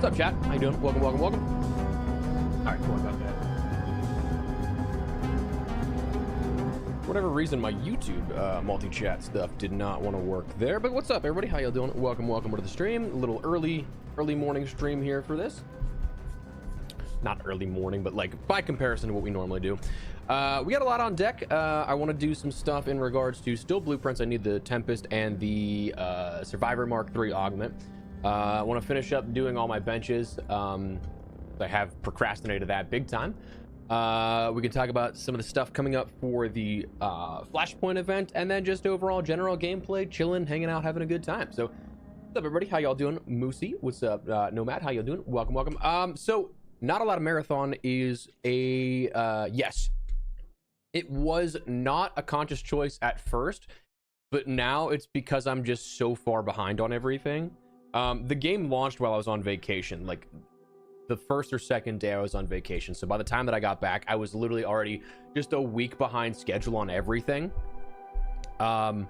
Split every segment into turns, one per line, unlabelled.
up, chat? How you doing? Welcome, welcome, welcome. All right, cool. I got that. For whatever reason, my YouTube multi-chat stuff did not want to work there. But what's up, everybody? How y'all doing? Welcome, welcome to the stream. A little early morning stream here for this. Not early morning, but like by comparison to what we normally do. We got a lot on deck. I want to do some stuff in regards to still blueprints. I need the Tempest and the Survivor Mark III augment. I want to finish up doing all my benches. I have procrastinated that big time. We can talk about some of the stuff coming up for the Flashpoint event, and then just overall general gameplay, chilling, hanging out, having a good time. So what's up, everybody? How y'all doing? Moosey, what's up? Nomad, how y'all doing? Welcome, welcome. So not a lot of marathon is a yes. It was not a conscious choice at first, but now it's because I'm just so far behind on everything. The game launched while I was on vacation, like the first or second day I was on vacation. So by the time that I got back, I was literally already just a week behind schedule on everything. So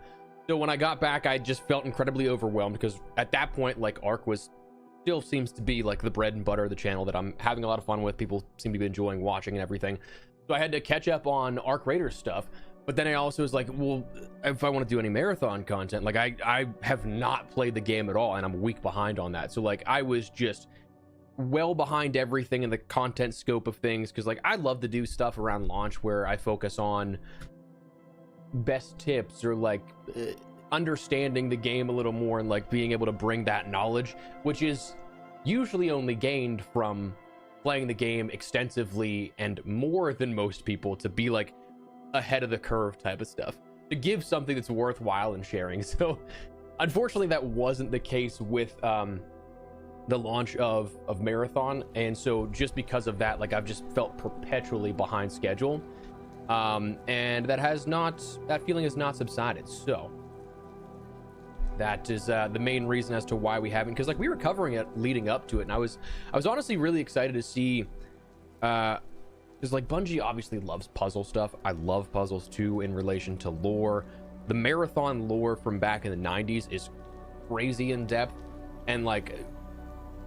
when I got back, I just felt incredibly overwhelmed because at that point, like Ark was still seems to be like the bread and butter of the channel that I'm having a lot of fun with. People seem to be enjoying watching and everything. So I had to catch up on Ark Raiders stuff. But then I also was like, well, if I want to do any marathon content, like I have not played the game at all, and I'm a week behind on that. So like I was just well behind everything in the content scope of things, because like I love to do stuff around launch where I focus on best tips or like understanding the game a little more and like being able to bring that knowledge, which is usually only gained from playing the game extensively and more than most people, to be like ahead of the curve type of stuff, to give something that's worthwhile in sharing. So unfortunately that wasn't the case with the launch of marathon, and so just because of that, like I've just felt perpetually behind schedule, and that feeling has not subsided. So that is the main reason as to why we haven't, because like we were covering it leading up to it, and I was honestly really excited to see because like Bungie obviously loves puzzle stuff. I love puzzles too in relation to lore. The marathon lore from back in the 90s is crazy in depth, and like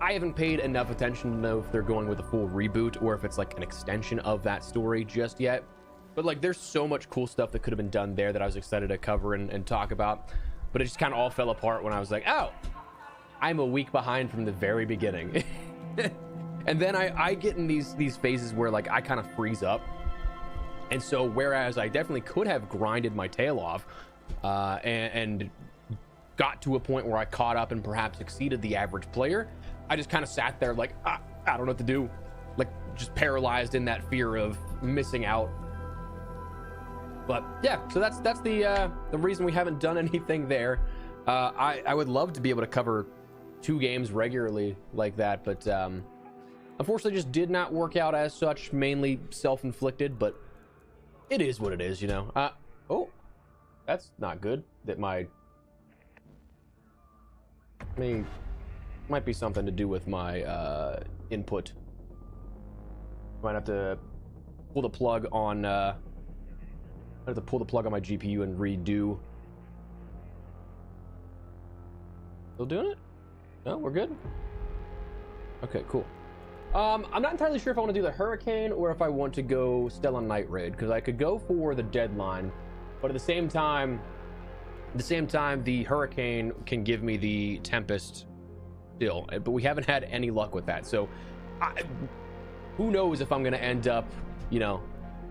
I haven't paid enough attention to know if they're going with a full reboot or if it's like an extension of that story just yet. But like there's so much cool stuff that could have been done there that I was excited to cover and talk about. But it just kind of all fell apart when I was like, oh, I'm a week behind from the very beginning. And then I get in these phases where like I kind of freeze up. And so whereas I definitely could have grinded my tail off and got to a point where I caught up and perhaps exceeded the average player, I just kind of sat there like, I don't know what to do. Like just paralyzed in that fear of missing out. But yeah, so that's the reason we haven't done anything there. I would love to be able to cover 2 games regularly like that, but unfortunately just did not work out as such, mainly self-inflicted, but it is what it is, you know. Oh, that's not good. That might be something to do with my input. Might have to pull the plug on I have to pull the plug on my GPU and redo. Still doing it? No, we're good. Okay, cool. I'm not entirely sure if I want to do the Hurricane or if I want to go Stella Night Raid, because I could go for the Deadline, but at the same time, the Hurricane can give me the Tempest still, but we haven't had any luck with that. So who knows if I'm going to end up, you know,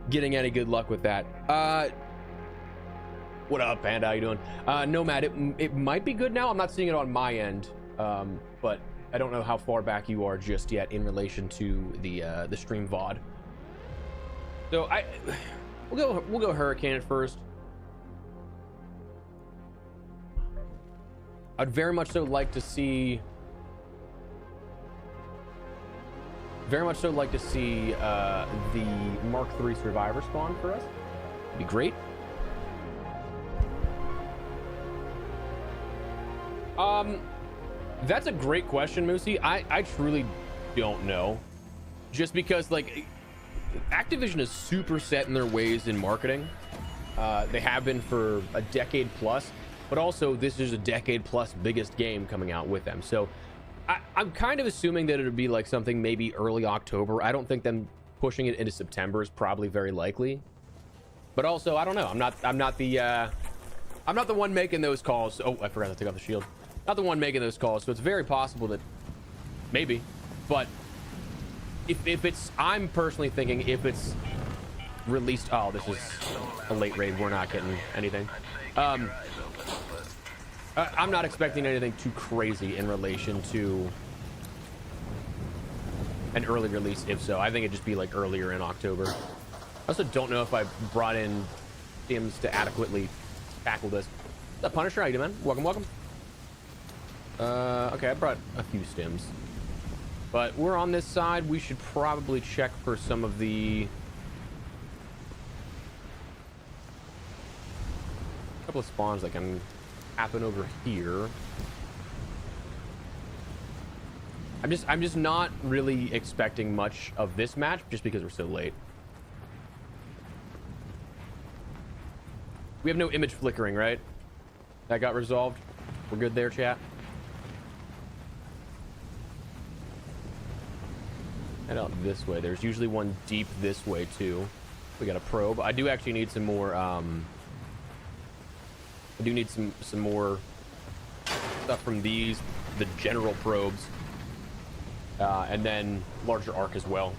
getting any good luck with that. What up, Panda? How you doing? Nomad, it might be good now. I'm not seeing it on my end, but I don't know how far back you are just yet in relation to the stream VOD. So we'll go Hurricane at first. I'd very much so like to see the Mark III Survivor spawn for us. It'd be great. That's a great question, Moosey. I truly don't know. Just because like Activision is super set in their ways in marketing. They have been for a decade plus, but also this is a decade plus biggest game coming out with them. So I'm kind of assuming that it would be like something maybe early October. I don't think them pushing it into September is probably very likely. But also, I don't know. I'm not the one making those calls. Oh, I forgot to take off the shield. Not the one making those calls, so it's very possible that maybe. But if it's, I'm personally thinking if it's released. Oh, this is a late raid. We're not getting anything. I'm not expecting anything too crazy in relation to an early release. If so, I think it'd just be like earlier in October. I also don't know if I brought in stims to adequately tackle this. What's up, Punisher? How you doing, man? Welcome, welcome. Okay, I brought a few stims, but we're on this side. We should probably check for some of the couple of spawns that can happen over here. I'm just not really expecting much of this match just because we're so late. We have no image flickering, right? That got resolved. We're good there, chat. Head out this way. There's usually one deep this way too. We got a probe. I do actually need some more I do need some more stuff from these, the general probes, and then larger arc as well.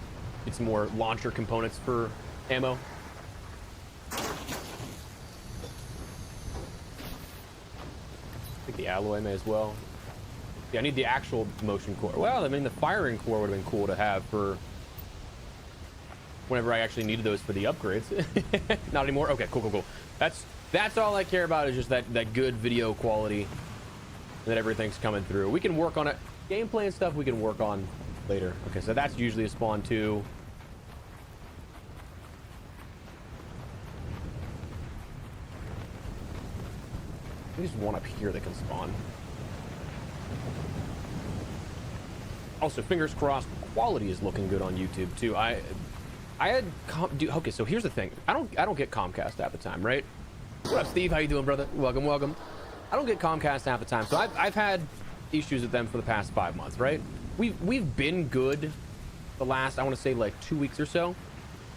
Get some more launcher components for ammo. I think the alloy may as well. Yeah, I need the actual motion core. Well, I mean, the firing core would have been cool to have for whenever I actually needed those for the upgrades. Not anymore. Okay, cool, cool, cool. That's all I care about, is just that good video quality, that everything's coming through. We can work on it. Gameplay and stuff we can work on later. Okay, so that's usually a spawn too. There's one up here that can spawn. Also, fingers crossed, quality is looking good on YouTube too. I had okay, so here's the thing. I don't get Comcast half the time, right? What up, Steve? How you doing, brother? Welcome, welcome. I don't get Comcast half the time, so I've had issues with them for the past 5 months, right? We've been good the last, I want to say, like 2 weeks or so.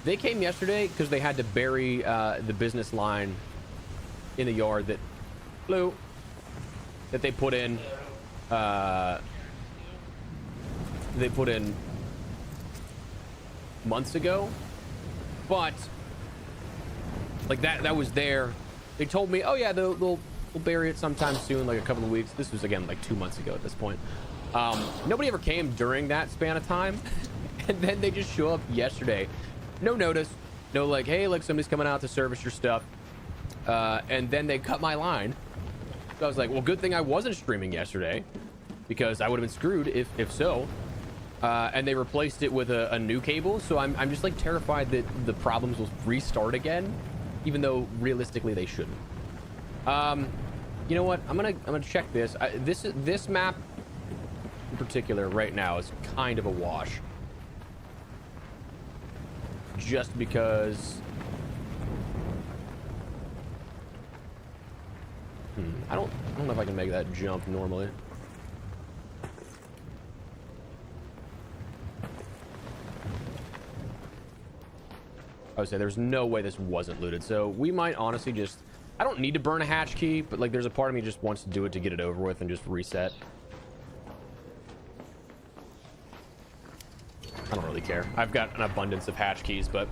They came yesterday because they had to bury the business line in the yard that they put in months ago, but like that was there. They told me, oh yeah, they'll bury it sometime soon, like a couple of weeks. This was again like 2 months ago at this point. Nobody ever came during that span of time, and then they just show up yesterday, no notice, no like, hey, like somebody's coming out to service your stuff, and then they cut my line. So I was like, well, good thing I wasn't streaming yesterday, because I would have been screwed if so. And they replaced it with a new cable, so I'm just like terrified that the problems will restart again, even though realistically they shouldn't. You know what? I'm gonna check this. This map in particular right now is kind of a wash, just because. I don't know if I can make that jump normally. I would say there's no way this wasn't looted, so we might honestly just, I don't need to burn a hatch key, but like there's a part of me just wants to do it to get it over with and just reset. I don't really care. I've got an abundance of hatch keys, but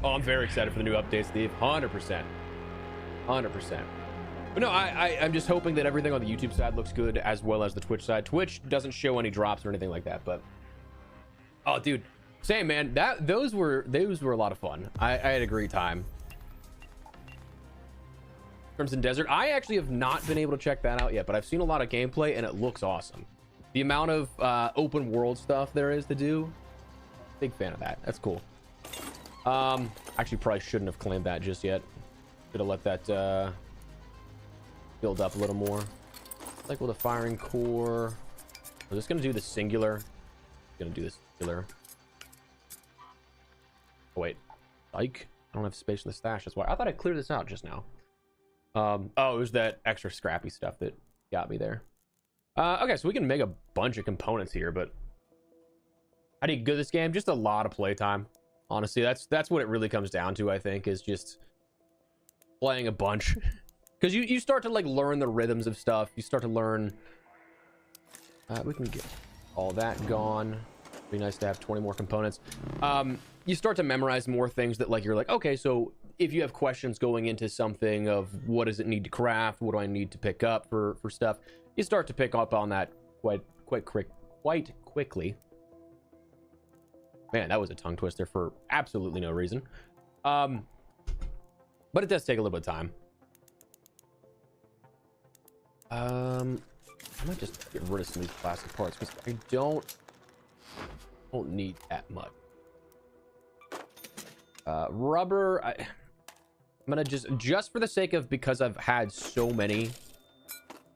oh, I'm very excited for the new updates, Steve. 100%. But no, I'm just hoping that everything on the YouTube side looks good, as well as the Twitch side. Twitch doesn't show any drops or anything like that, but oh dude, same man, those were a lot of fun. I had a great time. Crimson Desert, I actually have not been able to check that out yet, but I've seen a lot of gameplay and it looks awesome. The amount of open world stuff there is to do, big fan of that. That's cool. Actually probably shouldn't have claimed that just yet. Should have let that build up a little more. Like with a firing core, we're just gonna do the singular. Gonna do the singular. Oh, wait, like I don't have space in the stash. That's why I thought I cleared this out just now. Oh, it was that extra scrappy stuff that got me there. Okay, so we can make a bunch of components here, but how do you go this game? Just a lot of playtime. Honestly, that's what it really comes down to, I think, is just playing a bunch. Because you start to like learn the rhythms of stuff. You start to learn. We can get all that gone. Be nice to have 20 more components. You start to memorize more things that like you're like, okay, so if you have questions going into something of what does it need to craft, what do I need to pick up for stuff, you start to pick up on that quite quickly. Man, that was a tongue twister for absolutely no reason. But it does take a little bit of time. I might just get rid of some of these plastic parts because I don't need that much. Rubber, I'm gonna just for the sake of, because I've had so many,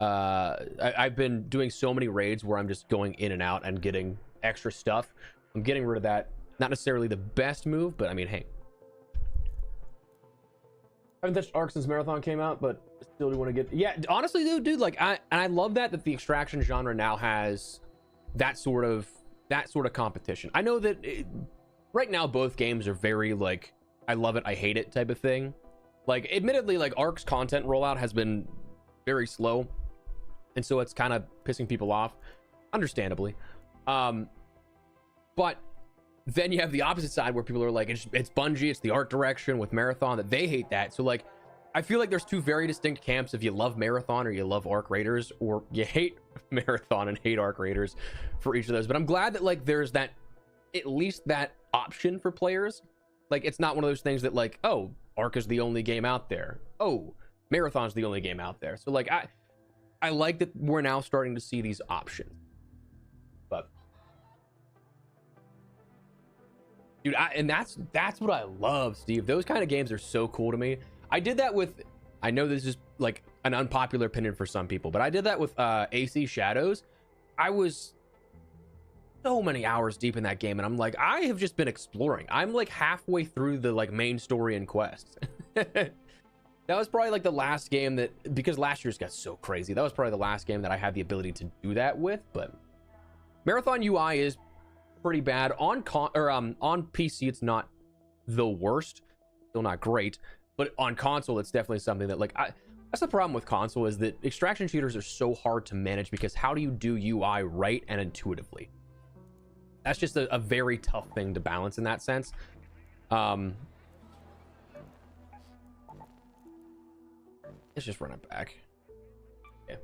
I've been doing so many raids where I'm just going in and out and getting extra stuff. I'm getting rid of that. Not necessarily the best move, but I mean, hey. I haven't touched Ark since Marathon came out, but still do want to get. Yeah, honestly, dude, like I love that the extraction genre now has that sort of competition. I know that right now both games are very like I love it, I hate it type of thing. Like, admittedly, like Ark's content rollout has been very slow, and so it's kind of pissing people off, understandably. But then you have the opposite side where people are like, it's Bungie, it's the art direction with Marathon, that they hate that. So like, I feel like there's two very distinct camps if you love Marathon or you love Arc Raiders, or you hate Marathon and hate Arc Raiders for each of those. But I'm glad that like there's that, at least that option for players. Like, it's not one of those things that like, oh, Arc is the only game out there. Oh, Marathon's the only game out there. So like, I like that we're now starting to see these options. But dude, and that's what I love, Steve. Those kind of games are so cool to me. I did that with, I know this is like an unpopular opinion for some people, but I did that with AC Shadows. I was so many hours deep in that game, and I'm like, I have just been exploring. I'm like halfway through the like main story and quests. That was probably like the last game that, because last year's got so crazy, that was probably the last game that I had the ability to do that with. But Marathon UI is pretty bad on PC. It's not the worst, still not great, but on console it's definitely something that like that's the problem with console, is that extraction shooters are so hard to manage, because how do you do UI right and intuitively? That's just a very tough thing to balance in that sense. Let's just run it back. Yeah.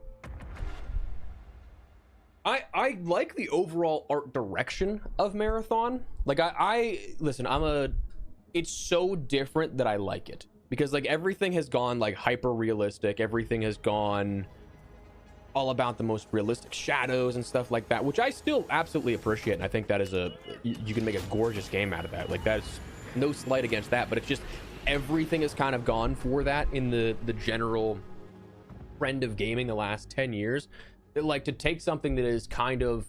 I like the overall art direction of Marathon. Like I listen, it's so different that I like it, because like everything has gone like hyper realistic. Everything has gone all about the most realistic shadows and stuff like that, which I still absolutely appreciate. And I think that is you can make a gorgeous game out of that. Like, that's no slight against that, but it's just everything has kind of gone for that in the general trend of gaming the last 10 years. Like, to take something that is kind of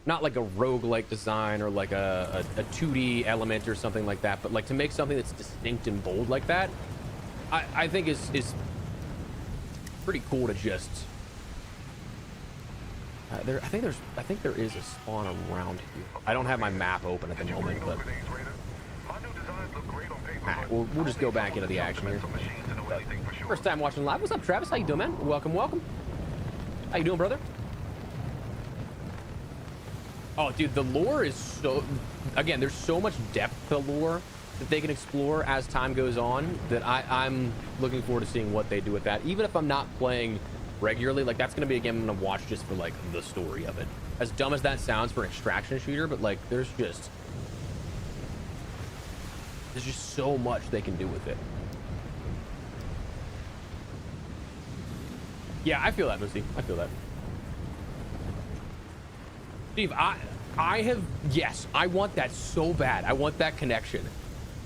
not like a roguelike design or like a 2D element or something like that, but like to make something that's distinct and bold like that, I think is pretty cool to just I think there is a spawn around here. I don't have my map open at the moment, but we'll just go back into the action here. But first time watching live. What's up, Travis? How you doing, man? Welcome. How you doing, brother? Oh, dude, the lore is so, again, there's so much depth to lore that they can explore as time goes on, that I'm looking forward to seeing what they do with that. Even if I'm not playing regularly, like, that's gonna be a game I'm gonna watch just for like the story of it. As dumb as that sounds for an extraction shooter, but like there's just so much they can do with it. Yeah, I feel that, Moosey. I feel that. Steve, I have, yes, I want that so bad. I want that connection.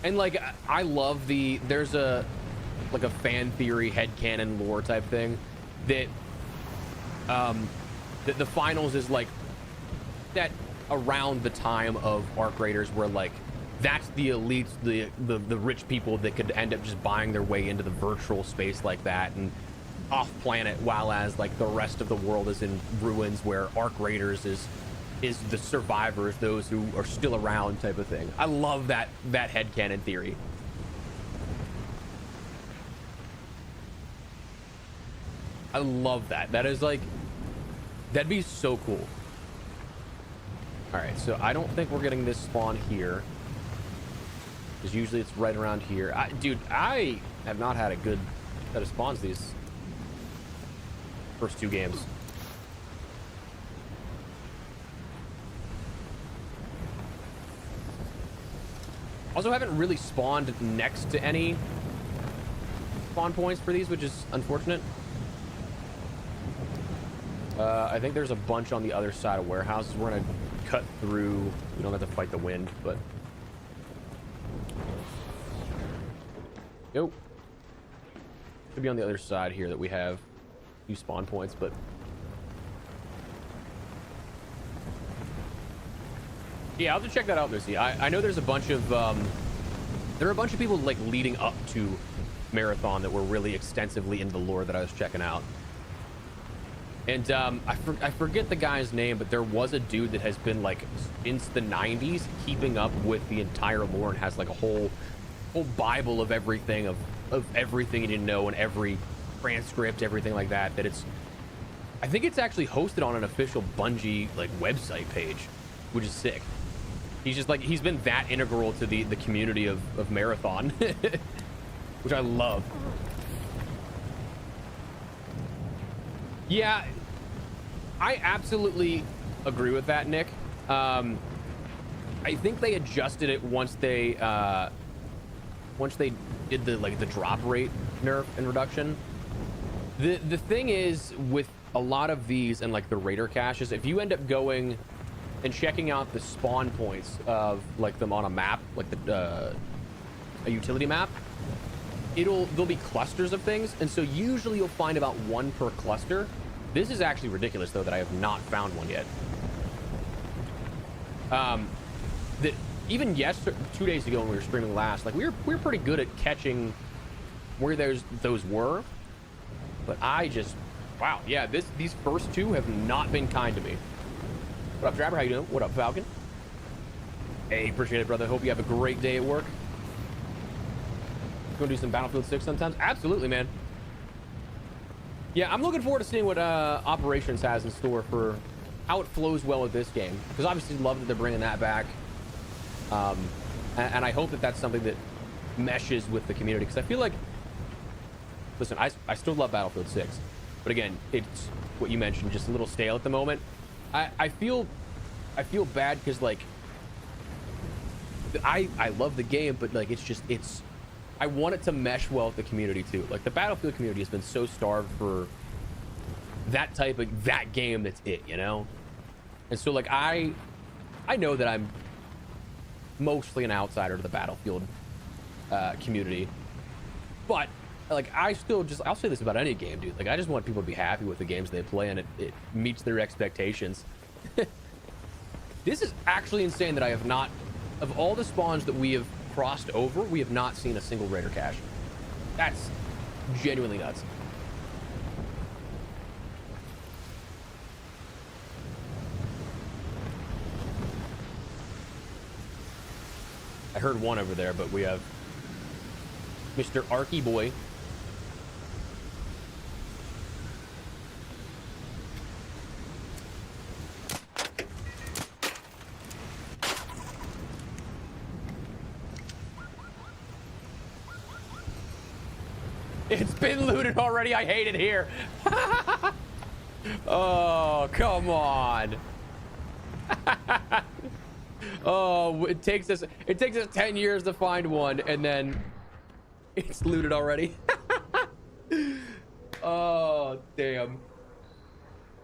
And like, I love there's a fan theory, headcanon lore type thing that the finals is like that around the time of Arc Raiders, where like that's the elites, the rich people that could end up just buying their way into the virtual space like that, and off planet, while as like the rest of the world is in ruins, where Arc Raiders is the survivors, those who are still around type of thing. I love that headcanon theory. I love that. That is like, that'd be so cool. All right, so I don't think we're getting this spawn here, because usually it's right around here. Dude, I have not had a good set of spawns these first 2 games. Also haven't really spawned next to any spawn points for these, which is unfortunate. I think there's a bunch on the other side of warehouses. We're gonna cut through. We don't have to fight the wind, but nope. Could be on the other side here that we have 2 spawn points, but yeah, I'll have to check that out, Missy. I know there's a bunch of there are a bunch of people like leading up to Marathon that were really extensively into the lore that I was checking out. And I forget the guy's name, but there was a dude that has been like since the 90s keeping up with the entire lore and has like a whole Bible of everything, of everything you didn't know, and every transcript, everything like that. That it's, I think it's actually hosted on an official Bungie like website page, which is sick. He's just like, he's been that integral to the community of Marathon, which I love. Yeah, I absolutely agree with that, Nick. I think they adjusted it once they did the drop rate nerf and reduction. The thing is with a lot of these and like the raider caches, if you end up going and checking out the spawn points of like them on a map, like a utility map, there'll be clusters of things, and so usually you'll find about 1 per cluster. This is actually ridiculous though that I have not found one yet. That even 2 days ago when we were streaming last, like we were pretty good at catching where those were, but I just, wow, yeah, these first 2 have not been kind to me. What up, Trapper? How you doing? What up, Falcon? Hey, appreciate it, brother. Hope you have a great day at work. Gonna do some Battlefield 6 sometimes? Absolutely, man. Yeah, I'm looking forward to seeing what Operations has in store for how it flows well with this game, because obviously love that they're bringing that back, and I hope that that's something that meshes with the community, because I feel like, listen, I still love Battlefield 6, but again, it's what you mentioned, just a little stale at the moment. I feel bad because like I love the game, but like it's I want it to mesh well with the community too. Like the Battlefield community has been so starved for that type of that game. That's it, you know. And so like I know that I'm mostly an outsider to the Battlefield community, but like I'll say this about any game, dude. Like I just want people to be happy with the games they play, and it meets their expectations. This is actually insane that I have not, of all the spawns that we have crossed over, we have not seen a single raider cache. That's genuinely nuts. I heard one over there, but we have Mr. Arky Boy. It's been looted already. I hate it here. Oh, come on. Oh, it takes us 10 years to find one, and then it's looted already. Oh, damn.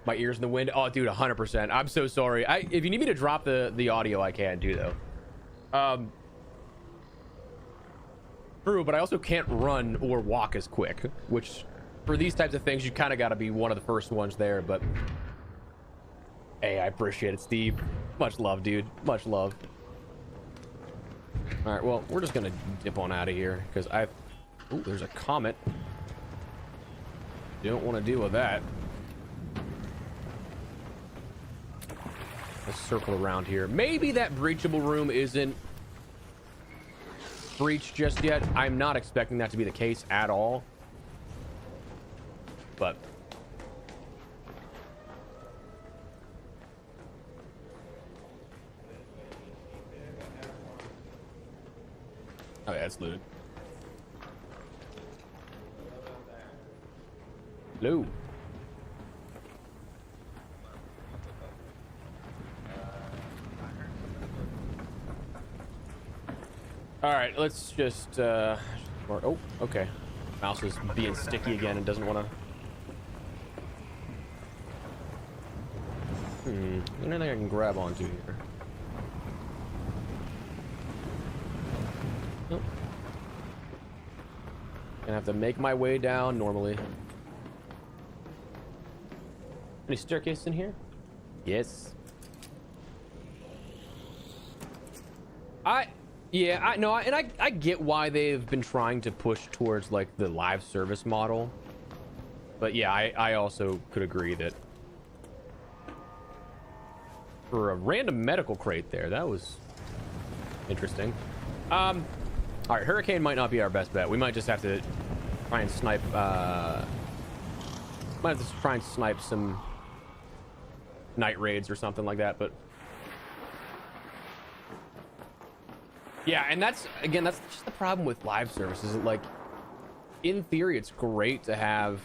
My ears in the wind. Oh, dude, 100%. I'm so sorry. If you need me to drop the audio, I can do, though. True, but I also can't run or walk as quick, which for these types of things, you kind of got to be one of the first ones there. But hey, I appreciate it, Steve. Much love, dude. Much love. All right, well, we're just gonna dip on out of here because oh, there's a comet. Don't want to deal with that. Let's circle around here. Maybe that breachable room isn't breached just yet. I'm not expecting that to be the case at all. But oh yeah, it's looted. Hello. All right, let's just oh, okay. Mouse is being sticky again and doesn't want to. Anything I can grab onto here? Nope. Gonna have to make my way down normally. Any staircase in here? Yes. I get why they've been trying to push towards like the live service model, but yeah, I also could agree that for a random medical crate there, that was interesting. All right, Hurricane might not be our best bet. We might just have to try and snipe some night raids or something like that. But yeah, and that's just the problem with live services. Like, in theory, it's great to have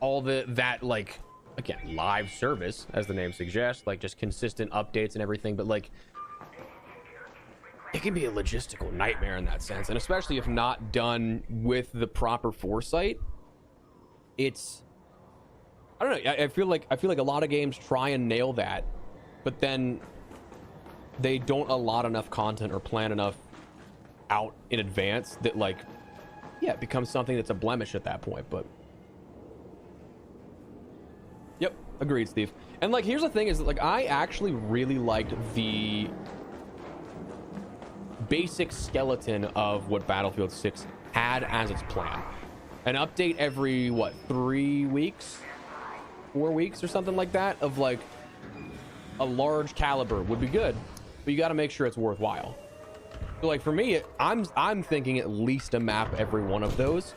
all that like, again, live service, as the name suggests, like just consistent updates and everything, but like it can be a logistical nightmare in that sense, and especially if not done with the proper foresight. It's, I don't know, I feel like a lot of games try and nail that, but then they don't allot enough content or plan enough out in advance that, like, yeah, it becomes something that's a blemish at that point. But yep, agreed, Steve. And like, here's the thing is that, like, I actually really liked the basic skeleton of what Battlefield 6 had as its plan. An update every, what, 3 weeks, 4 weeks or something like that, of like a large caliber would be good, but you got to make sure it's worthwhile. So like for me, I'm thinking at least a map every one of those,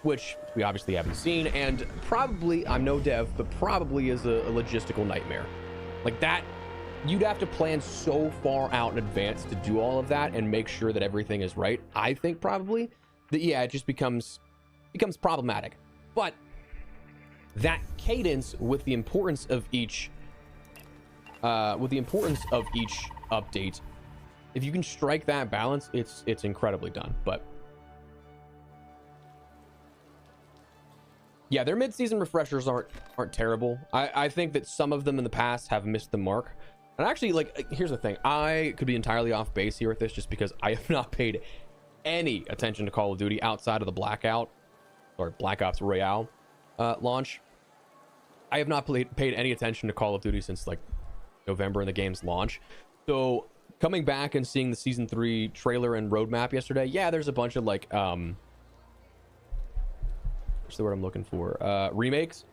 which we obviously haven't seen, and probably, I'm no dev, but probably is a logistical nightmare. Like that, you'd have to plan so far out in advance to do all of that and make sure that everything is right. I think probably that, yeah, it just becomes problematic. But that cadence with the importance of each update, if you can strike that balance, it's incredibly done. But yeah, their mid-season refreshers aren't terrible. I think that some of them in the past have missed the mark. And actually, like, here's the thing, I could be entirely off base here with this just because I have not paid any attention to Call of Duty outside of the Blackout or Black Ops Royale launch. I have not paid any attention to Call of Duty since like November in the game's launch. So coming back and seeing the season 3 trailer and roadmap yesterday, yeah, there's a bunch of like what's the word I'm looking for, remakes.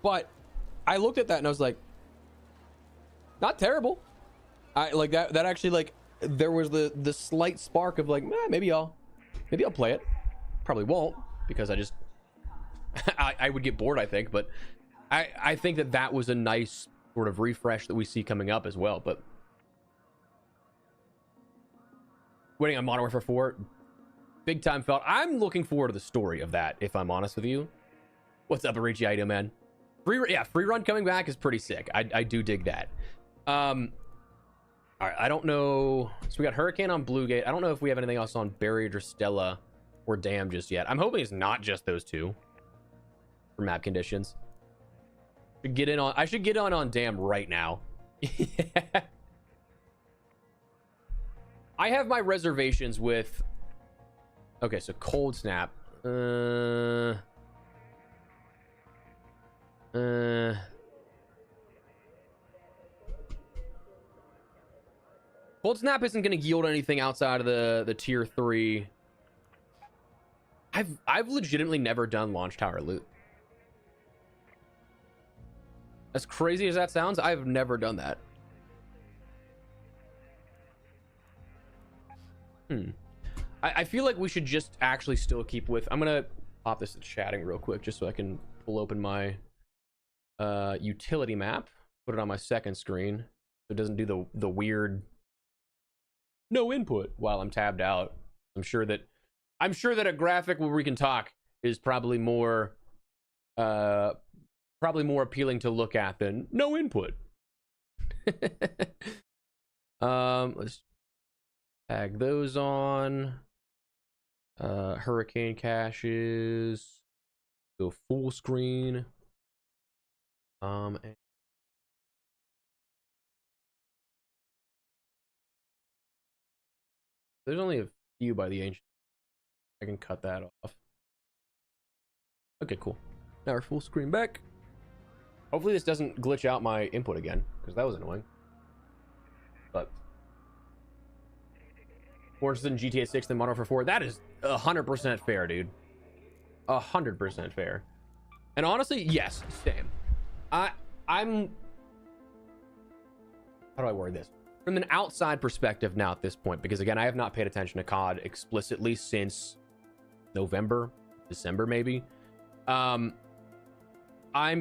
But I looked at that and I was like, not terrible. I like that actually, like, there was the slight spark of like, maybe I'll play it. Probably won't, because I just I would get bored, I think. But I think that was a nice sort of refresh that we see coming up as well. But waiting on Modern Warfare 4, big time felt. I'm looking forward to the story of that, if I'm honest with you. What's up, Arichi Ido, man? Free run coming back is pretty sick. I do dig that. All right, I don't know. So we got Hurricane on Bluegate. I don't know if we have anything else on Buried or Stella or Dam just yet. I'm hoping it's not just those two for map conditions. I should get on Dam right now. Yeah. I have my reservations with. Okay, so Cold Snap. Cold Snap isn't going to yield anything outside of the tier 3 I've legitimately never done launch tower loot. As crazy as that sounds, I've never done that. I feel like we should just actually still keep with... I'm gonna pop this to chatting real quick just so I can pull open my utility map, put it on my second screen so it doesn't do the weird no input while I'm tabbed out. I'm sure that a graphic where we can talk is probably more appealing to look at than no input. Let's tag those on. Hurricane caches, go full screen. And there's only a few by the ancient. I can cut that off. Okay, cool. Now we're full screen back. Hopefully this doesn't glitch out my input again, because that was annoying. But more interested in GTA 6 than Modern Warfare 4. That is 100% fair, dude. 100% fair. And honestly, yes, same. I'm... How do I word this? From an outside perspective now at this point, because again, I have not paid attention to COD explicitly since November, December maybe. I'm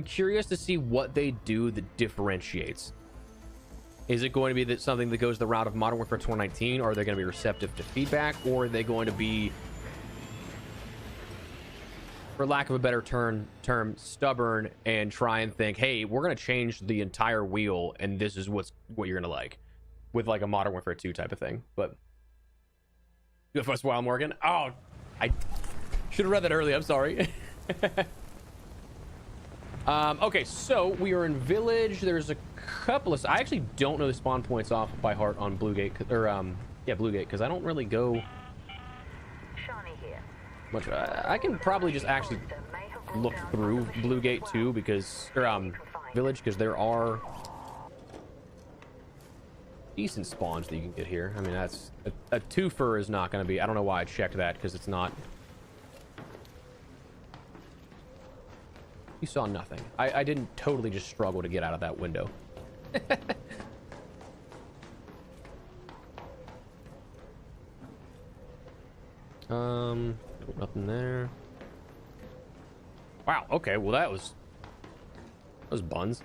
curious to see what they do that differentiates. Is it going to be something that goes the route of Modern Warfare 2019, or are they going to be receptive to feedback, or are they going to be, for lack of a better term, stubborn and try and think, hey, we're going to change the entire wheel and this is what you're going to like, with like a Modern Warfare 2 type of thing. But UFOs while I'm working. Oh, I should have read that earlier. I'm sorry. Okay, so we are in Village. There's a couple of... I actually don't know the spawn points off by heart on Bluegate, or yeah, Bluegate, because I don't really go much. I can probably just actually look through Bluegate too, because, or Village, because there are decent spawns that you can get here. I mean, that's a twofer is not going to be... I don't know why I checked that, because it's not... You saw nothing. I didn't totally just struggle to get out of that window. Nothing there. Wow, okay, well that was buns.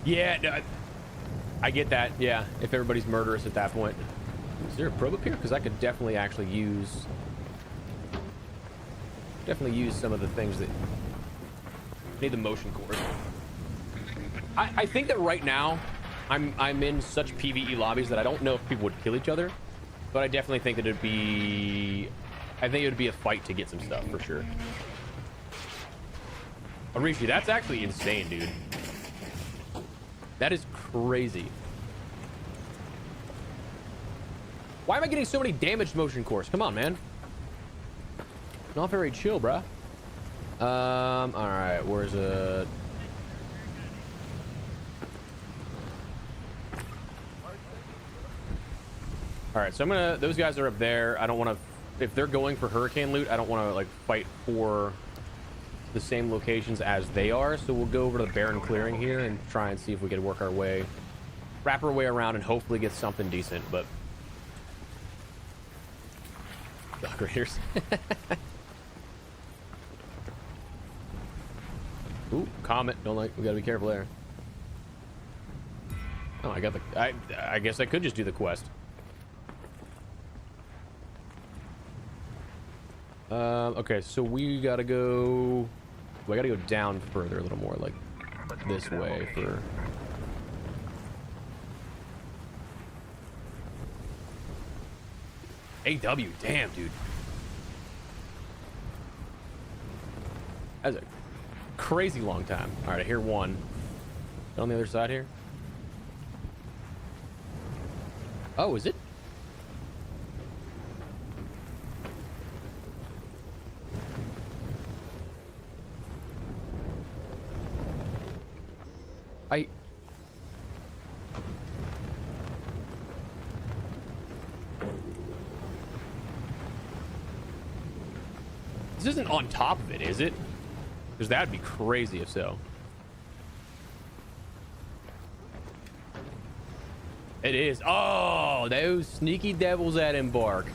Yeah, no, I get that. Yeah, if everybody's murderous at that point. Is there a probe up here? Because I could definitely actually use some of the things that need the motion cores. I think that right now I'm in such PvE lobbies that I don't know if people would kill each other, but I definitely think that I think it would be a fight to get some stuff for sure. Arishi, that's actually insane, dude. That is crazy. Why am I getting so many damaged motion cores? Come on, man. Not very chill, bruh. All right, where's it? All right, so I'm gonna... Those guys are up there. I don't want to... If they're going for hurricane loot, I don't want to, like, fight for the same locations as they are, so we'll go over to the barren clearing here and try and see if we can work our way, wrap our way around and hopefully get something decent. But dog raiders. Ooh, comet. Don't like... We gotta be careful there. Oh, I got the... I guess I could just do the quest. Okay, so we gotta go... We gotta go down further, a little more, like this way for... AW, damn, dude. That's a crazy long time. All right, I hear one. On the other side here. Oh, is it? This isn't on top of it, is it? Because that'd be crazy if so. It is. Oh, those sneaky devils at Embark.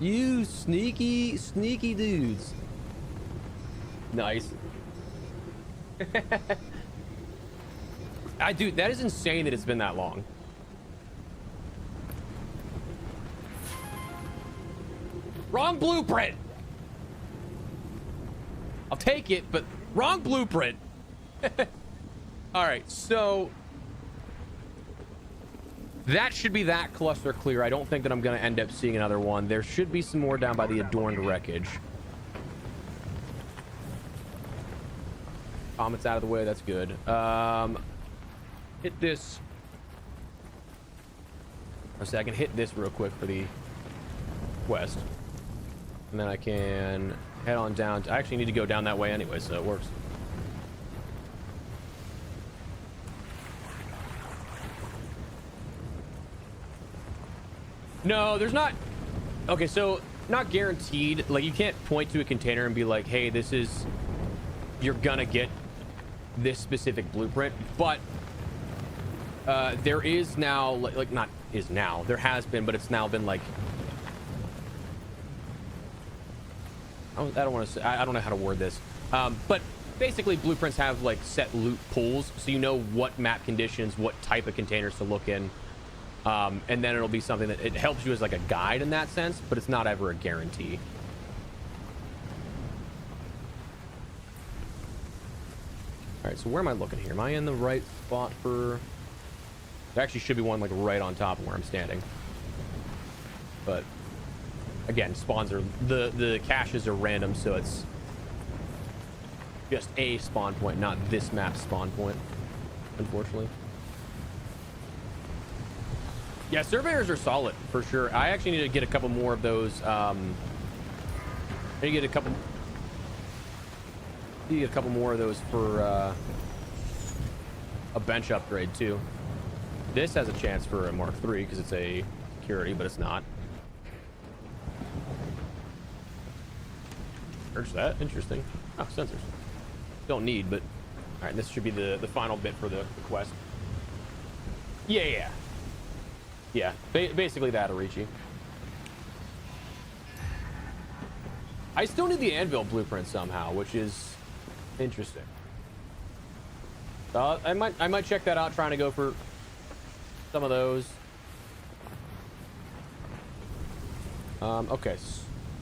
You sneaky, sneaky dudes. Nice. Dude, that is insane that it's been that long. Wrong blueprint. I'll take it, but wrong blueprint. All right, so that should be that cluster clear. I don't think that I'm going to end up seeing another one. There should be some more down by the adorned wreckage. Comet's out of the way. That's good. Hit this. So I can hit this real quick for the quest. And then I can head on down. I actually need to go down that way anyway, so it works. No, there's not. Okay, so not guaranteed. Like, you can't point to a container and be like, hey, this is, you're gonna get this specific blueprint. But there is now, like not is now, there has been, but it's now been like, I don't want to say, I don't know how to word this, but basically blueprints have like set loot pools, so you know what map conditions, what type of containers to look in, and then it'll be something that it helps you as like a guide in that sense, but it's not ever a guarantee. All right, so where am I looking here? Am I in the right spot for? There actually should be one like right on top of where I'm standing, but again, spawns are, the caches are random, so it's just a spawn point, not this map's spawn point, unfortunately. Yeah, surveyors are solid for sure. I actually need to get a couple more of those. I need to get a couple more of those for a bench upgrade too. This has a chance for a Mark III because it's a security, but it's not. Search that. Interesting. Oh, sensors. Don't need, but all right. This should be the final bit for the quest. Yeah. Basically that, Arichi. I still need the anvil blueprint somehow, which is interesting. I might check that out. Trying to go for some of those. Okay,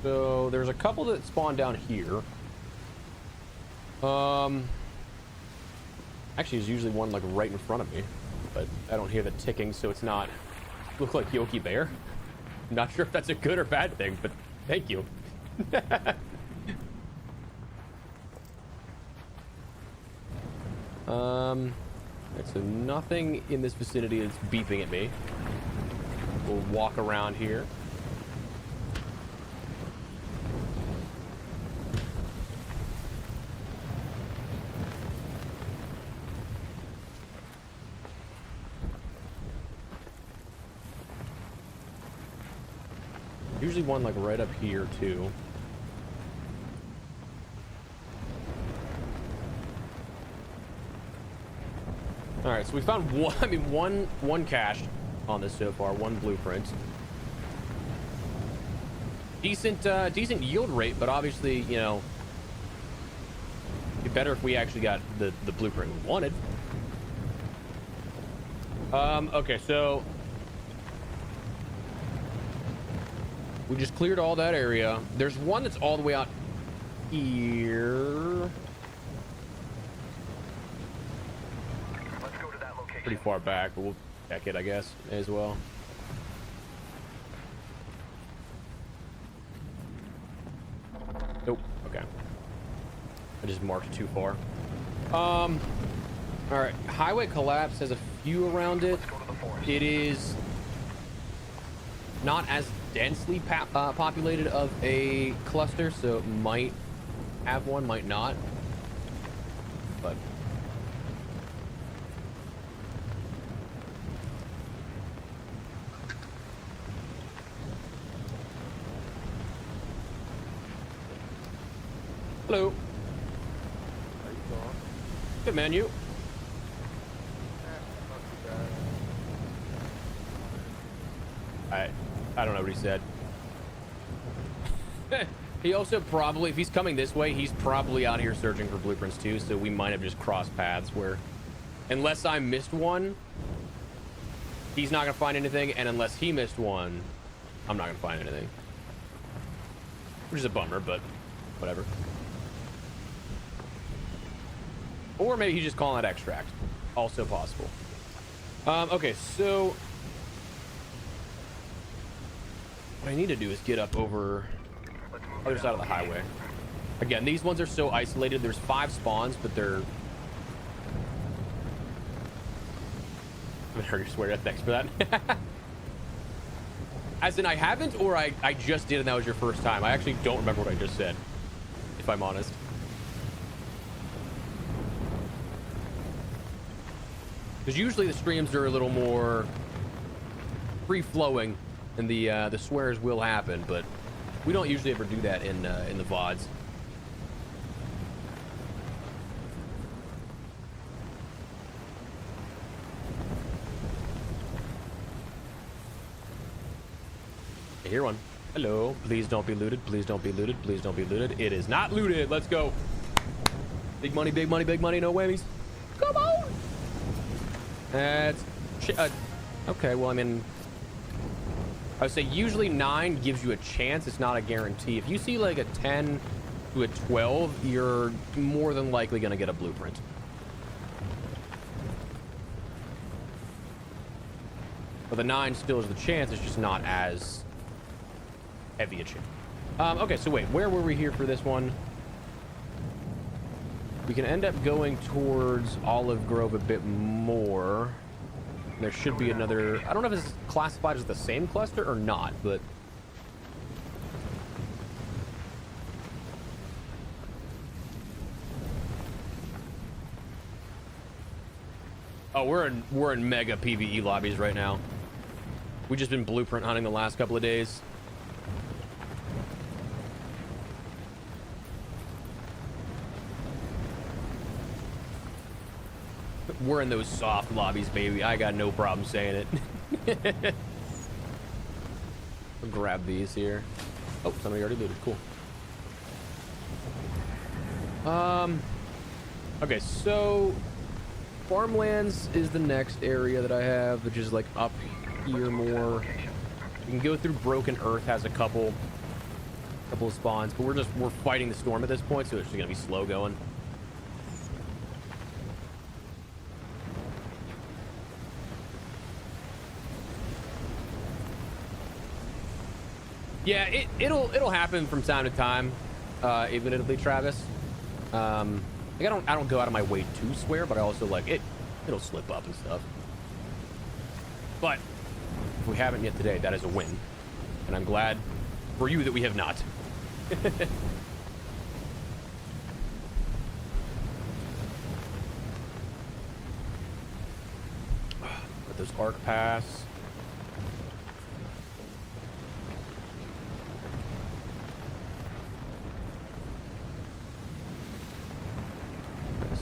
so there's a couple that spawn down here. Actually, there's usually one like right in front of me, but I don't hear the ticking, so it's not. Look like Yoki Bear. Not sure if that's a good or bad thing, but thank you. So nothing in this vicinity is beeping at me. We'll walk around here. Usually one like right up here too. All right, so we found one. I mean, one cache on this so far. One blueprint. Decent yield rate, but obviously, you know, it'd be better if we actually got the blueprint we wanted. Okay, so we just cleared all that area. There's one that's all the way out here. Pretty far back, but we'll check it, I guess, as well. Nope. Okay. I just marked too far. All right. Highway collapse has a few around it. It is not as densely populated of a cluster, so it might have one, might not. But Hello.
How you doing?
Good, man. You?
Not too bad.
I don't know what he said. He also probably, if he's coming this way, he's probably out here searching for blueprints too, so we might have just crossed paths where, unless I missed one, he's not gonna find anything, and unless he missed one, I'm not gonna find anything. Which is a bummer, but whatever. Or maybe he's just calling it extract. Also possible. Okay, so what I need to do is get up over other side of the highway. Again, these ones are so isolated. There's 5 spawns, but they're... I heard you swear. Thanks for that. As in, I haven't, or I just did and that was your first time. I actually don't remember what I just said, if I'm honest. Because usually the streams are a little more free-flowing, and the swears will happen, but we don't usually ever do that in the VODs. I hear one. Hello. Please don't be looted. Please don't be looted. Please don't be looted. It is not looted. Let's go. Big money, big money, big money. No whammies. Come on. That's okay. Well, I mean, I would say usually 9 gives you a chance. It's not a guarantee. If you see like a 10 to a 12, you're more than likely going to get a blueprint. But the 9 still is the chance. It's just not as heavy a chance. Okay, so wait, where were we here for this one? We can end up going towards Olive Grove a bit more. There should be another... I don't know if it's classified as the same cluster or not, but... Oh, we're in mega PvE lobbies right now. We've just been blueprint hunting the last couple of days. We're in those soft lobbies, baby. I got no problem saying it. I'll grab these here. Oh, somebody already looted. Cool. Okay, so farmlands is the next area that I have, which is like up here more. You can go through Broken Earth, has a couple of spawns, but we're fighting the storm at this point, so it's just gonna be slow going. Yeah, it'll happen from time to time, admittedly, Travis. Like I don't go out of my way to swear, but I also like it'll slip up and stuff. But if we haven't yet today, that is a win, and I'm glad for you that we have not. Let those arc pass.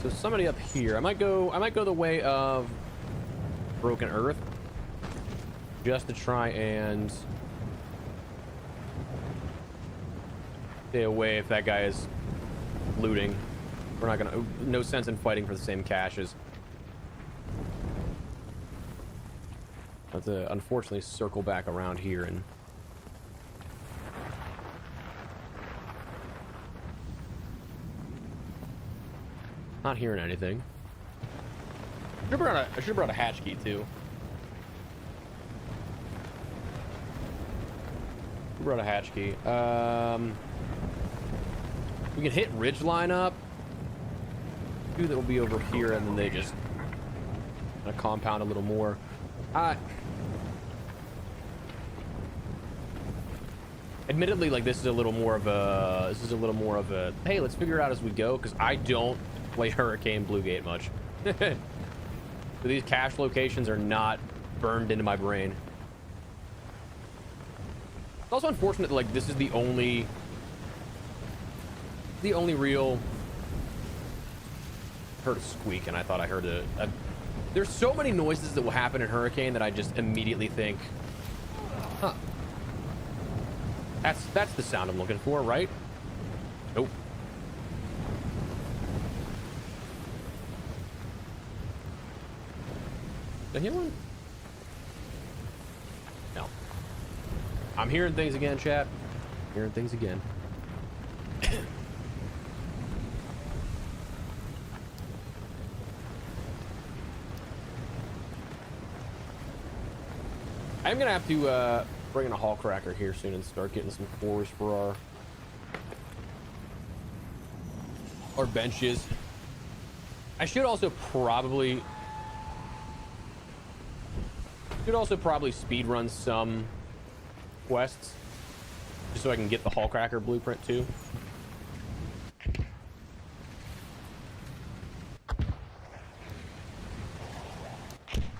So somebody up here. I might go the way of Broken Earth, just to try and stay away if that guy is looting. We're not gonna. No sense in fighting for the same caches. I have to unfortunately circle back around here and. Not hearing anything. I should have brought a hatch key too. Brought a hatch key. We can hit ridgeline up. Two that will be over here, and then they just kind of compound a little more. Admittedly, like this is a little more of a hey, let's figure it out as we go, because I don't play Hurricane Bluegate much. So these cache locations are not burned into my brain. It's also unfortunate that like this is the only The only real... Heard a squeak, and I thought I heard a... There's so many noises that will happen in Hurricane that I just immediately think, huh. That's the sound I'm looking for, right? Nope. Did I hear one? No. I'm hearing things again, chat. Hearing things again. I'm gonna have to bring in a hall cracker here soon and start getting some cores for our benches. I should also probably speed run some quests just so I can get the hall cracker blueprint too.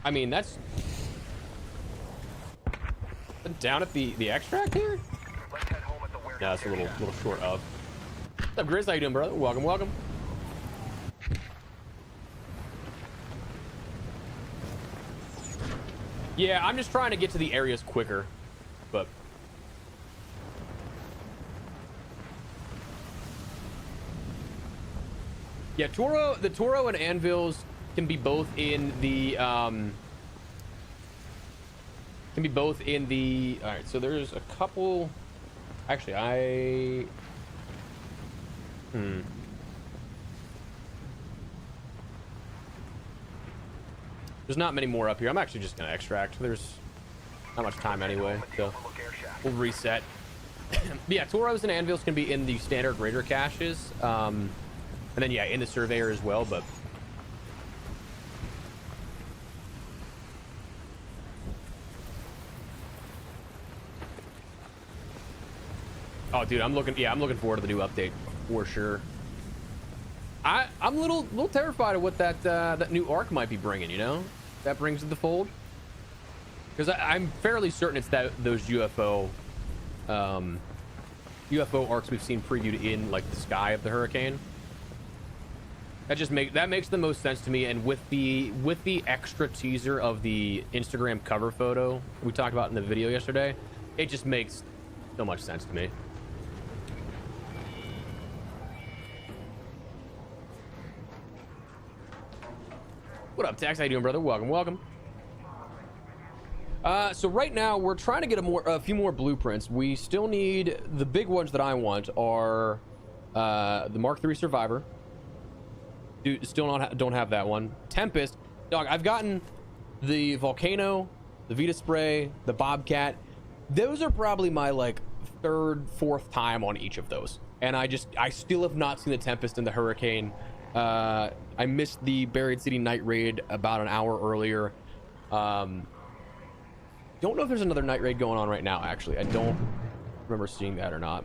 I mean, that's down at the extract here. No, it's a little short of. What's up, Grizz? How you doing, brother? Welcome, welcome. Yeah, I'm just trying to get to the areas quicker, but yeah, the Toro and Anvils can be both in the all right, so there's a couple. Actually, there's not many more up here. I'm actually just gonna extract. There's not much time anyway, so we'll reset. Yeah, Toros and Anvils can be in the standard raider caches, and then yeah, in the surveyor as well, but oh, dude, I'm looking forward to the new update for sure. I'm a little terrified of what that new arc might be bringing. You know, that brings to the fold, because I'm fairly certain it's those UFO arcs we've seen previewed in like the sky of the Hurricane. That makes the most sense to me, and with the extra teaser of the Instagram cover photo we talked about in the video yesterday, it just makes so much sense to me. What up, Tex? How you doing, brother? Welcome, welcome. So right now we're trying to get a few more blueprints. We still need the big ones that I want are the Mark III Survivor. Dude, still don't have that one. Tempest, dog. I've gotten the Volcano, the Vita Spray, the Bobcat. Those are probably my like third, fourth time on each of those, and I still have not seen the Tempest and the Hurricane. I missed the Buried City night raid about an hour earlier. Don't know if there's another night raid going on right now, actually. I don't remember seeing that or not.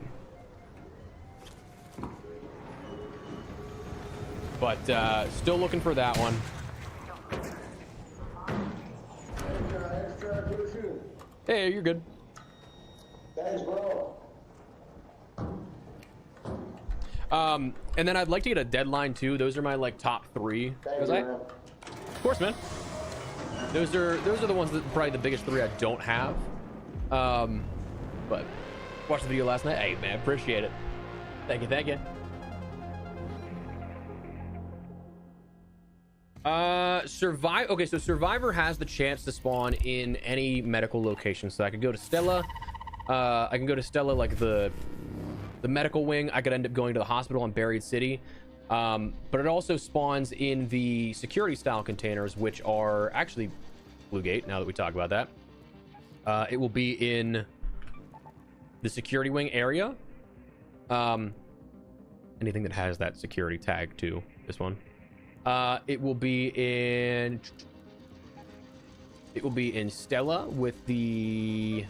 But still looking for that one. Hey, you're good.
Thanks, bro.
And then I'd like to get a deadline too. Those are my like top three. Of course, man. Those are the ones that probably the biggest three I don't have. But watched the video last night. Hey, man, appreciate it. Thank you, thank you. Okay, so Survivor has the chance to spawn in any medical location. So I could go to Stella. I can go to Stella like the medical wing. I could end up going to the hospital on Buried City. But it also spawns in the security style containers, which are actually Bluegate, now that we talk about that. It will be in the security wing area. Anything that has that security tag too, this one. It will be in Stella with the,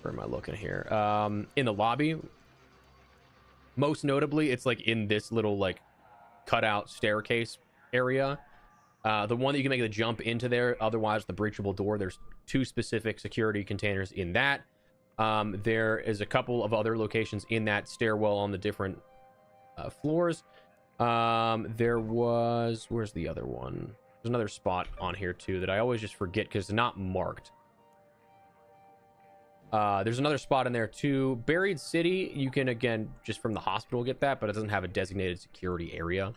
where am I looking here? In the lobby. Most notably, it's like in this little like cutout staircase area. The one that you can make the jump into there, otherwise the breachable door. There's two specific security containers in that. There is a couple of other locations in that stairwell on the different floors. There was, where's the other one? There's another spot on here too that I always just forget because it's not marked. There's another spot in there too. Buried City, you can again just from the hospital get that, but it doesn't have a designated security area.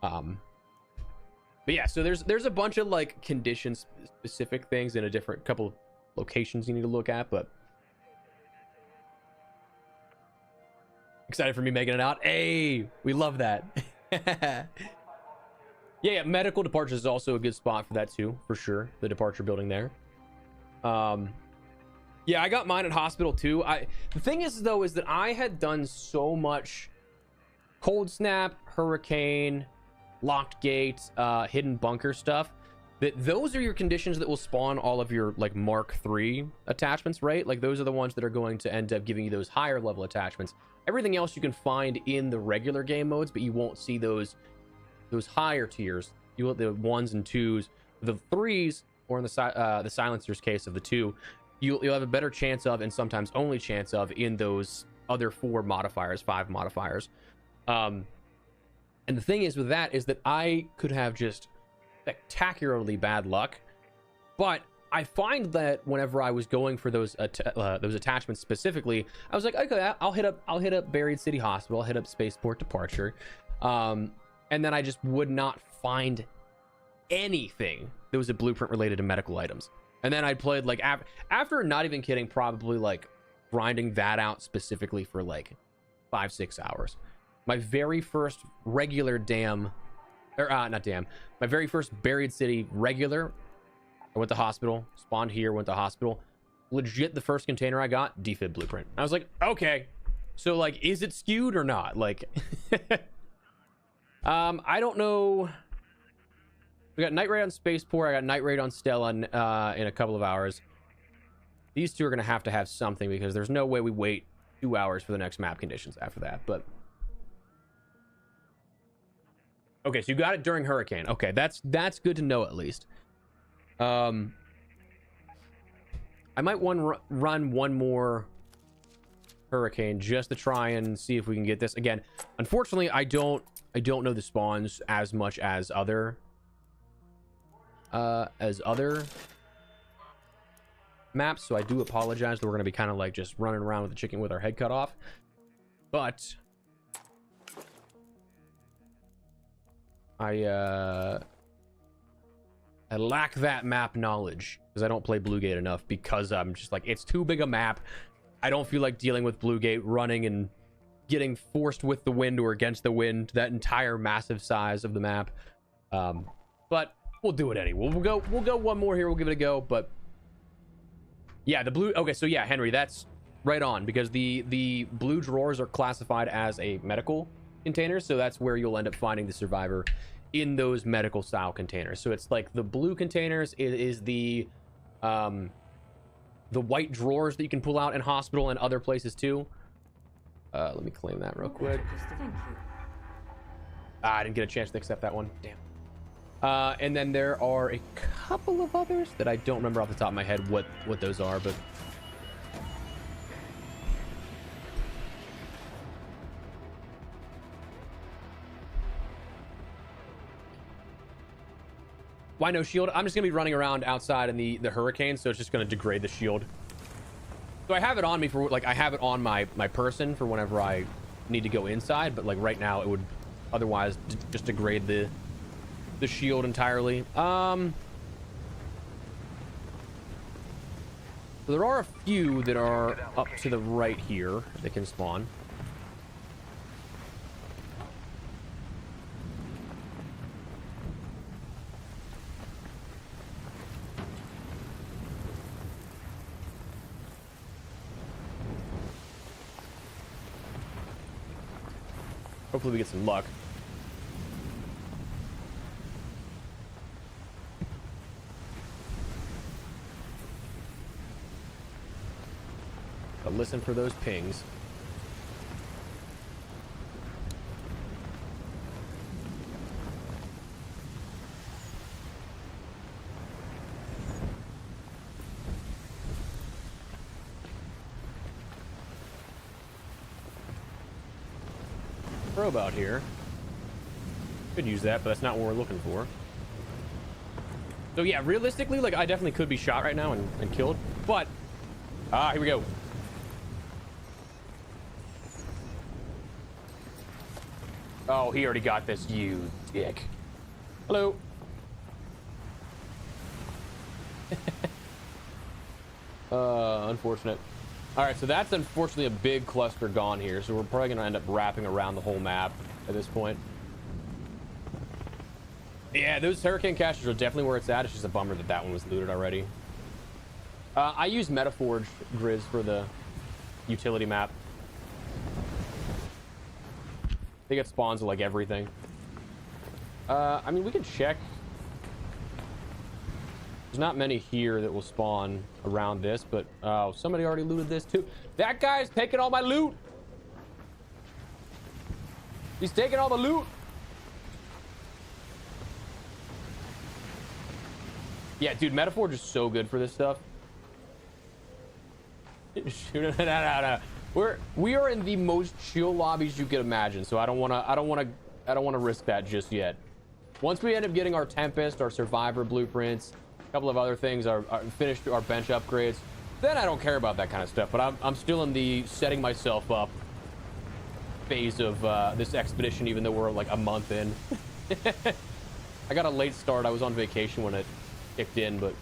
But yeah, so there's a bunch of like condition specific things in a different couple locations you need to look at, but excited for me making it out. Hey, we love that. Yeah, medical departures is also a good spot for that too, for sure. The departure building there. Yeah, I got mine at hospital too. The thing is though, is that I had done so much cold snap, hurricane, locked gate, hidden bunker stuff, that those are your conditions that will spawn all of your like Mark III attachments, right? Like those are the ones that are going to end up giving you those higher level attachments. Everything else you can find in the regular game modes, but you won't see those higher tiers. You will the 1s and 2s, the 3s, or in the silencer's case of the 2, you'll have a better chance of, and sometimes only chance of, in those other 4 modifiers, 5 modifiers. And the thing is with that is that I could have just spectacularly bad luck, but I find that whenever I was going for those attachments specifically, I was like, okay, I'll hit up Buried City Hospital, I'll hit up Spaceport Departure, and then I just would not find anything that was a blueprint related to medical items. And then I played like after, not even kidding, probably like grinding that out specifically for like 5-6 hours. My very first regular my very first Buried City regular, I went to hospital, spawned here, went to hospital. Legit, the first container I got, defib blueprint. I was like, okay, so like, is it skewed or not? Like, I don't know. We got night raid on Spaceport. I got night raid on Stella in a couple of hours. These two are gonna have to have something because there's no way we wait 2 hours for the next map conditions after that. But okay, so you got it during hurricane. Okay, that's good to know at least. I might run one more hurricane just to try and see if we can get this again. Unfortunately, I don't know the spawns as much as other maps, so I do apologize that we're gonna be kind of like just running around with the chicken with our head cut off, but I lack that map knowledge because I don't play Bluegate enough, because I'm just like, it's too big a map. I don't feel like dealing with Bluegate running and getting forced with the wind or against the wind, that entire massive size of the map. But we'll do it anyway. We'll go one more here. We'll give it a go. But yeah, the blue. Okay, so yeah, Henry, that's right on, because the blue drawers are classified as a medical container, so that's where you'll end up finding the survivor, in those medical style containers. So it's like the blue containers is the white drawers that you can pull out in hospital and other places too. Let me claim that real quick. I didn't get a chance to accept that one. Damn. And then there are a couple of others that I don't remember off the top of my head what those are, but why no shield? I'm just gonna be running around outside in the hurricane, so it's just gonna degrade the shield. So I have it on me for like, I have it on my person for whenever I need to go inside, but like right now it would otherwise just degrade the shield entirely. So there are a few that are up to the right here that can spawn. Hopefully we get some luck. But listen for those pings. probe out here. Could use that, but that's not what we're looking for. So yeah, realistically, like I definitely could be shot right now and killed, but here we go. Oh, he already got this, you dick. Hello. Unfortunate. All right, so that's unfortunately a big cluster gone here, so we're probably gonna end up wrapping around the whole map at this point. Yeah, those hurricane caches are definitely where it's at. It's just a bummer that that one was looted already. I use Metaforge grids for the utility map. They get spawns of like everything. I mean, we can check. There's not many here that will spawn around this, but oh, somebody already looted this too. That guy's taking all my loot. He's taking all the loot. Yeah, dude, Metaforge is so good for this stuff. No. We are in the most chill lobbies you could imagine, so I don't want to risk that just yet. Once we end up getting our Tempest, our Survivor blueprints, a couple of other things, our finished our bench upgrades, then I don't care about that kind of stuff. But I'm still in the setting myself up phase of this expedition, even though we're like a month in. I got a late start. I was on vacation when it kicked in, but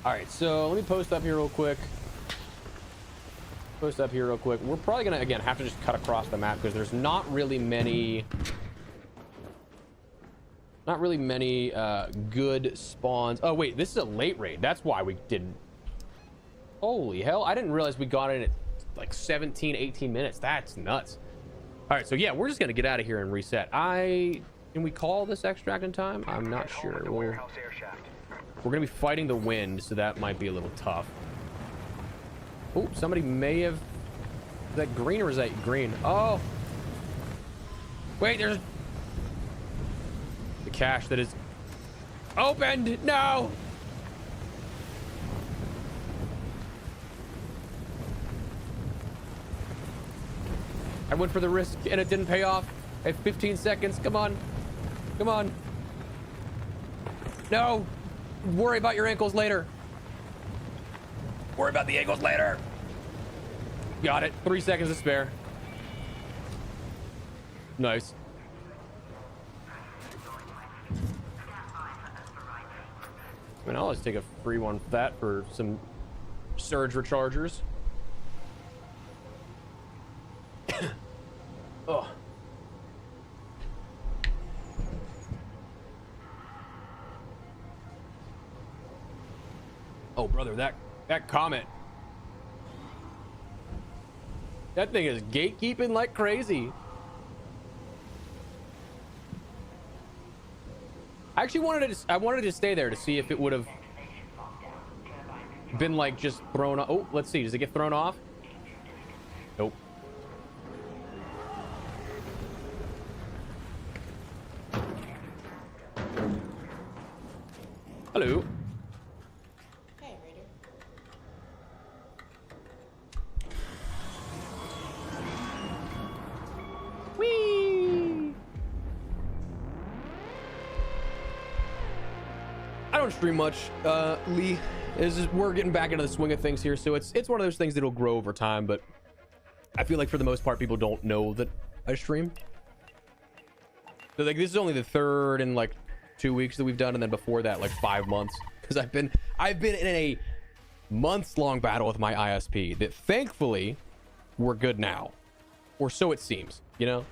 all right, so let me post up here real quick. We're probably gonna again have to just cut across the map because there's not really many good spawns. Oh wait, this is a late raid. That's why we didn't. Holy hell, I didn't realize we got in at like 17-18 minutes. That's nuts. All right, so yeah, we're just gonna get out of here and reset. Can we call this extract in time? I'm not sure. We're gonna be fighting the wind, so that might be a little tough. Oh, somebody may have... Is that green or is that green? Oh! Wait, there's... The cache that is... opened! No! I went for the risk and it didn't pay off. I have 15 seconds. Come on. Come on. No! Worry about your ankles later. Worry about the ankles later. Got it. 3 seconds to spare. Nice. I mean, I'll always take a free one for that for some surge rechargers. Oh. Oh, brother, that comet. That thing is gatekeeping like crazy. I actually wanted to stay there to see if it would have been like just thrown off. Oh, let's see. Does it get thrown off? Nope. Hello.
Hey, Raider.
Whee! I don't stream much, Lee. We're getting back into the swing of things here, so it's one of those things that'll grow over time, but I feel like for the most part people don't know that I stream. So like this is only the third in like 2 weeks that we've done, and then before that like 5 months, because I've been in a months-long battle with my ISP that thankfully we're good now, or so it seems, you know.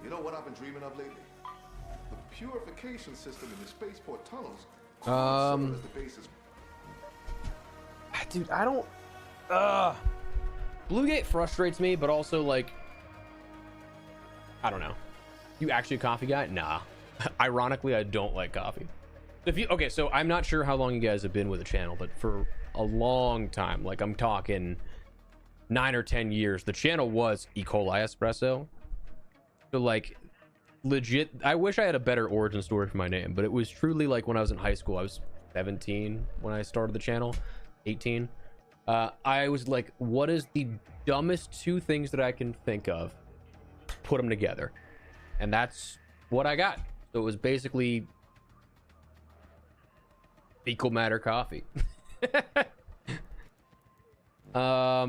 You know what I've been dreaming of lately? The purification system in the Spaceport tunnels.
Dude, I don't Bluegate frustrates me, but also like I don't know. You actually a coffee guy? Nah. Ironically, I don't like coffee. Okay, so I'm not sure how long you guys have been with the channel, but for a long time, like I'm talking 9 or 10 years, the channel was E. coli espresso. So like legit, I wish I had a better origin story for my name, but it was truly like when I was in high school. I was 17 when I started the channel, 18. I was like, what is the dumbest two things that I can think of? Put them together, and that's what I got. So it was basically fecal matter coffee. I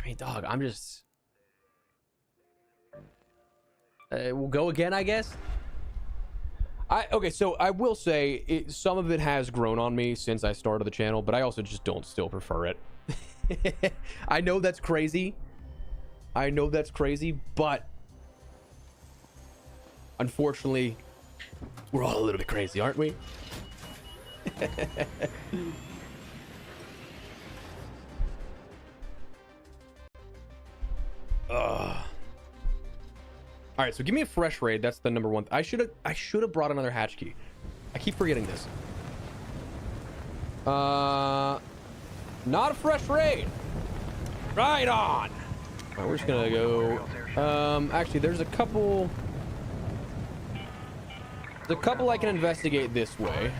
mean, dog, I'm just we'll go again, I guess. Okay, so I will say some of it has grown on me since I started the channel, but I also just don't still prefer it. I know that's crazy. I know that's crazy, but unfortunately, we're all a little bit crazy, aren't we? All right, so give me a fresh raid. That's the number one. I should have brought another hatch key. I keep forgetting this. Not a fresh raid. Right on. All right, we're just gonna go. Actually, there's a couple. There's a couple I can investigate this way.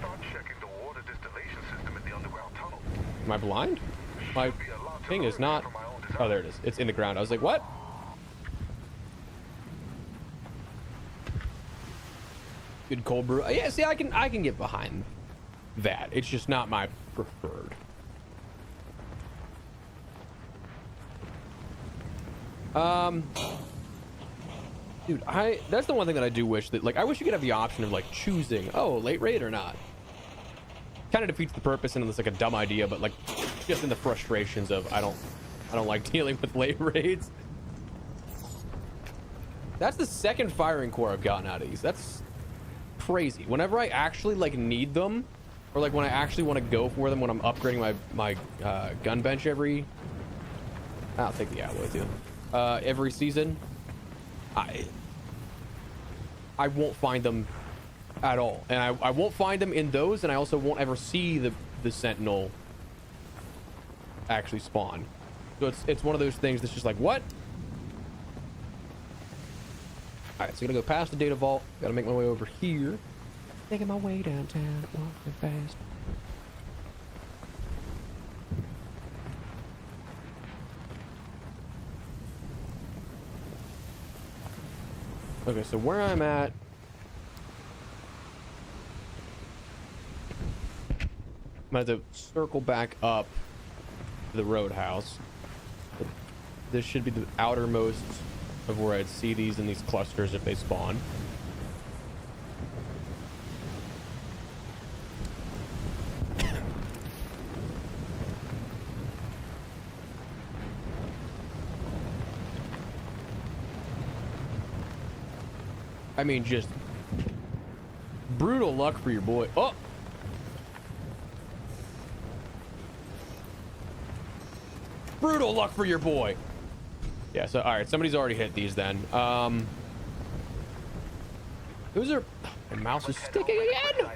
Am I blind? My thing is not. Oh, there it is. It's in the ground. I was like, what? Good cold brew. Yeah, see, I can get behind that. It's just not my preferred. Dude, that's the one thing that I do wish that, like, I wish you could have the option of like choosing, oh, late raid or not. Kind of defeats the purpose, and it's like a dumb idea, but like just in the frustrations of I don't like dealing with late raids. That's the second firing core I've gotten out of these. That's crazy. Whenever I actually like need them, or like when I actually want to go for them when I'm upgrading my gun bench I'll take the alloy too. Every season, I won't find them at all, and I won't find them in those, and I also won't ever see the sentinel actually spawn. So it's one of those things that's just like, what? All right, so I'm gonna go past the data vault. Gotta make my way over here. Making my way downtown, walking fast. Okay, so where I'm at, I'm gonna have to circle back up to the roadhouse. This should be the outermost of where I'd see these in these clusters if they spawn. I mean, just brutal luck for your boy. Oh! Brutal luck for your boy. Yeah, so all right, somebody's already hit these then. Those are, my mouse is sticking again.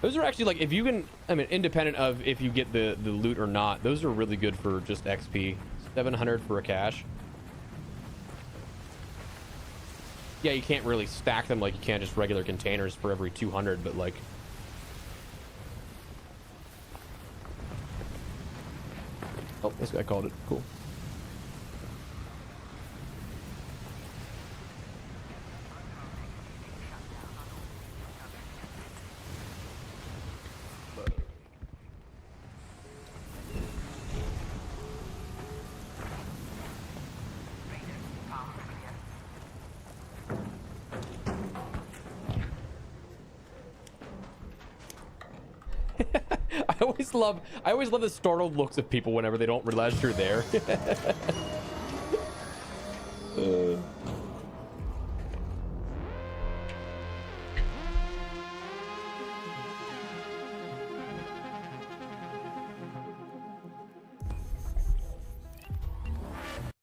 Those are actually, like, if you can, I mean, independent of if you get the loot or not, those are really good for just XP. 700 for a cache. Yeah, you can't really stack them like you can just regular containers for every 200, but like, oh, this guy called it. Cool. I always love the startled looks of people whenever they don't realize you're there.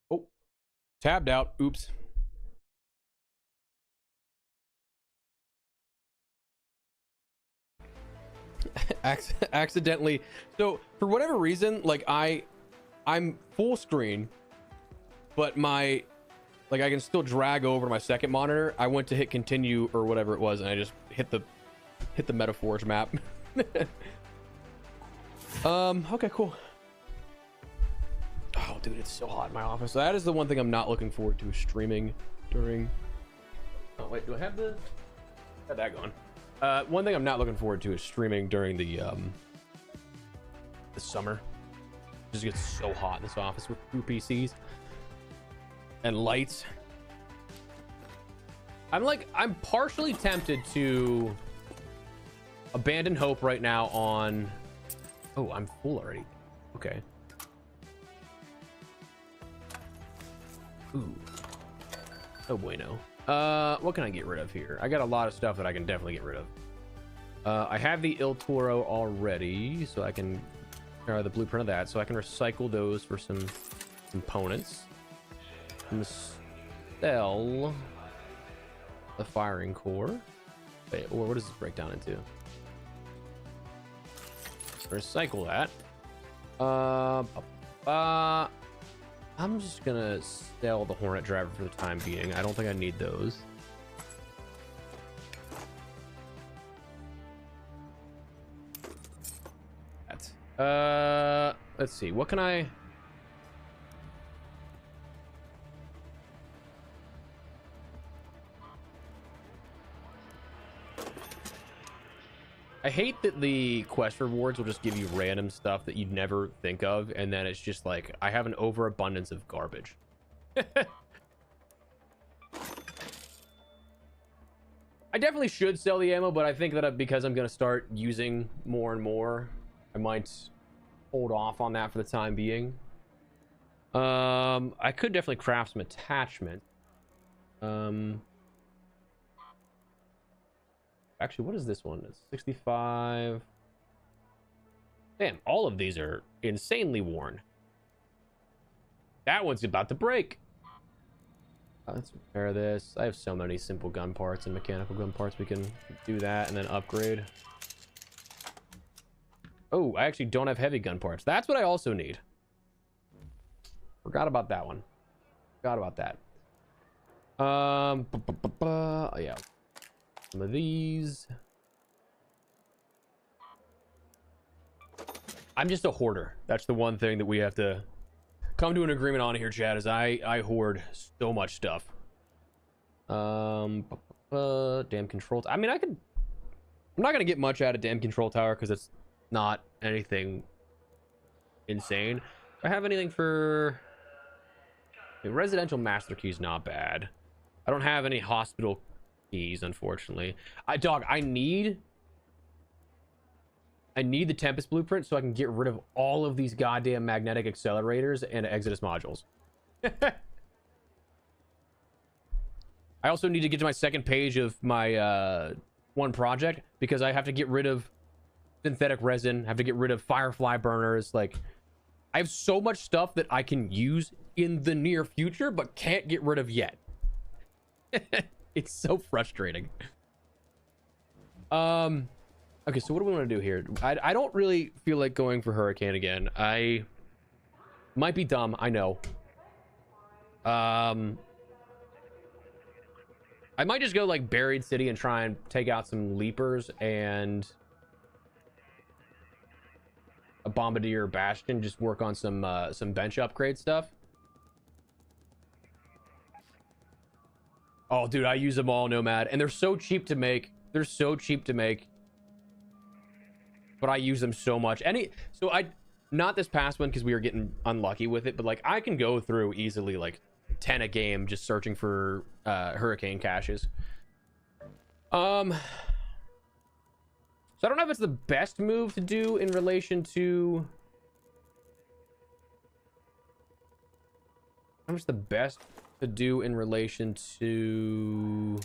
Oh, tabbed out. Oops. Accidentally. So for whatever reason, like I'm full screen, but my, like, I can still drag over to my second monitor. I went to hit continue or whatever it was, and I just hit the Metaforge map. Okay, cool. Oh, dude, it's so hot in my office. That is the one thing I'm not looking forward to, is streaming during... Oh, wait, do I have the... Got that going. One thing I'm not looking forward to is streaming during the summer. It just gets so hot in this office with 2 PCs and lights. I'm partially tempted to abandon hope right now on... Oh, I'm full already. Okay. Ooh. Oh bueno. What can I get rid of here? I got a lot of stuff that I can definitely get rid of. I have the Il Toro already, so I can the blueprint of that, so I can recycle those for some components. I'm gonna sell the firing core. Wait, or what does this break down into? Recycle that. I'm just gonna sell the Hornet driver for the time being. I don't think I need those. Let's see, what can I... I hate that the quest rewards will just give you random stuff that you'd never think of, and then it's just like, I have an overabundance of garbage. I definitely should sell the ammo, but I think that because I'm going to start using more and more, I might hold off on that for the time being. I could definitely craft some attachment. Actually, what is this one? It's 65. Damn, all of these are insanely worn. That one's about to break. Let's repair this. I have so many simple gun parts and mechanical gun parts. We can do that and then upgrade. Oh, I actually don't have heavy gun parts. That's what I also need. Forgot about that one. Forgot about that. Yeah. Some of these. I'm just a hoarder. That's the one thing that we have to come to an agreement on here, Chad, is I hoard so much stuff. Damn control. I mean, I'm not gonna get much out of damn control tower because it's not anything insane. Do I have anything for... I mean, residential master key is not bad. I don't have any hospital keys, unfortunately. I need the Tempest blueprint so I can get rid of all of these goddamn magnetic accelerators and Exodus modules. I also need to get to my second page of my one project because I have to get rid of synthetic resin, have to get rid of firefly burners. Like, I have so much stuff that I can use in the near future but can't get rid of yet. It's so frustrating. Okay, so what do we want to do here? I don't really feel like going for Hurricane again. I might be dumb, I know. I might just go like Buried City and try and take out some Leapers and a Bombardier Bastion. Just work on some bench upgrade stuff. Oh, dude, I use them all, Nomad, and they're so cheap to make. They're so cheap to make. But I use them so much. Not this past one because we were getting unlucky with it, but like I can go through easily like 10 a game just searching for Hurricane caches. So I don't know if it's the best move to do in relation to... How much the best to do in relation to...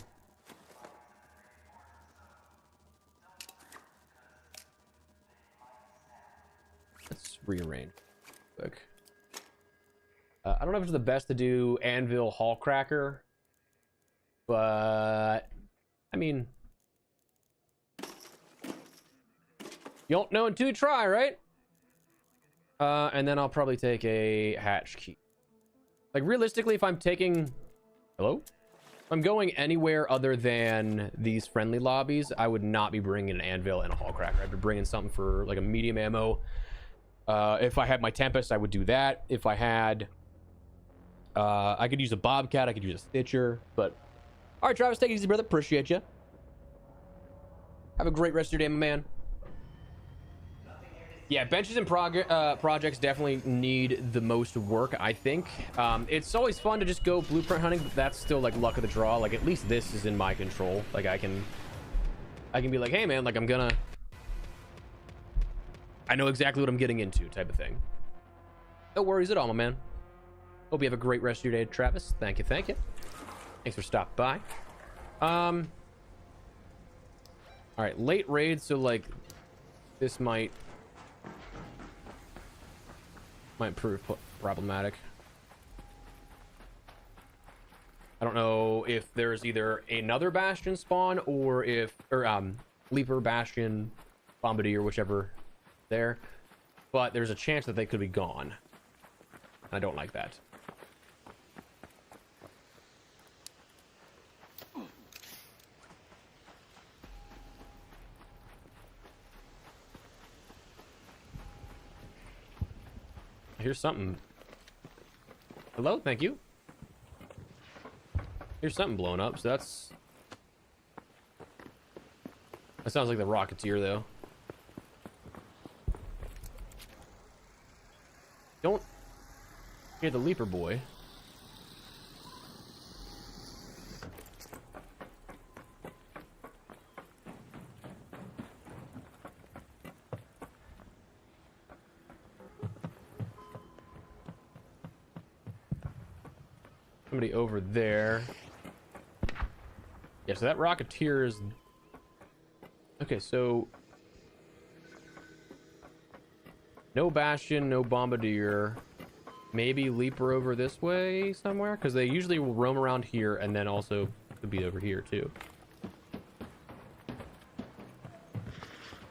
Let's rearrange quick. I don't know if it's the best to do Anvil Hall Cracker, but I mean, you don't know until you try, right? And then I'll probably take a hatch key. Like realistically, if I'm taking, hello? If I'm going anywhere other than these friendly lobbies, I would not be bringing an Anvil and a Hall Cracker. I'd be bringing something for like a medium ammo If I had my Tempest, I would do that. If I had, I could use a Bobcat, I could use a Stitcher, but all right, Travis, take it easy, brother. Appreciate you. Have a great rest of your day, my man. Yeah, benches and projects definitely need the most work, I think. It's always fun to just go blueprint hunting, but that's still like luck of the draw. Like at least this is in my control. Like I can be like, hey man, like I know exactly what I'm getting into, type of thing. No worries at all, my man. Hope you have a great rest of your day, Travis. Thank you, thank you. Thanks for stopping by. All right, late raid, so like this might prove problematic. I don't know if there's either another Bastion spawn or Leaper, Bastion, Bombardier, whichever there, but there's a chance that they could be gone. I don't like that. Here's something. Hello, thank you. Here's something blown up, so that sounds like the Rocketeer, though. Don't hear the Leaper boy. Somebody over there. Yeah, so that Rocketeer is... Okay, so... No Bastion, no Bombardier. Maybe Leaper over this way somewhere? Because they usually will roam around here and then also could be over here too.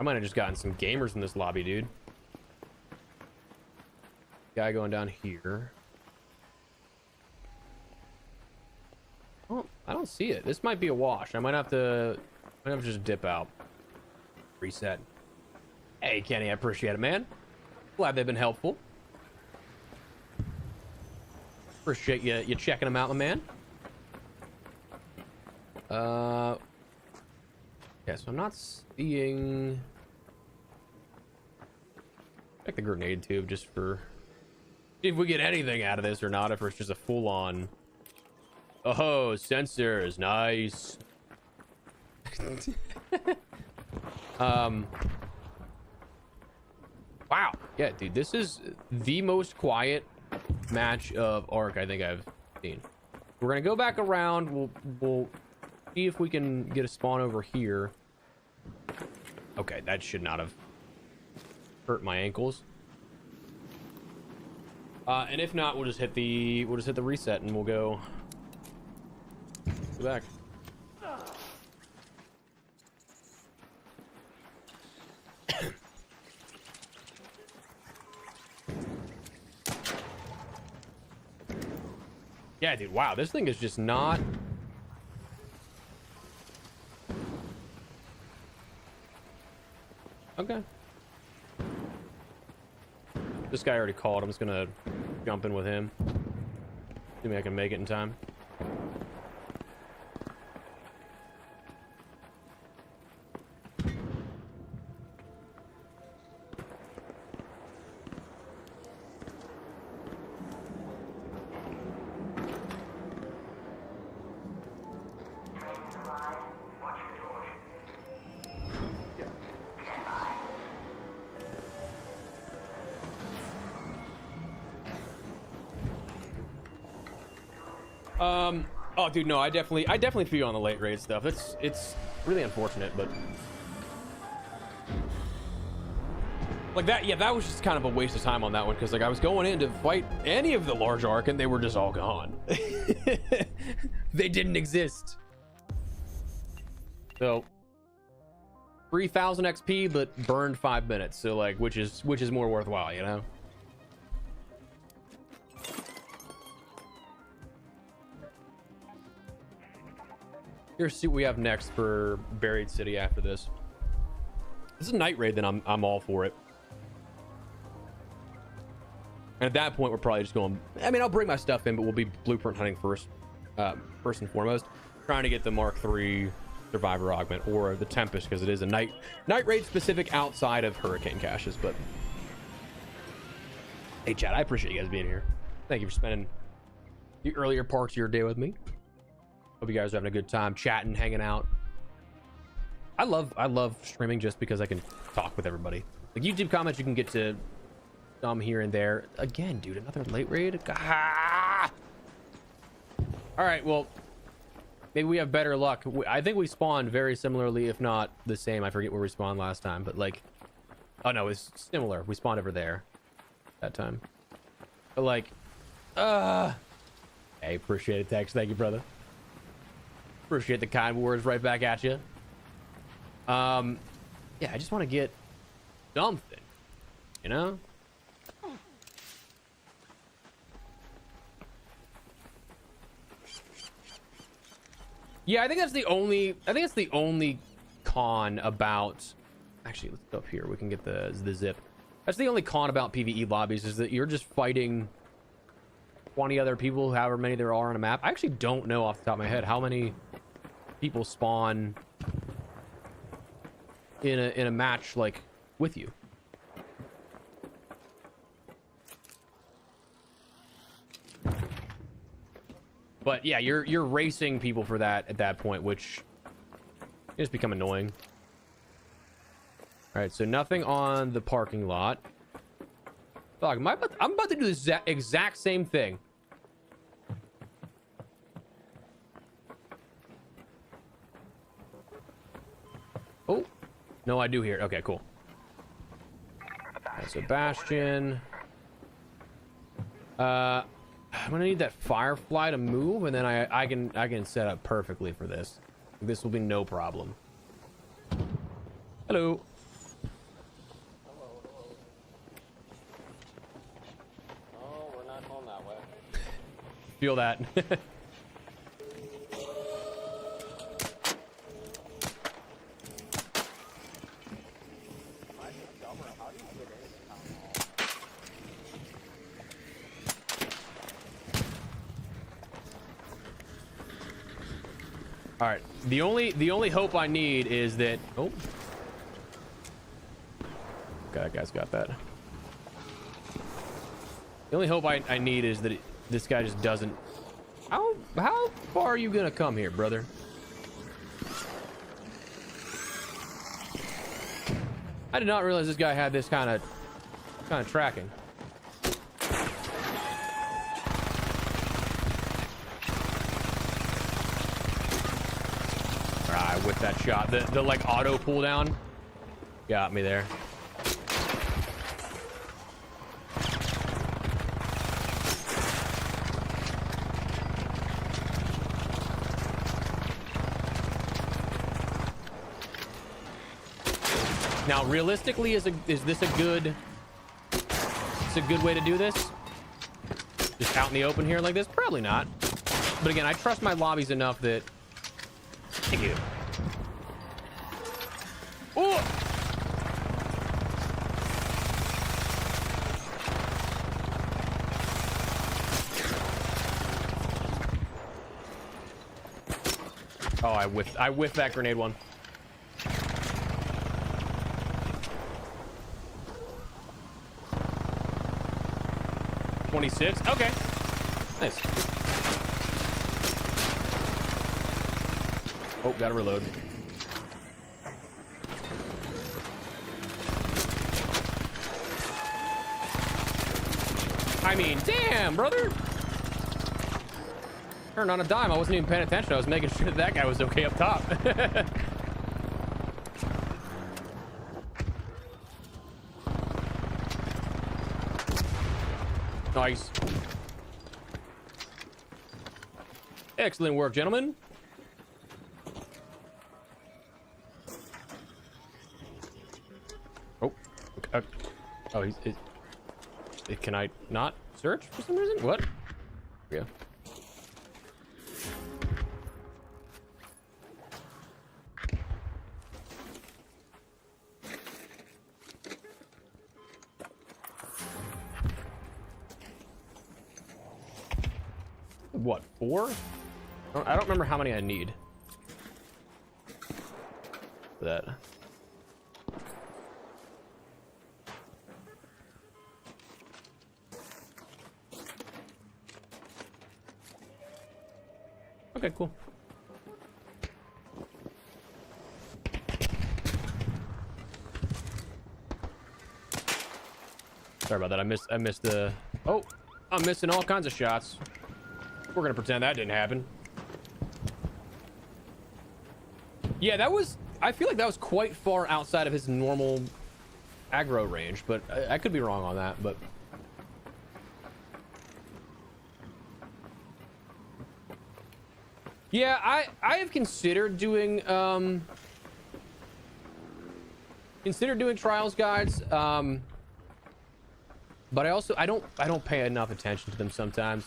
I might have just gotten some gamers in this lobby, dude. Guy going down here. Oh, I don't see it. This might be a wash. I might have to just dip out. Reset. Hey, Kenny, I appreciate it, man. Glad they've been helpful. Appreciate you checking them out, my man. Yeah, so I'm not seeing... Check the grenade tube just for... See if we get anything out of this or not, if it's just a full-on... Oh, sensors, nice. Wow. Yeah, dude, this is the most quiet match of Ark I think I've seen. We're gonna go back around. We'll see if we can get a spawn over here. Okay, that should not have hurt my ankles. And if not, we'll just hit the reset and we'll go back. Yeah, dude, wow, this thing is just not... Okay. This guy already called. I'm just gonna jump in with him. Maybe I can make it in time. Oh, dude, no, I definitely feel on the late raid stuff. It's really unfortunate, but like that, yeah, that was just kind of a waste of time on that one because like I was going in to fight any of the large Ark and they were just all gone. They didn't exist. So 3,000 XP, but burned 5 minutes. So like, which is more worthwhile, you know? Here's see what we have next for Buried City after this. This is a night raid, then I'm all for it. And at that point, we're probably just going, I mean, I'll bring my stuff in, but we'll be blueprint hunting first and foremost, trying to get the Mark III Survivor Augment or the Tempest, because it is a night raid specific outside of Hurricane caches. But hey, chat, I appreciate you guys being here. Thank you for spending the earlier parts of your day with me. Hope you guys are having a good time chatting, hanging out. I love streaming just because I can talk with everybody. Like YouTube comments, you can get to some here and there. Again, dude, another late raid. Ah! All right, well, maybe we have better luck. I think we spawned very similarly, if not the same. I forget where we spawned last time, but like, oh no, it's similar. We spawned over there that time. But like, hey, appreciate it, Tex. Thank you, brother. Appreciate the kind words right back at you. Yeah, I just want to get something, you know? Yeah, I think that's the only con about, actually, let's go up here. We can get the zip. That's the only con about PvE lobbies, is that you're just fighting 20 other people, however many there are on a map. I actually don't know off the top of my head how many people spawn in a match like with you. But yeah, you're racing people for that at that point, which just become annoying. All right, so nothing on the parking lot. Dog, I'm about to do the exact same thing. Oh, no, I do hear it. Okay, cool. Right, so Bastion. I'm gonna need that Firefly to move, and then I can set up perfectly for this. This will be no problem. Hello.
Oh, we're not going that way.
Feel that. All right. The only hope I need is that. Oh. Okay, that guy's got that. The only hope I need is that this guy just doesn't. How far are you gonna come here, brother? I did not realize this guy had this kind of tracking. Alright, with that shot, the like auto pull down got me there. Now, realistically, is this a good way to do this? Just out in the open here like this? Probably not. But again, I trust my lobbies enough that. Thank you. Oh! Oh, I whiffed that grenade one. .26. Okay. Nice. Oh, gotta reload. I mean, damn, brother. Turned on a dime. I wasn't even paying attention. I was making sure that guy was okay up top. Nice. Excellent work, gentlemen. Oh. Okay. Oh, can I not search for some reason? What? Yeah. what, 4? I don't remember how many I need for that. Okay, cool. Sorry about that. I missed the... Oh, I'm missing all kinds of shots. We're gonna pretend that didn't happen. Yeah, that was... I feel like that was quite far outside of his normal aggro range, but I could be wrong on that, but... Yeah, I have considered doing trials guides, but I don't pay enough attention to them sometimes.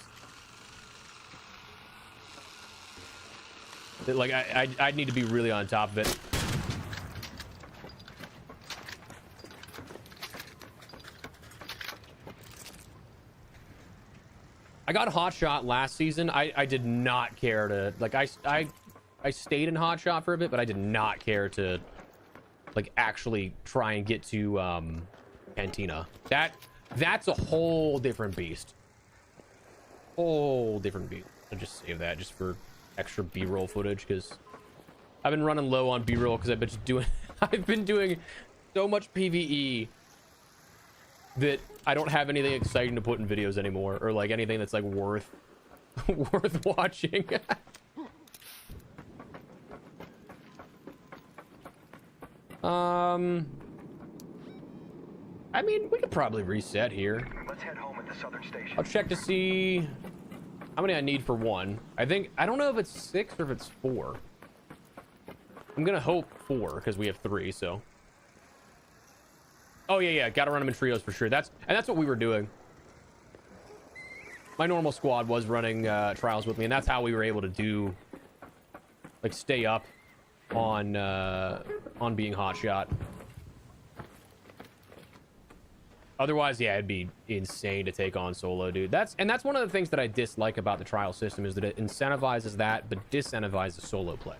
Like I need to be really on top of it. I got Hotshot last season. I did not care to, like, I stayed in Hotshot for a bit, but I did not care to, like, actually try and get to Cantina. That's a whole different beast. Whole different beast. I'll just save that just for extra B-roll footage, because I've been running low on B-roll because I've been doing so much PvE that I don't have anything exciting to put in videos anymore, or like anything that's like worth watching. I mean, we could probably reset here.
Let's head home at the southern station.
I'll check to see how many I need for one. I don't know if it's 6 or if it's 4. I'm gonna hope 4 because we have 3, so. Oh yeah, gotta run them in trios for sure. That's what we were doing. My normal squad was running trials with me, and that's how we were able to do, like, stay up on being Hotshot. Otherwise, yeah, it'd be insane to take on solo, dude. That's one of the things that I dislike about the trial system, is that it incentivizes that but disincentivizes solo play.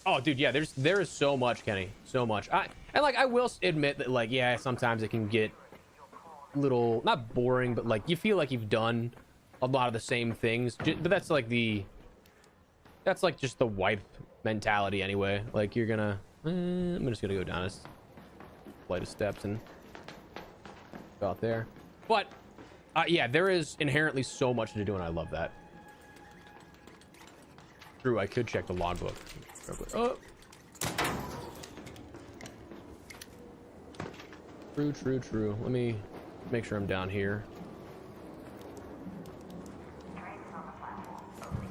Oh, dude, yeah, there is so much, Kenny, so much. I will admit that, like, yeah, sometimes it can get little, not boring, but like you feel like you've done a lot of the same things. But that's like just the wipe mentality anyway. Like, you're gonna, I'm just gonna go down a flight of steps and go out there. But yeah, there is inherently so much to do, and I love that. True, I could check the logbook. Oh. True. Let me make sure I'm down here.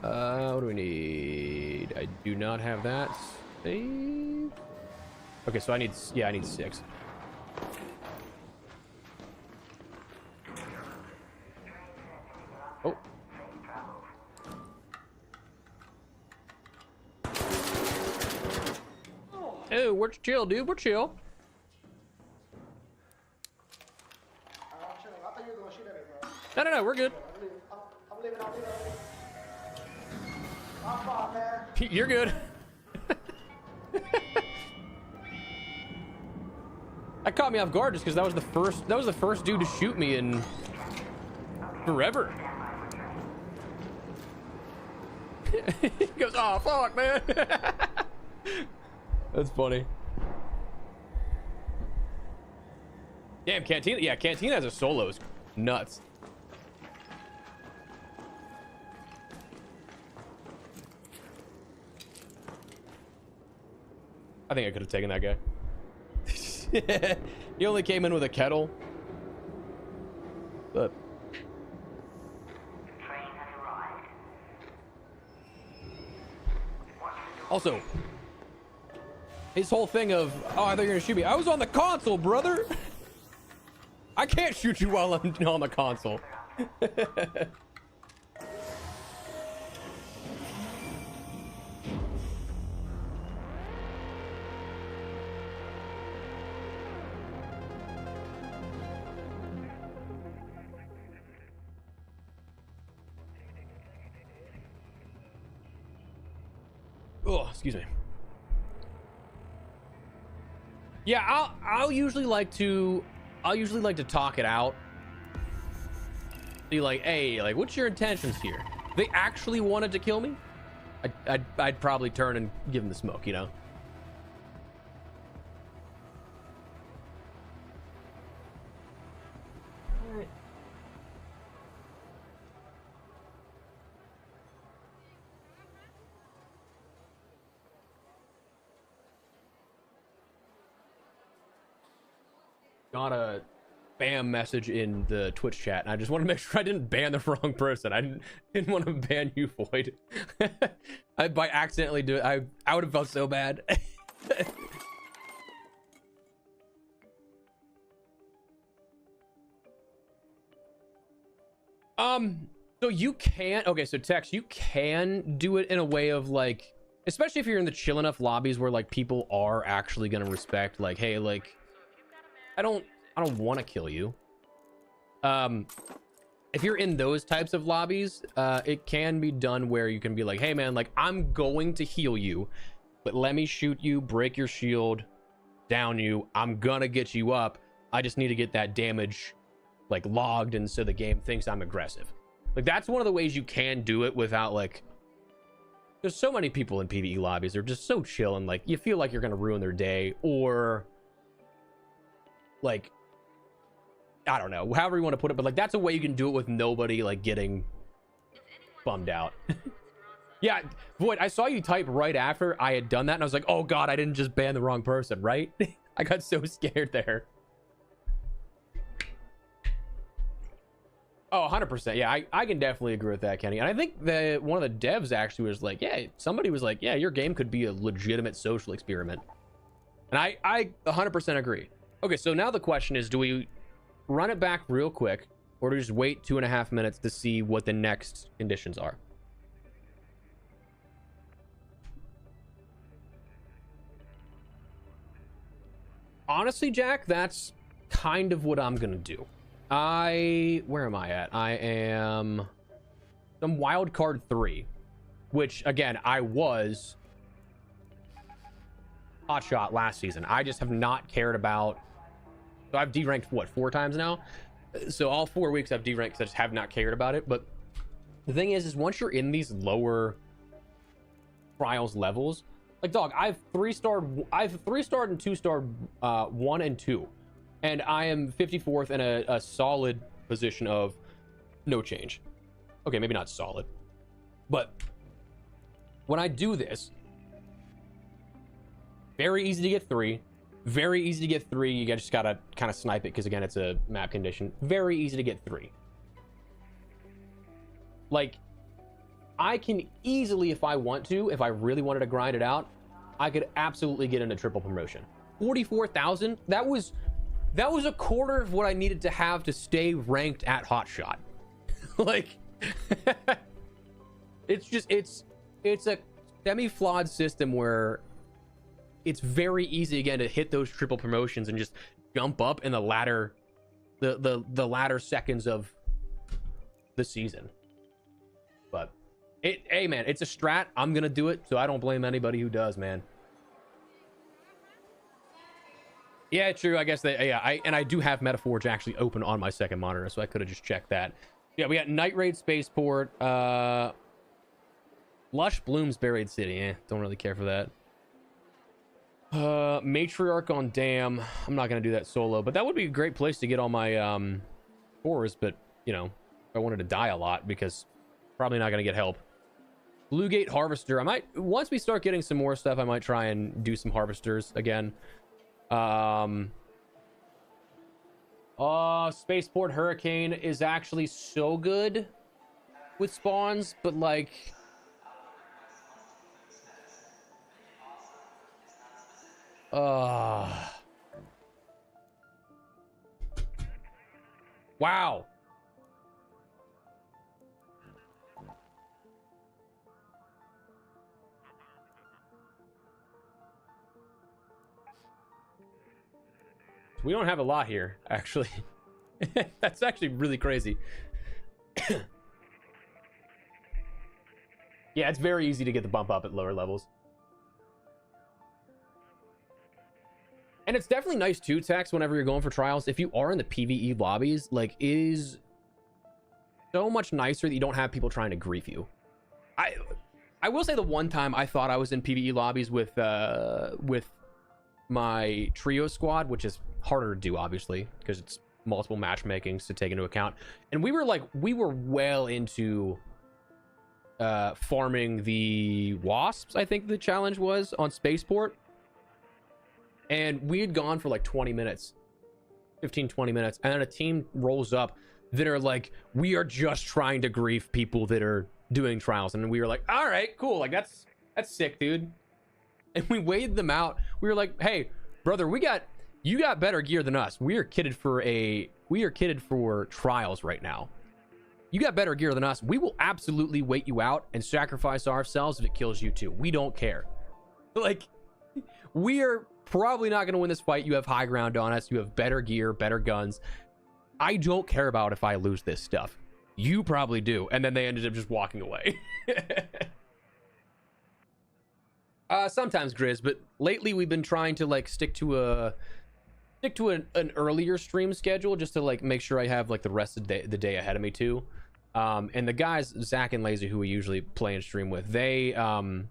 What do we need? I do not have that saved. Okay, so I need 6. Oh. Oh, we're chill, dude. We're chill. No, we're good. You're good. That caught me off guard just because that was the first dude to shoot me in forever. He goes, oh fuck, man. That's funny. Damn, Cantina. Yeah, Cantina as a solo is nuts. I think I could have taken that guy. He only came in with a kettle. But also, his whole thing of, oh, I thought you were gonna shoot me. I was on the console, brother. I can't shoot you while I'm on the console. Oh, excuse me. Yeah, I'll usually like to talk it out. Be like, hey, like, what's your intentions here? If they actually wanted to kill me, I'd probably turn and give them the smoke, you know. All right. Got a spam message in the Twitch chat, and I just want to make sure I didn't ban the wrong person. I didn't want to ban you, Void. I by accidentally do it. I would have felt so bad. So you can, okay, so Tex, you can do it in a way of like, especially if you're in the chill enough lobbies where like people are actually gonna respect, like, hey, like, I don't want to kill you. If you're in those types of lobbies, it can be done where you can be like, hey man, like, I'm going to heal you, but let me shoot you, break your shield, down you. I'm gonna get you up. I just need to get that damage like logged, and so the game thinks I'm aggressive. Like, that's one of the ways you can do it without, like, there's so many people in PvE lobbies, they're just so chill, and like, you feel like you're gonna ruin their day, or like, I don't know, however you want to put it, but like, that's a way you can do it with nobody like getting bummed out. Yeah, Void, I saw you type right after I had done that, and I was like, oh god, I didn't just ban the wrong person, right? I got so scared there. Oh, 100%. Yeah, I can definitely agree with that, Kenny. And I think that one of the devs actually was like, yeah, somebody was like, yeah, your game could be a legitimate social experiment. And I 100% agree. Okay, so now the question is, do we run it back real quick, or do we just wait 2.5 minutes to see what the next conditions are? Honestly, Jack, that's kind of what I'm gonna do. Where am I at? I am some wild card 3, which again, I was hotshot last season. I just have not cared about, so I've deranked what, 4 times now? So all 4 weeks I've deranked because I just have not cared about it. But the thing is once you're in these lower trials levels, like, dog, I've 3-starred and 2-starred 1 and 2. And I am 54th in a solid position of no change. Okay, maybe not solid. But when I do this, very easy to get 3. Very easy to get 3. You just gotta kind of snipe it because, again, it's a map condition. Very easy to get 3. Like, I can easily, if I want to, if I really wanted to grind it out, I could absolutely get into triple promotion. 44,000, that was a quarter of what I needed to have to stay ranked at hotshot. Like, it's a semi-flawed system where it's very easy again to hit those triple promotions and just jump up in the latter seconds of the season. But hey man, it's a strat. I'm gonna do it, so I don't blame anybody who does, man. Yeah, true. I guess I do have Metaforge actually open on my second monitor, so I could have just checked that. Yeah, we got Night Raid Spaceport, Lush Blooms Buried City. Don't really care for that. Matriarch on Dam. I'm not gonna do that solo, but that would be a great place to get all my cores. But you know, I wanted to die a lot because probably not gonna get help. Bluegate Harvester. I might, once we start getting some more stuff, I might try and do some harvesters again. Spaceport Hurricane is actually so good with spawns, but like, wow. We don't have a lot here, actually. That's actually really crazy. Yeah, it's very easy to get the bump up at lower levels. And it's definitely nice too, Tex, whenever you're going for trials, if you are in the PvE lobbies, like, it is so much nicer that you don't have people trying to grief you. I will say the one time I thought I was in PvE lobbies with my trio squad, which is harder to do, obviously, because it's multiple matchmakings to take into account. And we were well into farming the wasps, I think the challenge was, on Spaceport. And we had gone for like 20 minutes, 15-20 minutes, and then a team rolls up that are like, we are just trying to grief people that are doing trials. And we were like, all right, cool, like that's sick, dude. And we weighed them out. We were like, hey brother, you got better gear than us. We are kitted for trials right now. You got better gear than us. We will absolutely wait you out and sacrifice ourselves if it kills you too. We don't care. Like, we are probably not going to win this fight. You have high ground on us. You have better gear, better guns. I don't care about if I lose this stuff. You probably do. And then they ended up just walking away. Sometimes, Grizz, but lately we've been trying to like stick to an earlier stream schedule just to like make sure I have like the rest of the day ahead of me too. And the guys, Zach and Lazy, who we usually play and stream with, they I'm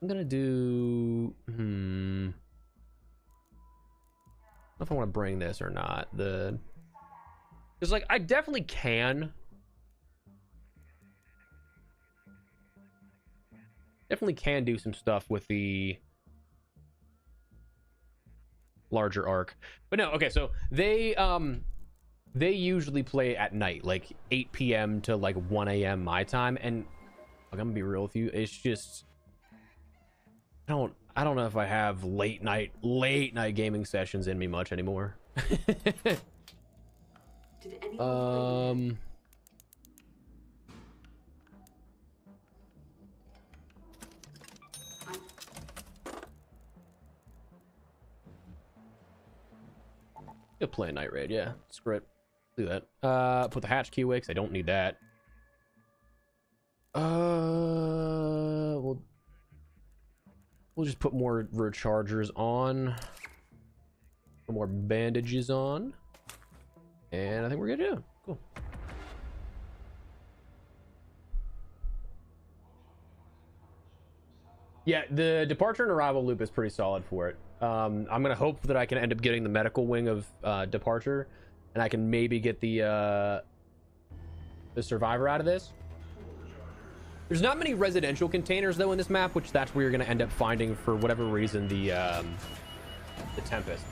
gonna do I don't know if I want to bring this or not. Because like I definitely can do some stuff with the larger arc, but no. Okay, so they usually play at night, like 8 p.m. to like 1 a.m. my time, and like, I'm gonna be real with you, it's just I don't know if I have late night gaming sessions in me much anymore. You'll play a night raid, yeah. Screw it. Do that. Put the hatch key away because I don't need that. We'll just put more rechargers on. Put more bandages on. And I think we're good, yeah. Cool. Yeah, the departure and arrival loop is pretty solid for it. I'm gonna hope that I can end up getting the medical wing of departure, and I can maybe get the survivor out of this. There's not many residential containers though in this map, which that's where you're gonna end up finding for whatever reason the Tempest.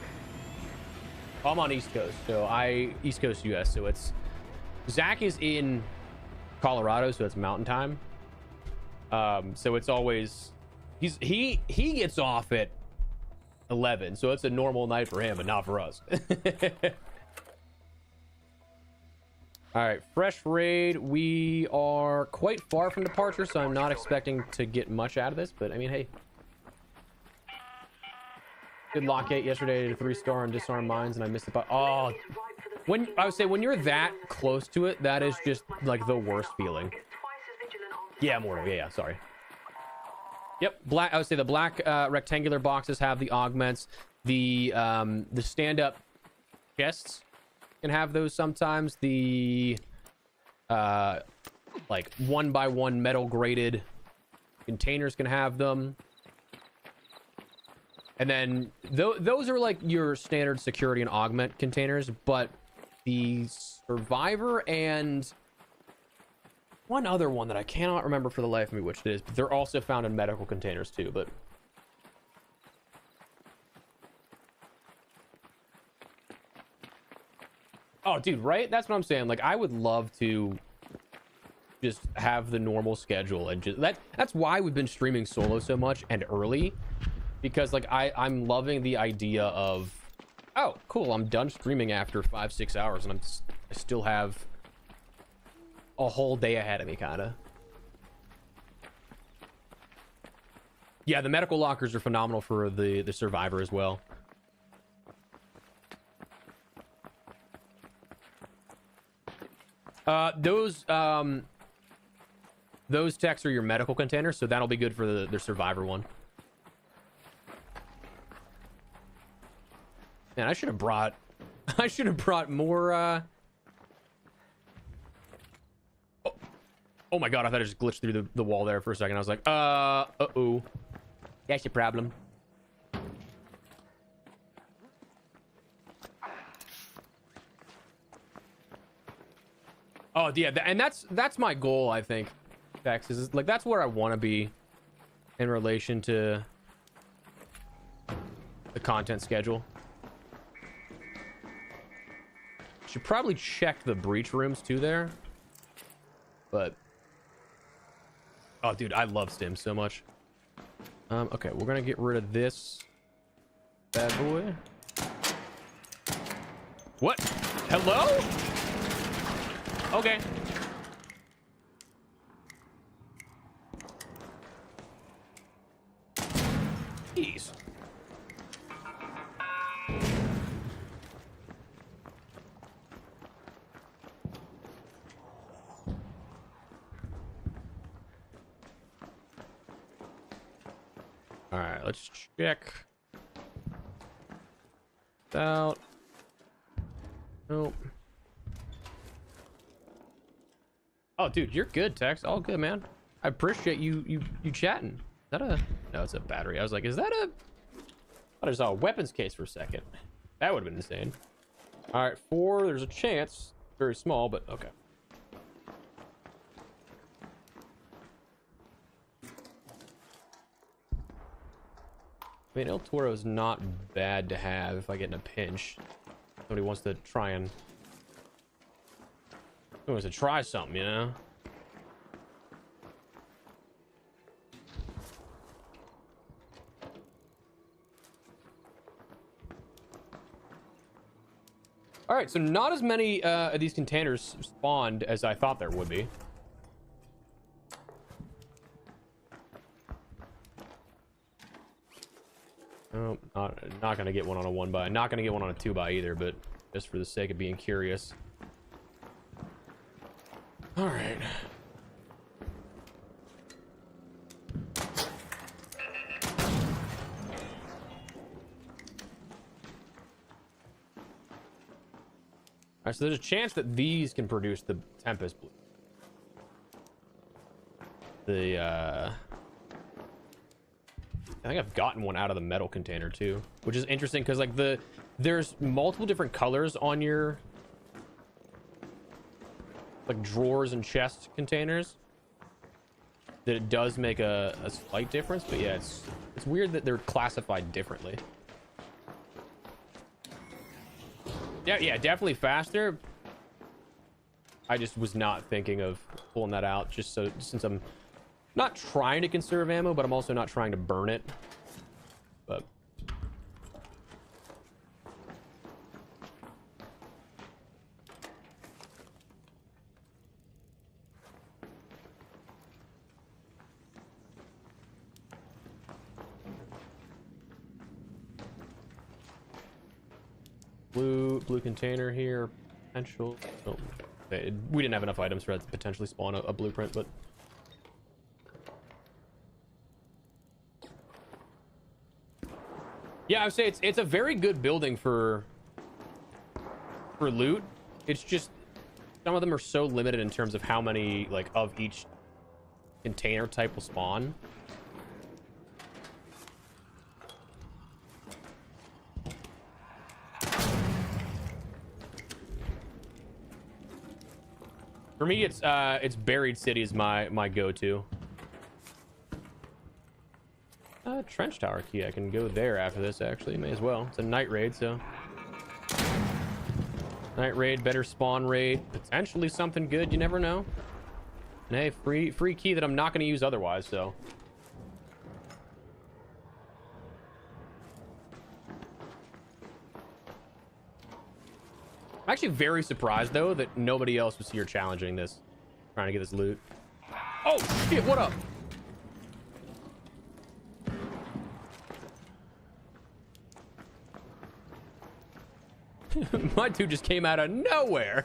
I'm on East Coast, so East Coast US, so it's Zach is in Colorado, so it's mountain time. So it's always he gets off at 11, so it's a normal night for him, but not for us. All right, fresh raid. We are quite far from departure, so I'm not expecting to get much out of this, but I mean, hey. Good lockgate yesterday to 3-star and disarm mines, and I missed the oh, I would say when you're that close to it, that is just like the worst feeling. Yeah, Mortal. Yeah, sorry. Yep, black. I would say the black rectangular boxes have the augments. The stand-up chests can have those sometimes. The like 1x1 metal graded containers can have them. And then those are like your standard security and augment containers, but the survivor and one other one that I cannot remember for the life of me which it is, but they're also found in medical containers too. But oh dude, right? That's what I'm saying. Like I would love to just have the normal schedule and just that's why we've been streaming solo so much and early, because like I'm loving the idea of, oh cool, I'm done streaming after 5-6 hours and I still have a whole day ahead of me, kind of. Yeah, the medical lockers are phenomenal for the survivor as well. Those techs are your medical containers, so that'll be good for the survivor one. Man, I should have brought more oh my god, I thought I just glitched through the wall there for a second. I was like, uh-oh. That's your problem. Oh yeah, and that's my goal, I think. Dex, is like that's where I want to be in relation to the content schedule. Should probably check the breach rooms too there, but oh dude, I love Stim so much. Okay, we're gonna get rid of this bad boy. What? Hello? Okay. Jeez. All right, let's check out. Nope. Oh, dude, you're good, Tex. All good, man. I appreciate you chatting. Is that a... No, it's a battery. I was like, is that a... I just saw a weapons case for a second. That would have been insane. All right, 4. There's a chance. Very small, but okay. I mean, El Toro is not bad to have if I get in a pinch. Somebody wants to try and... Who wants to try something, you know? All right, so not as many of these containers spawned as I thought there would be. Oh, not gonna get one on a 1x. Not gonna get one on a 2x either, but just for the sake of being curious. All right. All right, so there's a chance that these can produce the Tempest Blue. I think I've gotten one out of the metal container too, which is interesting because like there's multiple different colors on your like drawers and chest containers. That it does make a slight difference, but yeah, it's weird that they're classified differently. Yeah, definitely faster. I just was not thinking of pulling that out just so since I'm not trying to conserve ammo, but I'm also not trying to burn it. But blue container here, potential. Oh, we didn't have enough items for that to potentially spawn a blueprint, but yeah, I would say it's a very good building for loot. It's just some of them are so limited in terms of how many like of each container type will spawn. For me, it's Buried City is my go-to. Trench tower key. I can go there after this. Actually, may as well. It's a night raid, so night raid, better spawn rate, potentially something good. You never know. And hey, free key that I'm not going to use otherwise. So I'm actually very surprised though that nobody else was here challenging this, trying to get this loot. Oh shit! What up? My dude just came out of nowhere.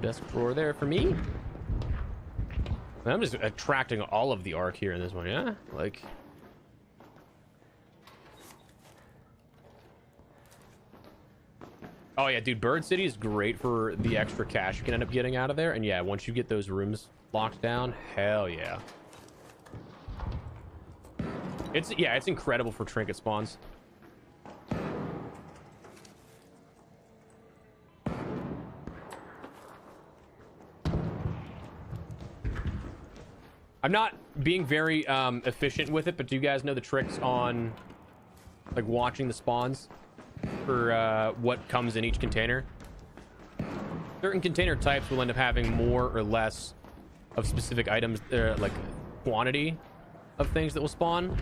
desk drawer there for me. I'm just attracting all of the arc here in this one, yeah? Like... Oh yeah, dude, Bird City is great for the extra cash you can end up getting out of there. And yeah, once you get those rooms locked down, hell yeah. It's incredible for trinket spawns. I'm not being very efficient with it, but do you guys know the tricks on like watching the spawns for what comes in each container? Certain container types will end up having more or less of specific items, like quantity of things that will spawn.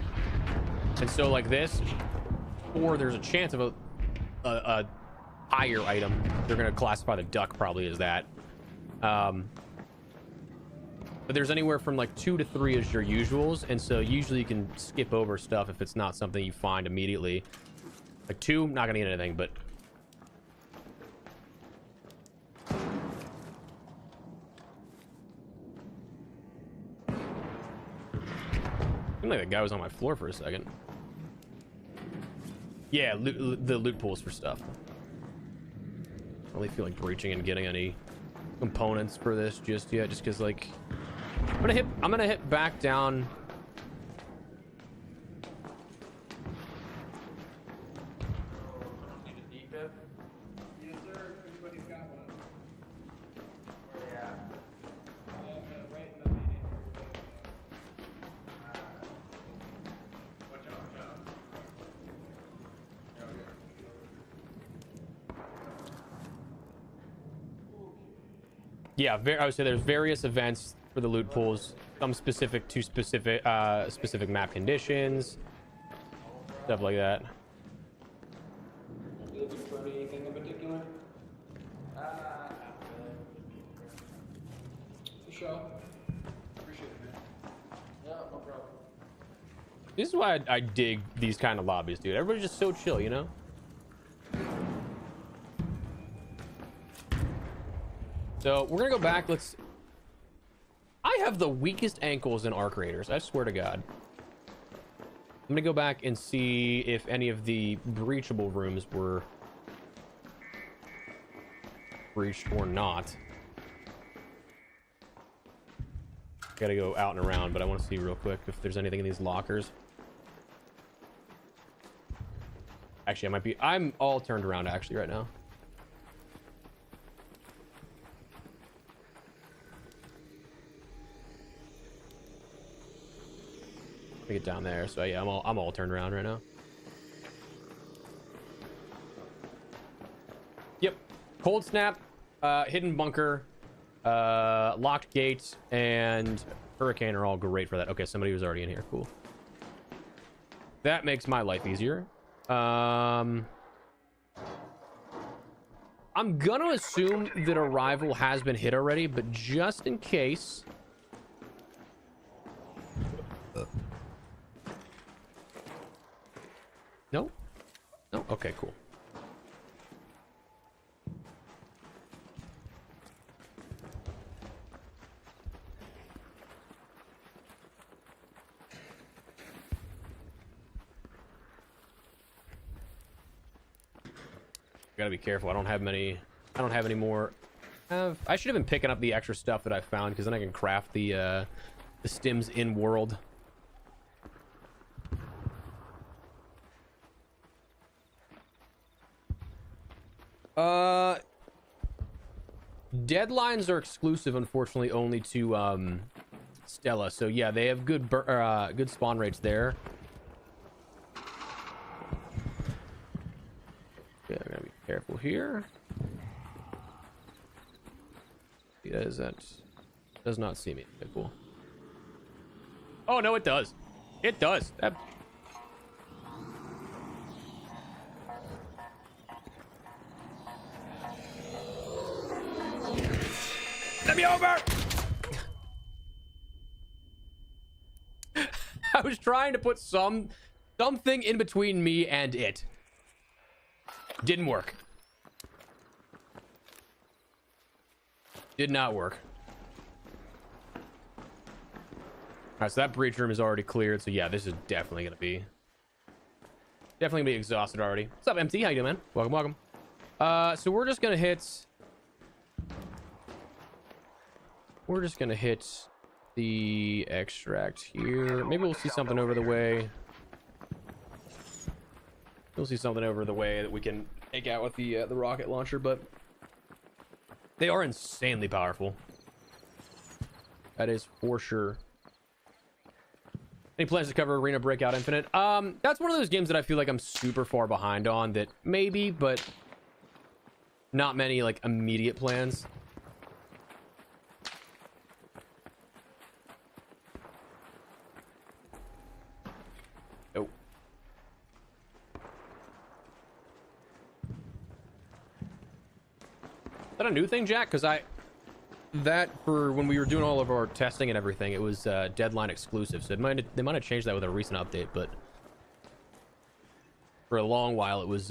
And so like this, or there's a chance of a higher item. They're going to classify the duck probably as that. But there's anywhere from like 2 to 3 as your usuals, and so usually you can skip over stuff if it's not something you find immediately. Like 2, not gonna get anything, but seemed like that guy was on my floor for a second. Yeah, the loot pools for stuff. I don't really feel like breaching and getting any components for this just yet, just because like I'm gonna hit back down. Yeah, I would say there's various events for the loot pools, some specific to specific map conditions, stuff like that.
You looking for anything in particular? For sure. Appreciate it, man. Yeah, no problem.
This is why I dig these kind of lobbies, dude. Everybody's just so chill, you know? So we're gonna go back. I have the weakest ankles in Arc Raiders, I swear to God. I'm gonna go back and see if any of the breachable rooms were breached or not. Gotta go out and around, but I want to see real quick if there's anything in these lockers. Actually, I'm all turned around actually right now. Get down there, so yeah, I'm all turned around right now. Yep, cold snap, hidden bunker, locked gate, and hurricane are all great for that. Okay, somebody was already in here. Cool. That makes my life easier. I'm gonna assume that arrival has been hit already, but just in case. No? No? Okay, cool. Gotta be careful. I don't have any more. I should have been picking up the extra stuff that I found, because then I can craft the stims in world. Deadlines are exclusive, unfortunately, only to Stella. So yeah, they have good spawn rates there. Okay, I'm gonna be careful here. Yeah, does not see me. Okay, cool. Oh no, it does. It does. Let me over! I was trying to put something in between me and it. Didn't work. Did not work. All right, so that breach room is already cleared. So yeah, this is definitely gonna be exhausted already. What's up, MT? How you doing, man? Welcome, welcome. So we're just gonna hit the extract here. Maybe we'll see something over the way. We'll see something over the way that we can take out with the rocket launcher, but they are insanely powerful. That is for sure. Any plans to cover Arena Breakout Infinite? That's one of those games that I feel like I'm super far behind on. That maybe, but not many like immediate plans. Oh. Is that a new thing, Jack? Because that for when we were doing all of our testing and everything, it was deadline exclusive, so they might have changed that with a recent update, but for a long while it was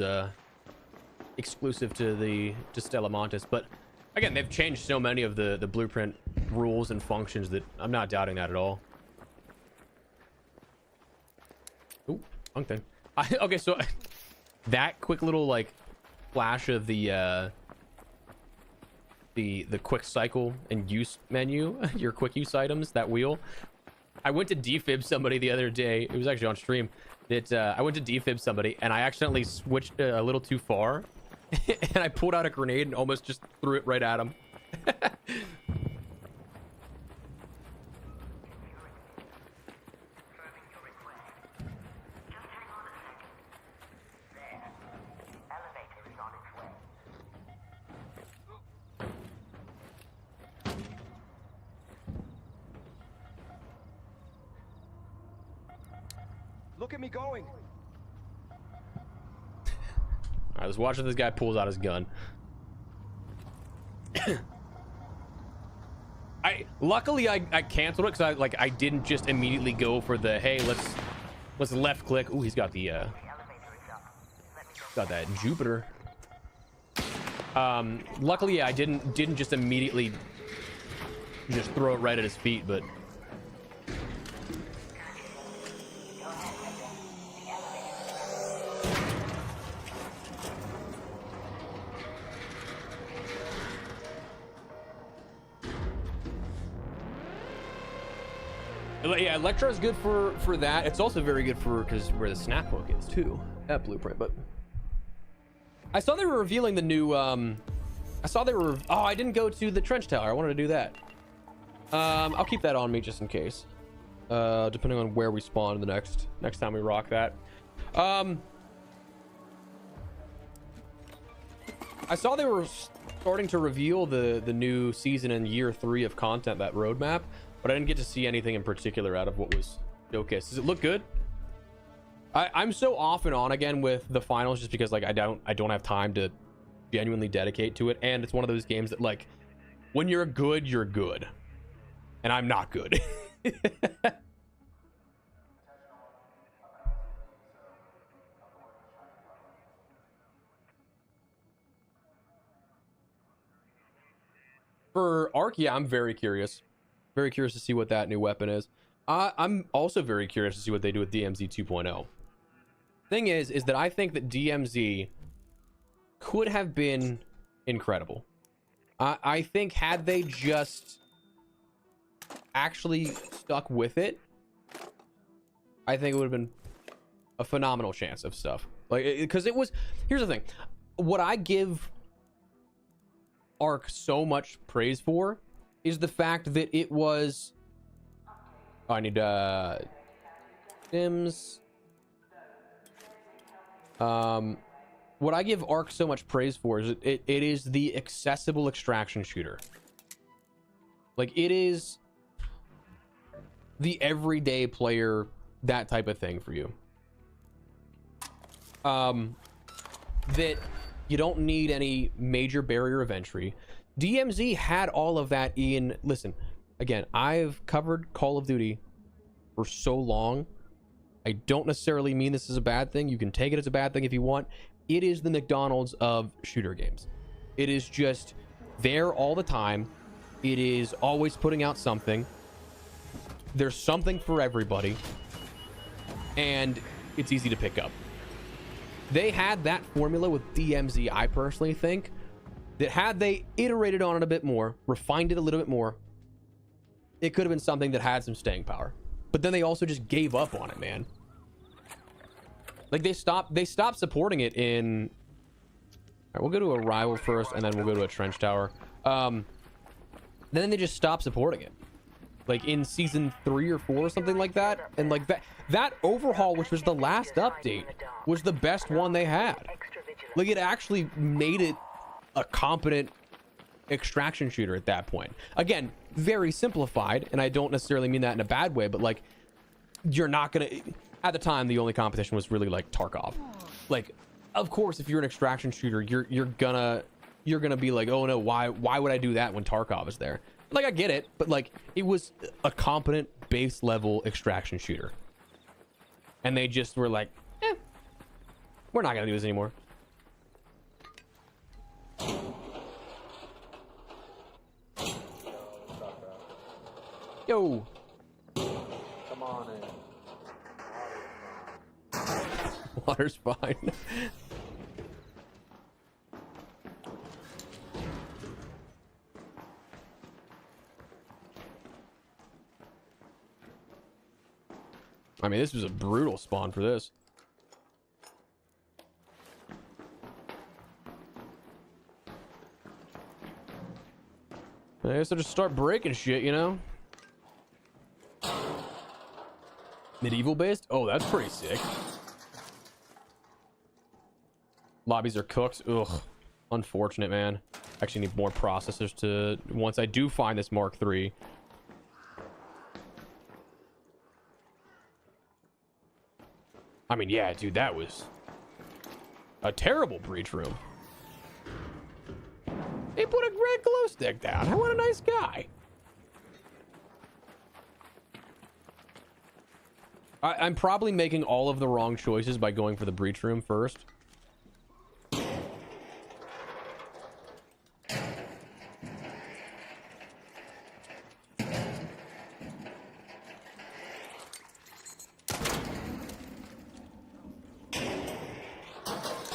exclusive to Stella Montis. But again, they've changed so many of the blueprint rules and functions that I'm not doubting that at all. Ooh, wrong thing. Okay, so that quick little like flash of the quick cycle and use menu, your quick use items, that wheel. I went to defib somebody the other day. It was actually on stream. That I went to defib somebody and I accidentally switched a little too far, and I pulled out a grenade and almost just threw it right at him.
Look at me going.
I was watching this guy pulls out his gun. Luckily I canceled it because I didn't just immediately go for the hey let's left click. Ooh, he's got the got that Jupiter. Luckily I didn't just immediately just throw it right at his feet, but yeah, Electro is good for that. It's also very good for because where the snap hook is too, that blueprint. But I saw they were revealing the new I didn't go to the trench tower. I wanted to do that. I'll keep that on me just in case, depending on where we spawn the next time we rock that. I saw they were starting to reveal the new season and year 3 of content, that roadmap, but I didn't get to see anything in particular out of what was showcased. Does it look good? I'm so off and on again with the finals just because like I don't have time to genuinely dedicate to it, and it's one of those games that like when you're good, and I'm not good. For Arc, yeah, I'm very curious to see what that new weapon is. I'm also very curious to see what they do with DMZ 2.0. Thing is that I think that DMZ could have been incredible. I think had they just actually stuck with it, I think it would have been a phenomenal chance of stuff. Like, because it was, here's the thing, what I give Arc so much praise for is the fact that it was, oh, I need Sims. What I give Arc so much praise for is it is the accessible extraction shooter. Like, it is the everyday player, that type of thing for you. That you don't need any major barrier of entry. DMZ had all of that in, listen, again, I've covered Call of Duty for so long. I don't necessarily mean this is a bad thing. You can take it as a bad thing if you want. It is the McDonald's of shooter games. It is just there all the time. It is always putting out something. There's something for everybody, and it's easy to pick up. They had that formula with DMZ, I personally think, that had they iterated on it a bit more, refined it a little bit more, it could have been something that had some staying power. But then they also just gave up on it, man. Like they stopped supporting it in... All right, we'll go to a rival first, and then we'll go to a trench tower. Then they just stopped supporting it. Like in season 3 or 4 or something like that. And like that overhaul, which was the last update, was the best one they had. Like it actually made it a competent extraction shooter at that point. Again, very simplified, and I don't necessarily mean that in a bad way, but like you're not gonna... At the time, the only competition was really like Tarkov. Like, of course, if you're an extraction shooter, you're gonna be like, oh no, why would I do that when Tarkov is there? Like, I get it, but like it was a competent base level extraction shooter, and they just were like, we're not gonna do this anymore. Yo,
Come on in.
water's fine. I mean, this was a brutal spawn for this. I guess I'll just start breaking shit, you know? Medieval based? Oh, that's pretty sick. Lobbies are cooked. Ugh. Unfortunate, man. Actually need more processors to... Once I do find this Mark III. I mean, yeah, dude, that was a terrible breach room. He put a red glow stick down. What a nice guy. I'm probably making all of the wrong choices by going for the breach room first.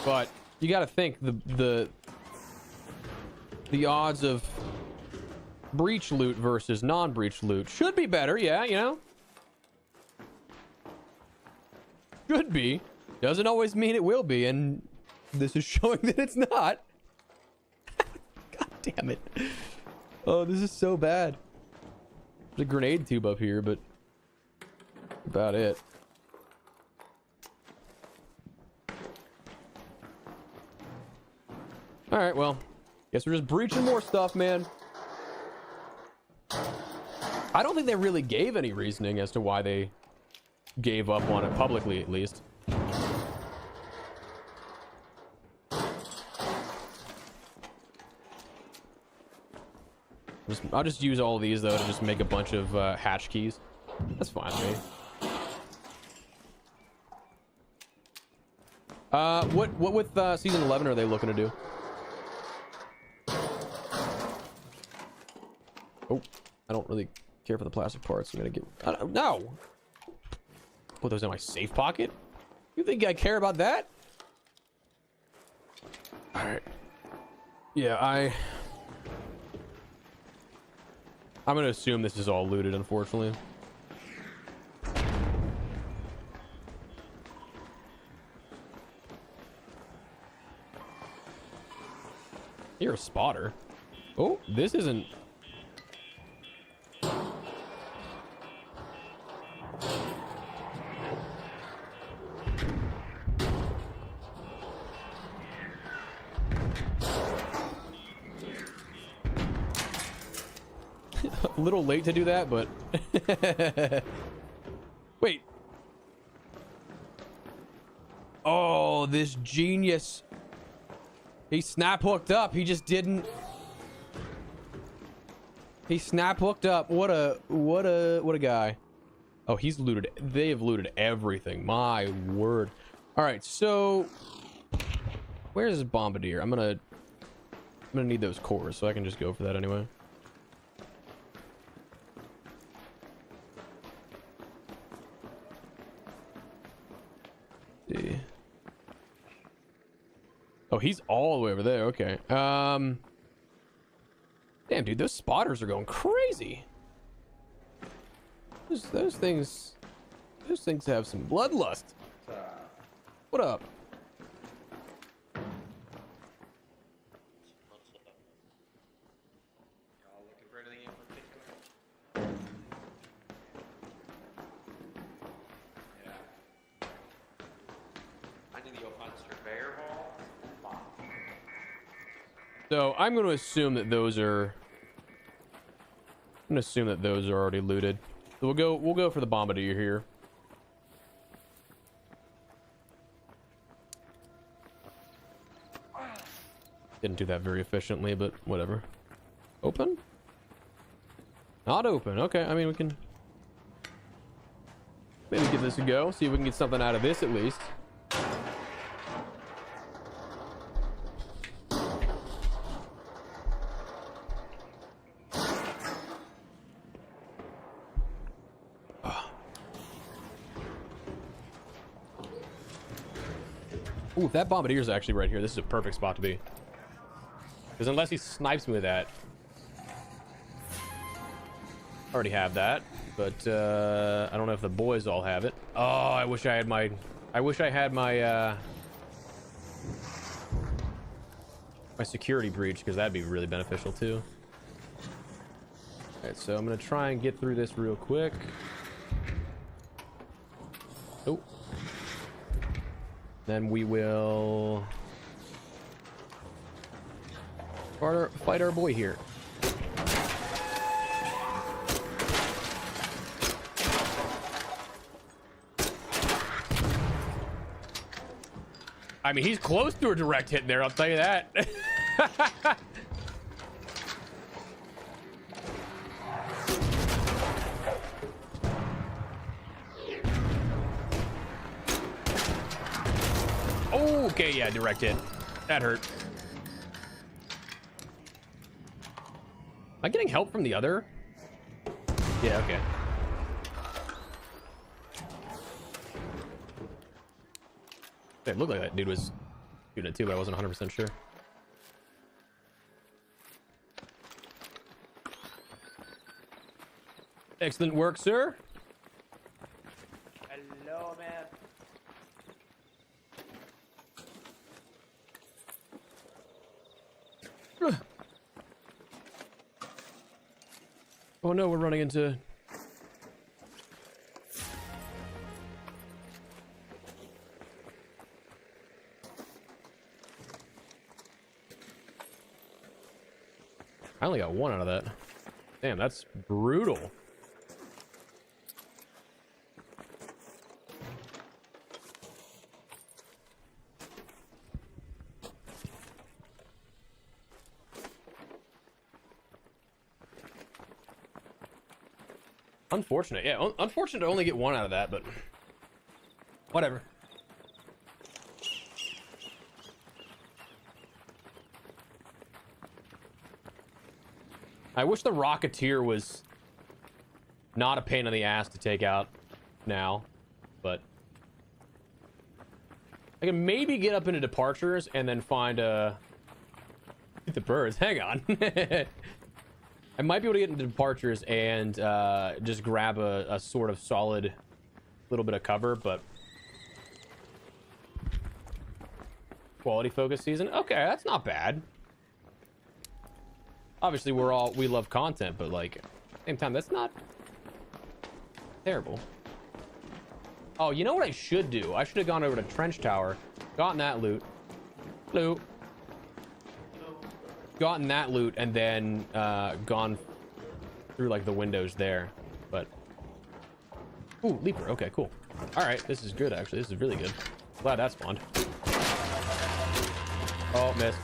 But you got to think the odds of breach loot versus non-breach loot should be better, yeah, you know? Should be. Doesn't always mean it will be, and this is showing that it's not. God damn it. Oh, this is so bad. There's a grenade tube up here, but about it. All right, well, guess we're just breaching more stuff, man. I don't think they really gave any reasoning as to why they gave up on it publicly, at least. I'll just use all of these though to just make a bunch of hatch keys. That's fine with me. What with season 11 are they looking to do? Oh, I don't really care for the plastic parts. I'm gonna get... no! Put those in my safe pocket? You think I care about that? Alright. Yeah, I'm gonna assume this is all looted, unfortunately. You're a spotter. Oh, this isn't... A little late to do that, but wait. Oh, this genius. He snap hooked up. He just didn't. He snap hooked up. What a guy. Oh, he's looted. They have looted everything. My word. All right, so where's this bombardier? I'm gonna need those cores, so I can just go for that anyway. see. Oh, he's all the way over there. Okay. Damn, dude, those spotters are going crazy. Those things have some bloodlust. What up?
Y'all looking for anything in particular? Yeah. I need to go hunt surveyor hall.
So I'm going to assume that those are. I'm going to assume that those are already looted. So we'll go for the bombardier here. Didn't do that very efficiently, but whatever. Open? Not open. Okay, I mean, we can maybe give this a go. See if we can get something out of this at least. Ooh, if that bombardier's actually right here, this is a perfect spot to be. Because unless he snipes me with that. I already have that. But I don't know if the boys all have it. Oh, I wish I had my my security breach, because that'd be really beneficial too. Alright, so I'm gonna try and get through this real quick. Oh. Then we will fight our boy here. I mean, he's close to a direct hit there, I'll tell you that. Okay, yeah, direct hit. That hurt. Am I getting help from the other? Yeah, okay. It looked like that dude was shooting it too, but I wasn't 100% sure. Excellent work, sir.
Hello, man.
Oh no, we're running into... I only got one out of that. Damn, that's brutal. Unfortunate. Yeah, unfortunate to only get one out of that, but whatever. I wish the Rocketeer was not a pain in the ass to take out now, but I can maybe get up into departures and then find the birds. Hang on. I might be able to get into departures and just grab a sort of solid little bit of cover, but quality focus season. Okay, that's not bad. Obviously, we love content, but like, at the same time, that's not terrible. Oh, you know what I should do? I should have gone over to Trench Tower, gotten that loot. Loot. Gotten that loot, and then gone through like the windows there. But ooh, Leaper. Okay, cool. All right, this is good actually. This is really good. Glad that spawned. Oh, missed.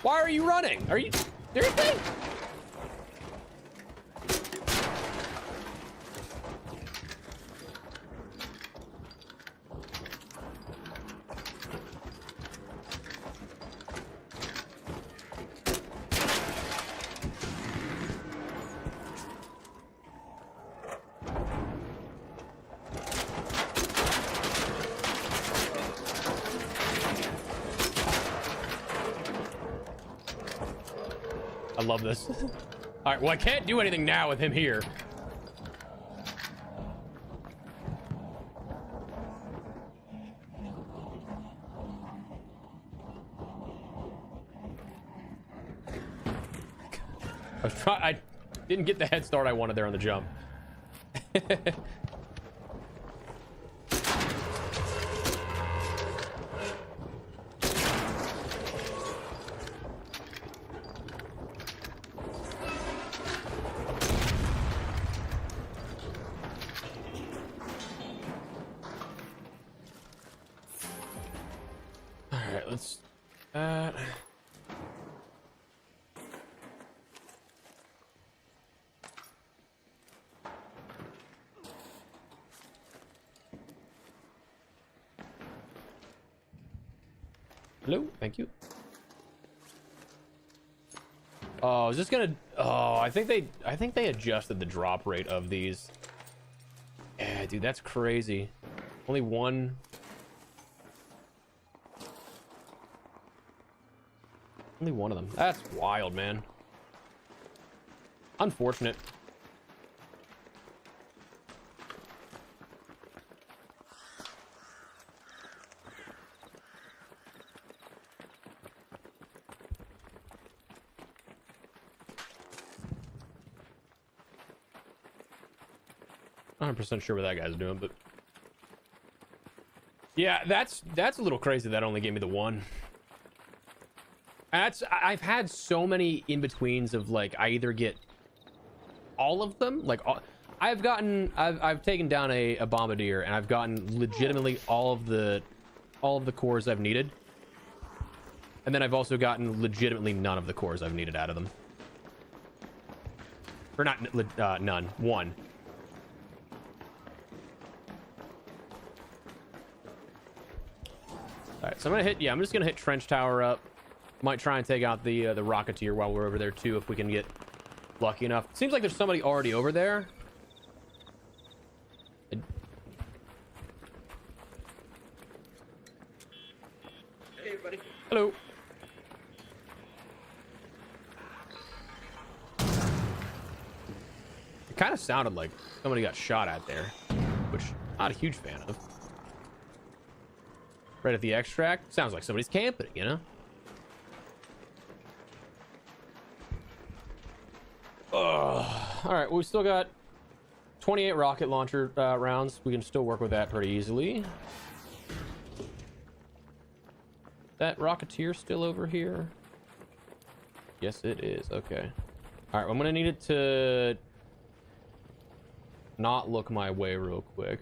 Why are you running? Are you seriously? I love this. All right, well, I can't do anything now with him here. I didn't get the head start I wanted there on the jump. All right, let's hello, thank you. Oh, is this gonna? Oh, I think they adjusted the drop rate of these. Yeah, dude, that's crazy. Only one. Only one of them. That's wild, man. Unfortunate. I'm 100% sure what that guy's doing, but yeah, that's a little crazy. That only gave me the one. I've had so many in betweens of like I either get all of them, like I've taken down a bombardier and I've gotten legitimately all of the cores I've needed, and then I've also gotten legitimately none of the cores I've needed out of them, or not none, one. All right, so I'm just gonna hit trench tower up. Might try and take out the Rocketeer while we're over there too, if we can get lucky enough. Seems like there's somebody already over there.
Hey, buddy.
Hello. It kind of sounded like somebody got shot at there, which I'm not a huge fan of. Right at the extract. Sounds like somebody's camping, you know? All right, well, we still got 28 rocket launcher rounds. We can still work with that pretty easily. That Rocketeer still over here? Yes, it is. Okay. All right, well, I'm gonna need it to not look my way real quick.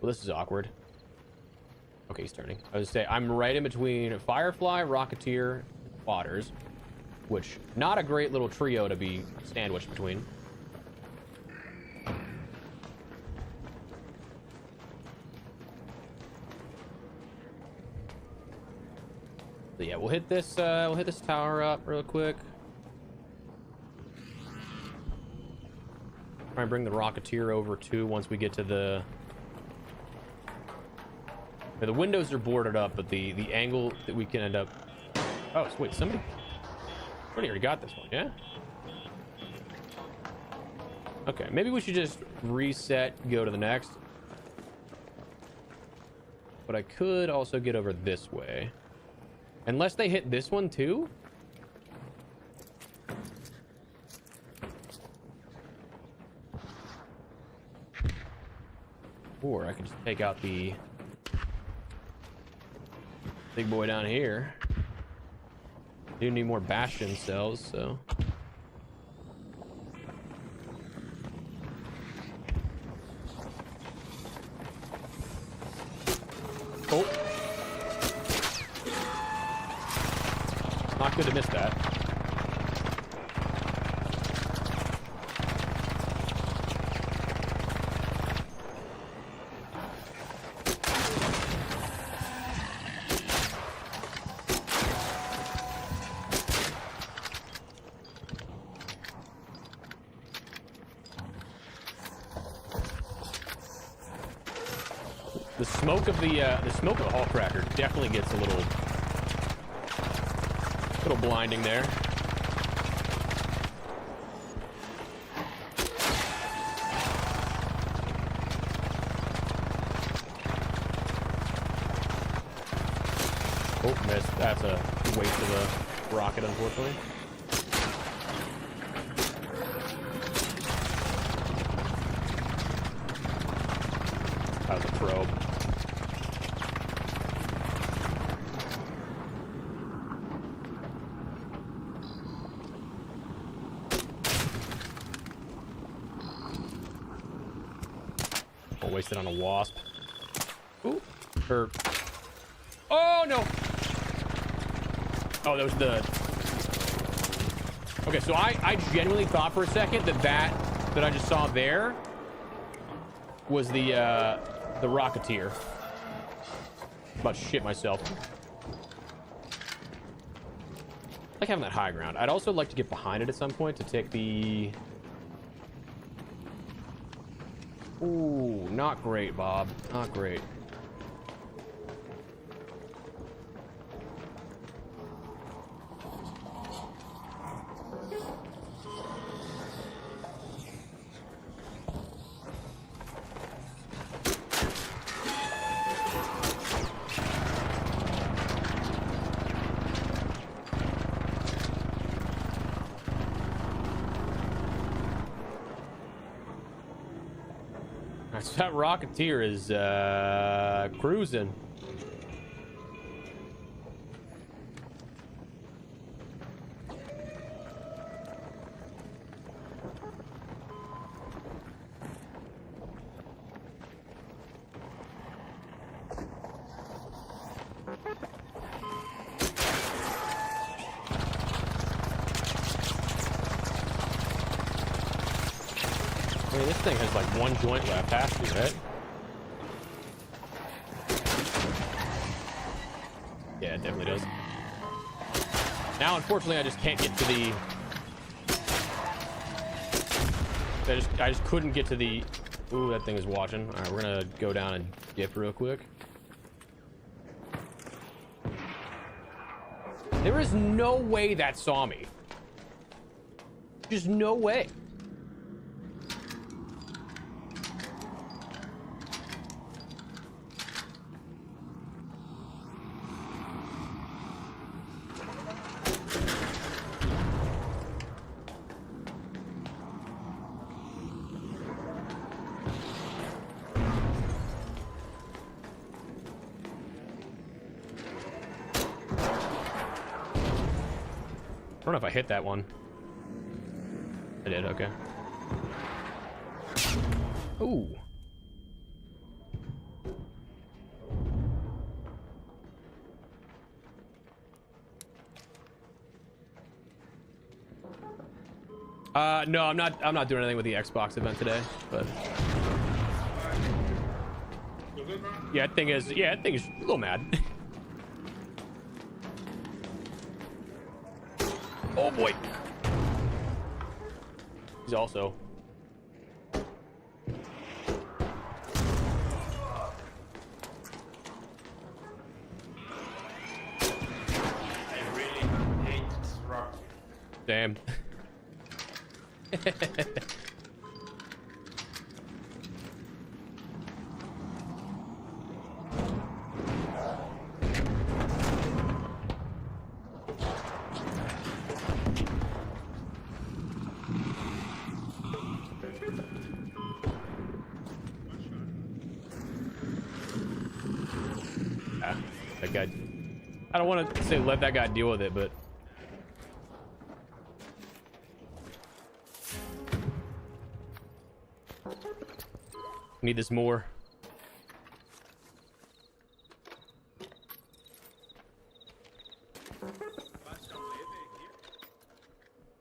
Well, this is awkward. Okay, he's turning. I was gonna say, I'm right in between Firefly, Rocketeer, and Spotters, which, not a great little trio to be sandwiched between. So yeah, we'll hit this tower up real quick. Try and bring the Rocketeer over too once we get to the windows are boarded up, but the angle that we can end up... Oh, so wait, somebody already got this one, yeah? Okay, maybe we should just reset, go to the next. But I could also get over this way. Unless they hit this one too? Or I could just take out the big boy down here. Do need more bastion cells, so. Oh. Not good to miss that. The smoke of the hull cracker definitely gets a little blinding there. Oh, missed. That's a waste of a rocket, unfortunately. That was a probe. Don't waste it on a wasp. Ooh. Oh, no! Oh, that was the... Okay, so I genuinely thought for a second that I just saw there was the Rocketeer. About to shit myself. I like having that high ground. I'd also like to get behind it at some point to take the... Ooh, not great, Bob. Not great. So that Rocketeer is cruising. I mean, this thing has like one joint left, has to, right? Yeah, it definitely does. Now, unfortunately, I just can't get to the... I just couldn't get to the... Ooh, that thing is watching. All right, we're gonna go down and dip real quick. There is no way that saw me. Just no way. I don't know if I hit that one. I did, okay. Ooh. No, I'm not doing anything with the Xbox event today, but yeah, that thing is a little mad. Oh boy. He's also.
I really hate this rock.
Damn. That guy, I don't want to say let that guy deal with it, but need this more.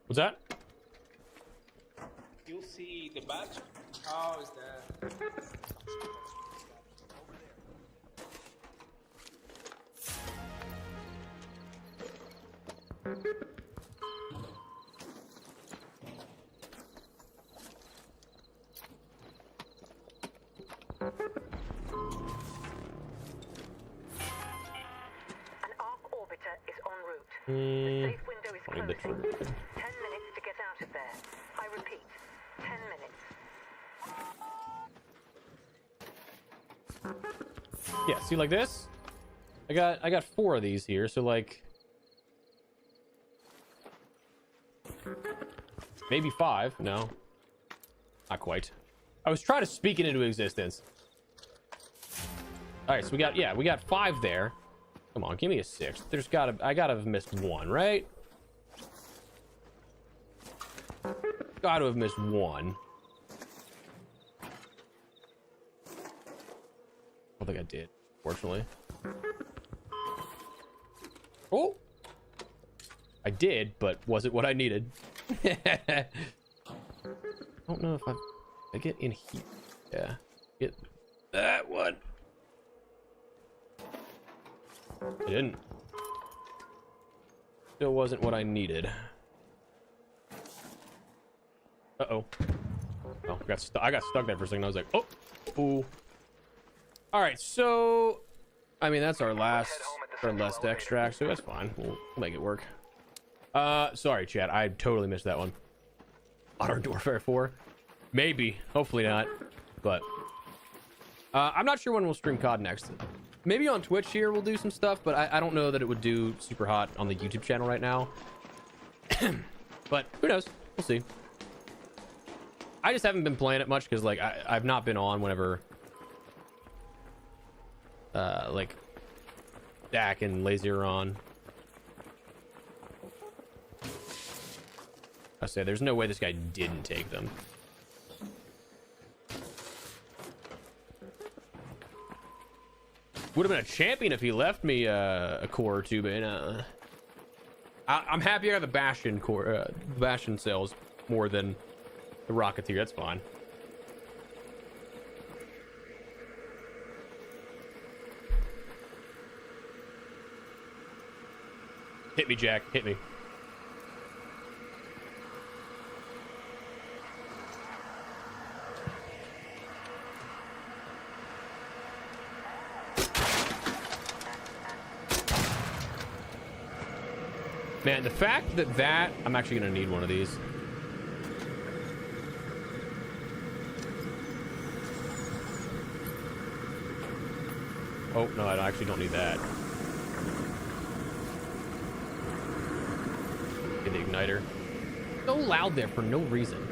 What's that?
You'll see the badge. How is that?
The safe window is
I need the
closing.
trigger.
10 minutes to get out of there. I repeat, 10 minutes.
Yeah, see like this? I got 4 of these here, so like maybe 5. No. Not quite. I was trying to speak it into existence. All right, so we got 5 there. Come on, give me a 6. I gotta have missed 1, right? Gotta have missed 1. I don't think I did, fortunately. Oh! I did, but was it what I needed? I don't know if I get in here. Yeah. Get that one. I didn't. Still wasn't what I needed. Uh-oh. Oh, I got stuck there for a second. I was like, oh. Ooh. All right, so I mean that's our last extract, so that's fine. We'll make it work. Sorry, chat. I totally missed that one. Modern Warfare 4? Maybe. Hopefully not. But I'm not sure when we'll stream COD next. Maybe on Twitch here we'll do some stuff, but I don't know that it would do super hot on the YouTube channel right now. But who knows? We'll see. I just haven't been playing it much because like I've not been on whenever like Dak and Lazy are on. I say there's no way this guy didn't take them. Would have been a champion if he left me a core or 2, but I'm happy I have the Bastion core, Bastion cells more than the Rocketeer. That's fine. Hit me, Jack. Hit me. Man, the fact that I'm actually gonna need one of these. Oh, no, I actually don't need that. Get the igniter. So loud there for no reason.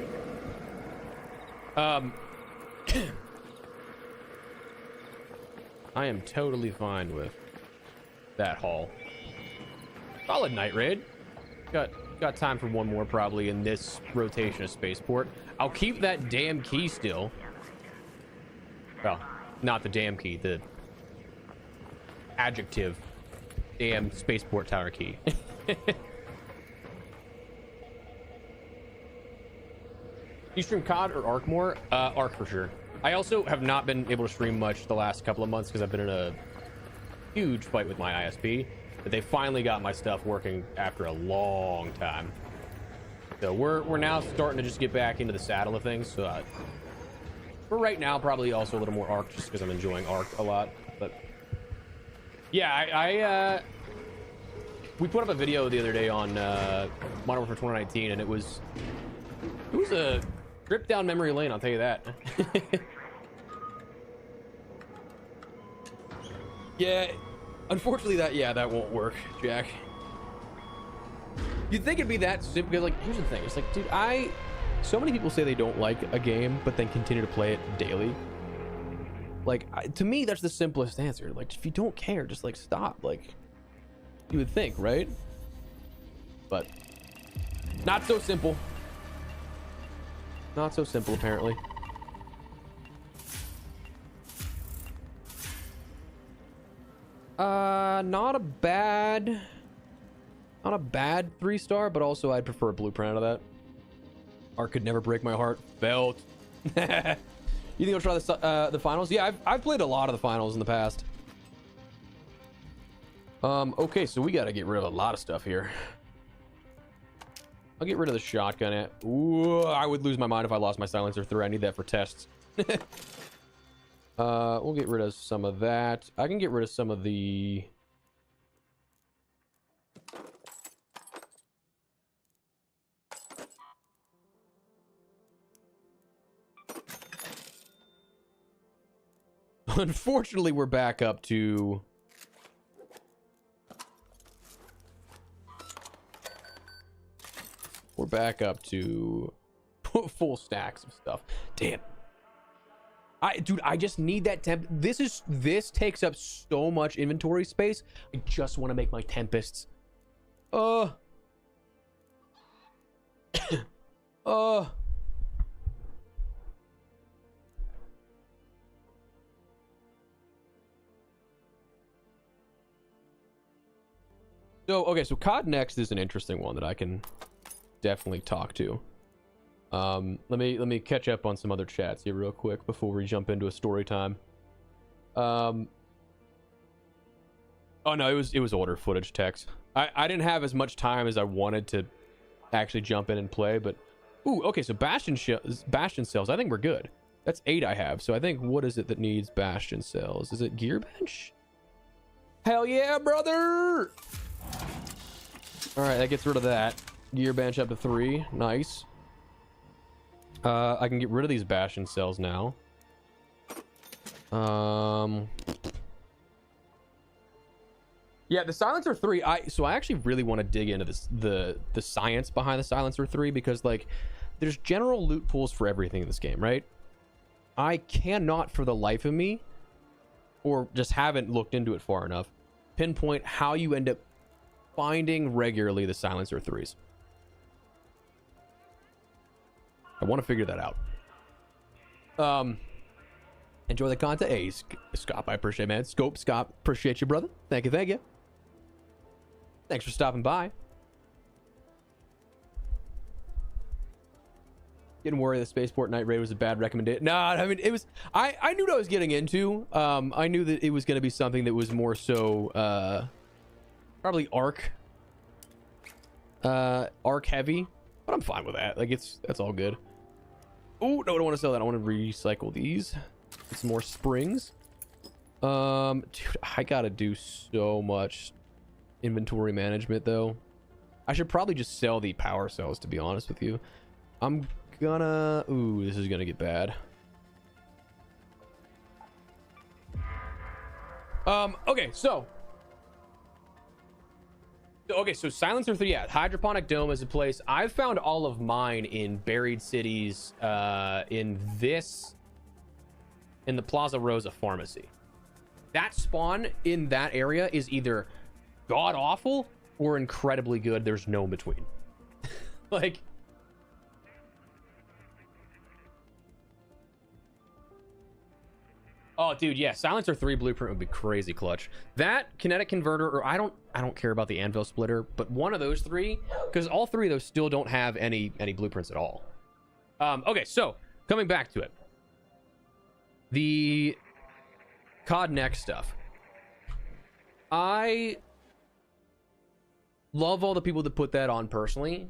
I am totally fine with that haul. Solid night raid. Got time for one more probably in this rotation of Spaceport. I'll keep that damn key still. Well, not the damn key, the adjective damn Spaceport tower key. You stream COD or Ark more? Ark for sure. I also have not been able to stream much the last couple of months because I've been in a huge fight with my ISP. But they finally got my stuff working after a long time. So we're now starting to just get back into the saddle of things. So for right now, probably also a little more Ark just because I'm enjoying Ark a lot. But yeah, we put up a video the other day on Modern Warfare 2019, and it was a trip down memory lane. I'll tell you that. Yeah. Unfortunately, that won't work, Jack. You'd think it'd be that simple. Because, like, here's the thing. It's like, dude, so many people say they don't like a game, but then continue to play it daily. Like, to me, that's the simplest answer. Like, if you don't care, just, like, stop. Like, you would think, right? But not so simple. Not so simple, apparently. Not a bad 3-star, but also I'd prefer a blueprint out of that. Ark could never break my heart. Belt. You think I'll try the finals? Yeah, I've played a lot of the finals in the past. Okay, so we gotta get rid of a lot of stuff here. I'll get rid of the shotgun. Ooh, I would lose my mind if I lost my silencer through. I need that for tests. We'll get rid of some of that. I can get rid of some of the Unfortunately, we're back up to... We're back up to full stacks of stuff. Damn. Dude, I just need that temp. This takes up so much inventory space. I just want to make my tempests. So, okay, so COD Next is an interesting one that I can definitely talk to. Let me catch up on some other chats here real quick before we jump into a story time. Oh no, it was older footage text. I didn't have as much time as I wanted to actually jump in and play, but ooh, okay, so Bastion cells, I think we're good. That's 8 I have, so I think, what is it that needs Bastion cells? Is it gear bench? Hell yeah, brother! Alright, that gets rid of that. Gear bench up to 3. Nice. I can get rid of these Bastion cells now. Yeah, the Silencer 3, so I actually really want to dig into this, the science behind the Silencer 3, because like there's general loot pools for everything in this game, right? I cannot for the life of me, or just haven't looked into it far enough, pinpoint how you end up finding regularly the Silencer 3s. I want to figure that out. Enjoy the content. Hey, Scott, I appreciate it, man. Scott, appreciate you, brother. Thank you. Thanks for stopping by. Didn't worry, the Spaceport Night Raid was a bad recommendation. Nah, I mean, it was... I knew what I was getting into. I knew that it was going to be something that was more so... probably arc heavy. But I'm fine with that. Like, that's all good. Oh, no, I don't want to sell that. I want to recycle these. Get some more springs. Dude, I gotta do so much inventory management, though. I should probably just sell the power cells, to be honest with you. I'm gonna... Ooh, this is gonna get bad. Okay, so... Okay, so Silencer 3, yeah, Hydroponic Dome is a place. I've found all of mine in Buried Cities, in the Plaza Rosa Pharmacy. That spawn in that area is either god-awful or incredibly good. There's no in between. Like... Oh, dude, yeah, Silencer 3 blueprint would be crazy clutch. That kinetic converter, or I don't care about the anvil splitter, but one of those 3, because all 3 of those still don't have any blueprints at all. Okay, so coming back to it, the COD Next stuff. I love all the people that put that on personally,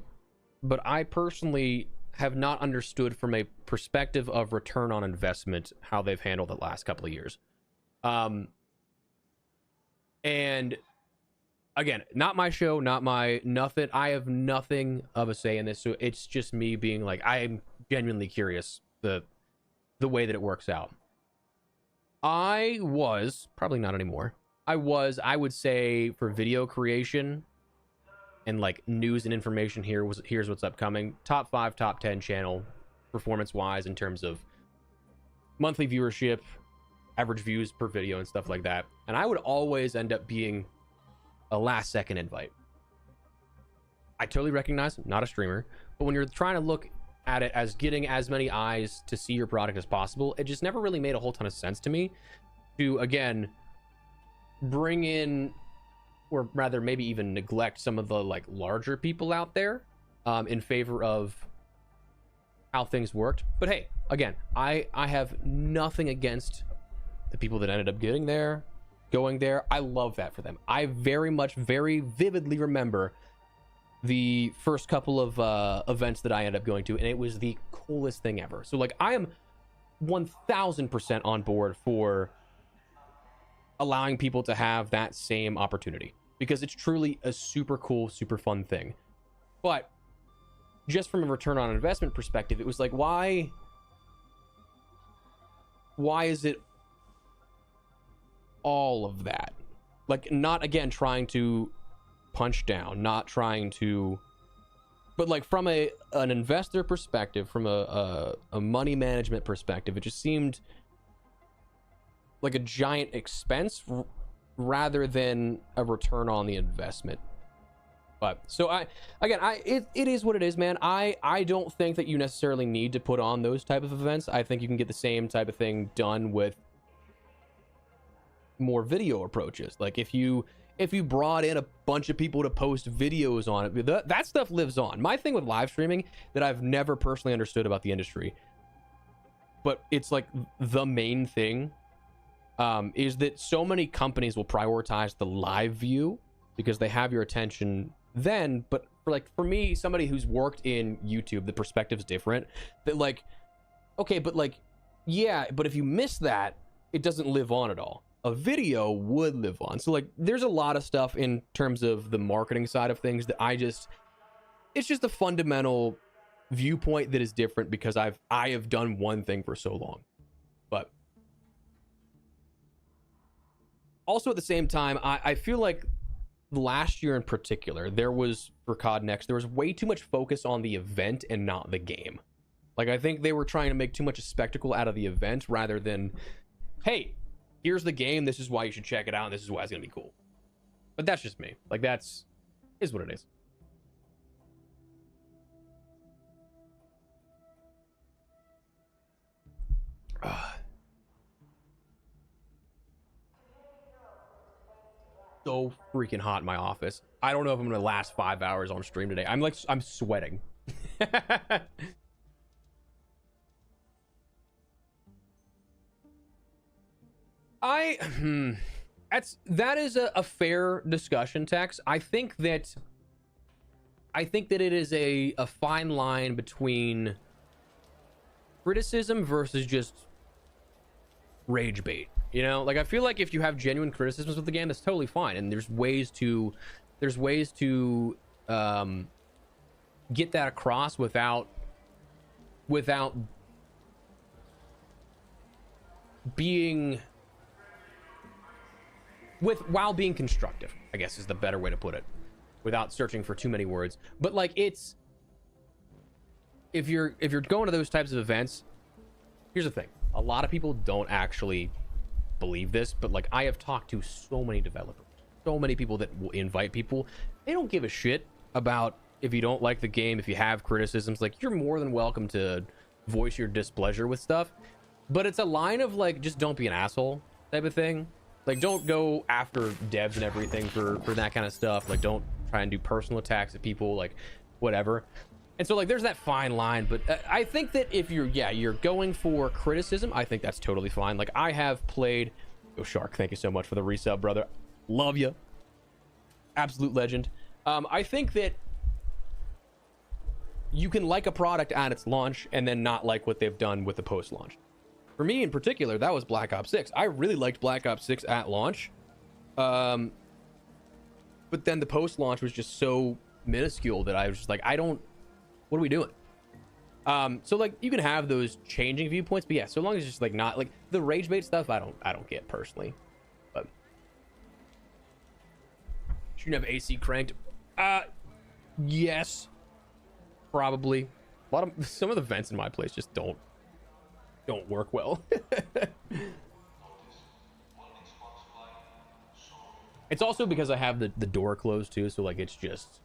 but I personally have not understood from a perspective of return on investment how they've handled the last couple of years. And again, not my show, nothing. I have nothing of a say in this, so it's just me being like, I am genuinely curious the way that it works out. I was probably not anymore. I would say, for video creation and like news and information, here's what's upcoming. Top 5, top 10 channel performance wise in terms of monthly viewership, average views per video and stuff like that. And I would always end up being a last second invite. I totally recognize I'm not a streamer, but when you're trying to look at it as getting as many eyes to see your product as possible, it just never really made a whole ton of sense to me to, again, bring in, or rather maybe even neglect some of the like larger people out there in favor of how things worked. But hey, again, I have nothing against the people that ended up going there. I love that for them. I very vividly remember the first couple of events that I ended up going to, and it was the coolest thing ever. So like, I am 1000% on board for allowing people to have that same opportunity, because it's truly a super cool, super fun thing. But just from a return on investment perspective, it was like, why is it all of that. Like, not again trying to punch down, not trying to, but like from an investor perspective, from a money management perspective, it just seemed like a giant expense rather than a return on the investment. But so it is what it is, man. I don't think that you necessarily need to put on those type of events. I think you can get the same type of thing done with more video approaches. Like if you brought in a bunch of people to post videos on it, that stuff lives on. My thing with live streaming that I've never personally understood about the industry, but it's like the main thing, is that so many companies will prioritize the live view because they have your attention then. But for me, somebody who's worked in YouTube, the perspective's different. That like, okay, but like, yeah, but if you miss that, it doesn't live on at all. A video would live on. So like, there's a lot of stuff in terms of the marketing side of things that it's just a fundamental viewpoint that is different because I have done one thing for so long. But also at the same time, I feel like last year in particular, there was, for COD Next, there was way too much focus on the event and not the game. Like, I think they were trying to make too much a spectacle out of the event rather than, hey, here's the game, this is why you should check it out, and this is why it's gonna be cool. But that's just me. Like, is what it is. So freaking hot in my office. I don't know if I'm gonna last 5 hours on stream today. I'm sweating. That is a fair discussion, Tex. I think that it is a fine line between criticism versus just rage bait. You know, like I feel like if you have genuine criticisms of the game, that's totally fine, and there's ways to get that across without being while being constructive, I guess is the better way to put it, without searching for too many words. But like, it's if you're going to those types of events, here's the thing: a lot of people don't actually believe this, but like, I have talked to so many developers, so many people that will invite people. They don't give a shit about if you don't like the game, if you have criticisms. Like, you're more than welcome to voice your displeasure with stuff, but it's a line of like, just don't be an asshole type of thing. Like, don't go after devs and everything for that kind of stuff. Like, don't try and do personal attacks at people, like whatever. And so like, there's that fine line. But I think that if you're going for criticism, I think that's totally fine. Like, I have played, Yo Shark, thank you so much for the resub, brother. Love you. Absolute legend. I think that you can like a product at its launch and then not like what they've done with the post-launch. For me in particular, that was Black Ops 6. I really liked Black Ops 6 at launch. But then the post-launch was just so minuscule that I was just like, what are we doing? So like, you can have those changing viewpoints, but yeah, so long as it's just like not like the rage bait stuff, I don't get personally. But shouldn't have AC cranked. Yes, probably. Some of the vents in my place just don't work well. It's also because I have the door closed too, so like, it's just,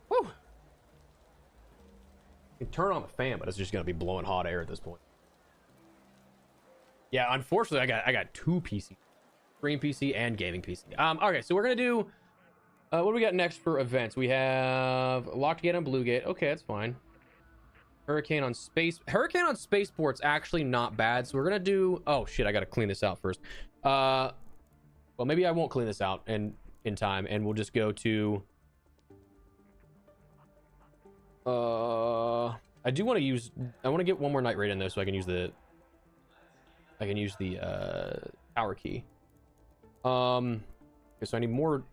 whew. You can turn on the fan, but it's just gonna be blowing hot air at this point. Yeah, unfortunately, I got two PCs, stream PC and gaming PC. Okay, so we're gonna do what do we got next for events? We have Locked Gate on Bluegate. Okay, that's fine. Hurricane on Spaceport's actually not bad, so we're gonna do, oh shit, I gotta clean this out first. Well, maybe I won't clean this out in time, and we'll just go to I want to get one more night raid in there so I can use the power key. Okay, so I need more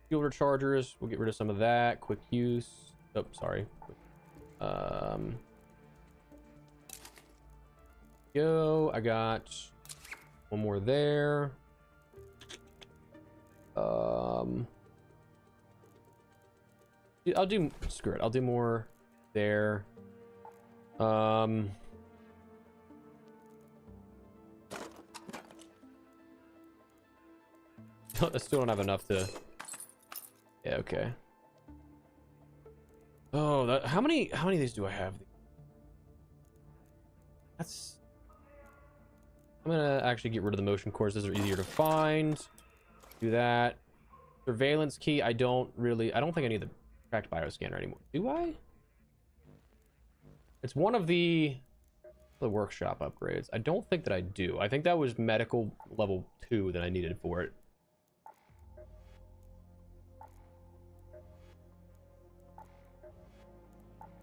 fuel rechargers. We'll get rid of some of that. Quick use. Oh, sorry. Go. I got one more there. I'll do, screw it, I'll do more there. I still don't have enough to, yeah, okay. Oh, how many of these do I have? That's, I'm gonna actually get rid of the motion cores. Those are easier to find. Do that. Surveillance key, I don't think I need the cracked bioscanner anymore. Do I? It's one of the workshop upgrades. I don't think that I do. I think that was medical level 2 that I needed for it.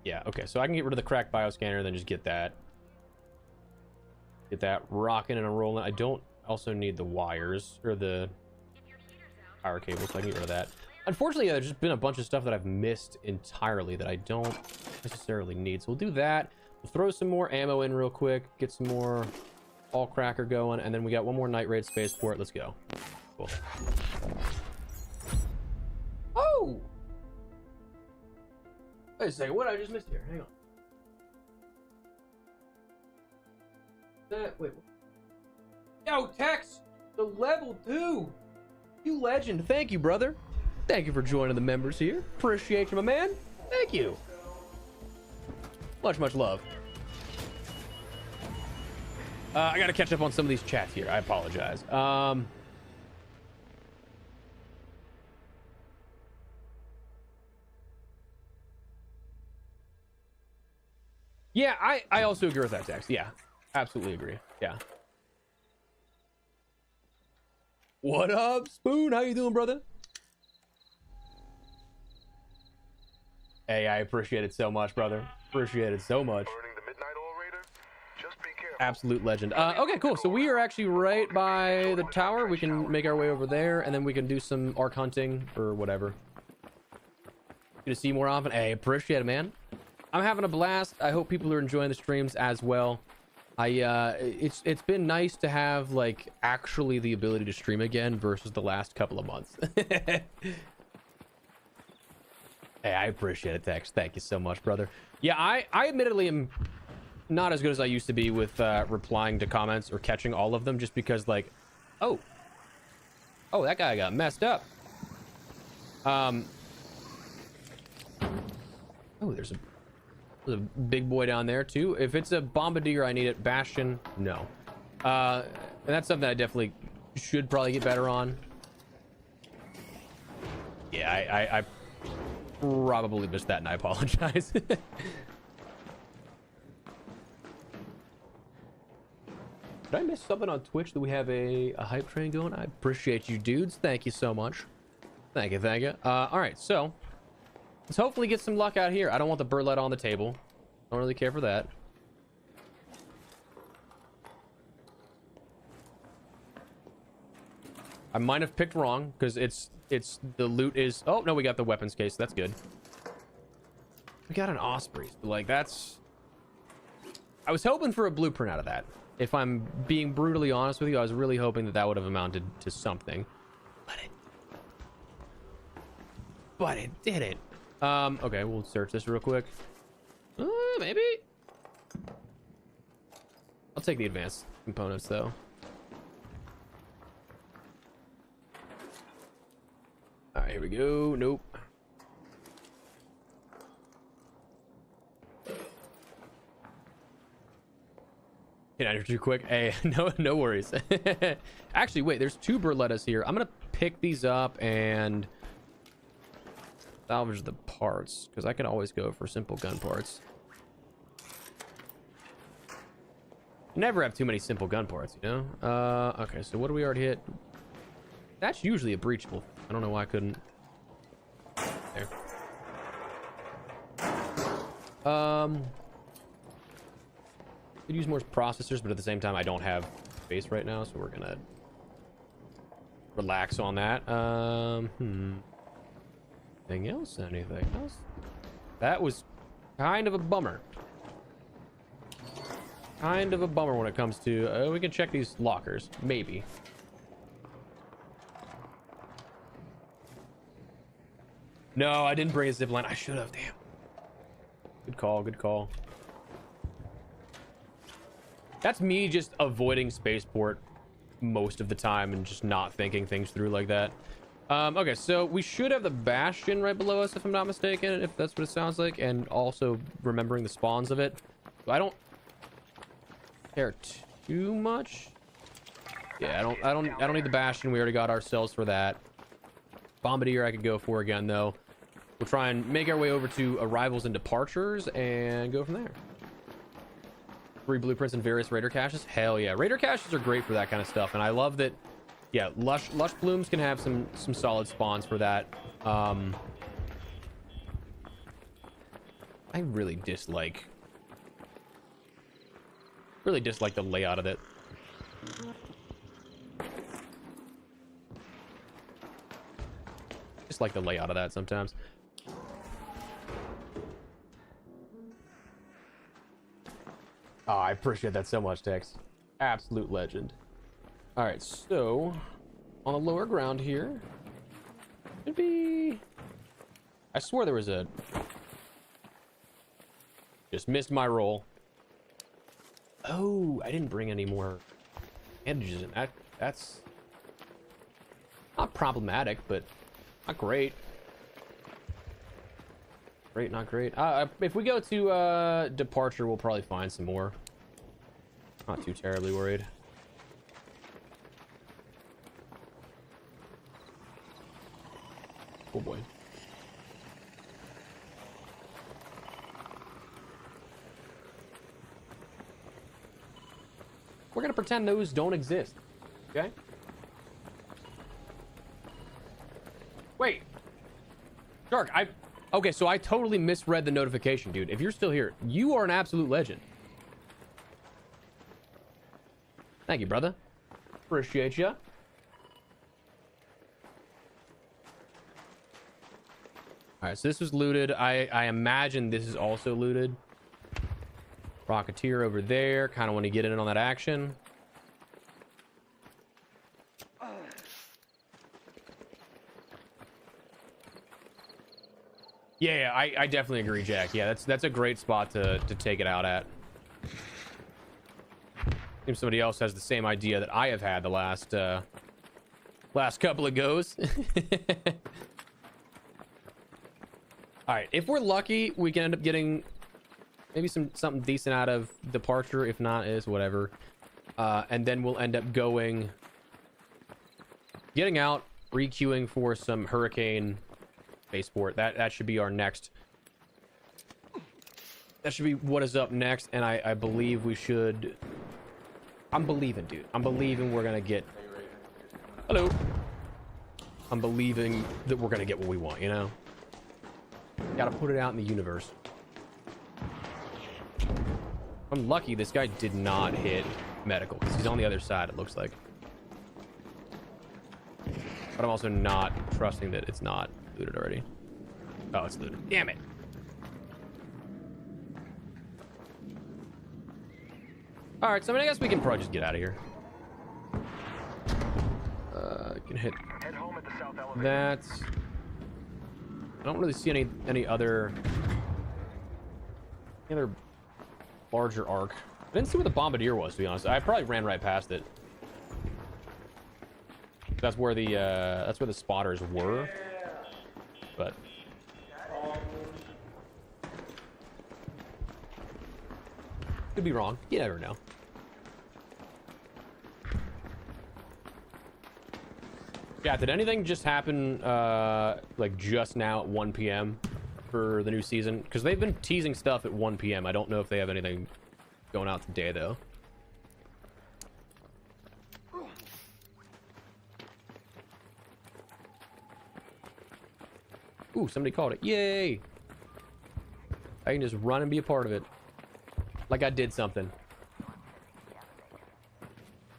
Yeah, okay, so I can get rid of the cracked bioscanner, then just get that rocking and rolling. I don't also need the wires or the power cables, so I can get rid of that. Unfortunately, there's just been a bunch of stuff that I've missed entirely that I don't necessarily need. So we'll do that. We'll throw some more ammo in real quick, get some more all cracker going, and then we got one more night raid spaceport. Let's go. Cool. Oh! Wait a second, what did I just miss here? Hang on. Wait. Yo, Tex! The level 2! You legend. Thank you, brother. Thank you for joining the members here. Appreciate you, my man. Thank you. Much love. I gotta catch up on some of these chats here. I apologize. Yeah, I also agree with that, Tex. Yeah, absolutely agree. Yeah. What up, Spoon? How you doing, brother? Hey, I appreciate it so much, brother. Appreciate it so much. Absolute legend. Okay, cool. So we are actually right by the tower. We can make our way over there, and then we can do some arc hunting or whatever. Good to see you more often. Hey, appreciate it, man. I'm having a blast. I hope people are enjoying the streams as well. It's been nice to have like actually the ability to stream again versus the last couple of months. Hey, I appreciate it, Tex. Thank you so much, brother. Yeah, I admittedly am not as good as I used to be with replying to comments or catching all of them, just because like, oh, that guy got messed up. Oh, there's a big boy down there too. If it's a bombardier, I need it. Bastion, no. And that's something I definitely should probably get better on. Yeah, I probably missed that, and I apologize. Did I miss something on Twitch? Do we have a hype train going? I appreciate you, dudes. Thank you so much. Thank you. All right, so let's hopefully get some luck out here. I don't want the burlet on the table. Don't really care for that. I might have picked wrong because it's the loot is, oh no, we got the weapons case. That's good. We got an Osprey. Like that's, I was hoping for a blueprint out of that. If I'm being brutally honest with you, I was really hoping that would have amounted to something, but it didn't. Okay, we'll search this real quick. Maybe I'll take the advanced components though. All right, here we go. Nope. Can I too quick? Hey, no worries. Actually, wait, there's 2 Berlettas here. I'm gonna pick these up and salvage the parts because I can always go for simple gun parts. Never have too many simple gun parts, you know. Okay, so what do we already hit? That's usually a breachable. I don't know why I couldn't. There. Could use more processors, but at the same time, I don't have space right now, so we're gonna relax on that. Anything else? Anything else? That was kind of a bummer. Kind of a bummer when it comes to. We can check these lockers, maybe. No, I didn't bring a zip line. I should have. Damn. Good call. Good call. That's me just avoiding Spaceport most of the time and just not thinking things through like that. Okay, so we should have the Bastion right below us, if I'm not mistaken, if that's what it sounds like, and also remembering the spawns of it. I don't care too much. Yeah, I don't need the Bastion. We already got ourselves for that. Bombardier I could go for again, though. We'll try and make our way over to arrivals and departures and go from there. 3 blueprints and various raider caches. Hell yeah, raider caches are great for that kind of stuff, and I love that. Yeah, lush blooms can have some solid spawns for that. I really dislike the layout of it. Just like the layout of that sometimes. Oh, I appreciate that so much, Tex. Absolute legend. All right, so on the lower ground here should be. I swore there was a. Just missed my roll. Oh, I didn't bring any more bandages in. That's not problematic, but not great. Great, not great. If we go to departure, we'll probably find some more. Not too terribly worried. Oh boy. We're gonna pretend those don't exist. Okay? Wait. Shark, okay, so I totally misread the notification, dude. If you're still here, you are an absolute legend. Thank you, brother. Appreciate ya. Alright, so this was looted. I imagine this is also looted. Rocketeer over there. Kind of want to get in on that action. Yeah, I definitely agree, Jack. Yeah, that's a great spot to take it out at. Seems somebody else has the same idea that I have had the last couple of goes. All right, if we're lucky, we can end up getting maybe something decent out of departure. If not, is whatever. And then we'll end up getting out, requeuing for some Hurricane Spaceport. That should be our next. That should be what is up next, and I believe we should. I'm believing, dude. I'm believing we're gonna get. Hello. I'm believing that we're gonna get what we want. You know. Gotta put it out in the universe. I'm lucky this guy did not hit medical because he's on the other side, it looks like. But I'm also not trusting that it's not looted already. Oh, it's looted. Damn it. All right, so I mean, I guess we can probably just get out of here. Can hit that. I don't really see any other larger arc. I didn't see where the Bombardier was, to be honest. I probably ran right past it. That's where the spotters were. But could be wrong. You never know. Yeah, did anything just happen like just now at 1 p.m. for the new season? Because they've been teasing stuff at 1 p.m. I don't know if they have anything going out today, though. Ooh, somebody called it. Yay! I can just run and be a part of it. Like I did something.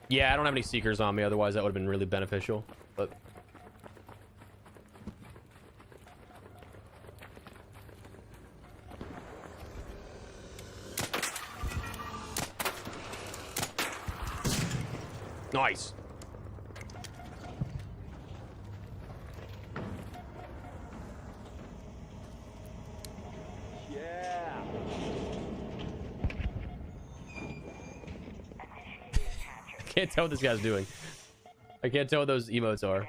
Yeah, I don't have any seekers on me, otherwise that would have been really beneficial. But nice. can't tell what this guy's doing. I can't tell what those emotes are.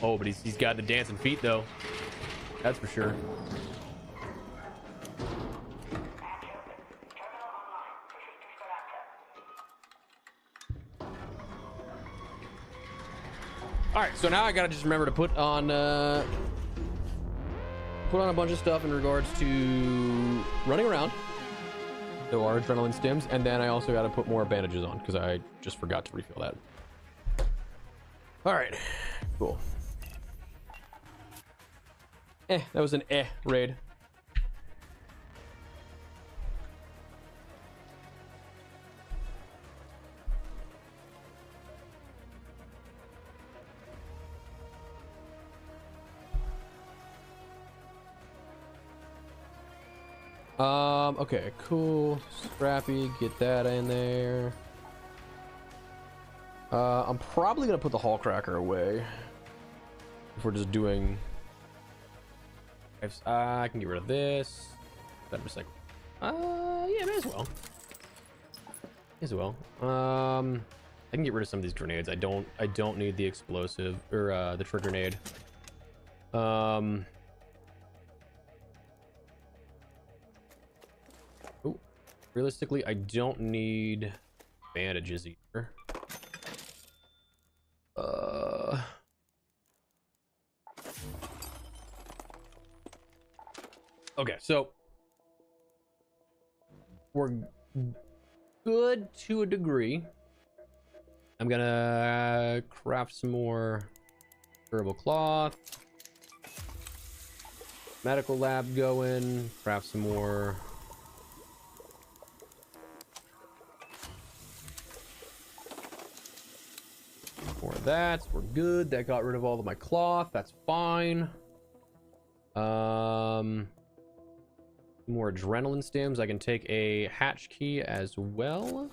Oh, but he's got the dancing feet though. That's for sure. All right, so now I gotta just remember to put on a bunch of stuff in regards to running around. So our adrenaline stims, and then I also gotta put more bandages on because I just forgot to refill that. All right, cool. That was an raid. Okay, cool. Scrappy, get that in there. I'm probably gonna put the Hall Cracker away if we're just doing. I can get rid of this. Better recycle. Yeah, may as well. May as well. I can get rid of some of these grenades. I don't need the explosive or the trigger grenade. Ooh, realistically, I don't need bandages either. Okay, so we're good to a degree. I'm gonna craft some more durable cloth, medical lab going, craft some more of that. We're good. That got rid of all of my cloth. That's fine. More adrenaline stims. I can take a hatch key as well.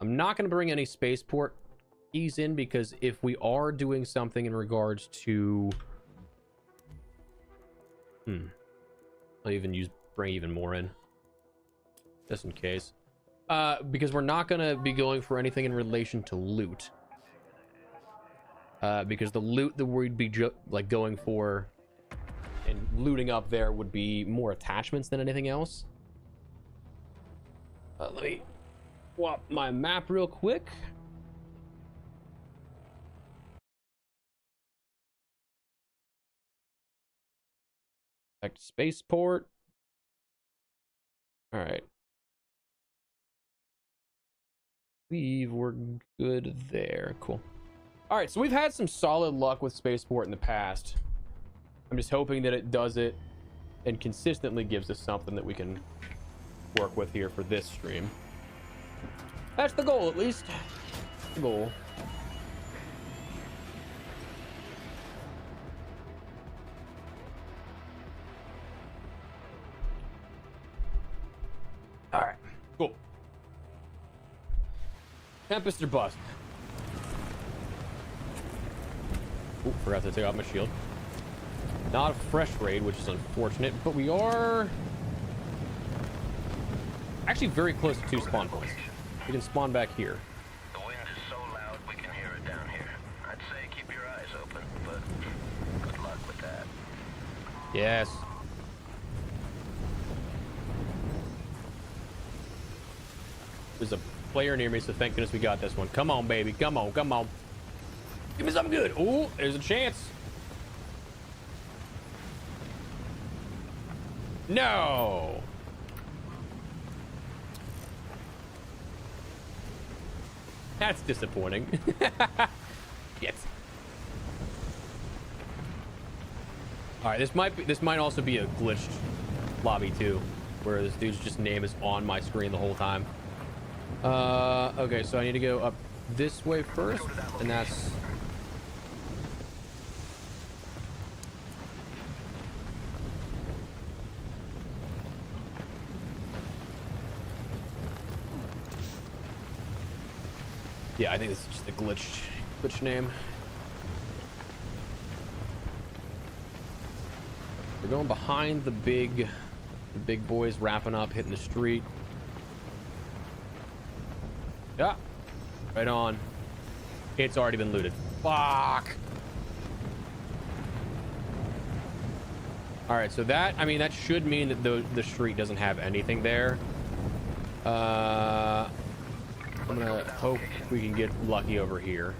I'm not going to bring any spaceport keys in because if we are doing something in regards to I'll even bring even more in just in case, because we're not going to be going for anything in relation to loot, because the loot that we'd be like going for and looting up there would be more attachments than anything else. Let me swap my map real quick. Back to Spaceport. All right. Leave, we're good there. Cool. All right, so we've had some solid luck with Spaceport in the past. I'm just hoping that it does it and consistently gives us something that we can work with here for this stream. That's the goal, at least. The goal. All right, cool. Tempest or bust. Ooh, forgot to take off my shield. Not a fresh raid, which is unfortunate, but we are actually very close to 2 spawn points. We can spawn back here.
The wind is so loud we can hear it down here. I'd say keep your eyes open, but good luck with that.
Yes. There's a player near me, so thank goodness we got this one. Come on, baby. Come on, come on. Give me something good. Ooh, there's a chance. No. That's disappointing. Yes. All right, this might also be a glitched lobby too, where this dude's just name is on my screen the whole time. Okay, so I need to go up this way first, and that's yeah, I think this is just a glitch name. We're going behind the big boys, wrapping up, hitting the street. Yeah. Right on. It's already been looted. Fuck. All right, so that, I mean, that should mean that the street doesn't have anything there. I'm gonna hope we can get lucky over here.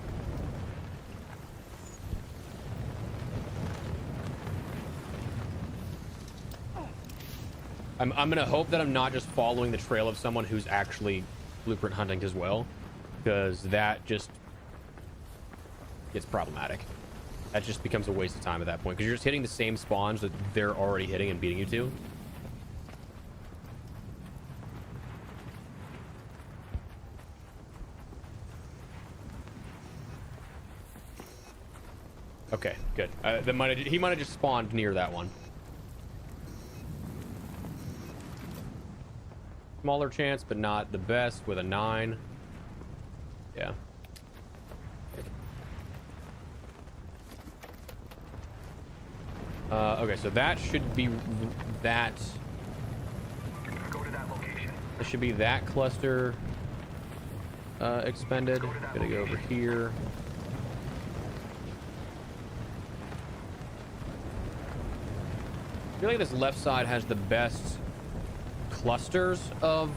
I'm gonna hope that I'm not just following the trail of someone who's actually blueprint hunting as well, because that just gets problematic. That just becomes a waste of time at that point, because you're just hitting the same spawns that they're already hitting and beating you to. Okay, good. He might have just spawned near that one. Smaller chance, but not the best with a 9. Yeah. Okay, so that should be that.
Go to that location.
It should be that cluster expended. Gonna go over here. I feel like this left side has the best clusters of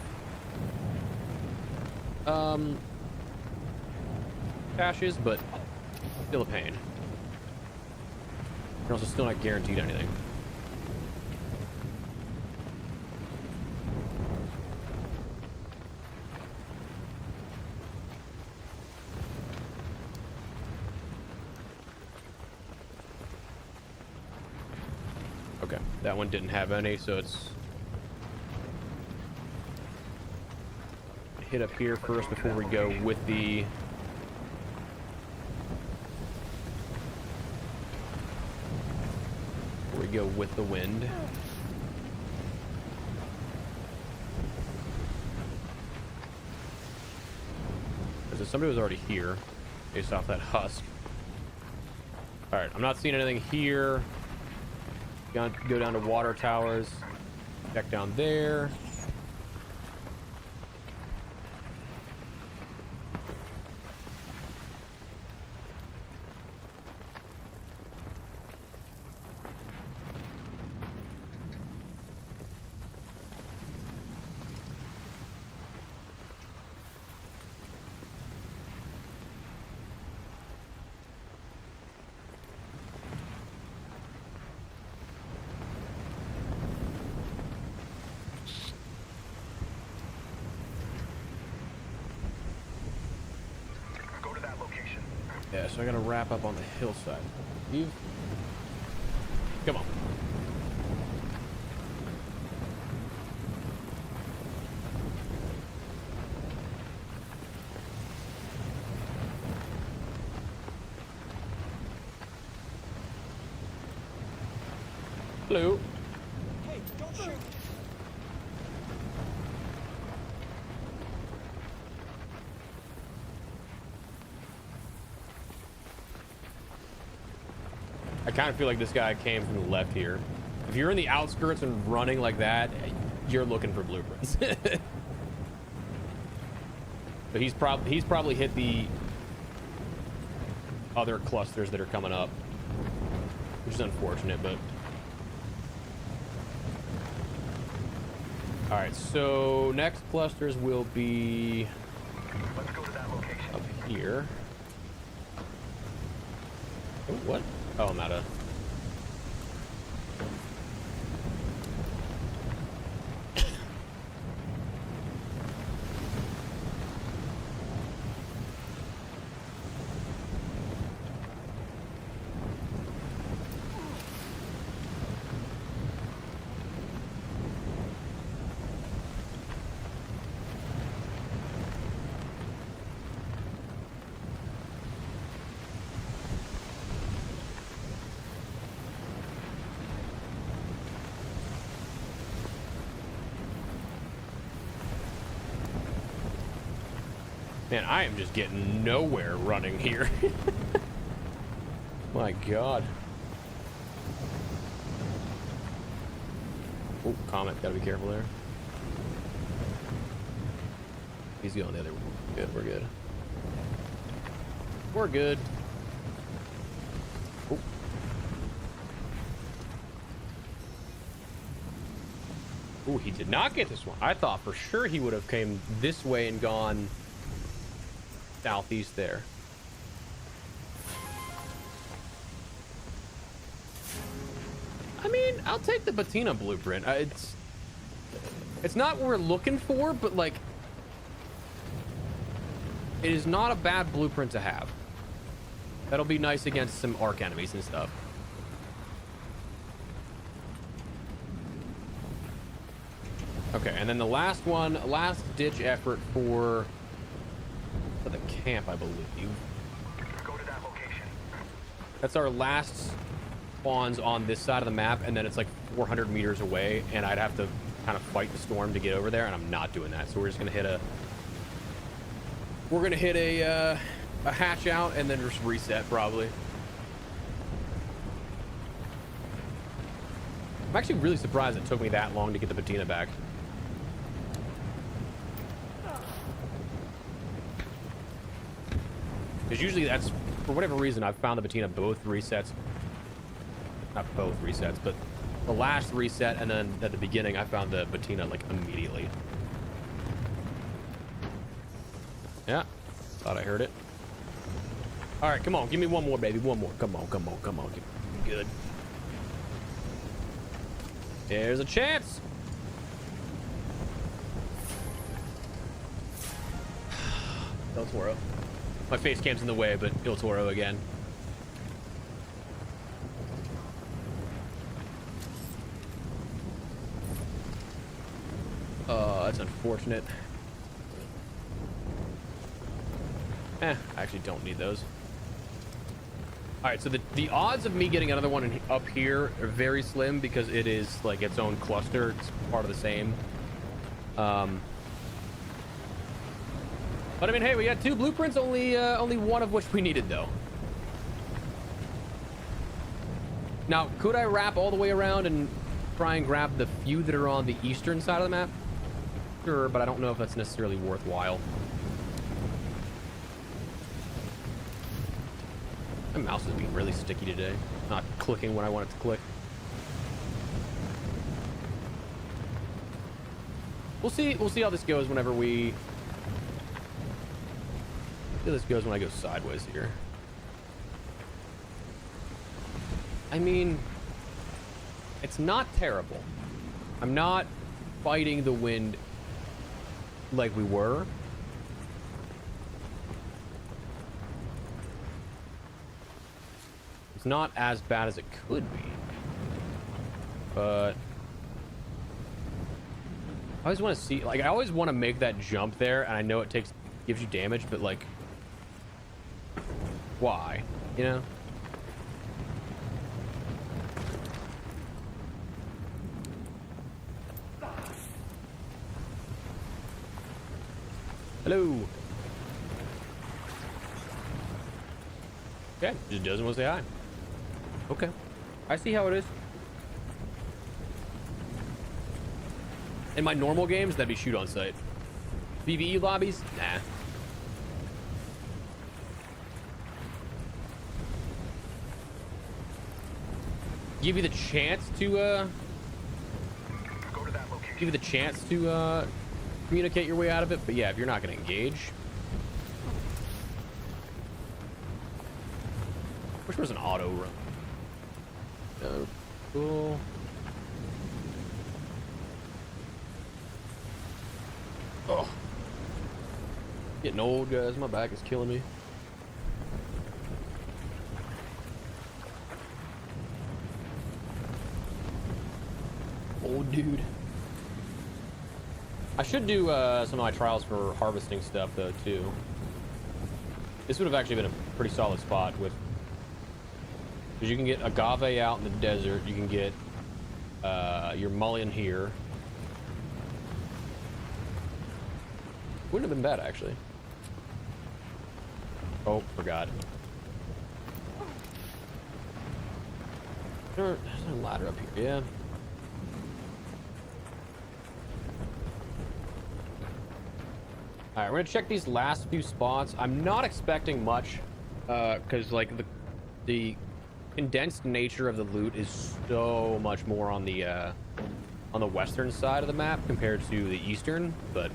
caches, but still a pain. You're also still not guaranteed anything. Okay, that one didn't have any, so it's hit up here first before we go with the wind. Because somebody was already here based off that husk. All right, I'm not seeing anything here. Go down to water towers. Check down there. Yeah, so I gotta wrap up on the hillside. Eve? Come on. Hello.
Hey, don't shoot.
I kind of feel like this guy came from the left here. If you're in the outskirts and running like that, you're looking for blueprints. But he's probably hit the other clusters that are coming up, which is unfortunate, but all right, so next clusters will be
Let's go to that location.
up here. Oh, what? Oh, I'm out of. Man, I am just getting nowhere running here. My God. Oh, comet. Gotta be careful there. He's going the other way. Good, we're good. We're good. Oh. Ooh, he did not get this one. I thought for sure he would have came this way and gone southeast there. I mean, I'll take the patina blueprint. It's not what we're looking for, but like, it is not a bad blueprint to have. That'll be nice against some arc enemies and stuff. Okay, and then the last one, last ditch effort for the camp, I believe.
Go to that location.
That's our last spawns on this side of the map, and then it's like 400 meters away, and I'd have to kind of fight the storm to get over there, and I'm not doing that. So we're just gonna hit a hatch out and then just reset probably. I'm actually really surprised it took me that long to get the patina back. Because usually that's, for whatever reason, I've found the patina both resets. Not both resets, but the last reset and then at the beginning, I found the patina like immediately. Yeah, thought I heard it. All right, come on, give me one more, baby, one more. Come on, come on, come on. Good. There's a chance. Del Toro. My face cam's in the way, but Del Toro again. That's unfortunate. I actually don't need those. All right, so the odds of me getting another one up here are very slim because it is like its own cluster. It's part of the same. But I mean, hey, we got 2 blueprints, only one of which we needed though. Now, could I wrap all the way around and try and grab the few that are on the eastern side of the map? Sure, but I don't know if that's necessarily worthwhile. My mouse is being really sticky today. Not clicking when I want it to click. We'll see how this goes whenever we... See how this goes when I go sideways here. I mean, it's not terrible. I'm not fighting the wind like we were. It's not as bad as it could be, but I always want to see, like, I always want to make that jump there, and I know it gives you damage, but like, why, you know? Hello. Yeah, just doesn't want to say hi. Okay, I see how it is. In my normal games, that'd be shoot on sight. PvE lobbies, nah. Give you the chance to
Go to that location.
give you the chance to communicate your way out of it, but yeah, if you're not going to engage. Wish there was an auto run. Oh, cool. Oh, getting old, guys. My back is killing me. Old dude. I should do some of my trials for harvesting stuff though too. This would have actually been a pretty solid spot with, because you can get agave out in the desert. You can get your mullein here. Wouldn't have been bad actually. Oh, forgot. There's a ladder up here. Yeah. All right, we're gonna check these last few spots. I'm not expecting much, because like the condensed nature of the loot is so much more on the western side of the map compared to the eastern, but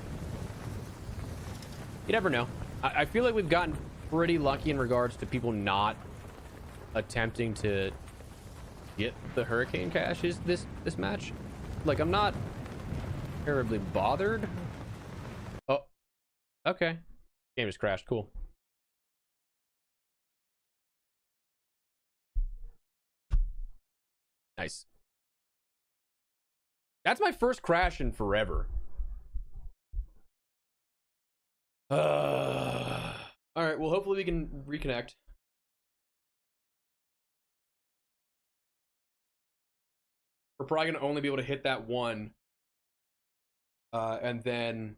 you never know. I feel like we've gotten pretty lucky in regards to people not attempting to get the hurricane caches this match. Like, I'm not terribly bothered. Oh, okay. Game just crashed. Cool. Nice. That's my first crash in forever. All right, well, hopefully we can reconnect. We're probably gonna only be able to hit that one, and then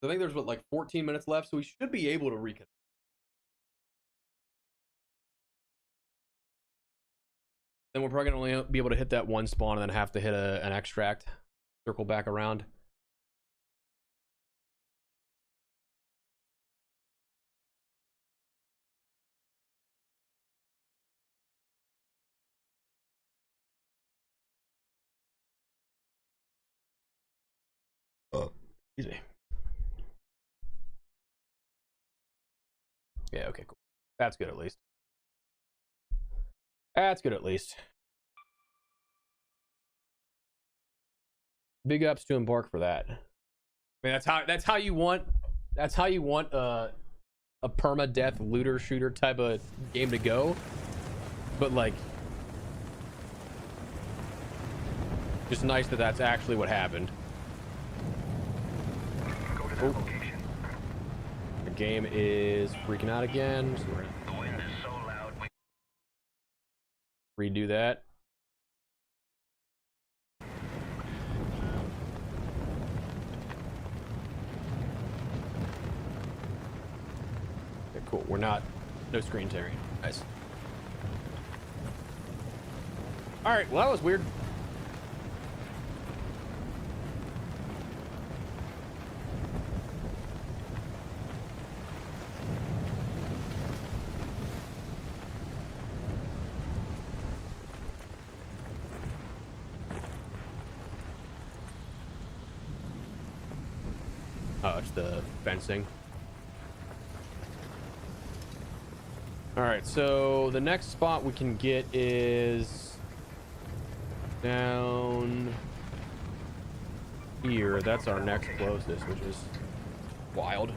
I think there's what, like 14 minutes left, so we should be able to reconnect. Then we're probably gonna only be able to hit that one spawn and then have to hit an extract, circle back around. Excuse me. Yeah, okay, cool. That's good at least. That's good at least. Big ups to Embark for that. I mean, that's how you want a perma-death looter shooter type of game to go. But like, just nice that that's actually what happened.
Go to that location.
The game is freaking out again. So we're gonna
The wind is so loud we
redo that. Okay, cool. We're not, no screen tearing. Nice. All right. Well, that was weird. Oh, it's the fencing. All right, so the next spot we can get is down here. That's our next closest, which is wild.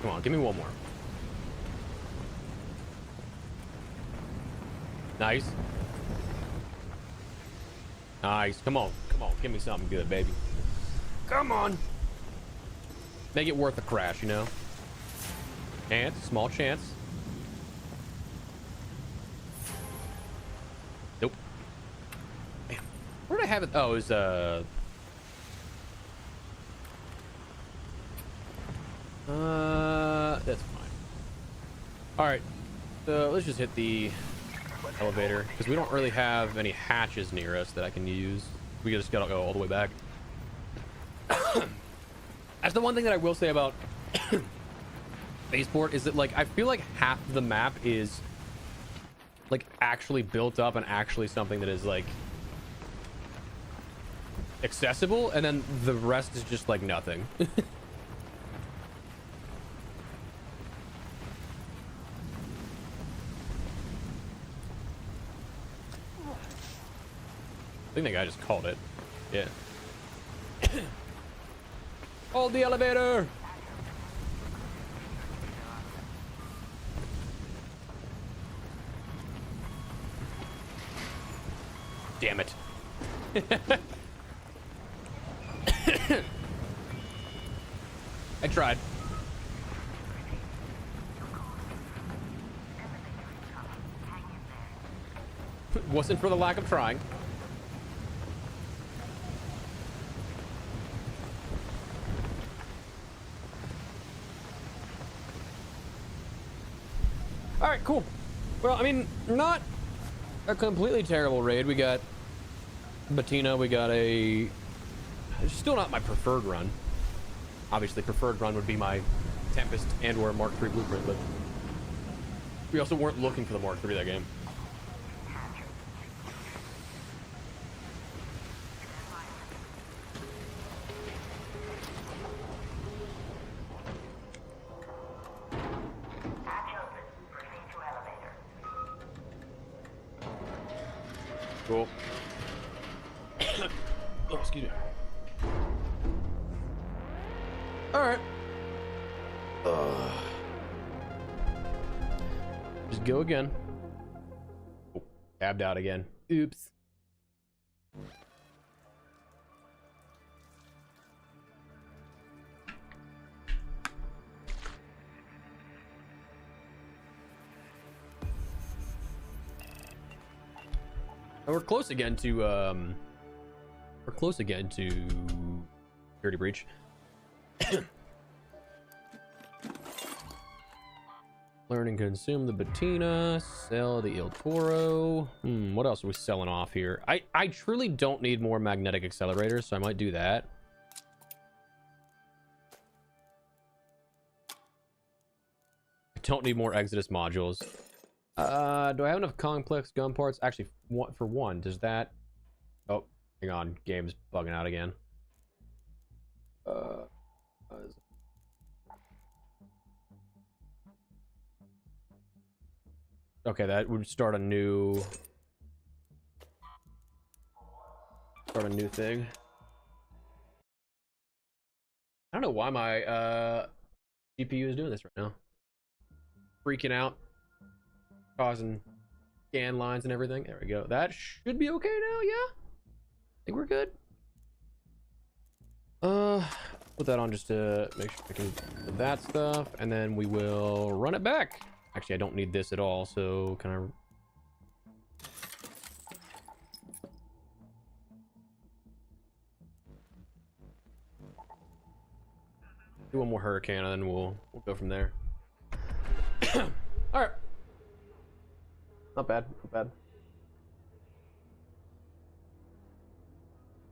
Come on, give me one more. Nice. Nice. Come on. Come on. Give me something good, baby. Come on. Make it worth the crash, you know? Chance. Small chance. Nope. Man, where did I have it? Oh, it was, that's fine. All right, so let's just hit the elevator because we don't really have any hatches near us that I can use. We just gotta go all the way back. That's the one thing that I will say about Spaceport is that, like, I feel like half of the map is like actually built up and actually something that is like accessible, and then the rest is just like nothing. I think the guy just called it. Yeah. Hold the elevator. Damn it. I tried. Wasn't for the lack of trying. All right, cool. Well, I mean, not a completely terrible raid. We got Bettina. We got a... Still not my preferred run. Obviously, preferred run would be my Tempest and or Mark III blueprint, but we also weren't looking for the Mark III that game. Cool. Oh, excuse me. All right. Just go again. Oh, tabbed out again. Oops. And we're close again to Security Breach. Learn and consume the Bettina, sell the Il Toro. What else are we selling off here? I truly don't need more magnetic accelerators, so I might do that. I don't need more Exodus modules. Do I have enough complex gun parts? Actually, for one, does that... Oh, hang on. Game's bugging out again. Okay, that would start a new thing. I don't know why my GPU is doing this right now. Freaking out. Causing scan lines and everything. There we go. That should be okay now, yeah? I think we're good. Put that on just to make sure I can do that stuff, and then we will run it back. Actually, I don't need this at all, so can I... Do one more hurricane, and then we'll go from there. All right. Not bad, not bad.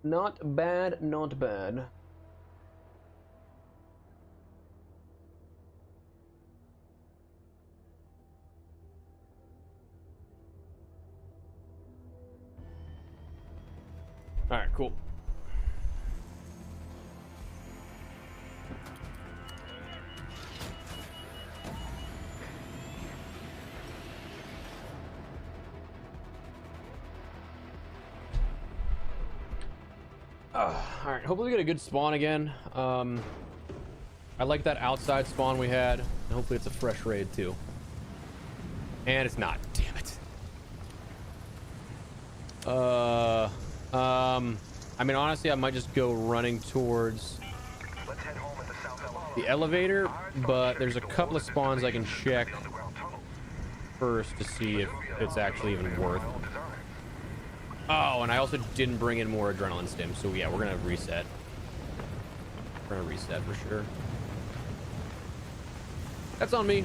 Not bad, not bad. All right, cool. All right, hopefully we get a good spawn again. I like that outside spawn we had. And hopefully it's a fresh raid too. And it's not. Damn it. I mean, honestly, I might just go running towards the elevator, but there's a couple of spawns I can check first to see if it's actually even worth. Oh, and I also didn't bring in more adrenaline stim, so yeah, we're gonna reset. We're gonna reset for sure. That's on me.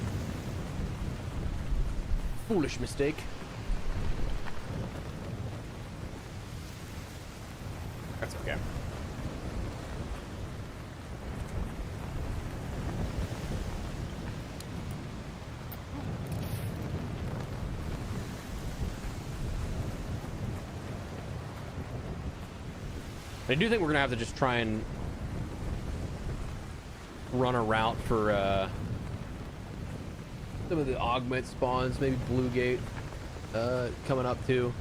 Foolish mistake. That's okay. I do think we're gonna have to just try and run a route for some of the augment spawns, maybe Bluegate coming up too.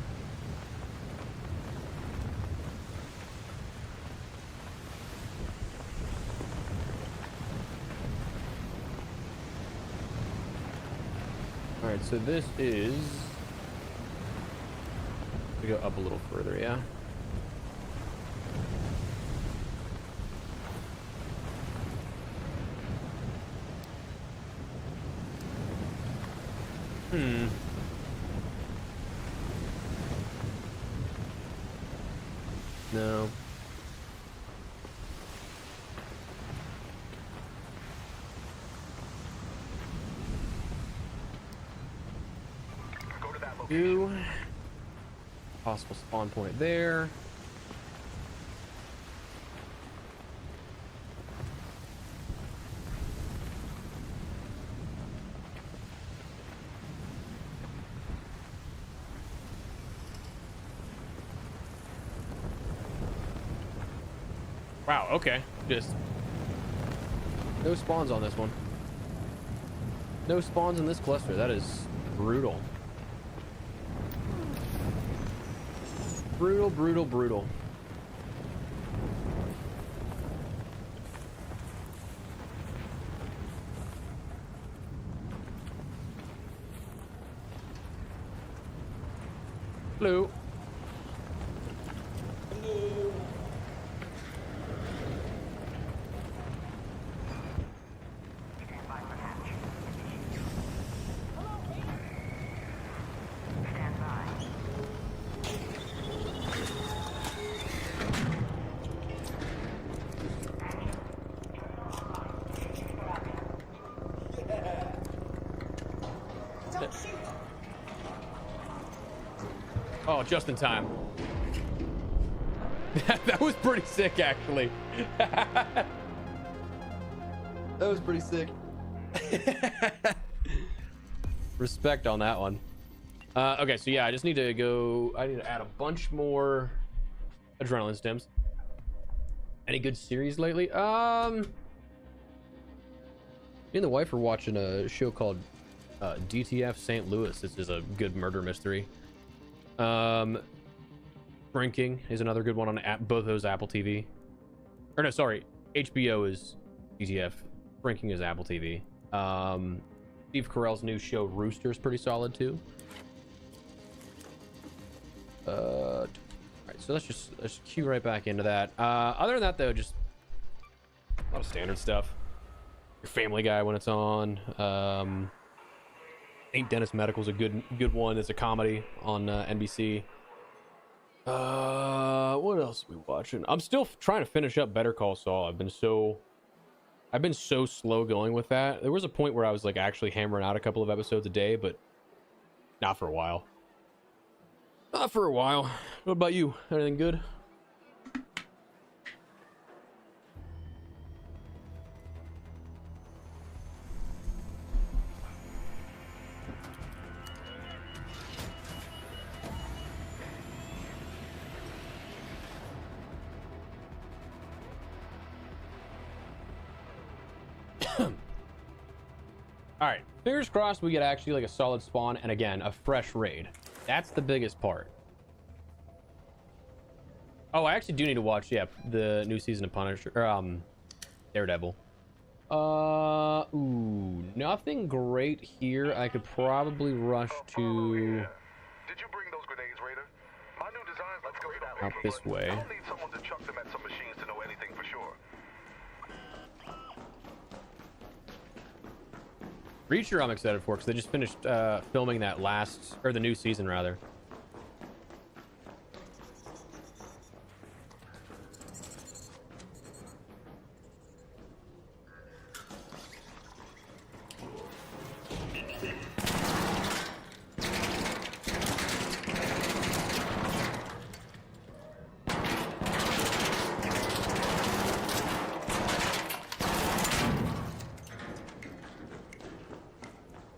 All right, so this is, we go up a little further, yeah. No.
Go to that location.
Two. Possible spawn point there. Wow, okay. Just no spawns on this one. No spawns in this cluster. That is brutal. Brutal, brutal, brutal. Hello.
Stand by.
Don't shoot!
Oh, just in time. That was pretty sick, actually. That was pretty sick. Respect on that one. Okay, so yeah, I just need to go. I need to add a bunch more adrenaline stems. Any good series lately? Me and the wife are watching a show called DTF St. Louis. This is a good murder mystery. Shrinking is another good one on both those Apple TV. Or no, sorry, HBO is DTF. Shrinking is Apple TV. Steve Carell's new show Rooster is pretty solid too. All right, so let's cue right back into that. Other than that, though, just a lot of standard stuff. Your Family Guy when it's on. Ain't Dennis Medical's a good one. It's a comedy on NBC. What else are we watching? I'm still trying to finish up Better Call Saul. I've been so slow going with that. There was a point where I was like actually hammering out a couple of episodes a day, but not for a while. Not for a while. What about you? Anything good? All right, fingers crossed we get actually like a solid spawn and again a fresh raid. That's the biggest part. Oh, I actually do need to watch the new season of Punisher or Daredevil. Ooh, nothing great here. I could probably rush to
Did you bring those grenades, Raider? My new designs. Let's go to that
out this way.
I'll need someone to chuck them at some machines to know anything for sure.
Reacher I'm excited for because they just finished filming that the new season rather.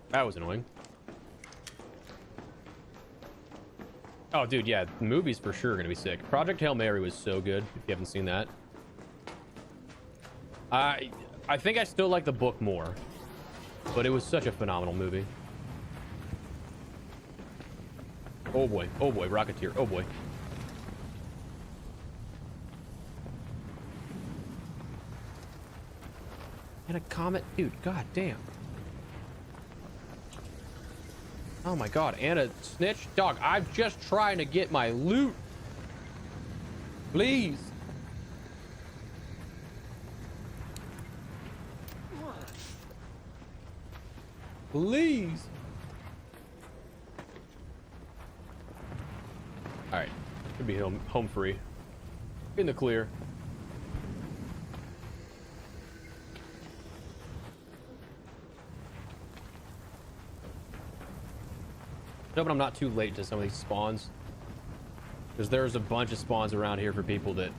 That was annoying. Oh, dude, yeah, the movie's for sure gonna be sick. Project Hail Mary was so good. If you haven't seen that, I think I still like the book more, but it was such a phenomenal movie. Oh boy, Rocketeer. Oh boy. And a comet, dude. God damn. Oh my god, and a snitch? Dog, I'm just trying to get my loot. Please. Please. Alright. Should be home free. In the clear. Hoping I'm not too late to some of these spawns, because there's a bunch of spawns around here for people that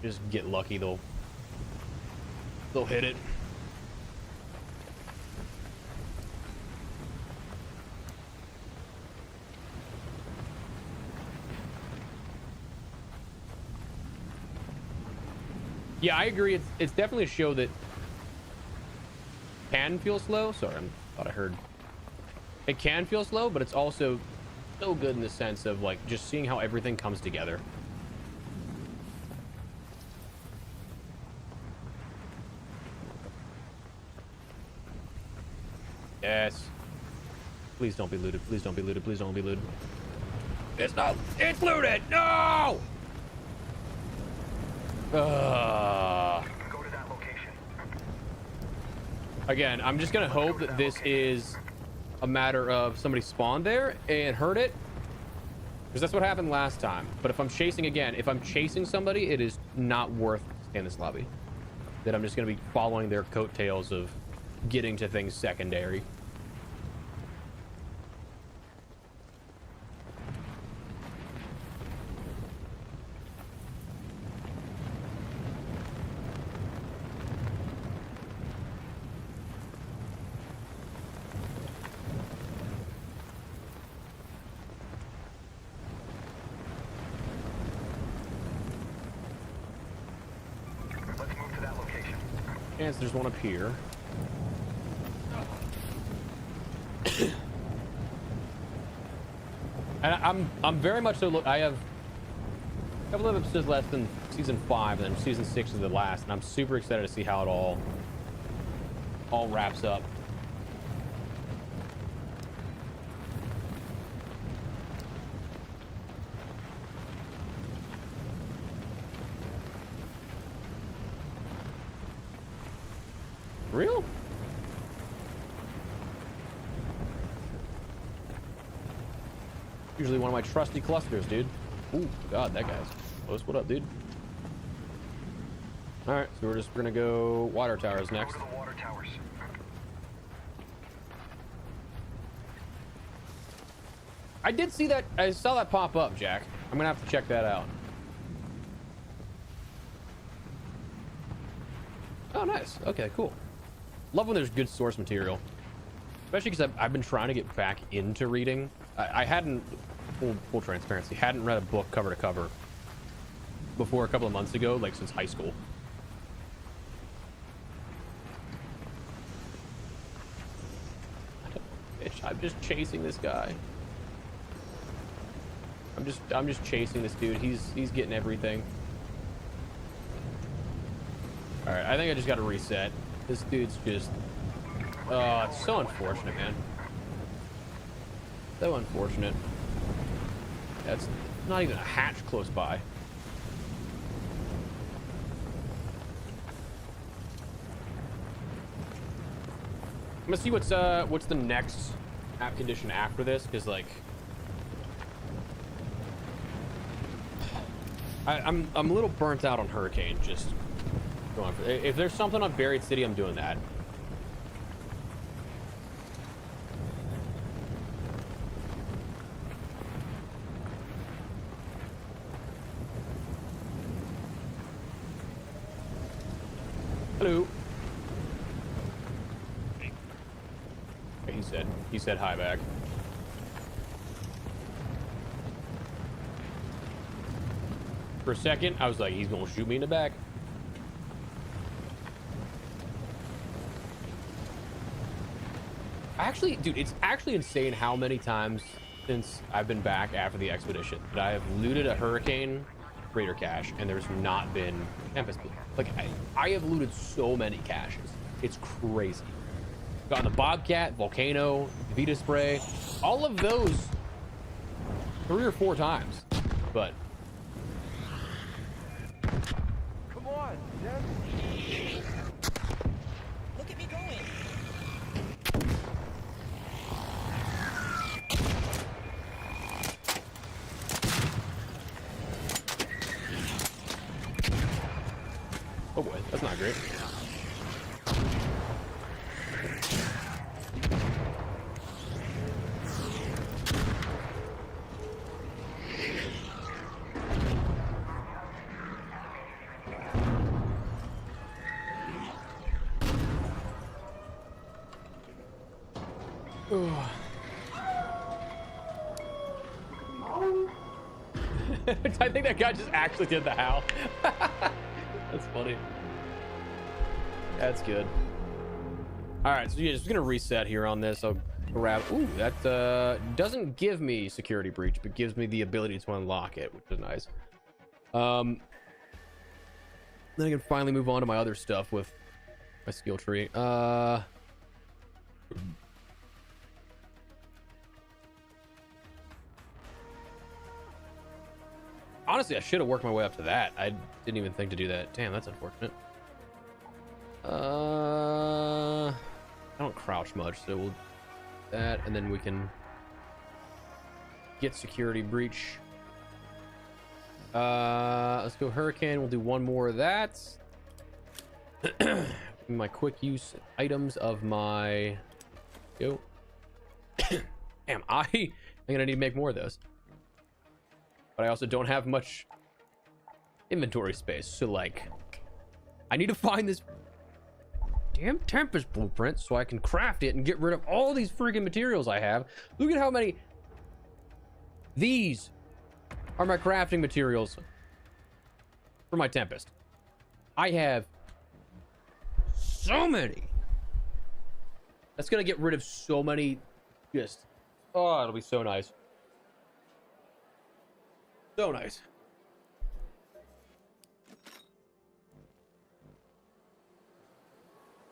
just get lucky. They'll hit it. Yeah, I agree. It's definitely a show that can feel slow. Sorry, I thought I heard. It can feel slow, but it's also so good in the sense of like just seeing how everything comes together. Yes. Please don't be looted. Please don't be looted. Please don't be looted. It's not. It's looted. No.
Go to that location.
Again, I'm just gonna hope that this is a matter of somebody spawned there and heard it, because that's what happened last time. But if I'm chasing again, if I'm chasing somebody, it is not worth staying in this lobby. That I'm just gonna be following their coattails of getting to things secondary. There's one up here. And I'm very much so. Look, I have a couple of episodes left in season 5, and then season 6 is the last, and I'm super excited to see how it all wraps up. Real? Usually one of my trusty clusters, dude. Ooh, God, that guy's close. What up, dude? All right, so we're gonna go water towers next.
Go to the water towers.
I did see that. I saw that pop up, Jack. I'm gonna have to check that out. Oh, nice. Okay, cool. Love when there's good source material, especially because I've been trying to get back into reading. I hadn't, full transparency, hadn't read a book cover to cover before a couple of months ago, like since high school. Bitch, I'm just chasing this guy. I'm just chasing this dude. He's getting everything. All right, I think I just got to reset. This dude's just, oh, it's so unfortunate, man. So unfortunate. That's not even a hatch close by. I'm gonna see what's the next app condition after this, because like I'm a little burnt out on Hurricane. Just going for, if there's something on Buried City, I'm doing that. Hello. He said hi back. For a second, I was like, he's gonna shoot me in the back. Actually, dude, it's actually insane how many times since I've been back after the expedition that I have looted a Hurricane Raider cache and there's not been Tempest. Like, I have looted so many caches. It's crazy. Gotten the Bobcat, Volcano, Vita Spray, all of those 3 or 4 times. But
Come on, Jeff.
Look at me going.
That's not great. I think that guy just actually did the howl. That's funny. That's good. All right, so yeah, just gonna reset here on this. I'll grab. Ooh, that doesn't give me security breach, but gives me the ability to unlock it, which is nice. Then I can finally move on to my other stuff with my skill tree. Honestly, I should have worked my way up to that. I didn't even think to do that. Damn, that's unfortunate. I don't crouch much, so we'll do that, and then we can get security breach. Let's go hurricane. We'll do one more of that. My quick use items of my go. Damn, I'm gonna need to make more of those. But I also don't have much inventory space, so like I need to find this damn Tempest blueprint so I can craft it and get rid of all these freaking materials I have. Look at how many. These are my crafting materials for my Tempest. I have so many. That's gonna get rid of so many. Just, oh, it'll be so nice. So nice.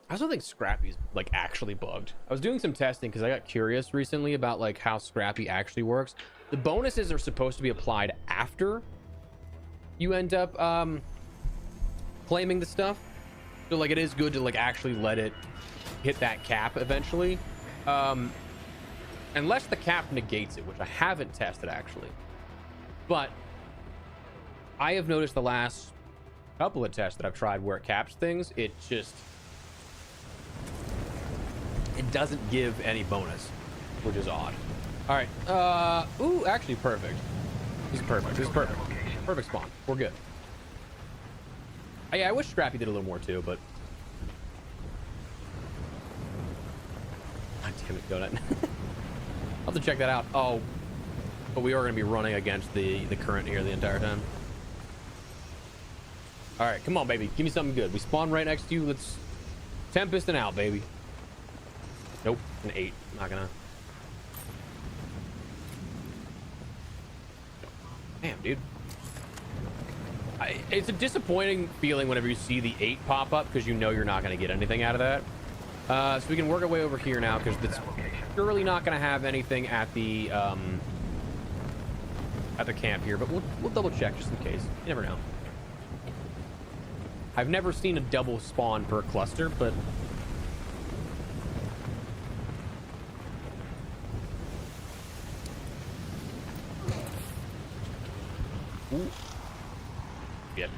I also think Scrappy's like actually bugged. I was doing some testing because I got curious recently about like how Scrappy actually works. The bonuses are supposed to be applied after you end up claiming the stuff. So like it is good to like actually let it hit that cap eventually. Unless the cap negates it, which I haven't tested actually. But I have noticed the last couple of tests that I've tried where it caps things, it doesn't give any bonus, which is odd. All right. Ooh, actually perfect. This is perfect. This is perfect. Perfect spawn. We're good. Yeah, I wish Scrappy did a little more too, but God damn it, Donut. I'll have to check that out. Oh, but we are going to be running against the current here the entire time. All right, come on, baby. Give me something good. We spawn right next to you. Let's Tempest and out, baby. Nope, an 8. Not gonna. Damn, dude. It's a disappointing feeling whenever you see the 8 pop up because you know you're not going to get anything out of that. So we can work our way over here now because it's surely not going to have anything at the camp here, but we'll double check just in case. You never know. I've never seen a double spawn per cluster, but ooh. Yep.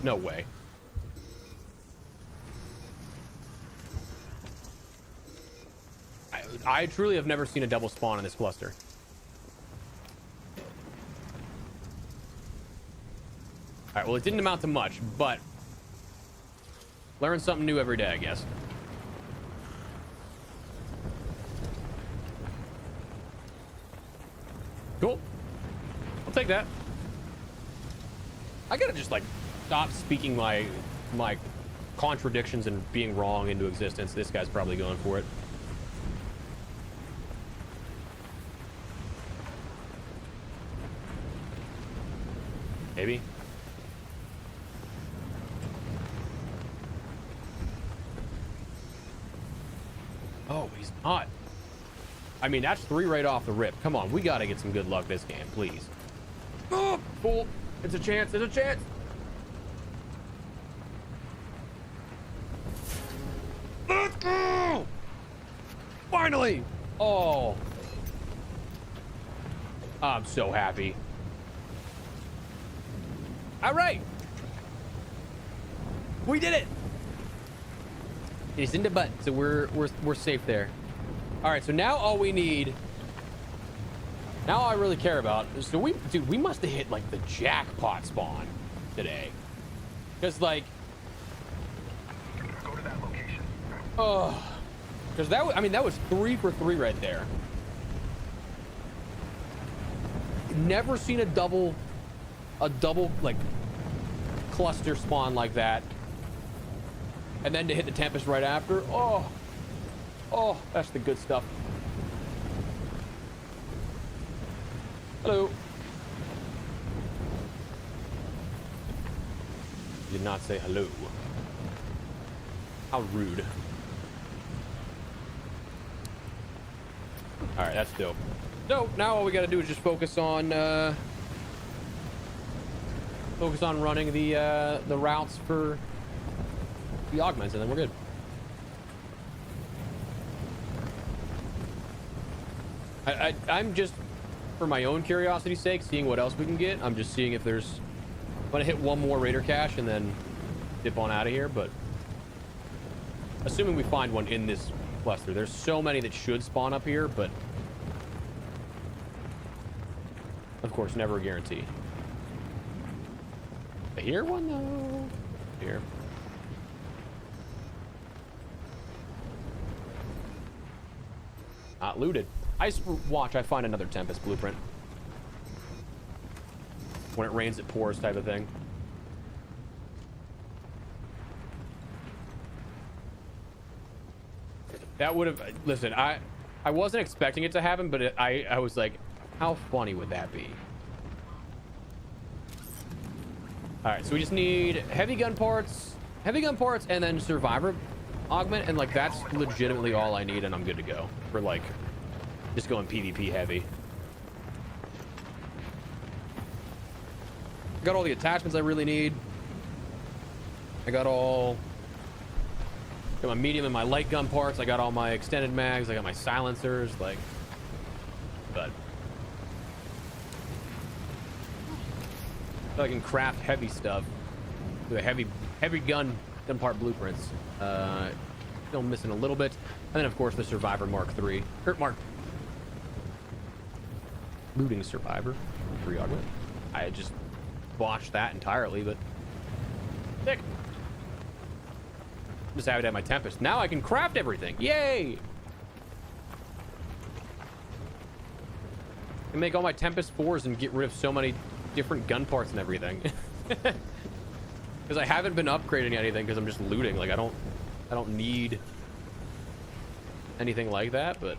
No way. I truly have never seen a double spawn in this cluster. All right, well, it didn't amount to much, but learn something new every day, I guess. Cool. I'll take that. I gotta just like stop speaking my contradictions and being wrong into existence. This guy's probably going for it. Maybe. Oh, he's not. I mean, that's 3 right off the rip. Come on, we gotta get some good luck this game, please. Oh, fool. It's a chance. It's a chance. Let's go. Finally! Oh. I'm so happy. All right. We did it. It's in the butt, so we're safe there. All right, so now all we need. Now all I really care about. So we must have hit like the jackpot spawn today, because like.
Go to that location.
Oh, because that was 3 for 3 right there. Never seen a double like cluster spawn like that, and then to hit the Tempest right after. Oh, that's the good stuff. Hello. Did not say hello. How rude. All right, that's dope. So now all we got to do is just focus on running the routes for the augments, and then we're good. I'm just, for my own curiosity's sake, seeing what else we can get. I'm just seeing if there's. I'm gonna hit one more raider cache and then dip on out of here. But assuming we find one in this cluster, there's so many that should spawn up here, but. Of course, never a guarantee. I hear one though. Here. Not looted. I just watch. I find another Tempest blueprint. When it rains, it pours, type of thing. That would have. Listen, I wasn't expecting it to happen, but I was like. How funny would that be? All right, so we just need heavy gun parts, and then survivor augment, and like that's legitimately all I need, and I'm good to go for like just going PvP heavy. Got all the attachments I really need. I got my medium and my light gun parts. I got all my extended mags. I got my silencers, like, but. So I can craft heavy stuff with a heavy gun part blueprints. Still missing a little bit, and then of course the Survivor Mark III. Looting Survivor 3 augment. I just botched that entirely, but sick. Just happy to have my Tempest. Now I can craft everything. Yay! I can make all my Tempest 4s and get rid of so many different gun parts and everything. Because I haven't been upgrading anything because I'm just looting. Like I don't need anything like that, but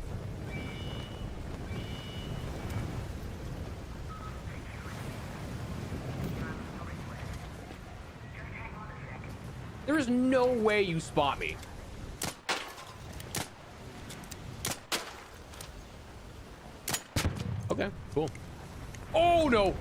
there is no way you spot me. Okay, cool. Oh no.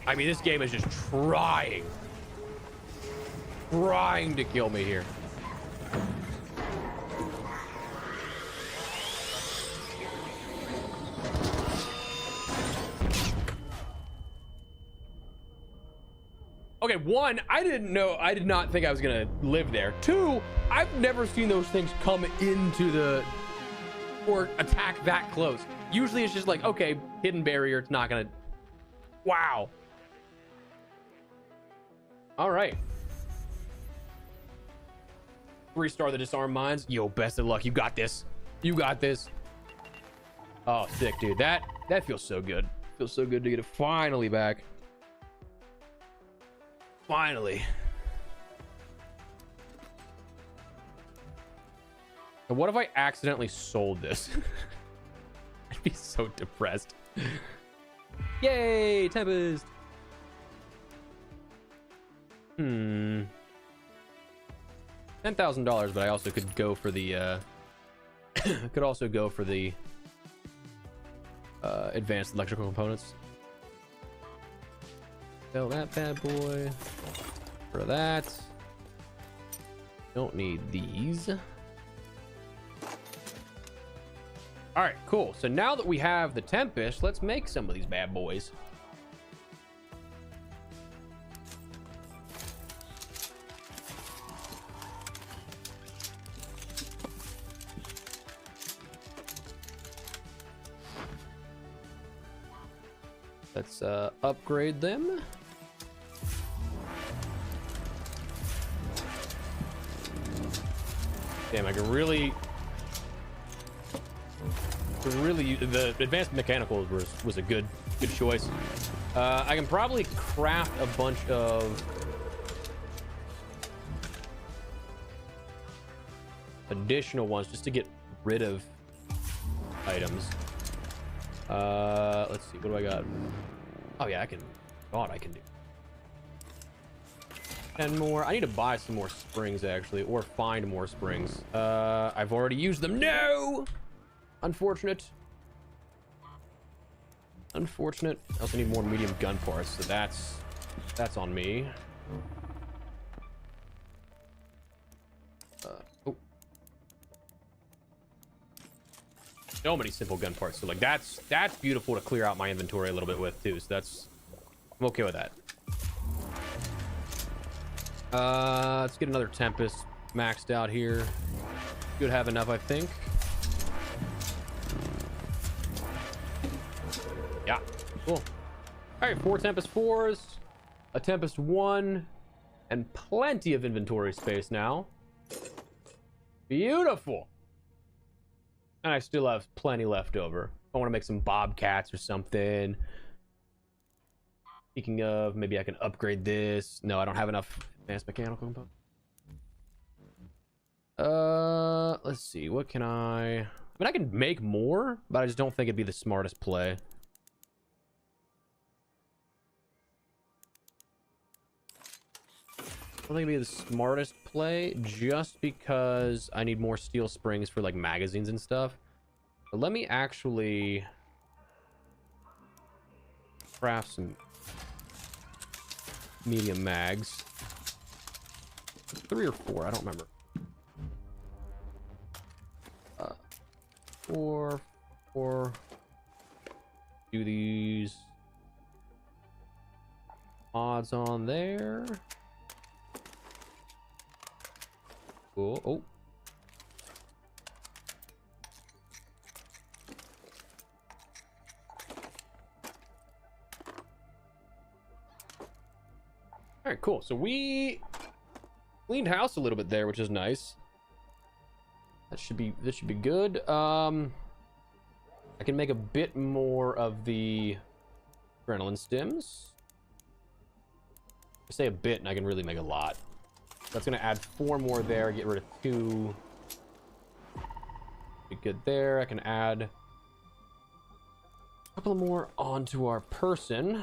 I mean, this game is just trying to kill me here. Okay, 1, I did not think I was gonna live there. 2, I've never seen those things come into or attack that close. Usually it's just like, okay, hidden barrier, it's not gonna. Wow. All right. 3-star the disarm mines. Yo, best of luck. You got this. You got this. Oh, sick, dude. That feels so good. Feels so good to get it finally back. Finally. And what if I accidentally sold this? I'd be so depressed. Yay, Tempest. $10,000, but I also could go for the could also go for the advanced electrical components. Sell that bad boy for that. Don't need these. All right, cool. So now that we have the Tempest, let's make some of these bad boys. Let's upgrade them. Damn, I can really the advanced mechanicals was a good choice. I can probably craft a bunch of additional ones just to get rid of items. Let's see, what do I got? Oh yeah, I can do 10 more. I need to buy some more springs actually, or find more springs. I've already used them. No, unfortunate. I also need more medium gun parts, so that's on me. Oh, so many simple gun parts, so like that's beautiful to clear out my inventory a little bit with too, so I'm okay with that. Let's get another Tempest maxed out here. Should have enough, I think. Yeah, cool. All right, 4 Tempest 4s, a Tempest 1, and plenty of inventory space now. Beautiful. And I still have plenty left over. I want to make some Bobcats or something. Speaking of, maybe I can upgrade this. No, I don't have enough advanced mechanical components. Let's see. What can I mean, I can make more, but I just don't think it'd be the smartest play. I don't think it'd be the smartest play just because I need more steel springs for like magazines and stuff. But let me actually craft some medium mags. 3 or 4, I don't remember. 4. Do these mods on there. Cool. Oh. All right, cool. So we cleaned house a little bit there, which is nice. This should be good. I can make a bit more of the adrenaline stims. I say a bit, and I can really make a lot. That's gonna add 4 more there. Get rid of 2. Be good there. I can add a couple more onto our person.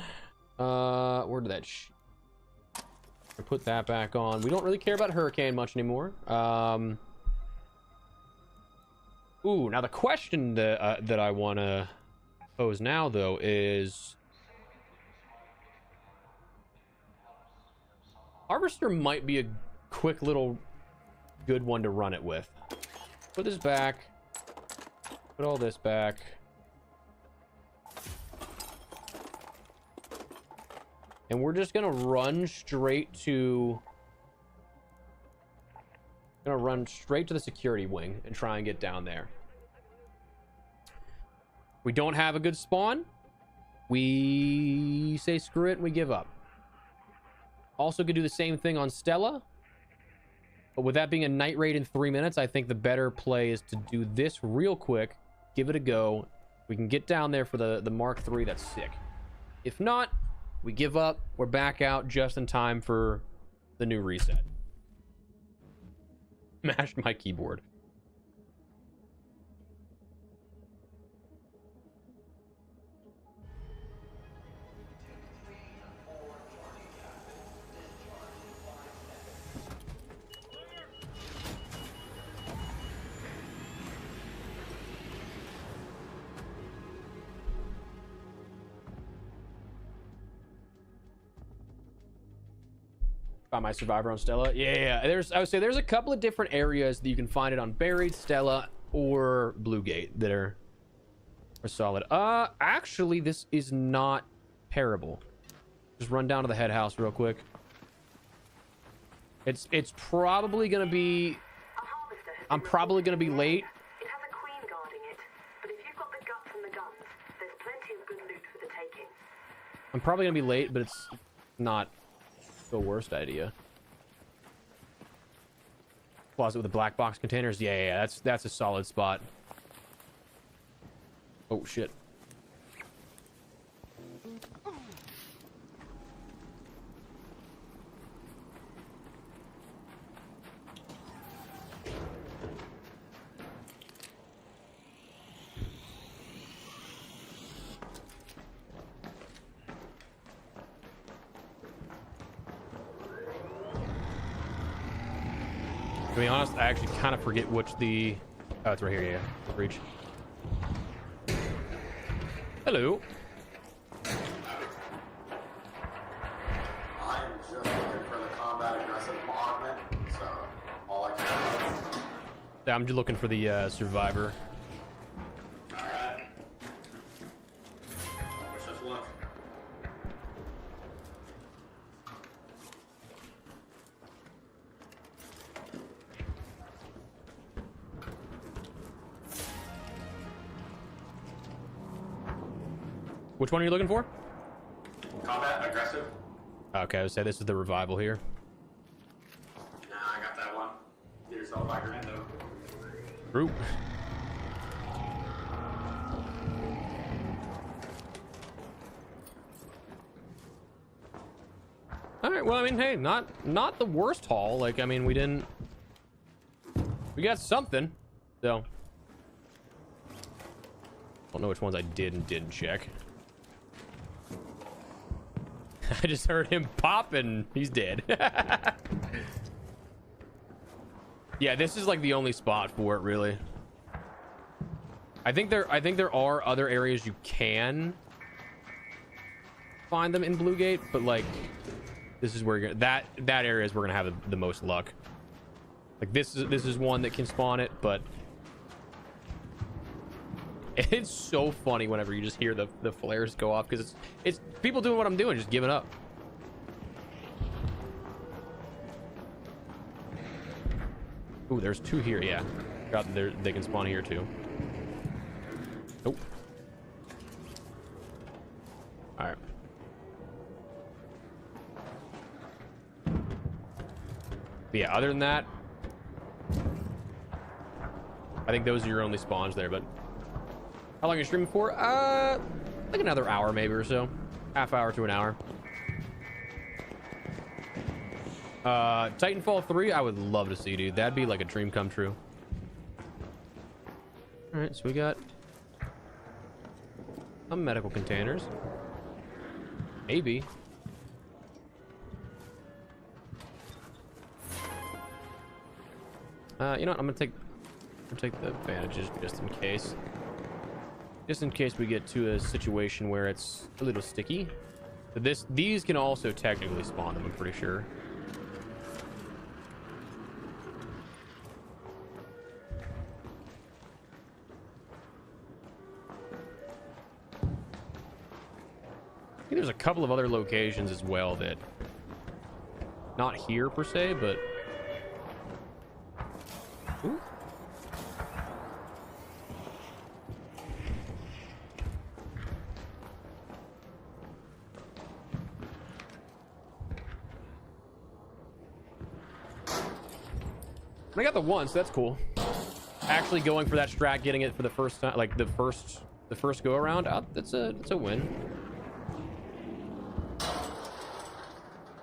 Where did that? Put that back on. We don't really care about Hurricane much anymore. Ooh, now the question that I want to pose now, though, is Harvester might be a quick little good one to run it with. Put this back. Put all this back. And we're just gonna run straight to the security wing and try and get down there. We don't have a good spawn. We say screw it and we give up. Also could do the same thing on Stella. But with that being a night raid in 3 minutes, I think the better play is to do this real quick. Give it a go. We can get down there for the Mark III. That's sick. If not, we give up. We're back out just in time for the new reset. Mashed my keyboard. Find my survivor on Stella. Yeah. I would say there's a couple of different areas that you can find it on Buried, Stella, or Bluegate that are solid. Actually, this is not terrible. Just run down to the head house real quick. It's probably gonna be. I'm probably gonna be late.
It has a queen guarding it, but if you've got the guts and the guns, there's plenty of good loot for the taking.
I'm probably gonna be late, but it's not the worst idea. Closet with the black box containers. Yeah. That's a solid spot. Oh shit. To be honest, I actually kind of forget which the... Oh, it's right here, yeah. Reach. Hello.
I am just looking for the combat aggressive augment, so all I can do.
Yeah, I'm just looking for the survivor.
Alright. Let's just look.
Which one are you looking for?
Combat aggressive?
Okay, I would say this is the revival here.
Nah, I got that one. Get yourself back in though.
Group. All right. Well, I mean, hey, not the worst haul. Like, I mean, we got something. So, don't know which ones I did and didn't check. I just heard him pop and he's dead. Yeah, this is like the only spot for it, really. I think there are other areas you can find them in Bluegate, but like this is where you're that area is where we're gonna have the most luck. Like this is one that can spawn it, but it's so funny whenever you just hear the flares go off, because it's people doing what I'm doing, just giving up. Ooh, there's two here. Yeah, they can spawn here too. Nope. All right. But yeah, other than that, I think those are your only spawns there. But how long are you streaming for? Like another hour maybe or so. Half hour to an hour. Titanfall 3, I would love to see, dude. That'd be like a dream come true. All right, so we got some medical containers. Maybe. You know what? I'm gonna take the bandages just in case. Just in case we get to a situation where it's a little sticky. But these can also technically spawn them, I'm pretty sure. I think there's a couple of other locations as well that, not here per se, but ooh. I got the one, so that's cool. Actually going for that strat, getting it for the first time, like the first go around, that's a win.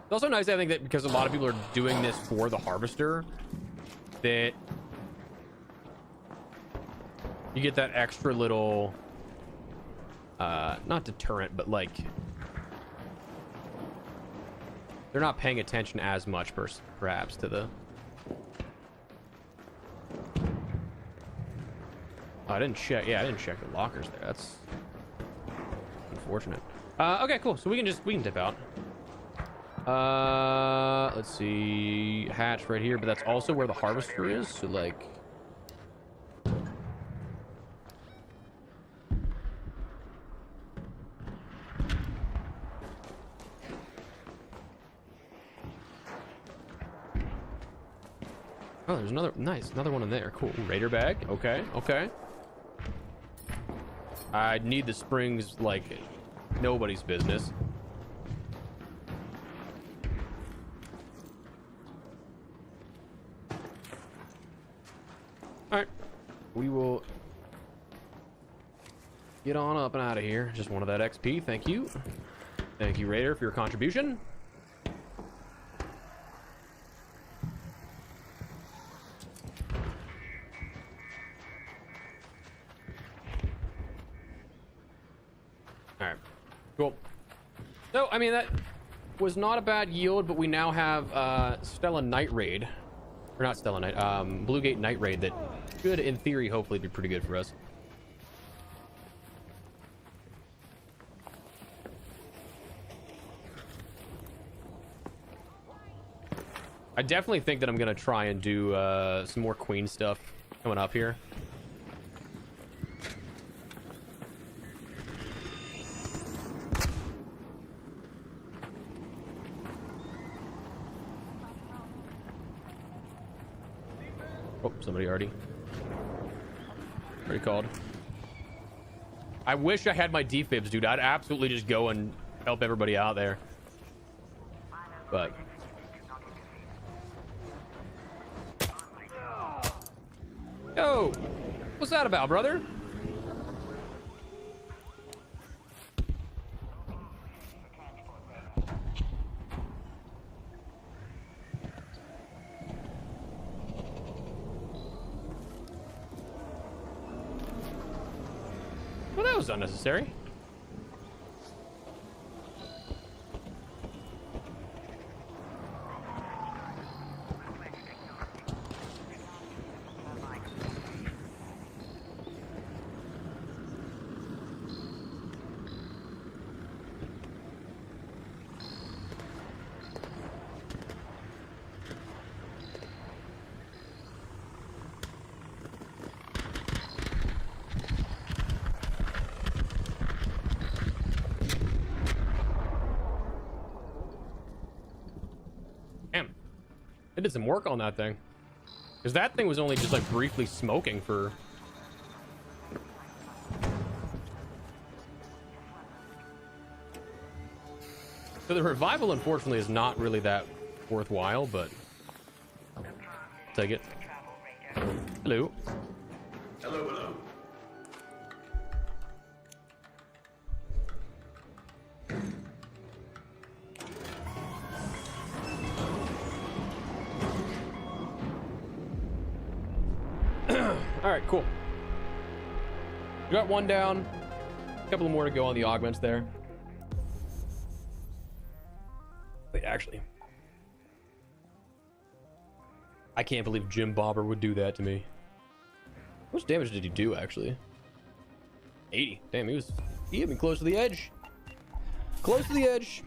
It's also nice, I think, that because a lot of people are doing this for the harvester, that you get that extra little not deterrent, but like they're not paying attention as much perhaps to the I didn't check the lockers there. That's unfortunate. Okay, cool. So we can dip out. Let's see, hatch right here, but that's also where the harvester is, so like oh, there's another another one in there. Cool. Raider bag. Okay, okay. I need the springs like nobody's business. Alright. We will get on up and out of here. Just wanted that XP. Thank you. Thank you, Raider, for your contribution. Alright. Cool. So, I mean, that was not a bad yield, but we now have Stella Night Raid. Or not Stella Night, Bluegate Night Raid that should, in theory, hopefully be pretty good for us. I definitely think that I'm gonna try and do some more Queen stuff coming up here. Oh, somebody already called. I wish I had my defibs, dude. I'd absolutely just go and help everybody out there. But yo, what's that about, brother? Well, that was unnecessary. I did some work on that thing, because that thing was only just like briefly smoking for so the revival unfortunately is not really that worthwhile, but take it. Hello.
Hello, hello.
All right, cool. We got one down. A couple more to go on the augments there. Wait, actually, I can't believe Jim Bobber would do that to me. How much damage did he do, actually? 80. Damn, he hit me close to the edge. Close to the edge.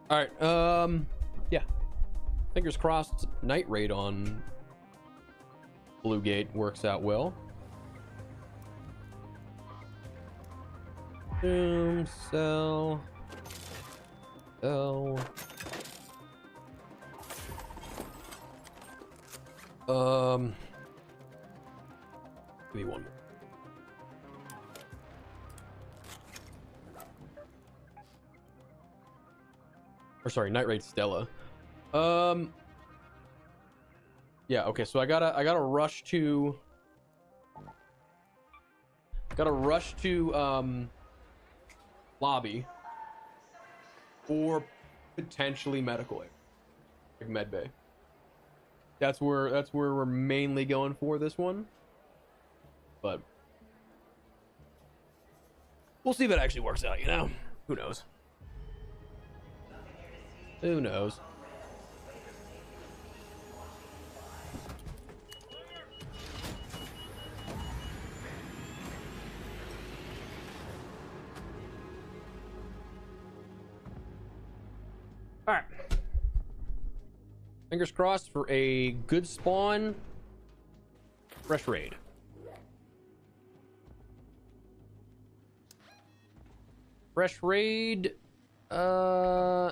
All right, yeah. Fingers crossed Night Raid on Bluegate works out well. Sell. Give me one more. Or sorry, Night Raid Stella. Yeah, okay, so I gotta rush to lobby or potentially medical aid, like med bay. That's where we're mainly going for this one, but we'll see if it actually works out, you know. Who knows? Who knows? Fingers crossed for a good spawn. Fresh raid. Fresh raid. Not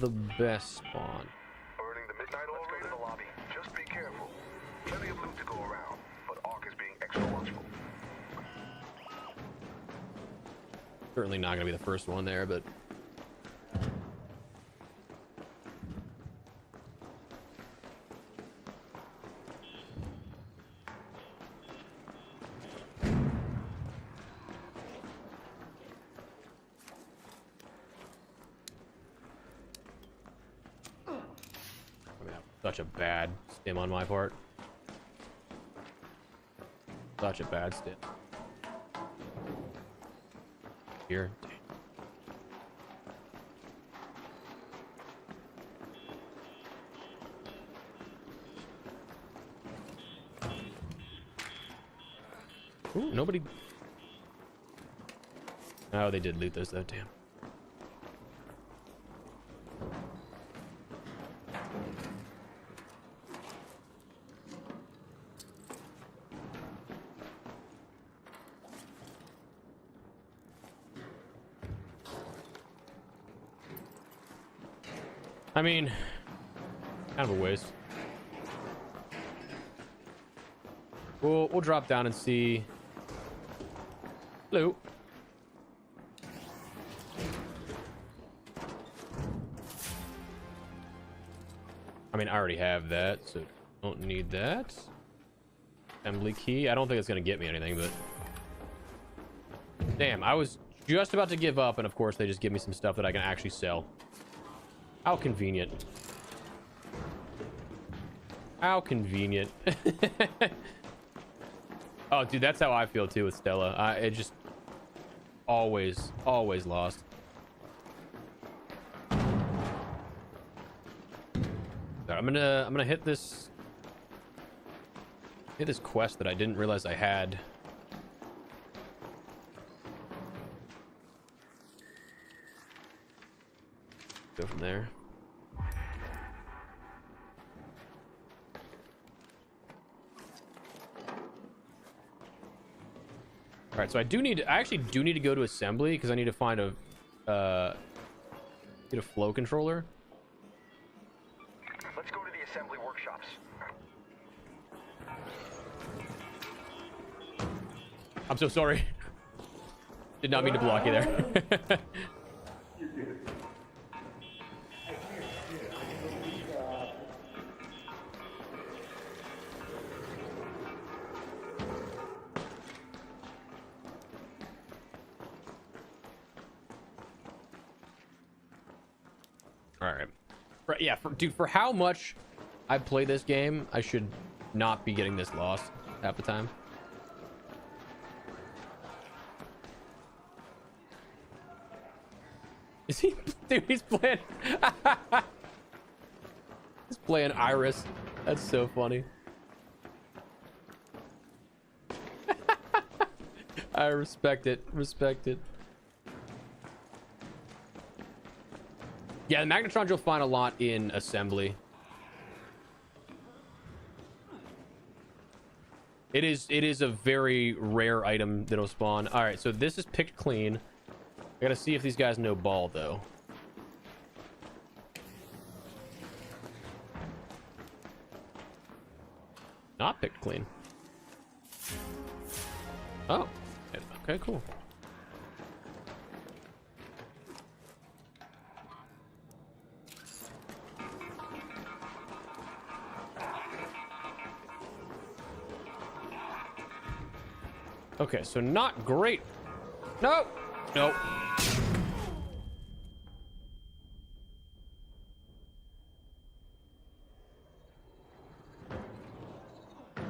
the best spawn.
Burning the midnight oil. Let's go to the lobby. Just be careful. Plenty of loot to go around, but Ark is being extra watchful.
Certainly not gonna be the first one there, but such a bad stim on my part. Such a bad stim. Here. Ooh, nobody. Oh, they did loot those though, damn. I mean, kind of a waste. We'll drop down and see. Hello. I mean, I already have that, so don't need that. Assembly key. I don't think it's gonna get me anything, but damn, I was just about to give up, and of course they just give me some stuff that I can actually sell. How convenient. How convenient. Oh, dude, that's how I feel too with Stella. It just always lost. So I'm gonna hit this quest that I didn't realize I had. Go from there. All right, so I actually do need to go to assembly because I need to find a get a flow controller.
Let's go to the assembly workshops.
I'm so sorry. Did not mean to block you there. All right. Yeah, dude, for how much I play this game, I should not be getting this lost half the time. Is he? Dude, he's playing. He's playing Iris. That's so funny. I respect it. Respect it. Yeah, the magnetrons you'll find a lot in assembly. It is a very rare item that'll spawn. All right, so this is picked clean. I gotta see if these guys know ball though. Not picked clean. Oh, okay, cool. Okay, so not great. No, nope.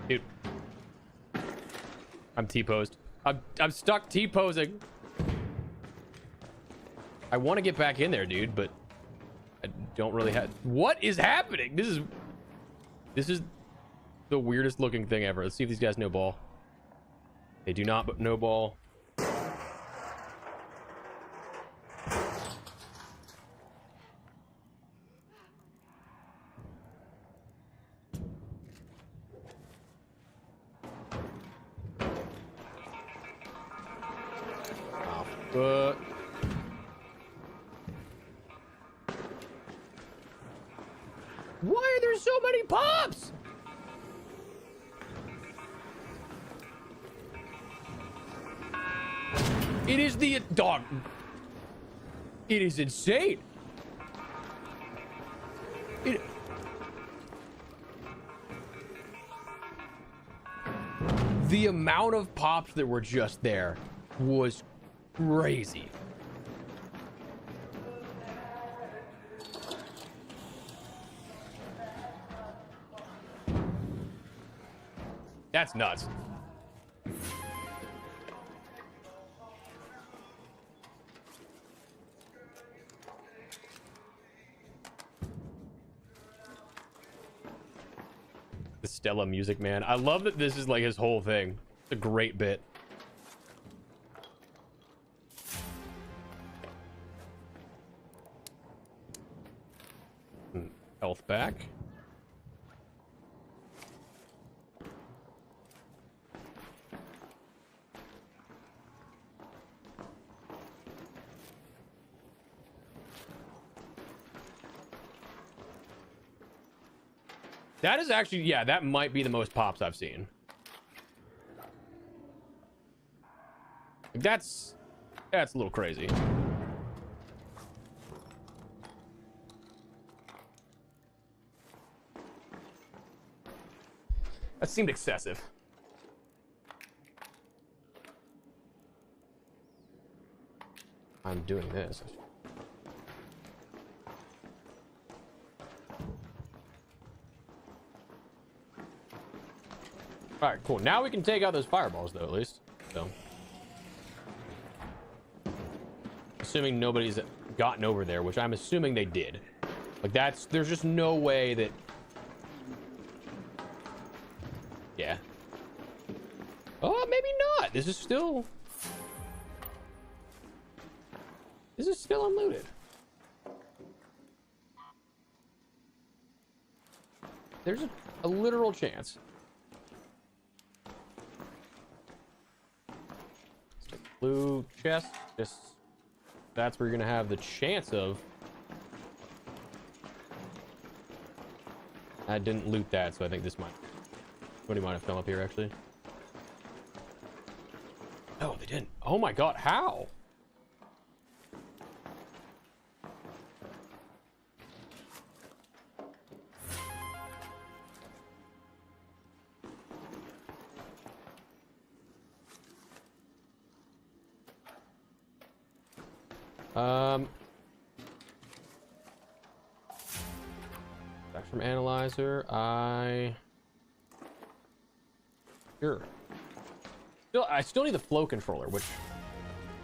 Dude, I'm T-posed. I'm stuck T-posing. I want to get back in there, dude, but I don't really have. What is happening? This is the weirdest looking thing ever. Let's see if these guys know ball. They do not know ball. Why are there so many pops? It is the dog. It is insane. The amount of pops that were just there was crazy. That's nuts. The Stella music, man. I love that this is like his whole thing. It's a great bit. Health back. That is actually, yeah, that might be the most pops I've seen. That's a little crazy. That seemed excessive. I'm doing this. All right, cool. Now we can take out those fireballs, though, at least. So, assuming nobody's gotten over there, which I'm assuming they did. Like, there's just no way that. Yeah. Oh, maybe not. This is still unlooted. There's a literal chance. Blue chest, that's where you're gonna have the chance of. I didn't loot that, so I think this might. Somebody might have come up here actually. No, they didn't. Oh my god, how? Back from analyzer, sure. I still need the flow controller, which,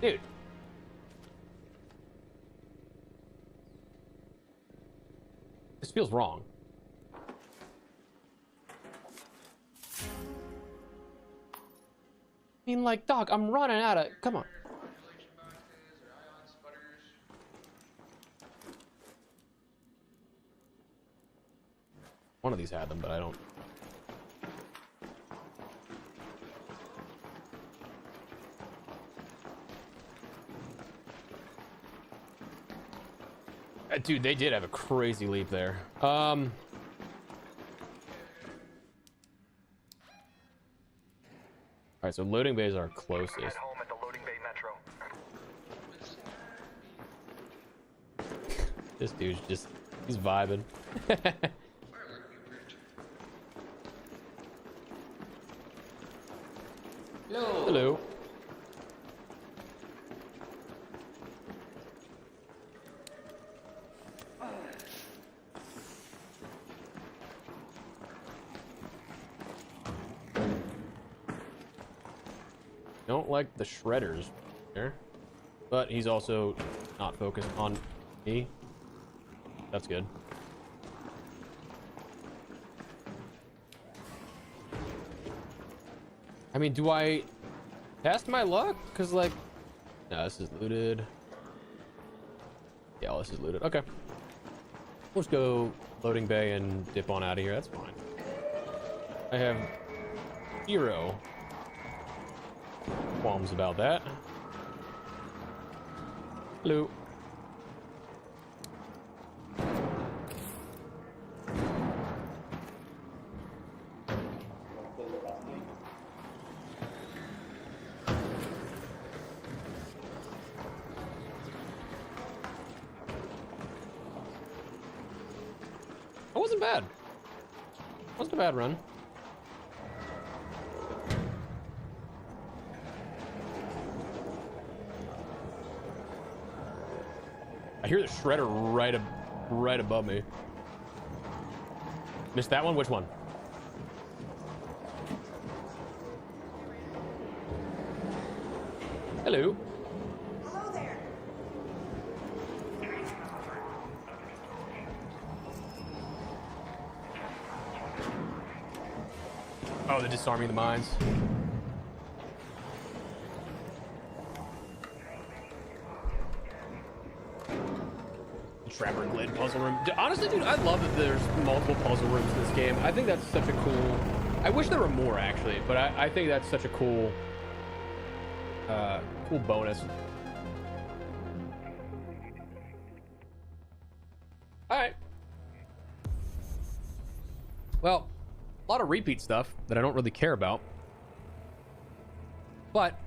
dude. This feels wrong. I mean, like, dog, I'm running out of, come on. One of these had them, but I don't. Dude, they did have a crazy leap there. All right, so loading bays are closest.
At home at the loading bay metro.
This dude's just, he's vibing.
Hello.
Hello. Don't like the shredders there, but he's also not focused on me. That's good. I mean, do I test my luck? Because, like, no, this is looted. Yeah, all this is looted. Okay. We'll just go loading bay and dip on out of here. That's fine. I have 0 qualms about that. Hello. It wasn't bad. Wasn't a bad run. I hear the shredder right above me. Missed that one? Which one? Hello.
Hello there.
Oh, the disarming the mines. Trapper and Glade puzzle room. Honestly, dude, I love that there's multiple puzzle rooms in this game. I think that's such a cool... I wish there were more, actually, but I think that's such a cool... cool bonus. Alright. Well, a lot of repeat stuff that I don't really care about. But...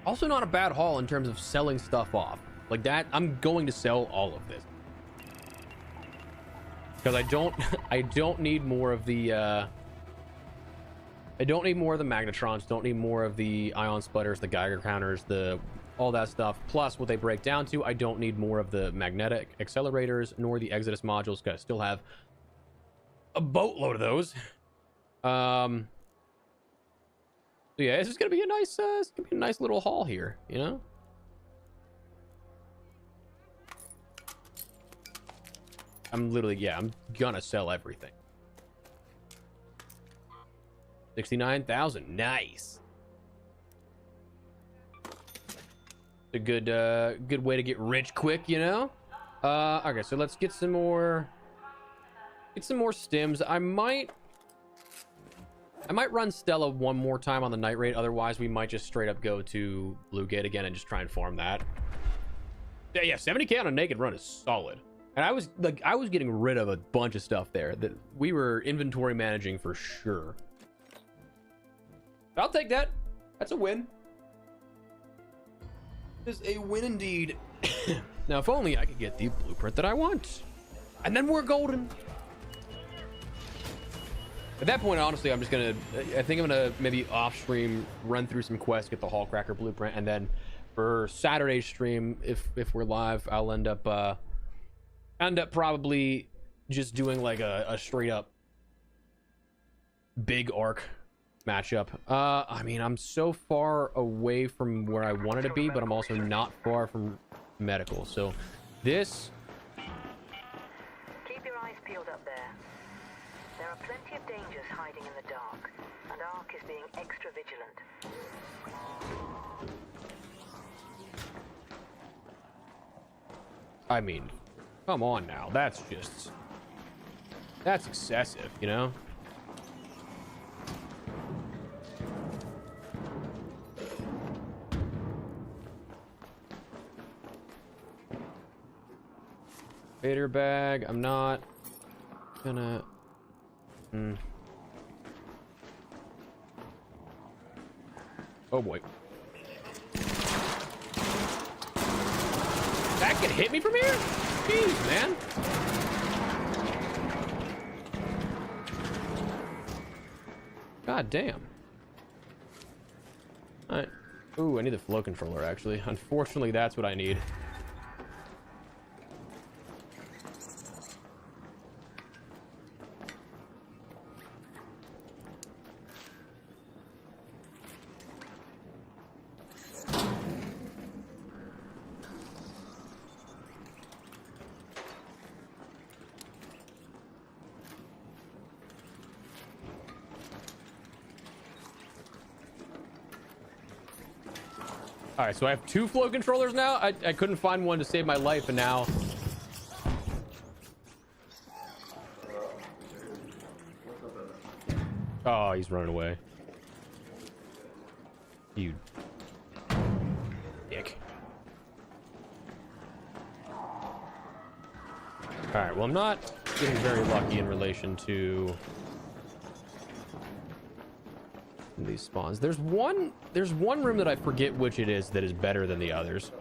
also not a bad haul in terms of selling stuff off. Like that, I'm going to sell all of this. Because I don't need more of the, I don't need more of the magnetrons, don't need more of the ion splitters, the Geiger counters, all that stuff. Plus, what they break down to, I don't need more of the magnetic accelerators, nor the Exodus modules, because I still have a boatload of those. So yeah, this is gonna be a nice, it's gonna be a nice little haul here, you know? I'm literally, yeah, I'm gonna sell everything. 69,000, nice. It's a good, good way to get rich quick, you know. Okay, so let's get some more stims. I might run Stella one more time on the night raid. Otherwise, we might just straight up go to Bluegate again and just try and farm that. Yeah, 70k on a naked run is solid. And I was getting rid of a bunch of stuff there that we were inventory managing for sure. I'll take that. That's a win. It's a win indeed. Now, if only I could get the blueprint that I want. And then we're golden. At that point, honestly, I think I'm gonna maybe off stream run through some quests, get the Hallcracker blueprint, and then for Saturday's stream, if we're live, I'll end up probably just doing like a straight up big arc matchup. I mean, I'm so far away from where I wanted to be, but I'm also not far from medical. So this...
Keep your eyes peeled up there. There are plenty of dangers hiding in the dark, and Ark is being extra vigilant.
I mean, come on now. That's excessive, you know? Vader bag. I'm not gonna... Oh boy. That could hit me from here? Jeez, man. God damn. Alright. Ooh, I need the flow controller, actually. Unfortunately, that's what I need. All right, so I have 2 flow controllers now. I couldn't find one to save my life, and now... Oh, he's running away. You dick. All right, well, I'm not getting very lucky in relation to these spawns. There's one room that I forget which it is that is better than the others.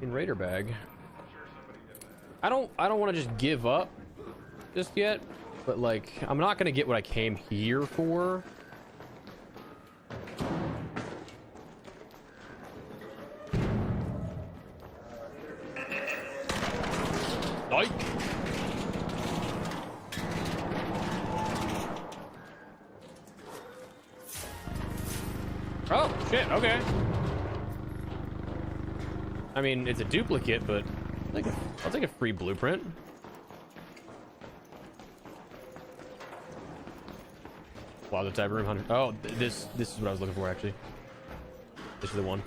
In Raider bag. I don't want to just give up just yet, but like I'm not gonna get what I came here for. Like. Oh shit, okay. I mean, it's a duplicate, but I'll take a free blueprint. Plaza type room 100. Oh, this is what I was looking for actually. This is the one.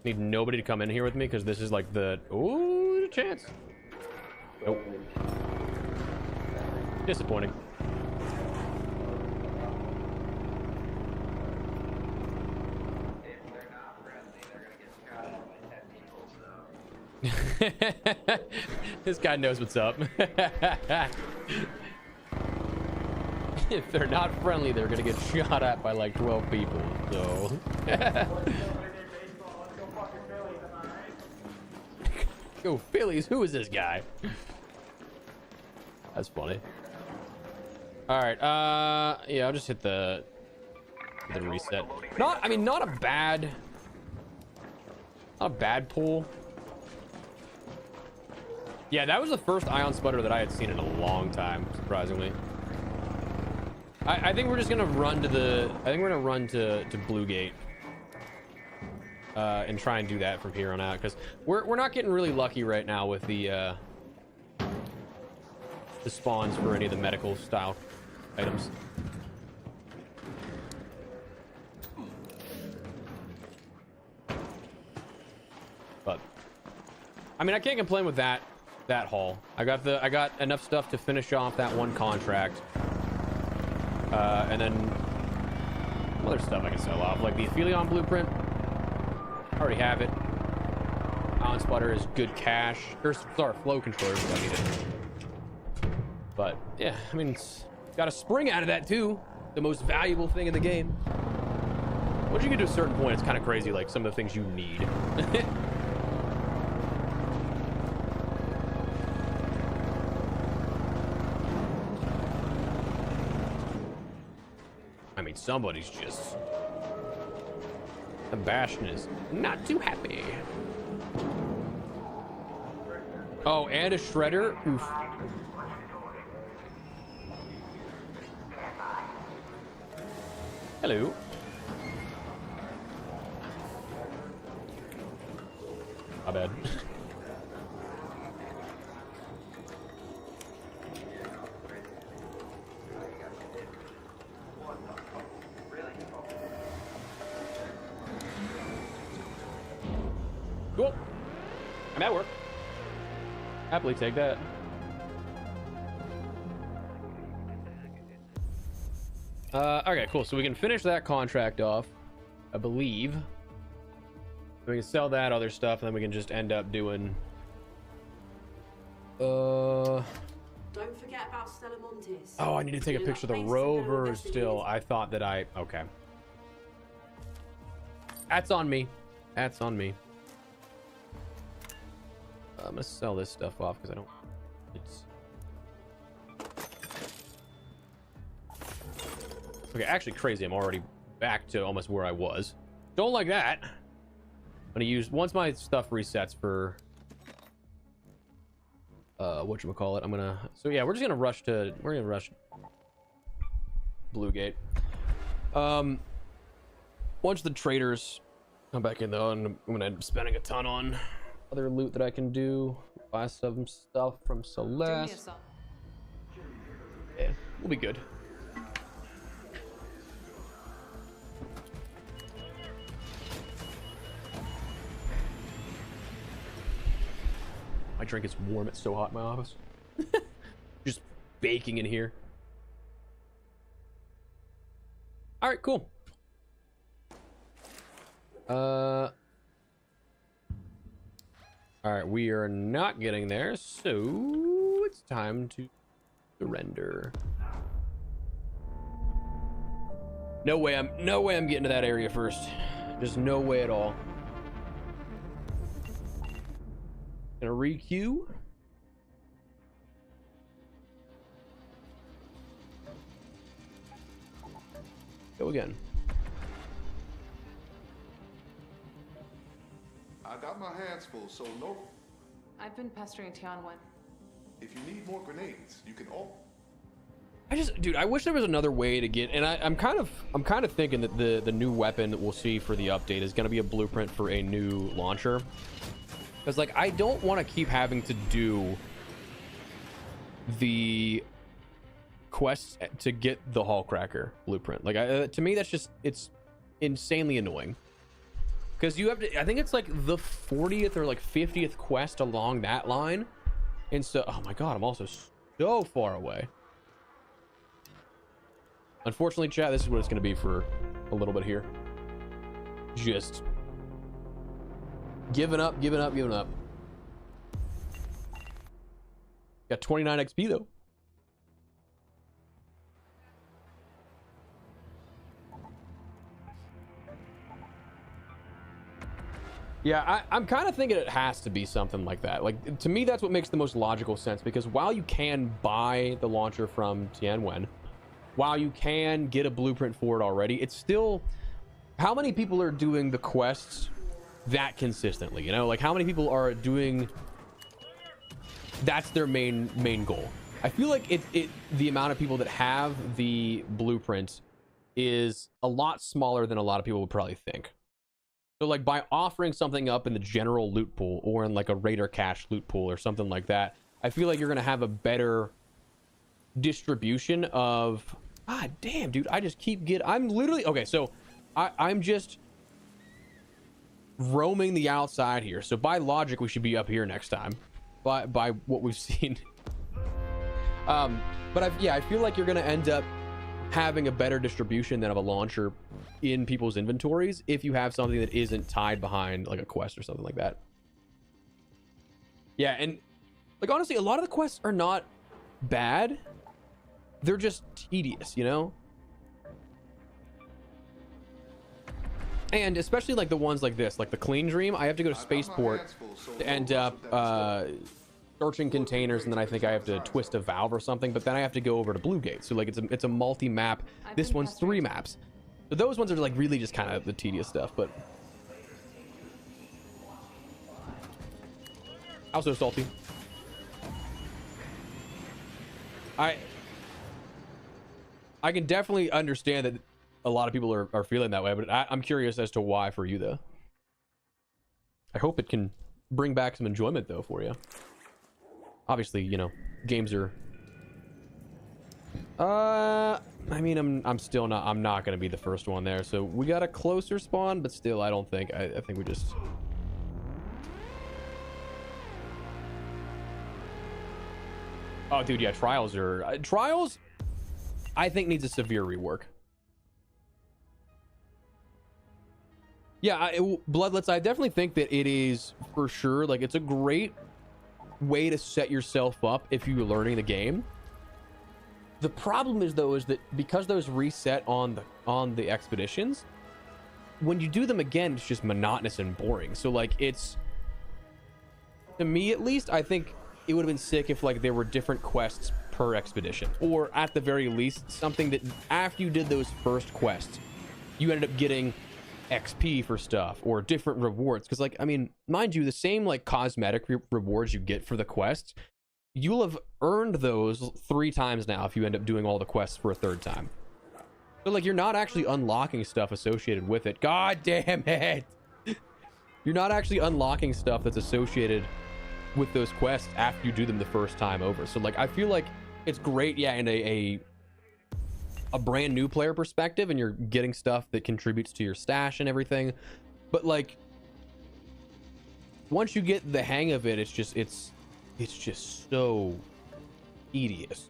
Need nobody to come in here with me because this is like the chance. Nope. Disappointing. This guy knows what's up. If they're not friendly, they're gonna get shot at by like 12 people. So go Phillies. Who is this guy? That's funny. All right, yeah, I'll just hit the reset. I mean, not a bad pull. Yeah, that was the first ion sputter that I had seen in a long time, surprisingly. I think we're just gonna run to Bluegate and try and do that from here on out, because we're not getting really lucky right now with the spawns for any of the medical style items. But I mean, I can't complain with that haul. I got enough stuff to finish off that one contract, and then other stuff I can sell off, like the Aphelion blueprint. I already have it. Ion sputter is good cash. There's flow controllers if I need it. But yeah, I mean, it's got a spring out of that too. The most valuable thing in the game. Once you get to a certain point, it's kind of crazy, like some of the things you need. I mean, somebody's just... Sebastian is not too happy. Oh, and a shredder? Oof. Hello. My bad. Cool. I'm at work. Happily take that. Okay, cool. So we can finish that contract off, I believe. We can sell that other stuff, and then we can just end up doing...
Don't forget about Stella Montis.
Oh, I need to take a picture of the rover still. I thought that okay. That's on me. That's on me. I'm gonna sell this stuff off because I don't... It's... Okay, actually crazy. I'm already back to almost where I was. Don't like that. I'm gonna use... Once my stuff resets for... whatchamacallit, I'm gonna... So yeah, we're just gonna rush to... We're gonna rush... Bluegate. Once the traders come back in though, and I'm gonna end up spending a ton on other loot that I can do. Buy some stuff from Celeste. Yeah, we'll be good. My drink is warm. It's so hot in my office. Just baking in here. All right, cool. All right, we are not getting there, so it's time to surrender. No way I'm getting to that area first. Just no way at all. Gonna re-queue. Go again.
I got my hands full, so no.
I've been pestering Tianwen.
If you need more grenades, you can all.
Dude, I wish there was another way to get, and I'm kind of thinking that the new weapon that we'll see for the update is going to be a blueprint for a new launcher. Because, like, I don't want to keep having to do the quests to get the Hallcracker blueprint. Like, to me, that's just, it's insanely annoying. Because you have to, I think it's like the 40th or like 50th quest along that line. And so, oh my God, I'm also so far away. Unfortunately, chat, this is what it's going to be for a little bit here. Just giving up. Got 29 XP though. Yeah, I'm kind of thinking it has to be something like that. Like, to me, that's what makes the most logical sense, because while you can buy the launcher from Tianwen, while you can get a blueprint for it already, it's still, how many people are doing the quests that consistently? You know, like, how many people are doing, that's their main goal? I feel like the amount of people that have the blueprint is a lot smaller than a lot of people would probably think. So, like, by offering something up in the general loot pool or in like a Raider cache loot pool or something like that, I feel like you're going to have a better distribution of, ah, damn, dude, I just keep I'm literally, okay, so I'm just roaming the outside here. So by logic, we should be up here next time by what we've seen. But I feel like you're going to end up having a better distribution than of a launcher in people's inventories if you have something that isn't tied behind like a quest or something like that. Yeah, and like, honestly, a lot of the quests are not bad. They're just tedious, you know? And especially like the ones like this, like the Clean Dream, I have to go to Spaceport to end up searching containers, and then I think I have to twist a valve or something, but then I have to go over to Bluegate. So like it's a multi-map. This one's 3 maps. So those ones are like really just kind of the tedious stuff, but also salty. I can definitely understand that a lot of people are feeling that way, but I'm curious as to why for you though. I hope it can bring back some enjoyment though for you. Obviously, you know, games are I mean, I'm still not, I'm not gonna be the first one there, so we got a closer spawn, but still I don't think, I think we just, oh dude, yeah, trials I think needs a severe rework. Yeah, Bloodlets, I definitely think that it is for sure, like, it's a great way to set yourself up if you're learning the game. The problem is though, is that because those reset on the expeditions, when you do them again, it's just monotonous and boring. So like, it's, to me at least, I think it would have been sick if like there were different quests per expedition, or at the very least something that after you did those first quests, you ended up getting XP for stuff or different rewards. Because like, I mean, mind you, the same like cosmetic rewards you get for the quests, you'll have earned those 3 times now if you end up doing all the quests for a 3rd time. So like, you're not actually unlocking stuff associated with it. God damn it. You're not actually unlocking stuff that's associated with those quests after you do them the first time over. So like, I feel like it's great, yeah, in a brand new player perspective, and you're getting stuff that contributes to your stash and everything. But like, once you get the hang of it, it's just, it's It's just so tedious.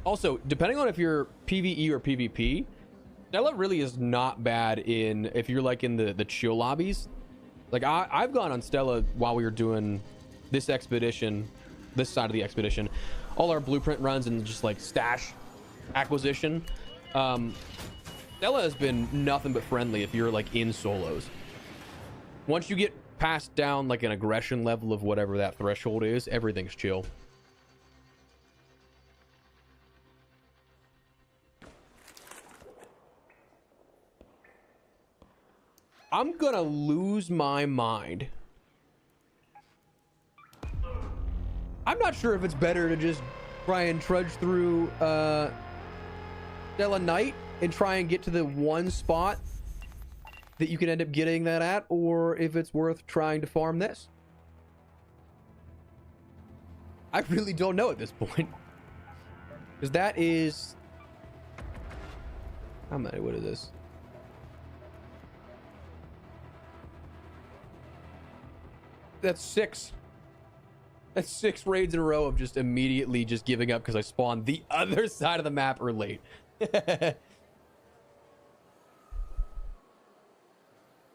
Also, depending on if you're PvE or PvP, Stella really is not bad in if you're like in the chill lobbies. Like I've gone on Stella while we were doing this expedition, this side of the expedition, all our blueprint runs and just like stash acquisition. Stella has been nothing but friendly if you're like in solos. Once you get past down like an aggression level of whatever that threshold is, everything's chill. I'm gonna lose my mind. I'm not sure if it's better to just try and trudge through Stella Night and try and get to the one spot that you can end up getting that at, or if it's worth trying to farm this. I really don't know at this point, because that is how many? What is this? That's 6. That's 6 raids in a row of just immediately just giving up because I spawned the other side of the map or late.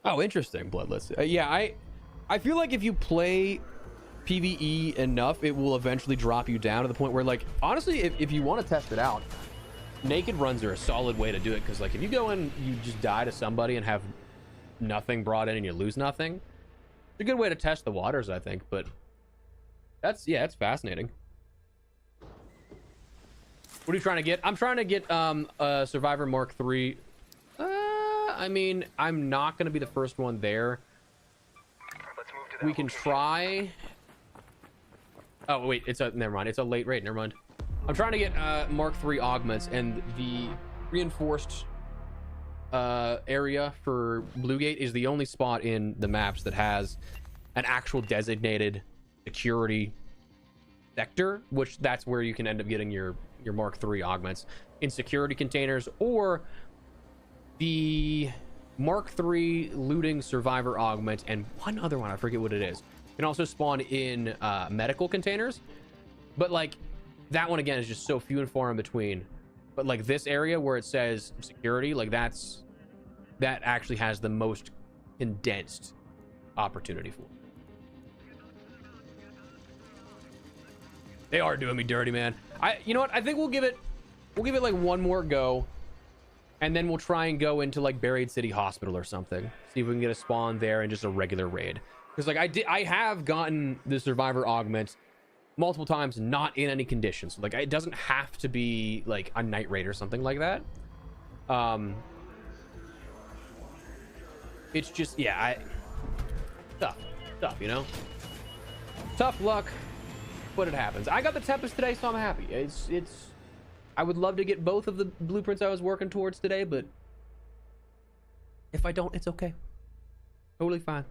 Oh, interesting. Bloodless. Yeah, I feel like if you play PvE enough, it will eventually drop you down to the point where, like, honestly, if you want to test it out, naked runs are a solid way to do it, because like if you go in, you just die to somebody and have nothing brought in and you lose nothing. It's a good way to test the waters, I think. But that's, yeah, it's fascinating. What are you trying to get? I'm trying to get Survivor Mark 3. I mean, I'm not going to be the first one there.
Let's move to that
We can
location.
try. Oh wait, it's a, never mind. It's a late raid. Never mind. I'm trying to get Mark 3 augments, and the reinforced area for Bluegate is the only spot in the maps that has an actual designated security sector, which that's where you can end up getting your Mark 3 augments in security containers, or the Mark 3 looting survivor augment, and one other one, I forget what it is. You can also spawn in medical containers, but like that one again is just so few and far in between. But like this area where it says security, like that actually has the most condensed opportunity for it. They are doing me dirty, man. You know what? I think we'll give it like one more go, and then we'll try and go into like Buried City Hospital or something. See if we can get a spawn there and just a regular raid. Because like I have gotten the survivor augment multiple times, not in any conditions. Like it doesn't have to be like a night raid or something like that. It's just, yeah, tough, you know. Tough luck, but it happens. I got the Tempest today, so I'm happy. It's. I would love to get both of the blueprints I was working towards today, but if I don't, it's okay. Totally fine.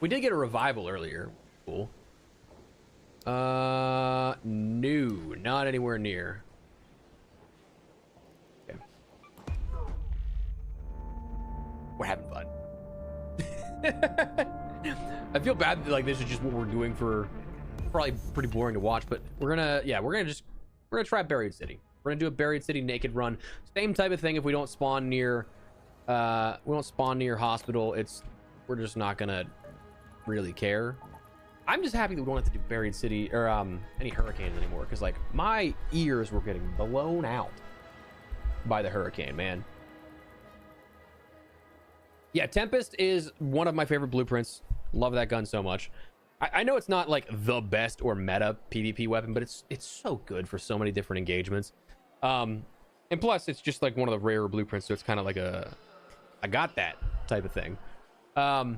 We did get a revival earlier. Cool. No, not anywhere near. Okay. We're having fun. I feel bad that like this is just what we're doing for probably pretty boring to watch, but we're gonna try Buried City. We're gonna do a Buried City naked run. Same type of thing. If we don't spawn near hospital, we're just not gonna really care. I'm just happy that we don't have to do Buried City or any hurricanes anymore, because like my ears were getting blown out by the hurricane, man. Yeah, Tempest is one of my favorite blueprints. Love that gun so much. I know it's not like the best or meta PvP weapon, but it's so good for so many different engagements. And plus, it's just like one of the rarer blueprints, so it's kind of like a I got that type of thing. The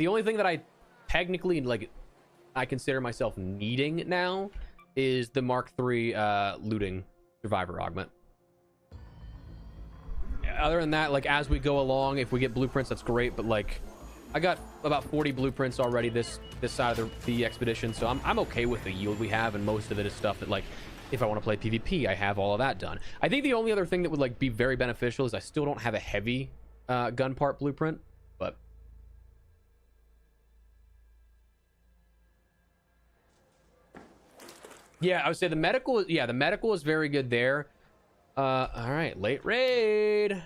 only thing that I technically like I consider myself needing now is the Mark III looting survivor augment. Other than that, like as we go along, if we get blueprints, that's great, but like I got about 40 blueprints already this side of the expedition, so I'm okay with the yield we have, and most of it is stuff that like if I want to play PvP, I have all of that done. I think the only other thing that would like be very beneficial is I still don't have a heavy gun part blueprint, but Yeah, I would say the medical. Yeah, the medical is very good there. All right, late raid.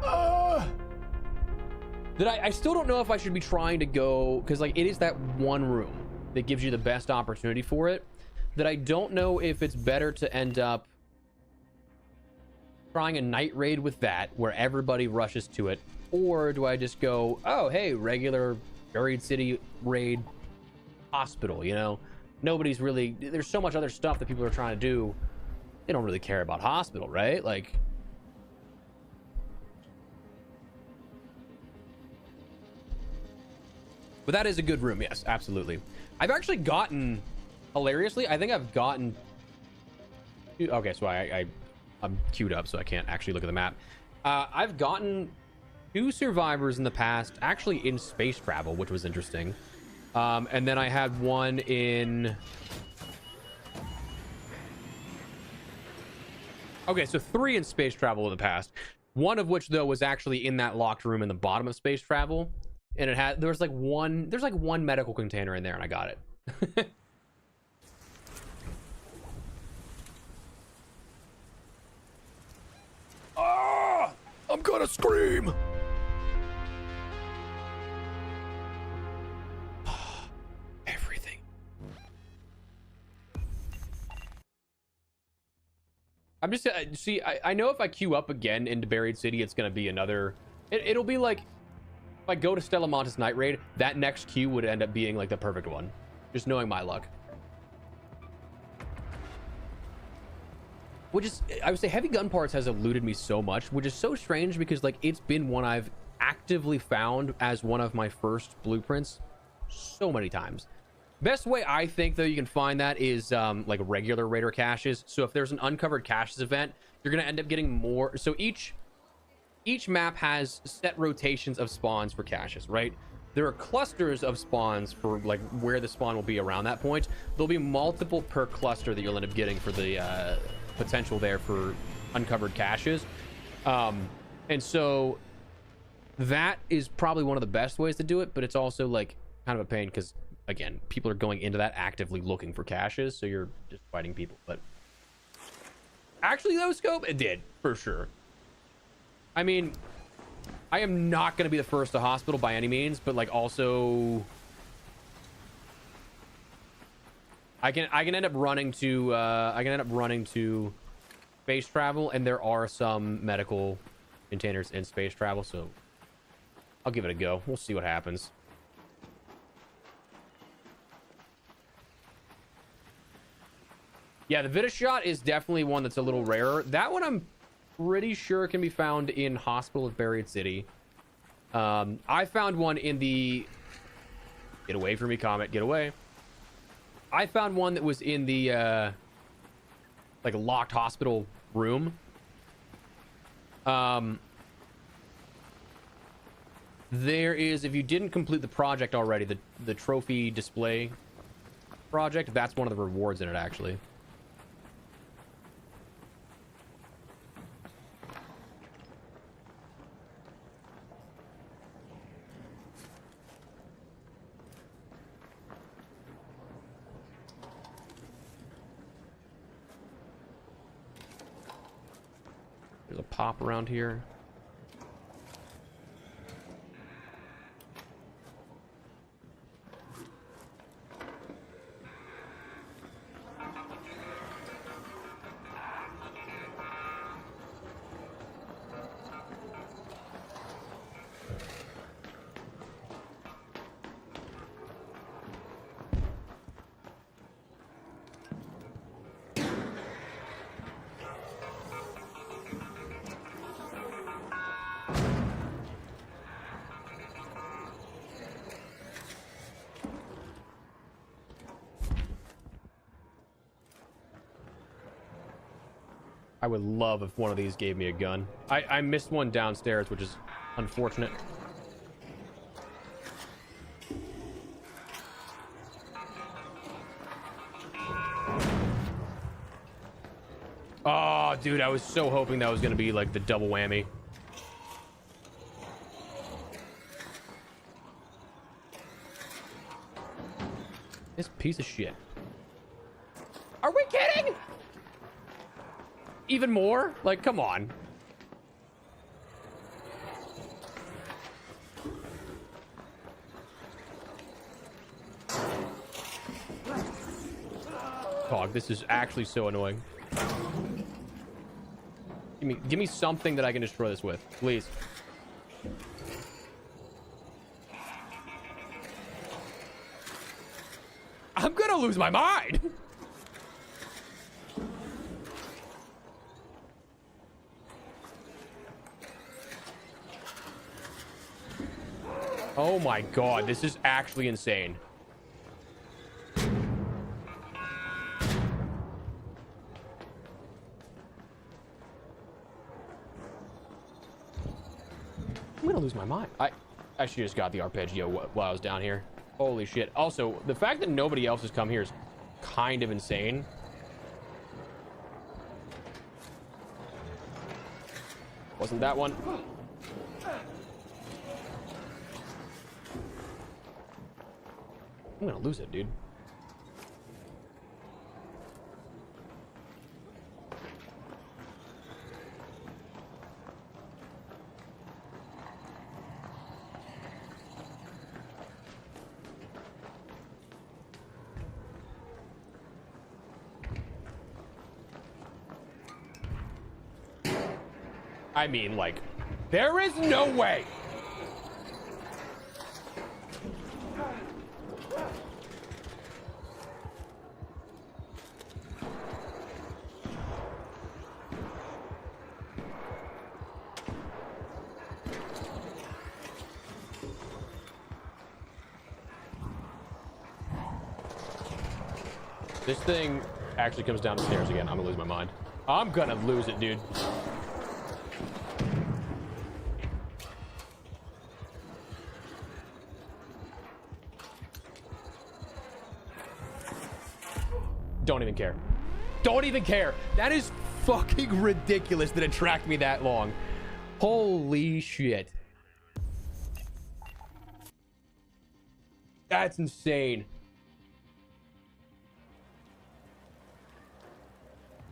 I still don't know if I should be trying to go, because like it is that one room that gives you the best opportunity for it, that I don't know if it's better to end up trying a night raid with that where everybody rushes to it, or do I just go, oh hey, regular Buried City raid hospital, you know? Nobody's really, there's so much other stuff that people are trying to do, they don't really care about hospital, right? Like, but that is a good room, yes, absolutely. I've actually gotten, hilariously, I think I've gotten, okay, so I'm queued up, so I can't actually look at the map. I've gotten 2 survivors in the past, actually in space travel, which was interesting. And then I had one in... Okay, so 3 in space travel in the past. One of which, though, was actually in that locked room in the bottom of space travel. And it had, there's like one medical container in there, and I got it. Ah! I'm gonna scream! Everything. I'm just, see, I know if I queue up again into Buried City, it's gonna be another, it'll be like, if I go to Stella Montis Night Raid, that next queue would end up being like the perfect one. Just knowing my luck. Which is, I would say heavy gun parts has eluded me so much, which is so strange because like it's been one I've actively found as one of my first blueprints so many times. Best way I think though you can find that is like regular raider caches. So if there's an uncovered caches event, you're gonna end up getting more. So each map has set rotations of spawns for caches, right? There are clusters of spawns for like where the spawn will be around that point. There'll be multiple per cluster that you'll end up getting for the potential there for uncovered caches. And so that is probably one of the best ways to do it, but it's also like kind of a pain because again, people are going into that actively looking for caches, so you're just fighting people. But actually though, Scope, it did for sure. I mean, I am not going to be the first to hospital by any means, but like also I can end up running to space travel, and there are some medical containers in space travel, so I'll give it a go. We'll see what happens. Yeah, the Vita shot is definitely one that's a little rarer. That one I'm pretty sure can be found in Hospital of Buried City. I found one in the... Get away from me, Comet. Get away. I found one that was in the like a locked hospital room. There is, if you didn't complete the project already, the trophy display project, that's one of the rewards in it actually. There's a pop around here. I would love if one of these gave me a gun. I missed one downstairs, which is unfortunate. Oh, dude, I was so hoping that was going to be like the double whammy. This piece of shit. Are we kidding? Even more? Like, come on. Dog, this is actually so annoying. Give me something that I can destroy this with, please. I'm gonna lose my mind. Oh my god, this is actually insane. I'm gonna lose my mind. I actually just got the arpeggio while I was down here. Holy shit. Also, the fact that nobody else has come here is kind of insane. Wasn't that one? I'm gonna lose it, dude. I mean, like, there is no way. This thing actually comes down the stairs again. I'm gonna lose my mind. I'm gonna lose it, dude. Don't even care. Don't even care. That is fucking ridiculous that it tracked me that long. Holy shit. That's insane.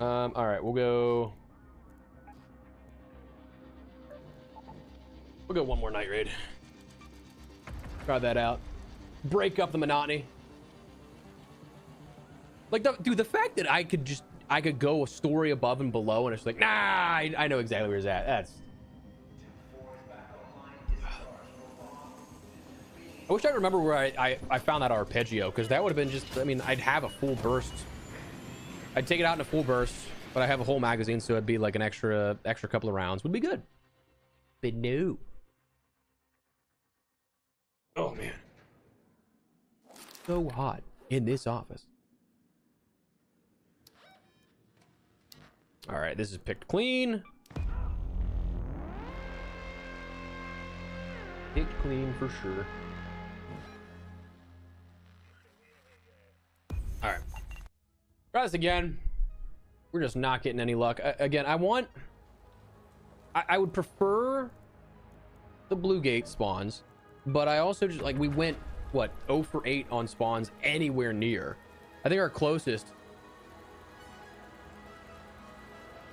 All right, we'll go one more night raid. Try that out. Break up the monotony. Like, dude, the fact that I could go a story above and below, and it's like, nah, I know exactly where it's at. That's. I wish I remember where I found that arpeggio, because that would have been just, I mean, I'd have a full burst. I'd take it out in a full burst, but I have a whole magazine, so it'd be like an extra couple of rounds. Would be good. But no. Oh, man. So hot in this office. All right, this is picked clean. Picked clean for sure. All right. Try this again. We're just not getting any luck. Again, I would prefer the Bluegate spawns, but I also just, like, we went, what, 0 for 8 on spawns anywhere near. I think our closest.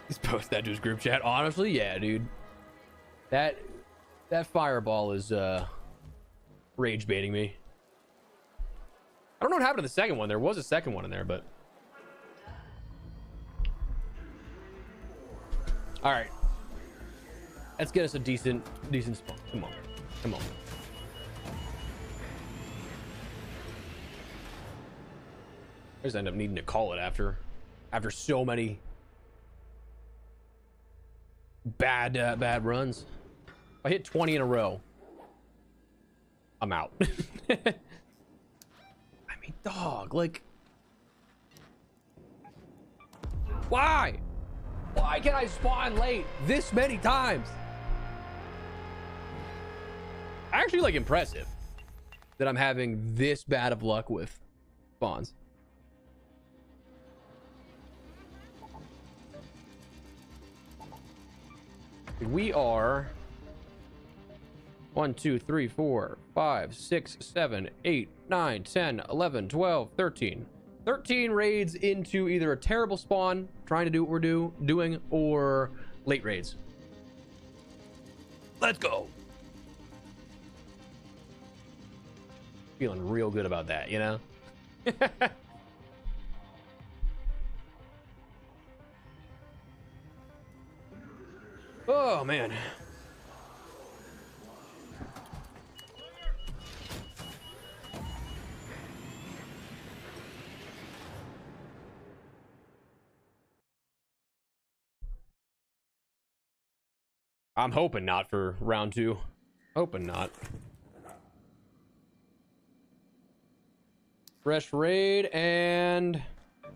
He's post that to his group chat. Honestly, yeah, dude. That fireball is rage baiting me. I don't know what happened to the second one. There was a second one in there, but all right. Let's get us a decent spawn. Come on. Come on. I just end up needing to call it after so many bad runs. If I hit 20 in a row, I'm out. I mean, dog, like, why can I spawn late this many times? Actually, like, impressive that I'm having this bad of luck with spawns. We are 1, 2, 3, 4, 5, 6, 7, 8, 9, 10, 11, 12, 13. 13 raids into either a terrible spawn, trying to do what we're doing, or late raids. Let's go. Feeling real good about that, you know? Oh, man. I'm hoping not for round 2. Hoping not. Fresh raid and...
Go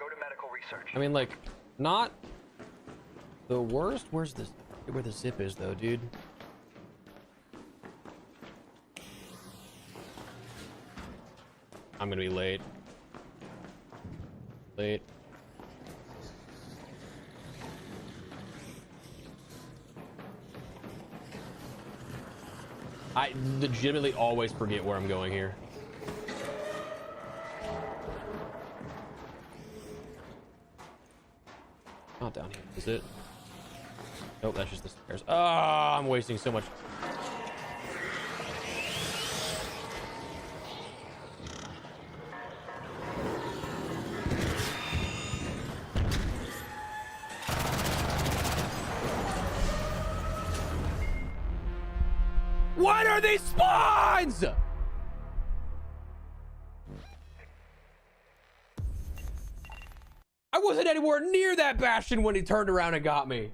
to medical research.
I mean, like, not the worst. Where's this? Where the zip is, though, dude? I'm gonna be late. Late. I legitimately always forget where I'm going here. Not down here, is it? Nope, that's just the stairs. Oh, I'm wasting so much. What are these spawns? I wasn't anywhere near that bastion when he turned around and got me.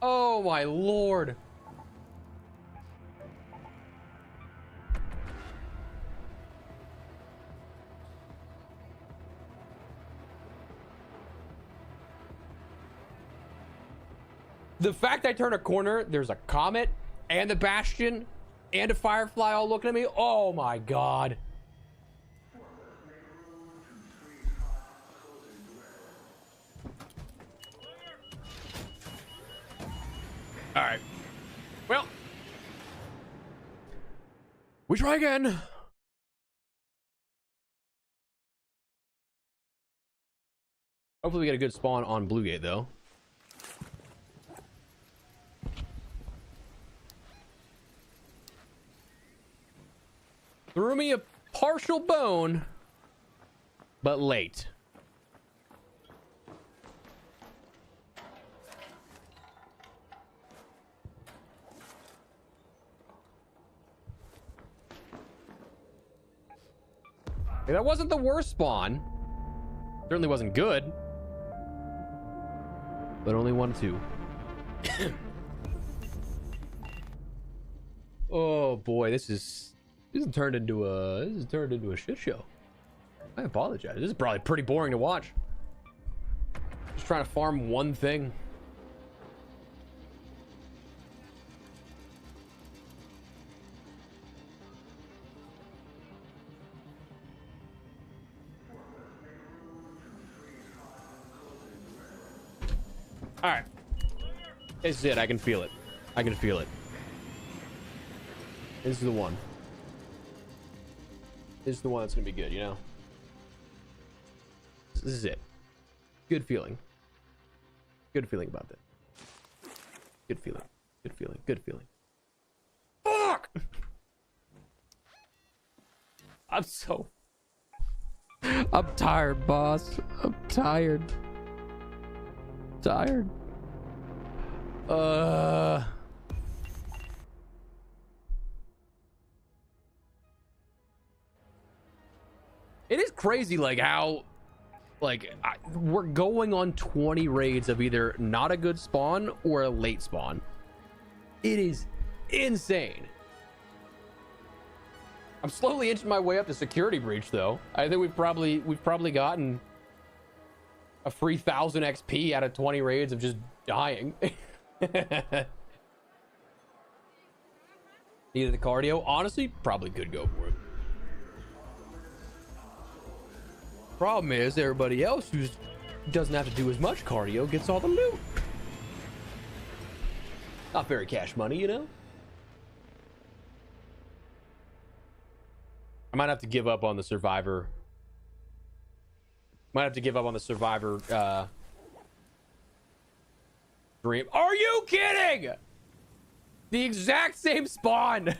Oh my lord. The fact I turn a corner, there's a comet and the bastion and a firefly all looking at me. Oh my god. All right. Well, we try again. Hopefully we get a good spawn on Bluegate though. Threw me a partial bone, but late. Hey, that wasn't the worst spawn. Certainly wasn't good. But only 1-2. Oh boy, this is turned into a shit show. I apologize. This is probably pretty boring to watch. Just trying to farm one thing. All right. This is it. I can feel it. I can feel it. This is the one. This is the one that's gonna be good, you know? This is it. Good feeling. Good feeling about that. Good feeling. Good feeling. Good feeling. Fuck! I'm tired, boss. I'm tired. Tired. It is crazy, like how, like we're going on 20 raids of either not a good spawn or a late spawn. It is insane. I'm slowly inching my way up to security breach, though. I think we've probably gotten a free 1,000 XP out of 20 raids of just dying. Needed the cardio. Honestly, probably could go for it. Problem is, everybody else who doesn't have to do as much cardio gets all the loot. Not very cash money, you know? I might have to give up on the survivor. Might have to give up on the survivor dream. Are you kidding? The exact same spawn.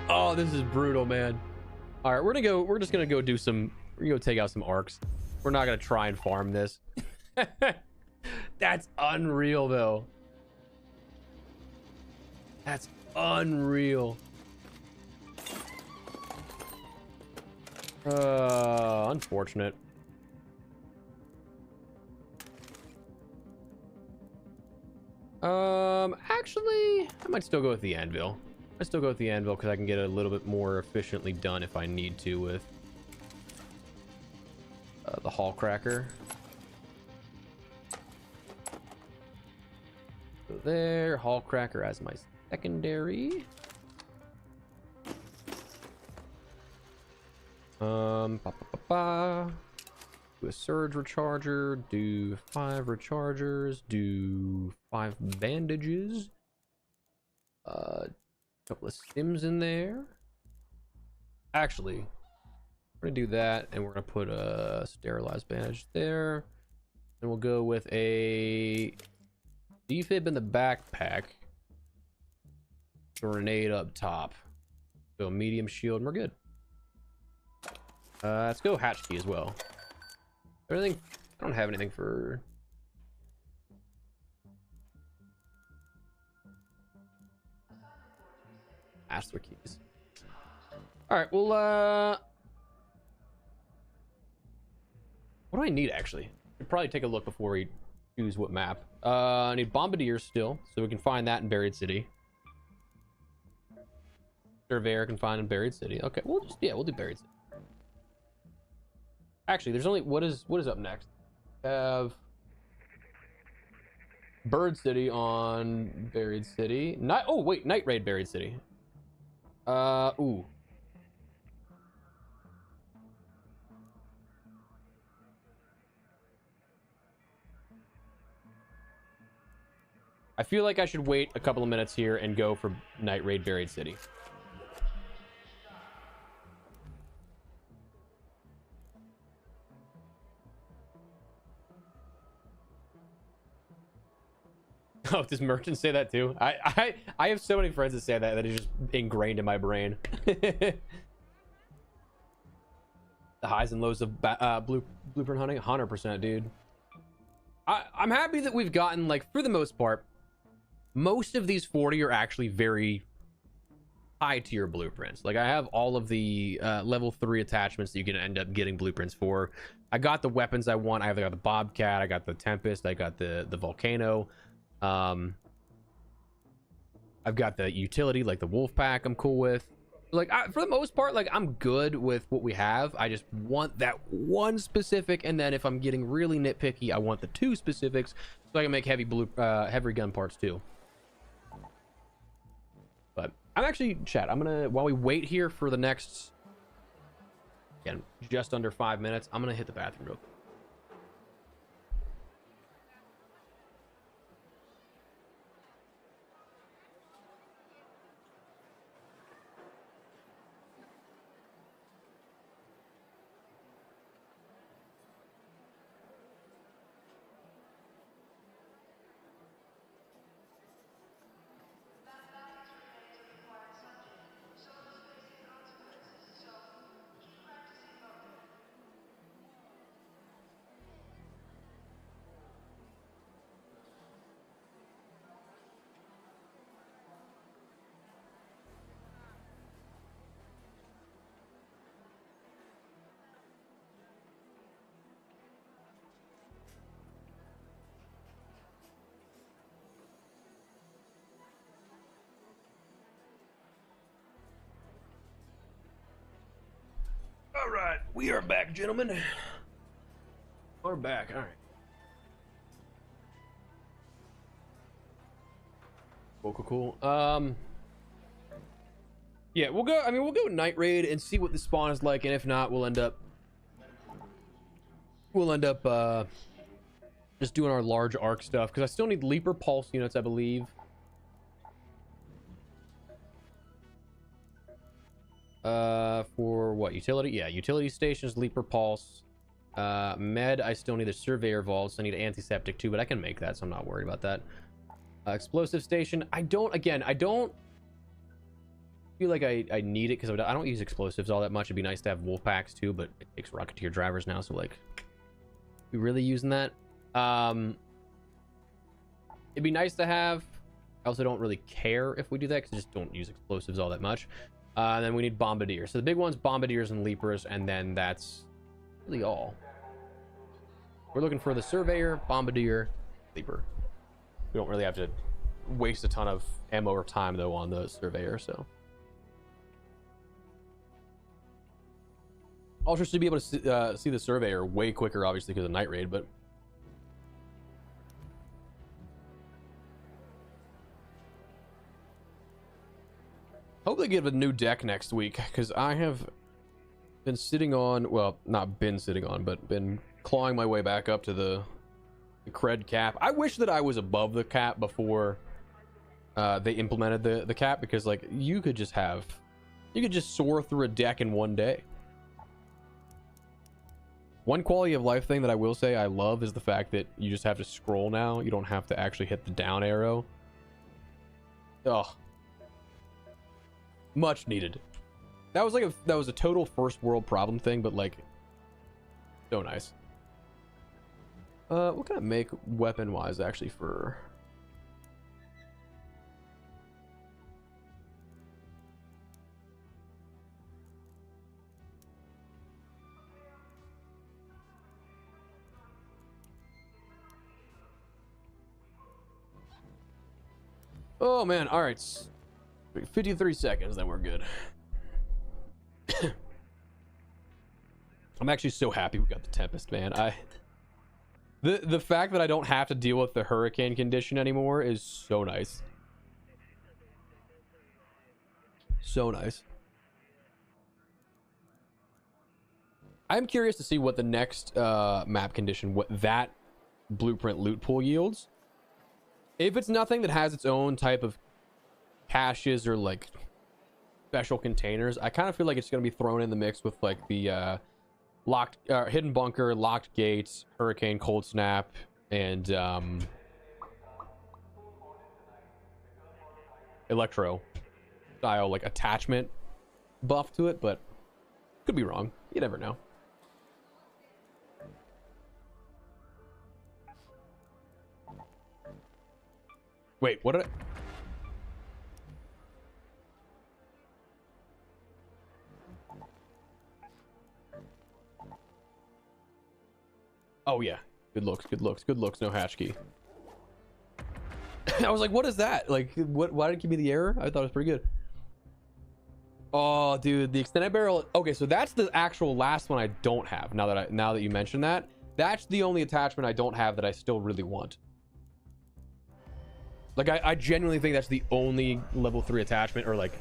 Oh, this is brutal, man. All right, we're just gonna go do some. We're gonna go take out some arcs. We're not gonna try and farm this. That's unreal, though. That's unreal. Unfortunate. Actually, I might still go with the anvil. I still go with the anvil because I can get it a little bit more efficiently done if I need to with the hall cracker. So there, hall cracker as my secondary. Do a surge recharger, do 5 rechargers, do 5 bandages, couple of stims in there. Actually, we're gonna do that, and we're gonna put a sterilized bandage there, and we'll go with a defib in the backpack, grenade up top, so a medium shield, and we're good. Let's go hatch key as well. Everything, I don't have anything for master keys. All right, well, what do I need actually? Should probably take a look before we choose what map. I need bombardier still, so we can find that in Buried City. Surveyor can find in Buried City. Okay, we'll do Buried City. Actually, there's only what is up next? Have Bird City on Buried City. Oh wait, Night Raid Buried City. Ooh. I feel like I should wait a couple of minutes here and go for Night Raid Buried City. Oh, does merchant say that too? I have so many friends that say that is just ingrained in my brain. The highs and lows of blueprint hunting, 100%, dude. I'm happy that we've gotten, like, for the most part, most of these 40 are actually very high tier blueprints. Like, I have all of the level 3 attachments that you can end up getting blueprints for. I got the weapons I want. I got the Bobcat, I got the Tempest, I got the Volcano. I've got the utility like the wolf pack I'm cool with. Like, for the most part, like, I'm good with what we have. I just want that one specific, and then if I'm getting really nitpicky, I want the 2 specifics so I can make heavy gun parts too. But I'm actually, chat, I'm gonna, while we wait here for the next, again, just under 5 minutes, I'm gonna hit the bathroom real quick. All right, we are back, gentlemen. We're back. All right. Cool. Yeah, we'll go. I mean, we'll go Night Raid and see what the spawn is like, and if not, we'll end up just doing our large arc stuff because I still need Leaper Pulse units, I believe. For what? Utility? Yeah, utility stations, leaper pulse. Med, I still need a surveyor vault, so I need an antiseptic too, but I can make that, so I'm not worried about that. Explosive station. I don't feel like I need it because I don't use explosives all that much. It'd be nice to have wolf packs too, but it takes Rocketeer drivers now, so like, we really using that? It'd be nice to have. I also don't really care if we do that because I just don't use explosives all that much. And then we need bombardiers. So the big ones, bombardiers and leapers, and then that's really all. We're looking for the surveyor, bombardier, leaper. We don't really have to waste a ton of ammo or time though on the surveyor, so. Also should be able to see the surveyor way quicker, obviously, because of night raid, but hope they give a new deck next week, because I have been sitting on, well, not been sitting on, but been clawing my way back up to the cred cap. I wish that I was above the cap before they implemented the cap, because like you could just soar through a deck in one day. One quality of life thing that I will say I love is the fact that you just have to scroll now. You don't have to actually hit the down arrow. Oh, much needed. That was a total first world problem thing, but like so nice. What can I make weapon wise actually for? Oh man, all right, 53 seconds, then we're good. I'm actually so happy we got the Tempest, man. The fact that I don't have to deal with the hurricane condition anymore is so nice. So nice. I'm curious to see what the next map condition, what that blueprint loot pool yields. If it's nothing that has its own type of caches or like special containers, I kind of feel like it's going to be thrown in the mix with like the locked hidden bunker, locked gates, hurricane, cold snap, and electro style like attachment buff to it, but could be wrong. You never know. Wait, what did I... Oh yeah, good looks, good looks, good looks, no hatch key. I was like, what is that? Like, what? Why did it give me the error? I thought it was pretty good. Oh, dude, the extended barrel. Okay, so that's the actual last one I don't have. Now that you mentioned that, that's the only attachment I don't have that I still really want. Like, I genuinely think that's the only level 3 attachment or like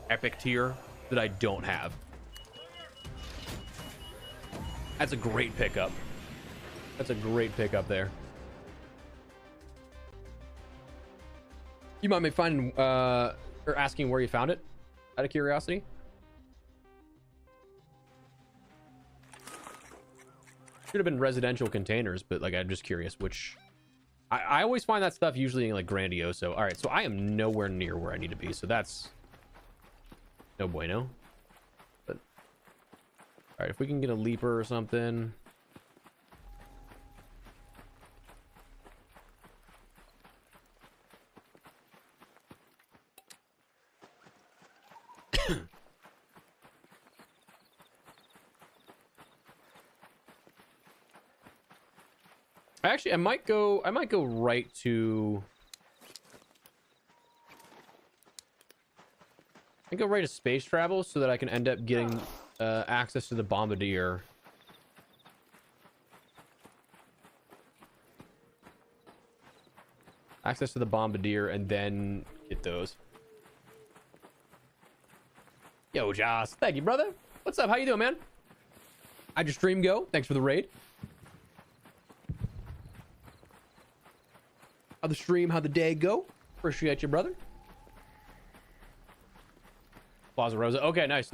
epic tier that I don't have. That's a great pickup. That's a great pickup there. You mind me finding or asking where you found it, out of curiosity? Should have been residential containers, but like I'm just curious which. I always find that stuff usually in like Grandioso. All right, so I am nowhere near where I need to be, so that's no bueno. But all right, if we can get a leaper or something. Actually, I might go right to... I go right to space travel so that I can end up getting access to the bombardier. Access to the bombardier and then get those. Yo, Joss. Thank you, brother. What's up? How you doing, man? How'd your stream go? Thanks for the raid. How'd the stream, how'd the day go? Appreciate you, brother. Plaza Rosa. Okay, nice.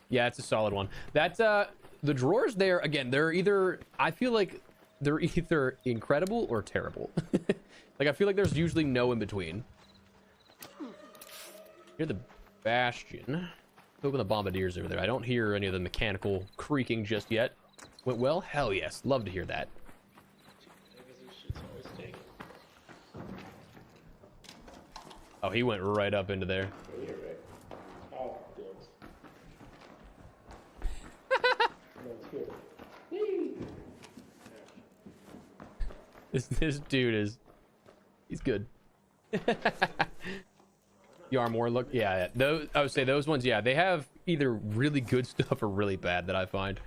Yeah, it's a solid one. That the drawers there again, they're either, I feel like they're either incredible or terrible. Like I feel like there's usually no in between. Hear the Bastion. Open the bombardiers over there. I don't hear any of the mechanical creaking just yet. Went well? Hell yes. Love to hear that. Oh, he went right up into there. This dude is, he's good. The armor look, yeah, those, I would say those ones, yeah, they have either really good stuff or really bad that I find.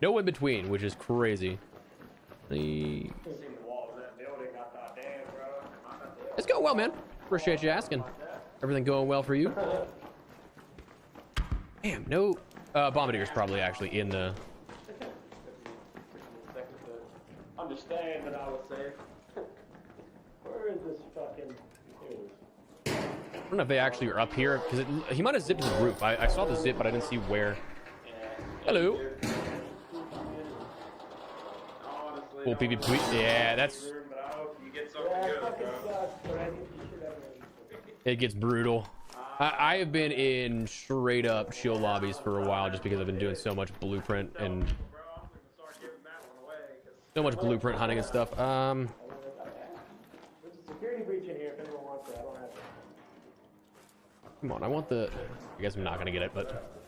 No in between, which is crazy. It's going well, man. Appreciate you asking. Everything going well for you? Damn, no bombardiers probably actually in the.
Understand that I would say. Where is this fucking?
I don't know if they actually are up here because he might have zipped to the roof. I saw the zip, but I didn't see where. Hello. Full PvP. Yeah, that's. It gets brutal. I have been in straight up chill lobbies for a while just because I've been doing so much blueprint and so much blueprint hunting and stuff.
There's a security breach in here if anyone wants it. I don't have it.
Come on, I want the. I guess I'm not gonna get it, but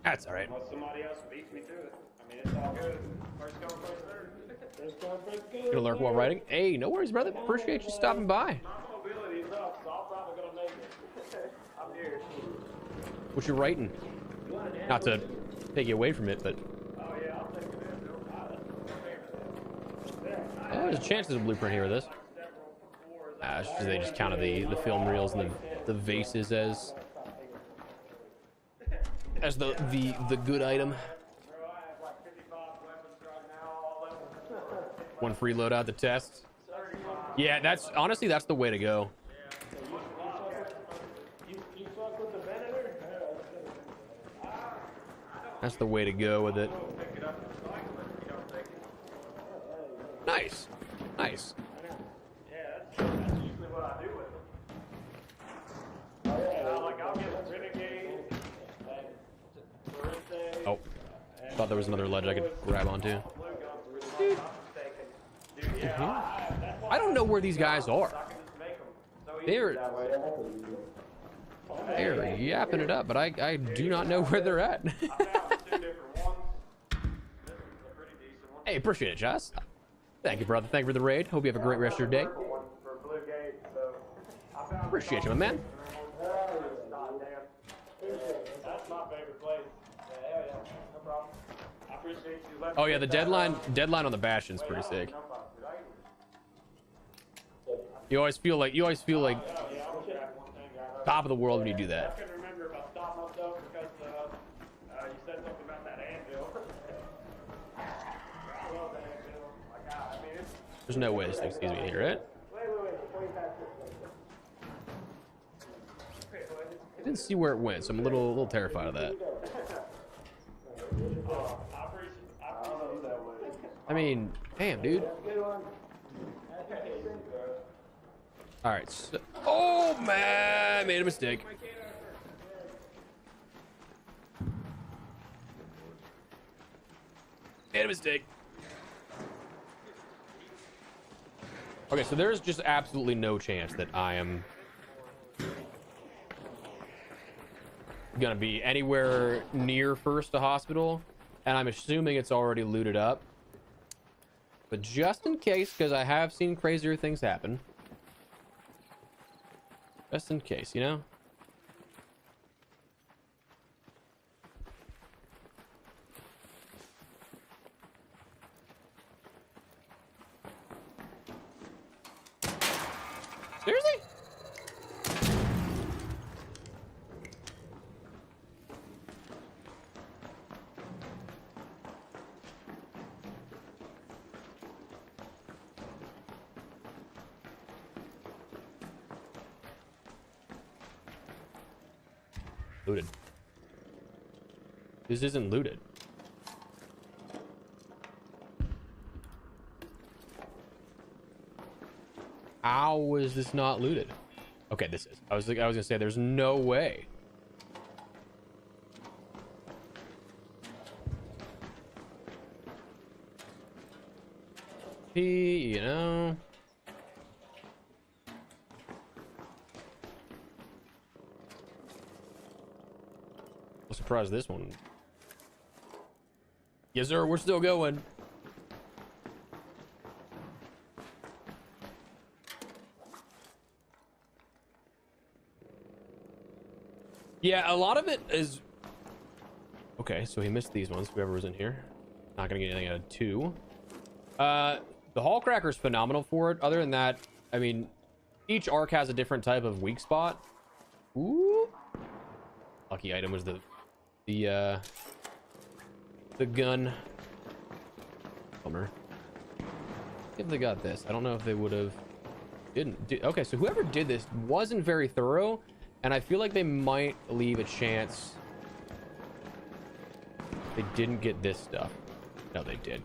that's all right.
Unless somebody else beats me to it. I mean, it's all good. First come, first served. First come, first good.
Gonna lurk while writing. Hey, no worries, brother. Appreciate you stopping by.
My mobility is up, so I'm probably gonna make it. I'm here.
What you writing? Not to take you away from it, but.
Oh yeah, I'll take it in.
Oh, there's a chance there's a blueprint here with this. It's just, they just counted the film reels and the vases as the good item. One free loadout to test. Yeah, that's honestly that's the way to go. That's the way to go with it. Nice. Nice.
Yeah, that's usually what I do with them. Like I'll get Renegade.
Oh, thought there was another ledge I could grab onto. I don't know where these guys are. They're yapping it up, but I do not know where they're at. Hey, appreciate it, Joss. Thank you, brother. Thank you for the raid. Hope you have a great rest of your day. Appreciate you, my man.
That's my favorite place. Yeah, no problem. I appreciate you.
Oh yeah, the deadline on the Bastion's pretty sick. You always feel like top of the world when you do that.
I couldn't remember if I stopped myself because you said something about that anvil. I love the anvil. Like, I mean,
There's no way this thing's easy to hear it.
wait. Before you pass this.
I didn't see where it went, so I'm a little terrified of that.
I appreciate you that way.
I mean, damn, dude. All right. So, oh man, made a mistake. Made a mistake. Okay, so there's just absolutely no chance that I am gonna be anywhere near first to hospital, and I'm assuming it's already looted up. But just in case, because I have seen crazier things happen. Just in case, you know? Seriously? Looted. This isn't looted. How is this not looted? Okay, this is. I was gonna say there's no way. You know. I'm surprised this one. Yes, sir. We're still going. Yeah, a lot of it is. Okay, so he missed these ones. Whoever was in here, not gonna get anything out of 2. The Hall Cracker is phenomenal for it. Other than that, I mean, each arc has a different type of weak spot. Ooh. Lucky item was the gun. Bummer. If they got this, I don't know if they would have. Okay, so whoever did this wasn't very thorough, and I feel like they might leave a chance. They didn't get this stuff. No, they did.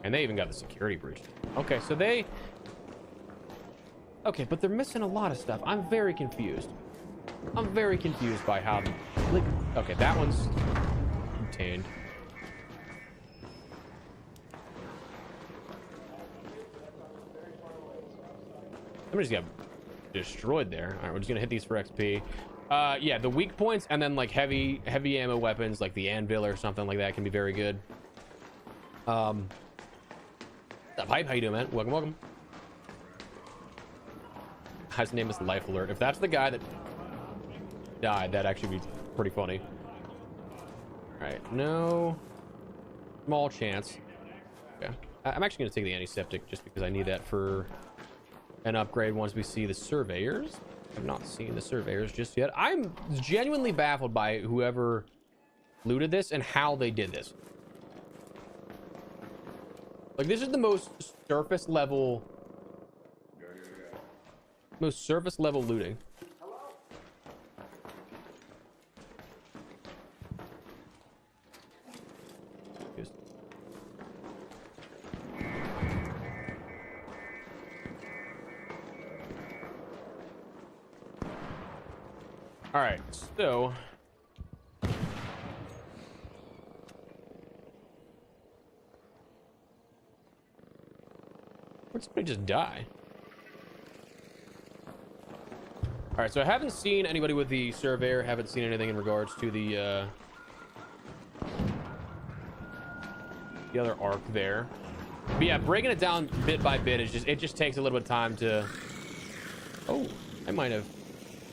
And they even got the security breach. Okay, so they... Okay, but they're missing a lot of stuff. I'm very confused. I'm very confused by how... Like, okay, that one's contained. Somebody's got destroyed there. All right, we're just gonna hit these for XP. Yeah, the weak points and then like heavy ammo weapons like the anvil or something like that can be very good. What's up, Hype? How you doing, man? Welcome. His name is Life Alert. If that's the guy that died, that'd actually be pretty funny. All right, no small chance. Okay, I'm actually gonna take the antiseptic just because I need that for an upgrade once we see the surveyors. I've not seen the surveyors just yet. I'm genuinely baffled by whoever looted this and how they did this. Like, this is the most surface level looting. All right, so where'd somebody just die? All right, so I haven't seen anybody with the surveyor. Haven't seen anything in regards to the other arc there. But yeah, breaking it down bit by bit is just takes a little bit of time to. Oh, I might have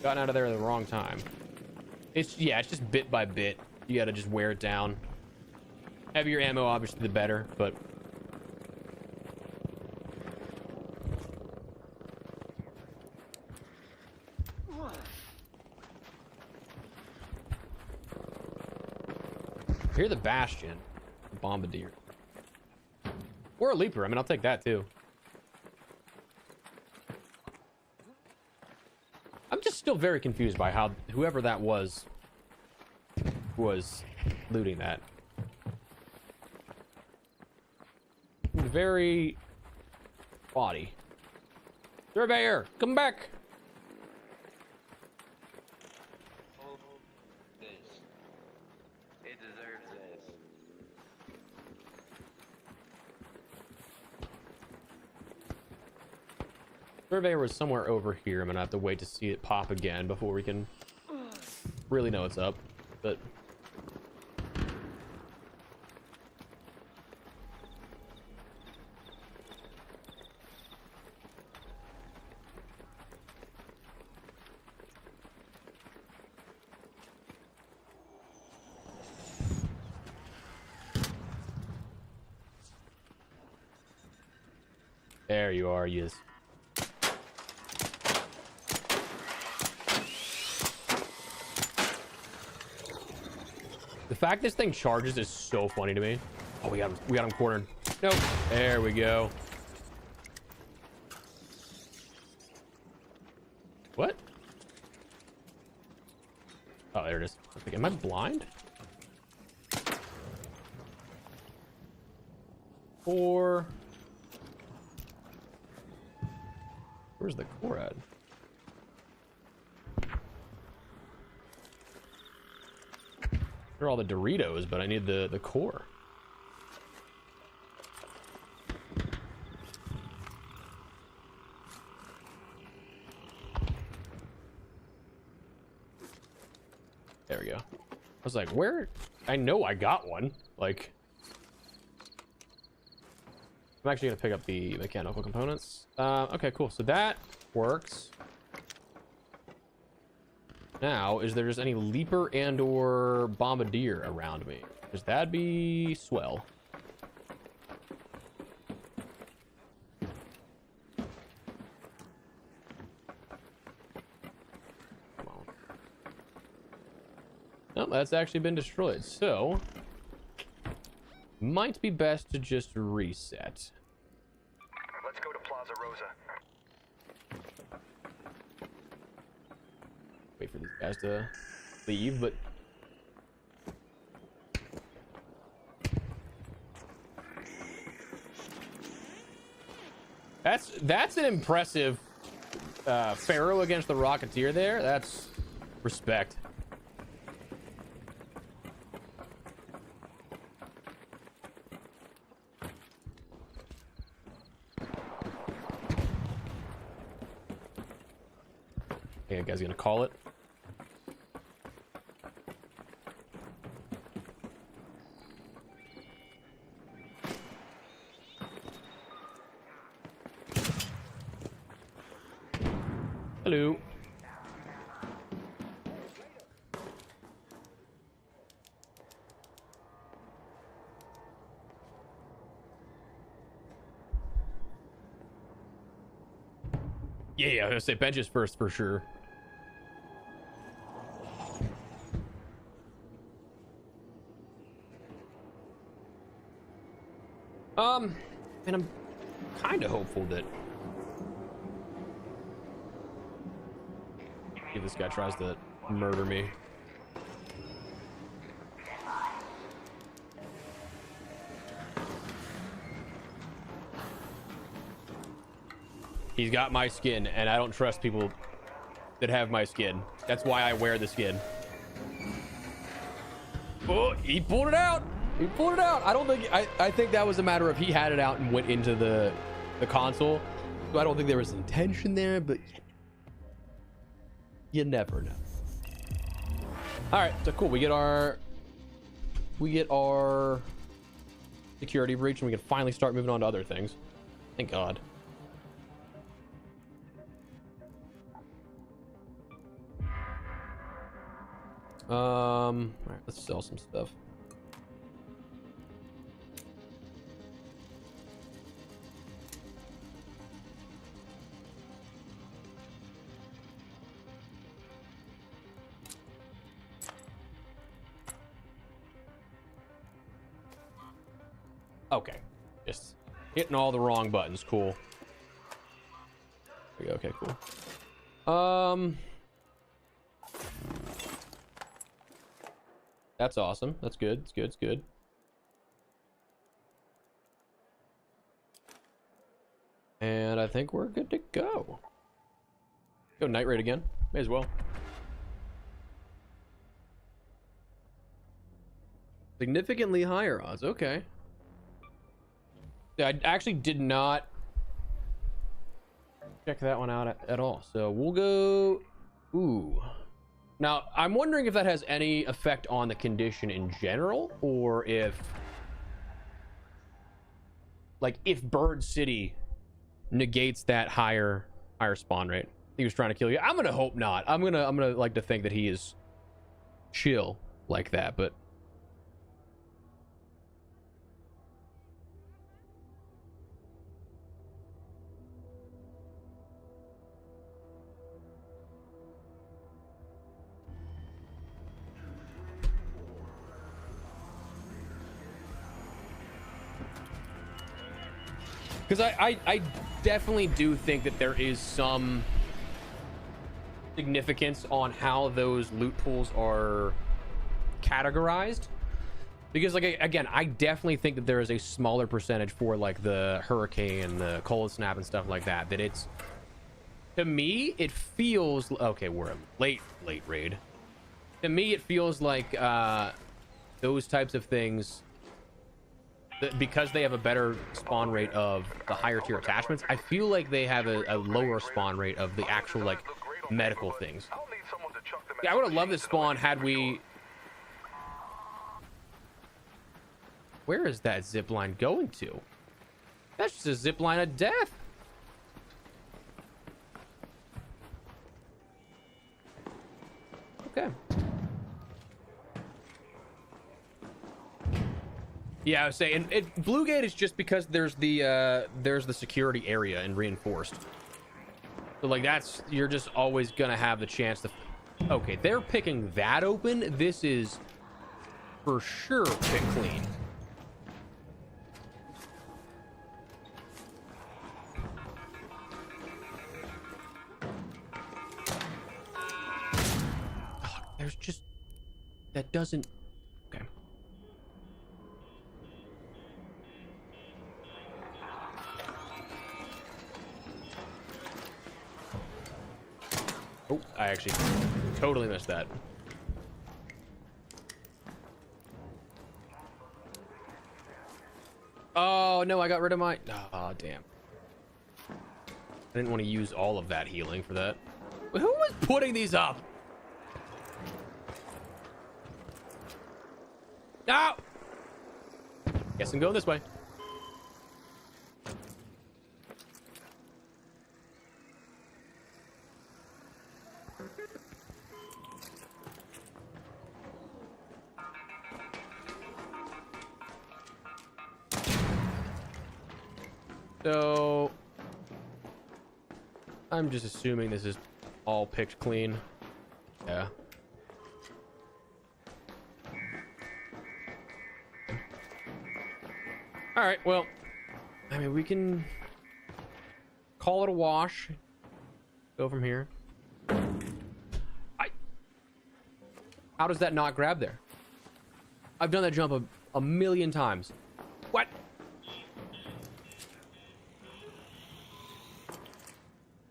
gotten out of there at the wrong time. It's just bit by bit. You got to just wear it down. Heavier ammo, obviously, the better, but. Hear the Bastion, Bombardier, or a Leaper. I mean, I'll take that too. I'm just still very confused by how whoever that was looting that. Very body. Surveyor, come back.
It deserves this.
Surveyor was somewhere over here. I'm gonna have to wait to see it pop again before we can really know what's up. But there you are, yes. The fact this thing charges is so funny to me. Oh, we got him cornered. Nope. There we go. What? Oh, there it is. Am I blind? core. Where's the core at? There are all the Doritos, but I need the core. There we go. I was like, where? I know I got one. Like, I'm actually gonna pick up the mechanical components. Okay, cool. So that works. Now, is there just any leaper and or bombardier around me? Because that'd be swell. Come on. No, that's actually been destroyed. So, might be best to just reset.
Let's go to Plaza Rosa.
Wait for these guys to leave, but that's an impressive Pharaoh against the Rocketeer there. That's respect. Hey, you guys gonna call it? Hello. Yeah, I was gonna say benches first for sure. And I'm kind of hopeful that if this guy tries to murder me. He's got my skin, and I don't trust people that have my skin. That's why I wear the skin. Oh, he pulled it out. He pulled it out. I don't think I think that was a matter of he had it out and went into the console. So I don't think there was intention there, but you never know. All right, so cool. We get our security breach, and we can finally start moving on to other things. Thank God. All right, let's sell some stuff. Okay, just hitting all the wrong buttons. Cool. There we go. Okay, cool. That's awesome. That's good. It's good. It's good. And I think we're good to go. Go night raid again. May as well. Significantly higher odds. Okay. I actually did not check that one out at all. So we'll go. Ooh. Now, I'm wondering if that has any effect on the condition in general, or if, like, if Bird City negates that higher spawn rate. He was trying to kill you. I'm gonna hope not. I'm gonna like to think that he is chill like that, but. Because I definitely do think that there is some significance on how those loot pools are categorized. Because like again, I definitely think that there is a smaller percentage for like the hurricane, the cold snap and stuff like that. That it's, to me, it feels okay. We're a late raid. To me, it feels like those types of things, because they have a better spawn rate of the higher tier attachments. I feel like they have a lower spawn rate of the actual like medical things. Yeah, I would have loved this spawn had we. Where is that zip line going to? That's just a zip line of death. Okay. Yeah, I was saying, Bluegate is just because there's the security area and reinforced. So like that's, you're just always gonna have the chance to. Okay, they're picking that open. This is for sure pick clean. There's just, that doesn't, okay. Oh, I actually totally missed that. Oh no, I got rid of my, oh damn. I didn't want to use all of that healing for that. Who was putting these up? No! Guess I'm going this way. So I'm just assuming this is all picked clean. Yeah. All right, well, I mean, we can call it a wash. Go from here. How does that not grab there? I've done that jump a million times. What?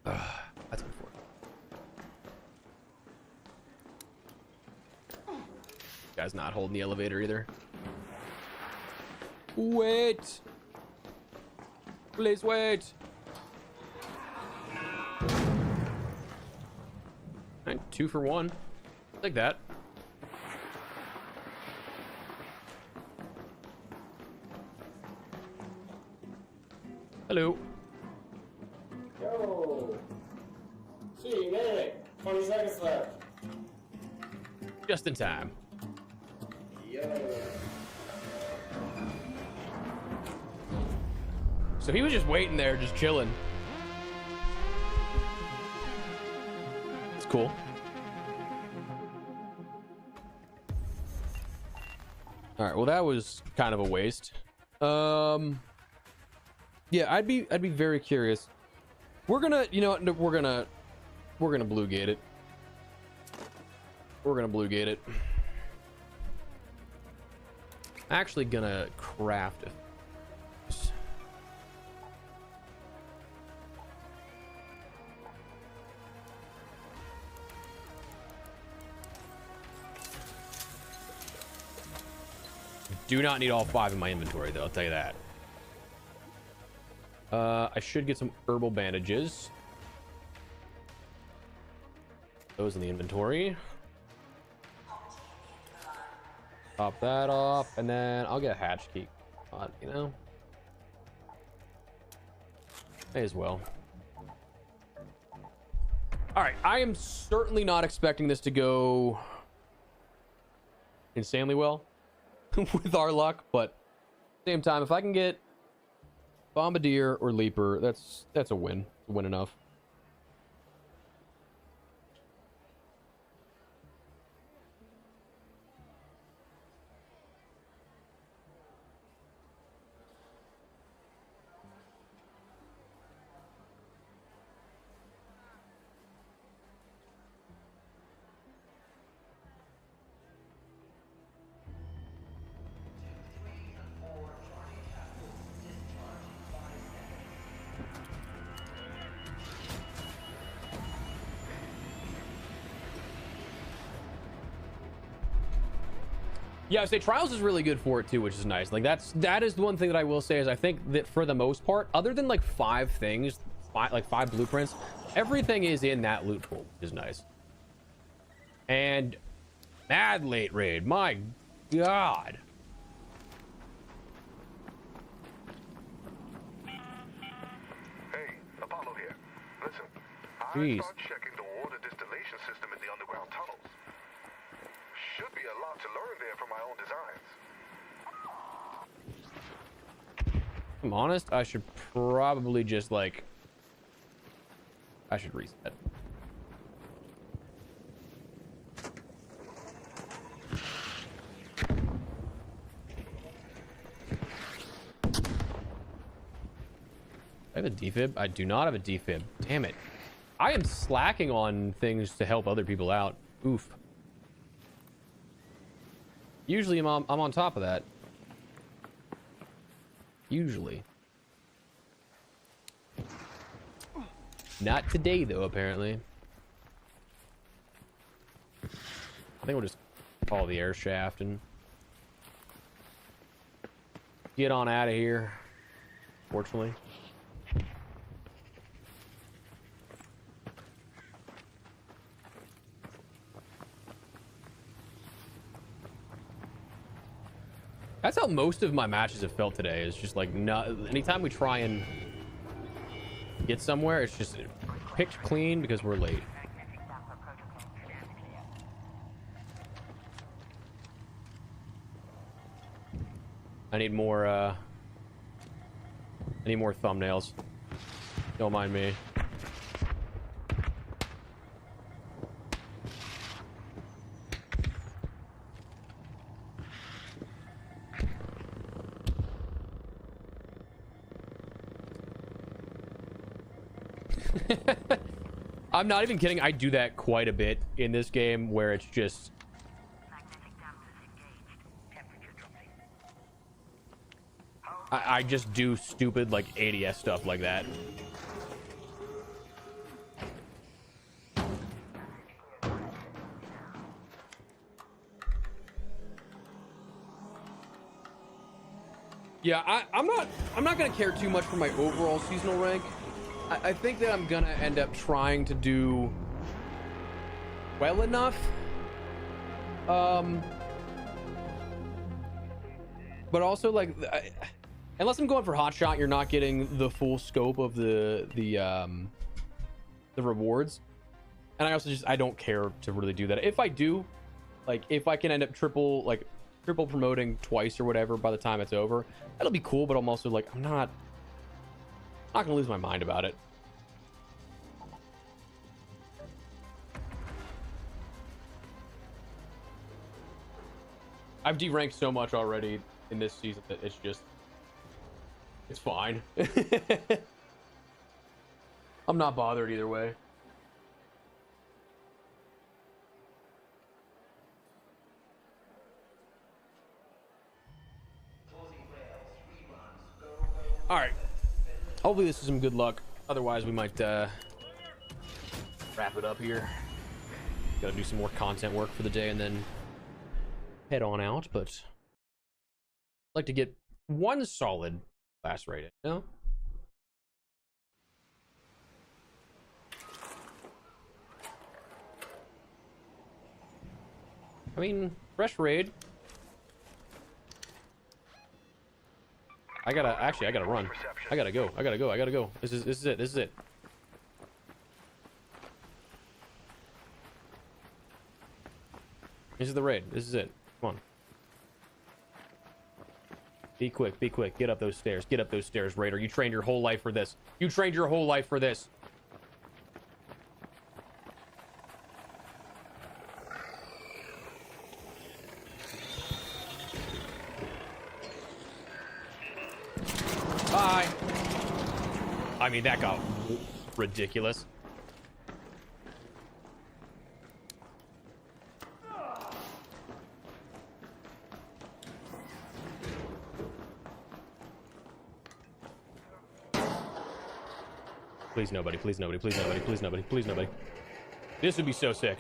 That's unfortunate. Guy's not holding the elevator either. Wait. Please wait. Right, 2 for 1. Like that. Hello.
Yo. See, minute. 20 seconds left.
Just in time.
Yo.
So he was just waiting there, just chilling. It's cool. All right, well that was kind of a waste. Yeah, I'd be very curious. We're gonna, you know, we're gonna Bluegate it. We're gonna Bluegate it. Actually gonna craft a do not need all 5 in my inventory, though. I'll tell you that. I should get some herbal bandages. Those in the inventory. Pop that off, and then I'll get a hatch key. You know, may as well. All right, I am certainly not expecting this to go insanely well. With our luck, but same time, if I can get Bombardier or Leaper, that's a win. It's a win enough. Yeah, I say Trials is really good for it too, which is nice. Like that is the one thing that I will say is I think that for the most part, other than like 5 things, like 5 blueprints, everything is in that loot pool, which is nice. And mad late raid, my god.
Hey, Apollo here. Listen,
Jeez.
I start checking the water distillation system in the underground tunnels. Should be a lot to learn there from my own designs.
If I'm honest, I should probably just like... I should reset. I have a defib? I do not have a defib. Damn it. I am slacking on things to help other people out. Oof. Usually I'm on top of that. Usually. Not today, though, apparently. I think we'll just follow the air shaft and get on out of here, fortunately. That's how most of my matches have felt today. Is just like anytime we try and get somewhere, it's just picked clean because we're late. I need more thumbnails. Don't mind me. I'm not even kidding. I do that quite a bit in this game where it's just I just do stupid like ADS stuff like that. Yeah, I'm not gonna care too much for my overall seasonal rank. I think that I'm gonna end up trying to do well enough. But also like, unless I'm going for hotshot, you're not getting the full scope of the rewards. And I also I don't care to really do that. If I do, like if I can end up triple promoting twice or whatever by the time it's over, that'll be cool. But I'm also like, I'm not gonna lose my mind about it. I've deranked so much already in this season that it's fine. I'm not bothered either way. All right. Hopefully this is some good luck. Otherwise, we might wrap it up here. Gotta do some more content work for the day and then head on out. But I'd like to get one solid class rating, you know? I mean, fresh raid. I gotta run. I gotta go. This is it. This is the raid. This is it. Come on. Be quick. Get up those stairs. Raider. You trained your whole life for this. Bye. I mean, that got ridiculous. Please nobody. This would be so sick.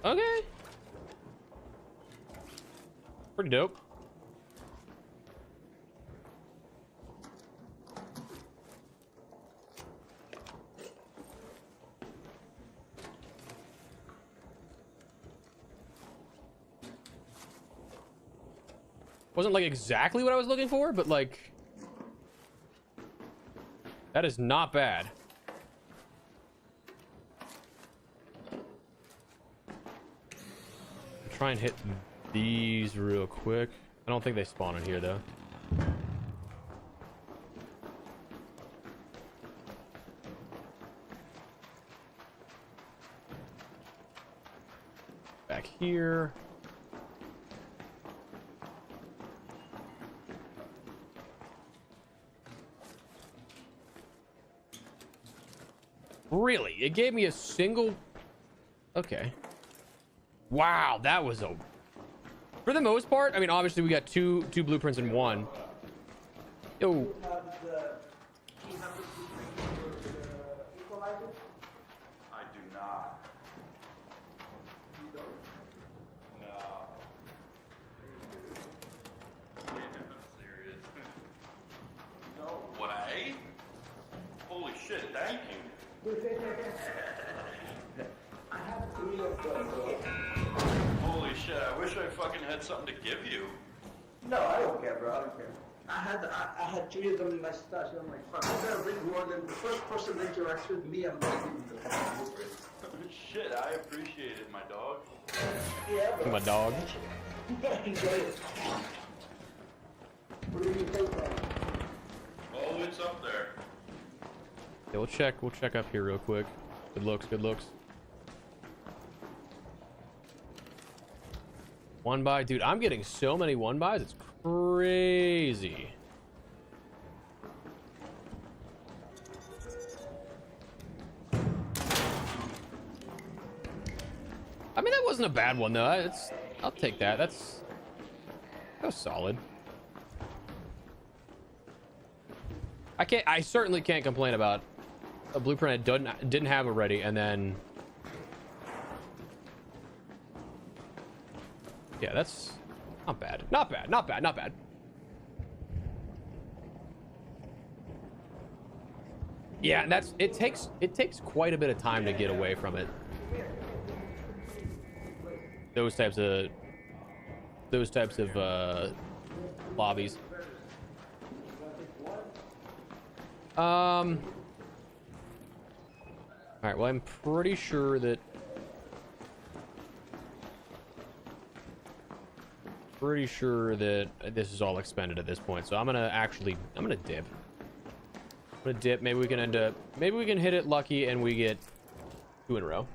Okay. Pretty dope. Wasn't like exactly what I was looking for, but like that is not bad. Try and hit these real quick. I don't think they spawn in here though. Back here. Really? It gave me a single... Okay. Wow, that was a... For the most part, I mean, obviously we got two blueprints in one. Yo.
I do not. You don't? No. Yeah, I'm serious. No way? Holy shit, thank you.
I have 3 of those.
Holy shit, I wish I fucking had something to give you.
No, I don't care, bro. I don't care. I had 3 of them in my stash, and I'm like, fuck, I better bring more than the first person that interacts with me. I'm gonna give them the
Shit, I appreciate it, my dog.
Yeah, bro.
My dog.
Enjoy it. What do you think, bro?
Oh, it's up there.
Yeah, we'll check up here real quick. Good looks, good looks. One buy, dude. I'm getting so many one buys. It's crazy. I mean, that wasn't a bad one though. I'll take that. That was solid. I certainly can't complain about a blueprint I didn't have already, and then yeah, that's not bad. Not bad. Not bad. Not bad. Yeah, and it takes quite a bit of time to get away from it. Those types of lobbies. All right, well, I'm pretty sure that this is all expended at this point, so I'm gonna dip. Maybe we can hit it lucky and we get 2 in a row.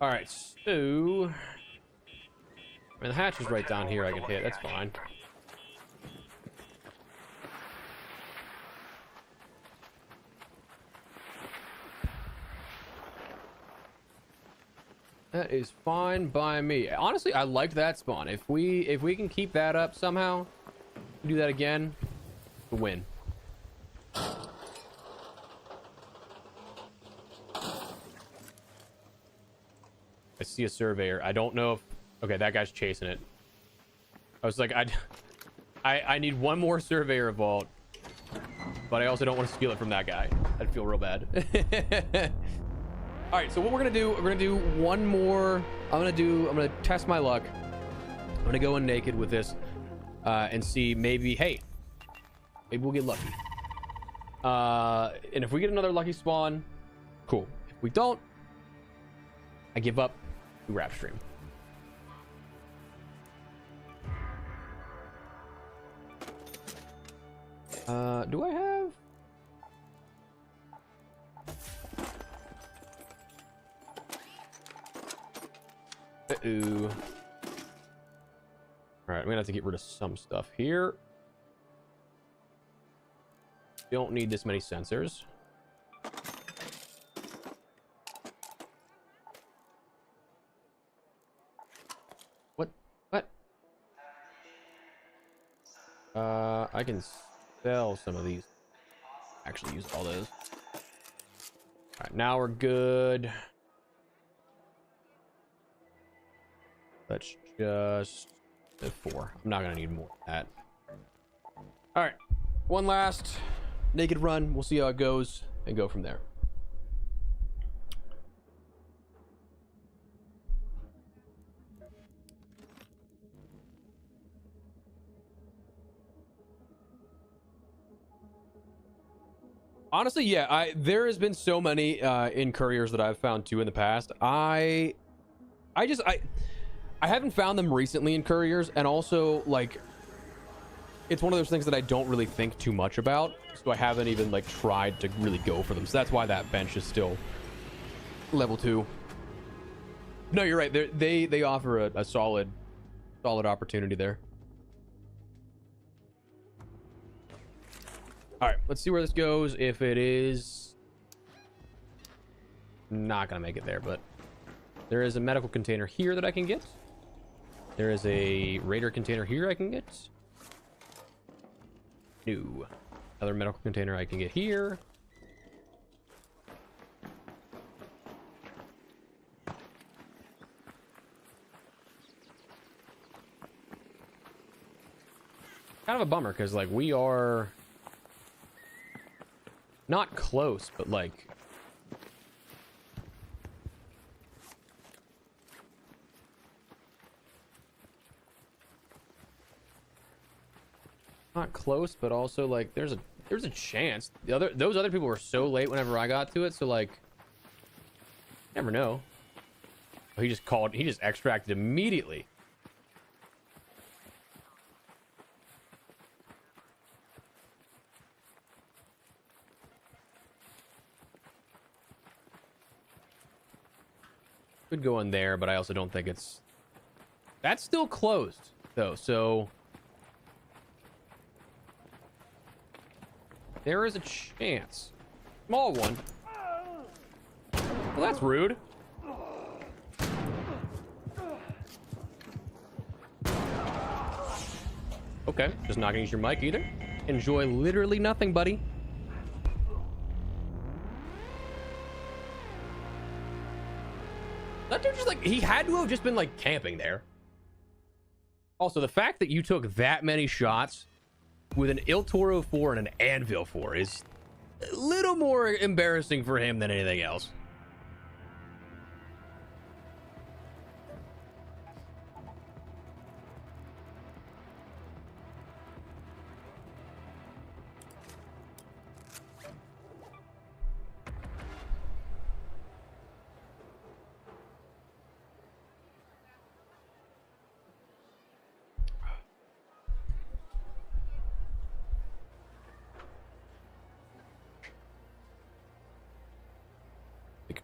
All right, so I mean, the hatch is right down here. I can hit. That's fine. That is fine by me. Honestly, I liked that spawn. If we can keep that up somehow, do that again, to win. I see a surveyor. I don't know if... Okay, that guy's chasing it. I was like, I need one more surveyor vault, but I also don't want to steal it from that guy. I'd feel real bad. All right, so what we're gonna do one more. I'm gonna test my luck. I'm gonna go in naked with this and see maybe we'll get lucky. And if we get another lucky spawn, cool. If we don't, I give up. We wrap stream. Do I have? Uh-oh. All right, I'm gonna have to get rid of some stuff here. Don't need this many sensors. can sell some of these. Actually use all those. All right, now we're good. Let's just do 4. I'm not gonna need more of that. All right, one last naked run. We'll see how it goes and go from there. Honestly, yeah, there has been so many in couriers that I've found too in the past. I haven't found them recently in couriers, and also like it's one of those things that I don't really think too much about, so I haven't even like tried to really go for them. So that's why that bench is still level 2. No, you're right. They offer a solid opportunity there. All right, let's see where this goes. If it is not gonna make it there, but there is a medical container here that I can get. There is a raider container here I can get. No. Another medical container I can get here. Kind of a bummer because like we are not close, but like not close, but also like there's a chance. Those other people were so late whenever I got to it, so like never know. Oh, he just extracted immediately. Could go in there, but I also don't think that's still closed though, so there is a chance. Small one. Well, that's rude. Okay, just not gonna use your mic either. Enjoy literally nothing, buddy. That dude just like, he had to have just been like camping there. Also, the fact that you took that many shots with an Il Toro 4 and an Anvil 4 is a little more embarrassing for him than anything else.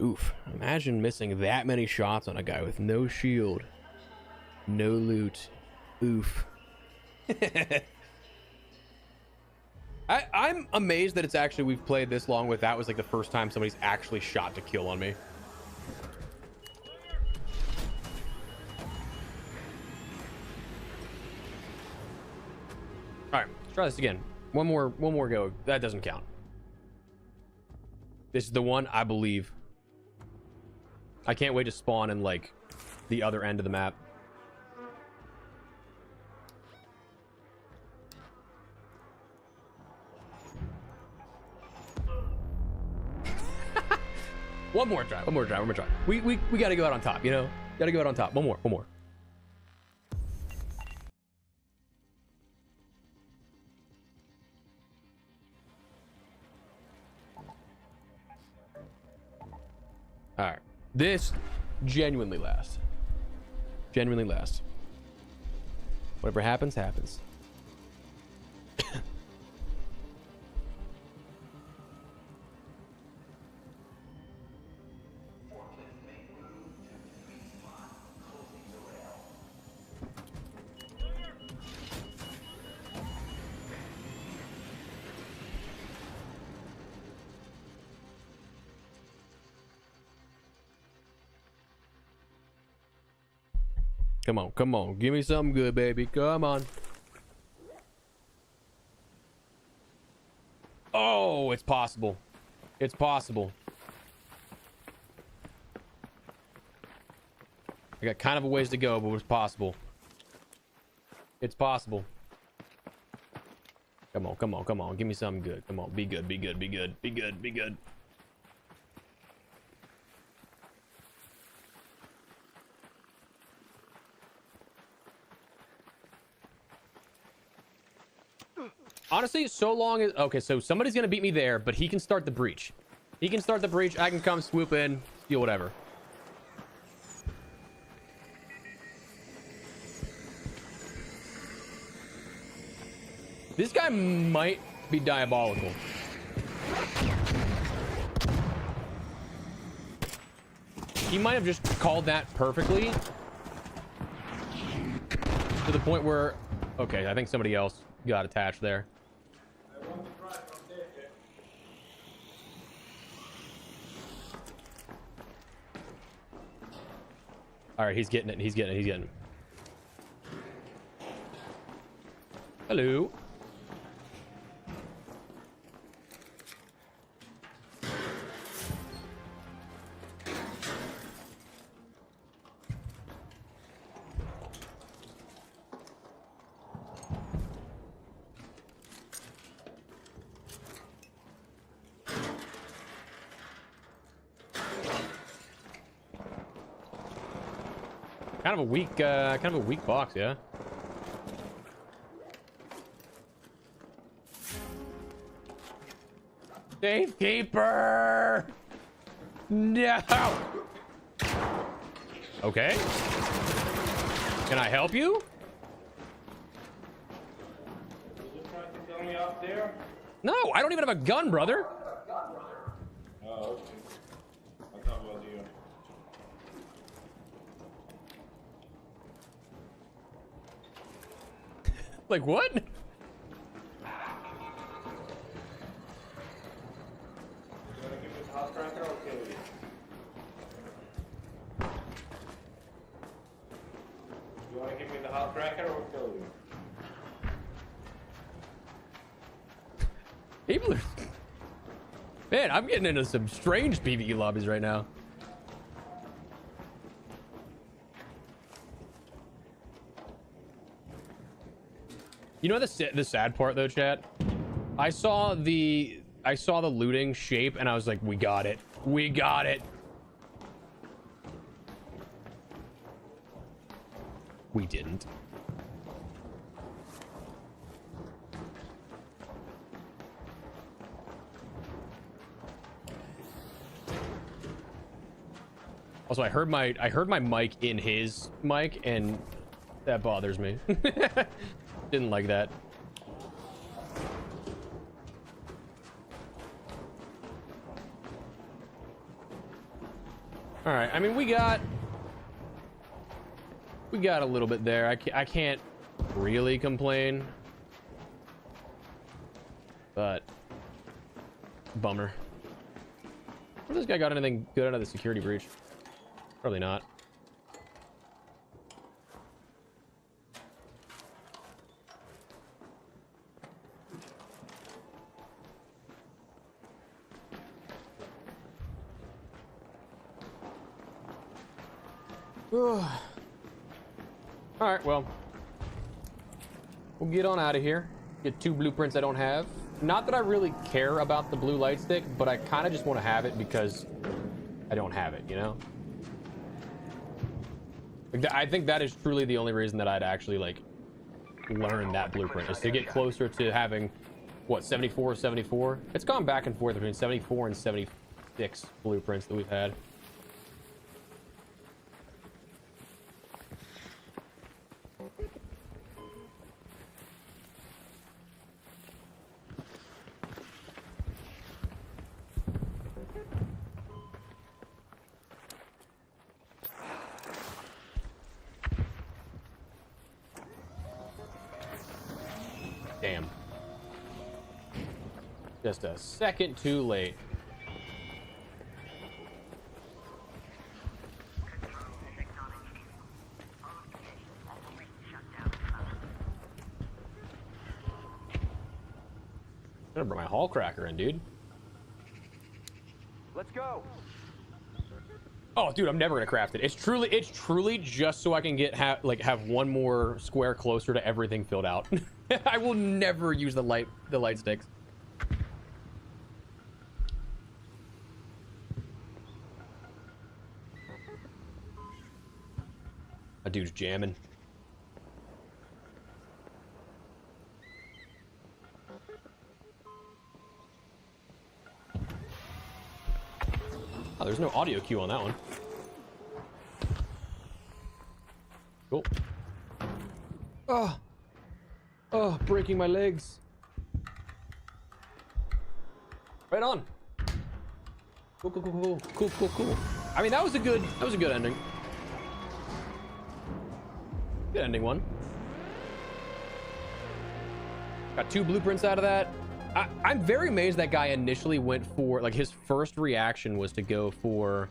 Oof, imagine missing that many shots on a guy with no shield, no loot. Oof. I'm amazed that it's actually, we've played this long with that was like the first time somebody's actually shot to kill on me. All right, let's try this again. One more go. That doesn't count. This is the one, I believe. I can't wait to spawn in like the other end of the map. One more try. We gotta go out on top, you know? Gotta go out on top. One more. All right. This genuinely lasts. Whatever happens, happens. Come on. Give me something good, baby. Come on. Oh, it's possible. It's possible. I got kind of a ways to go, but it's possible. It's possible. Come on, come on, come on. Give me something good. Come on, be good, be good, be good, be good, be good. Honestly, so long as... Okay, so somebody's gonna beat me there, but he can start the breach. He can start the breach. I can come swoop in, steal whatever. This guy might be diabolical. He might have just called that perfectly. To the point where... Okay, I think somebody else got attached there. All right, he's getting it. He's getting it. He's getting it. Hello. Kind of a weak box, yeah. Safekeeper! No! Okay. Can I help you?
You trying to kill me out there?
No, I don't even have a gun, brother.
Oh, okay. I thought it was you.
Like what?
You wanna give me the hot cracker or kill you? You wanna give me the hot cracker or kill you?
People are... Man, I'm getting into some strange PvE lobbies right now. You know the sad part though, chat? I saw the looting shape and I was like, we got it. We got it. We didn't. Also, I heard my mic in his mic and that bothers me. Didn't like that. All right. I mean, we got a little bit there. I can't really complain, but bummer. Wonder if this guy got anything good out of the security breach? Probably not. All right, well, we'll get on out of here. Get 2 blueprints I don't have. Not that I really care about the blue light stick, but I kind of just want to have it because I don't have it, you know? Like, I think that is truly the only reason that I'd actually, like, learn that blueprint, is to get closer to having, what, 74, 74? It's gone back and forth between 74 and 76 blueprints that we've had. Damn. Just a second too late. I brought my hall cracker in, dude.
Let's go.
Oh, dude, I'm never gonna craft it. It's truly just so I can get have one more square closer to everything filled out. I will never use the light sticks. A dude's jamming. Oh, there's no audio cue on that one. Cool. Oh, breaking my legs. Right on. Cool. I mean, that was a good ending. Good ending one. Got 2 blueprints out of that. I'm very amazed that guy initially went for, like, his first reaction was to go for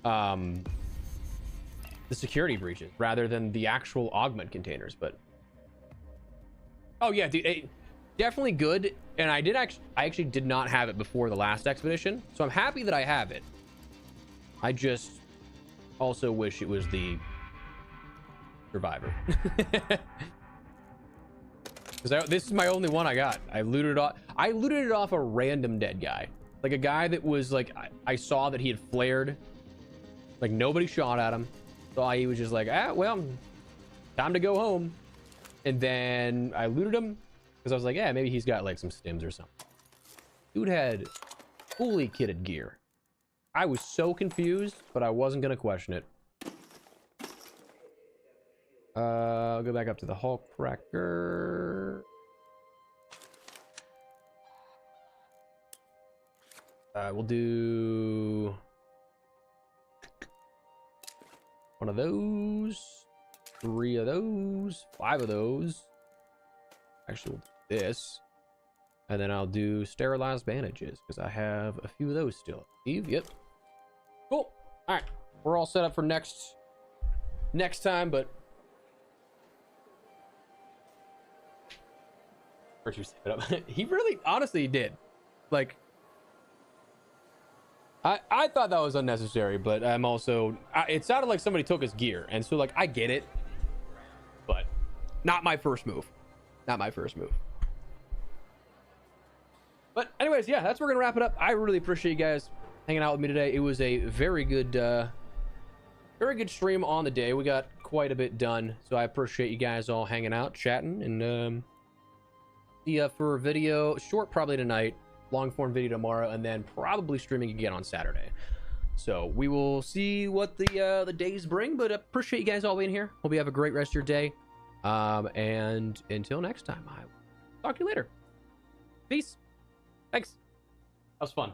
the security breaches rather than the actual augment containers. But oh yeah, dude, definitely good. And I actually did not have it before the last expedition, so I'm happy that I have it. I just also wish it was the survivor. Because this is my only one I got. I looted it off a random dead guy, like a guy that was like, I saw that he had flared, like nobody shot at him, so he was just like, well, time to go home. And then I looted him because I was like, yeah, maybe he's got like some stims or something. Dude had fully kitted gear. I was so confused, but I wasn't gonna question it. I'll go back up to the hull cracker. We'll do one of those, 3 of those, 5 of those. Actually, we'll do this, and then I'll do sterilized bandages because I have a few of those still. Steve, yep. Cool. All right, we're all set up for next time, but. He really, honestly, did. Like, I thought that was unnecessary, but I'm also, it sounded like somebody took his gear, and so like I get it, but not my first move. Not my first move. But anyways, yeah, that's where we're gonna wrap it up. I really appreciate you guys hanging out with me today. It was a very good stream on the day. We got quite a bit done, so I appreciate you guys all hanging out, chatting, and for a video, short probably tonight, long form video tomorrow, and then probably streaming again on Saturday. So we will see what the days bring, but appreciate you guys all being here. Hope you have a great rest of your day. And until next time, I will talk to you later. Peace. Thanks. That was fun.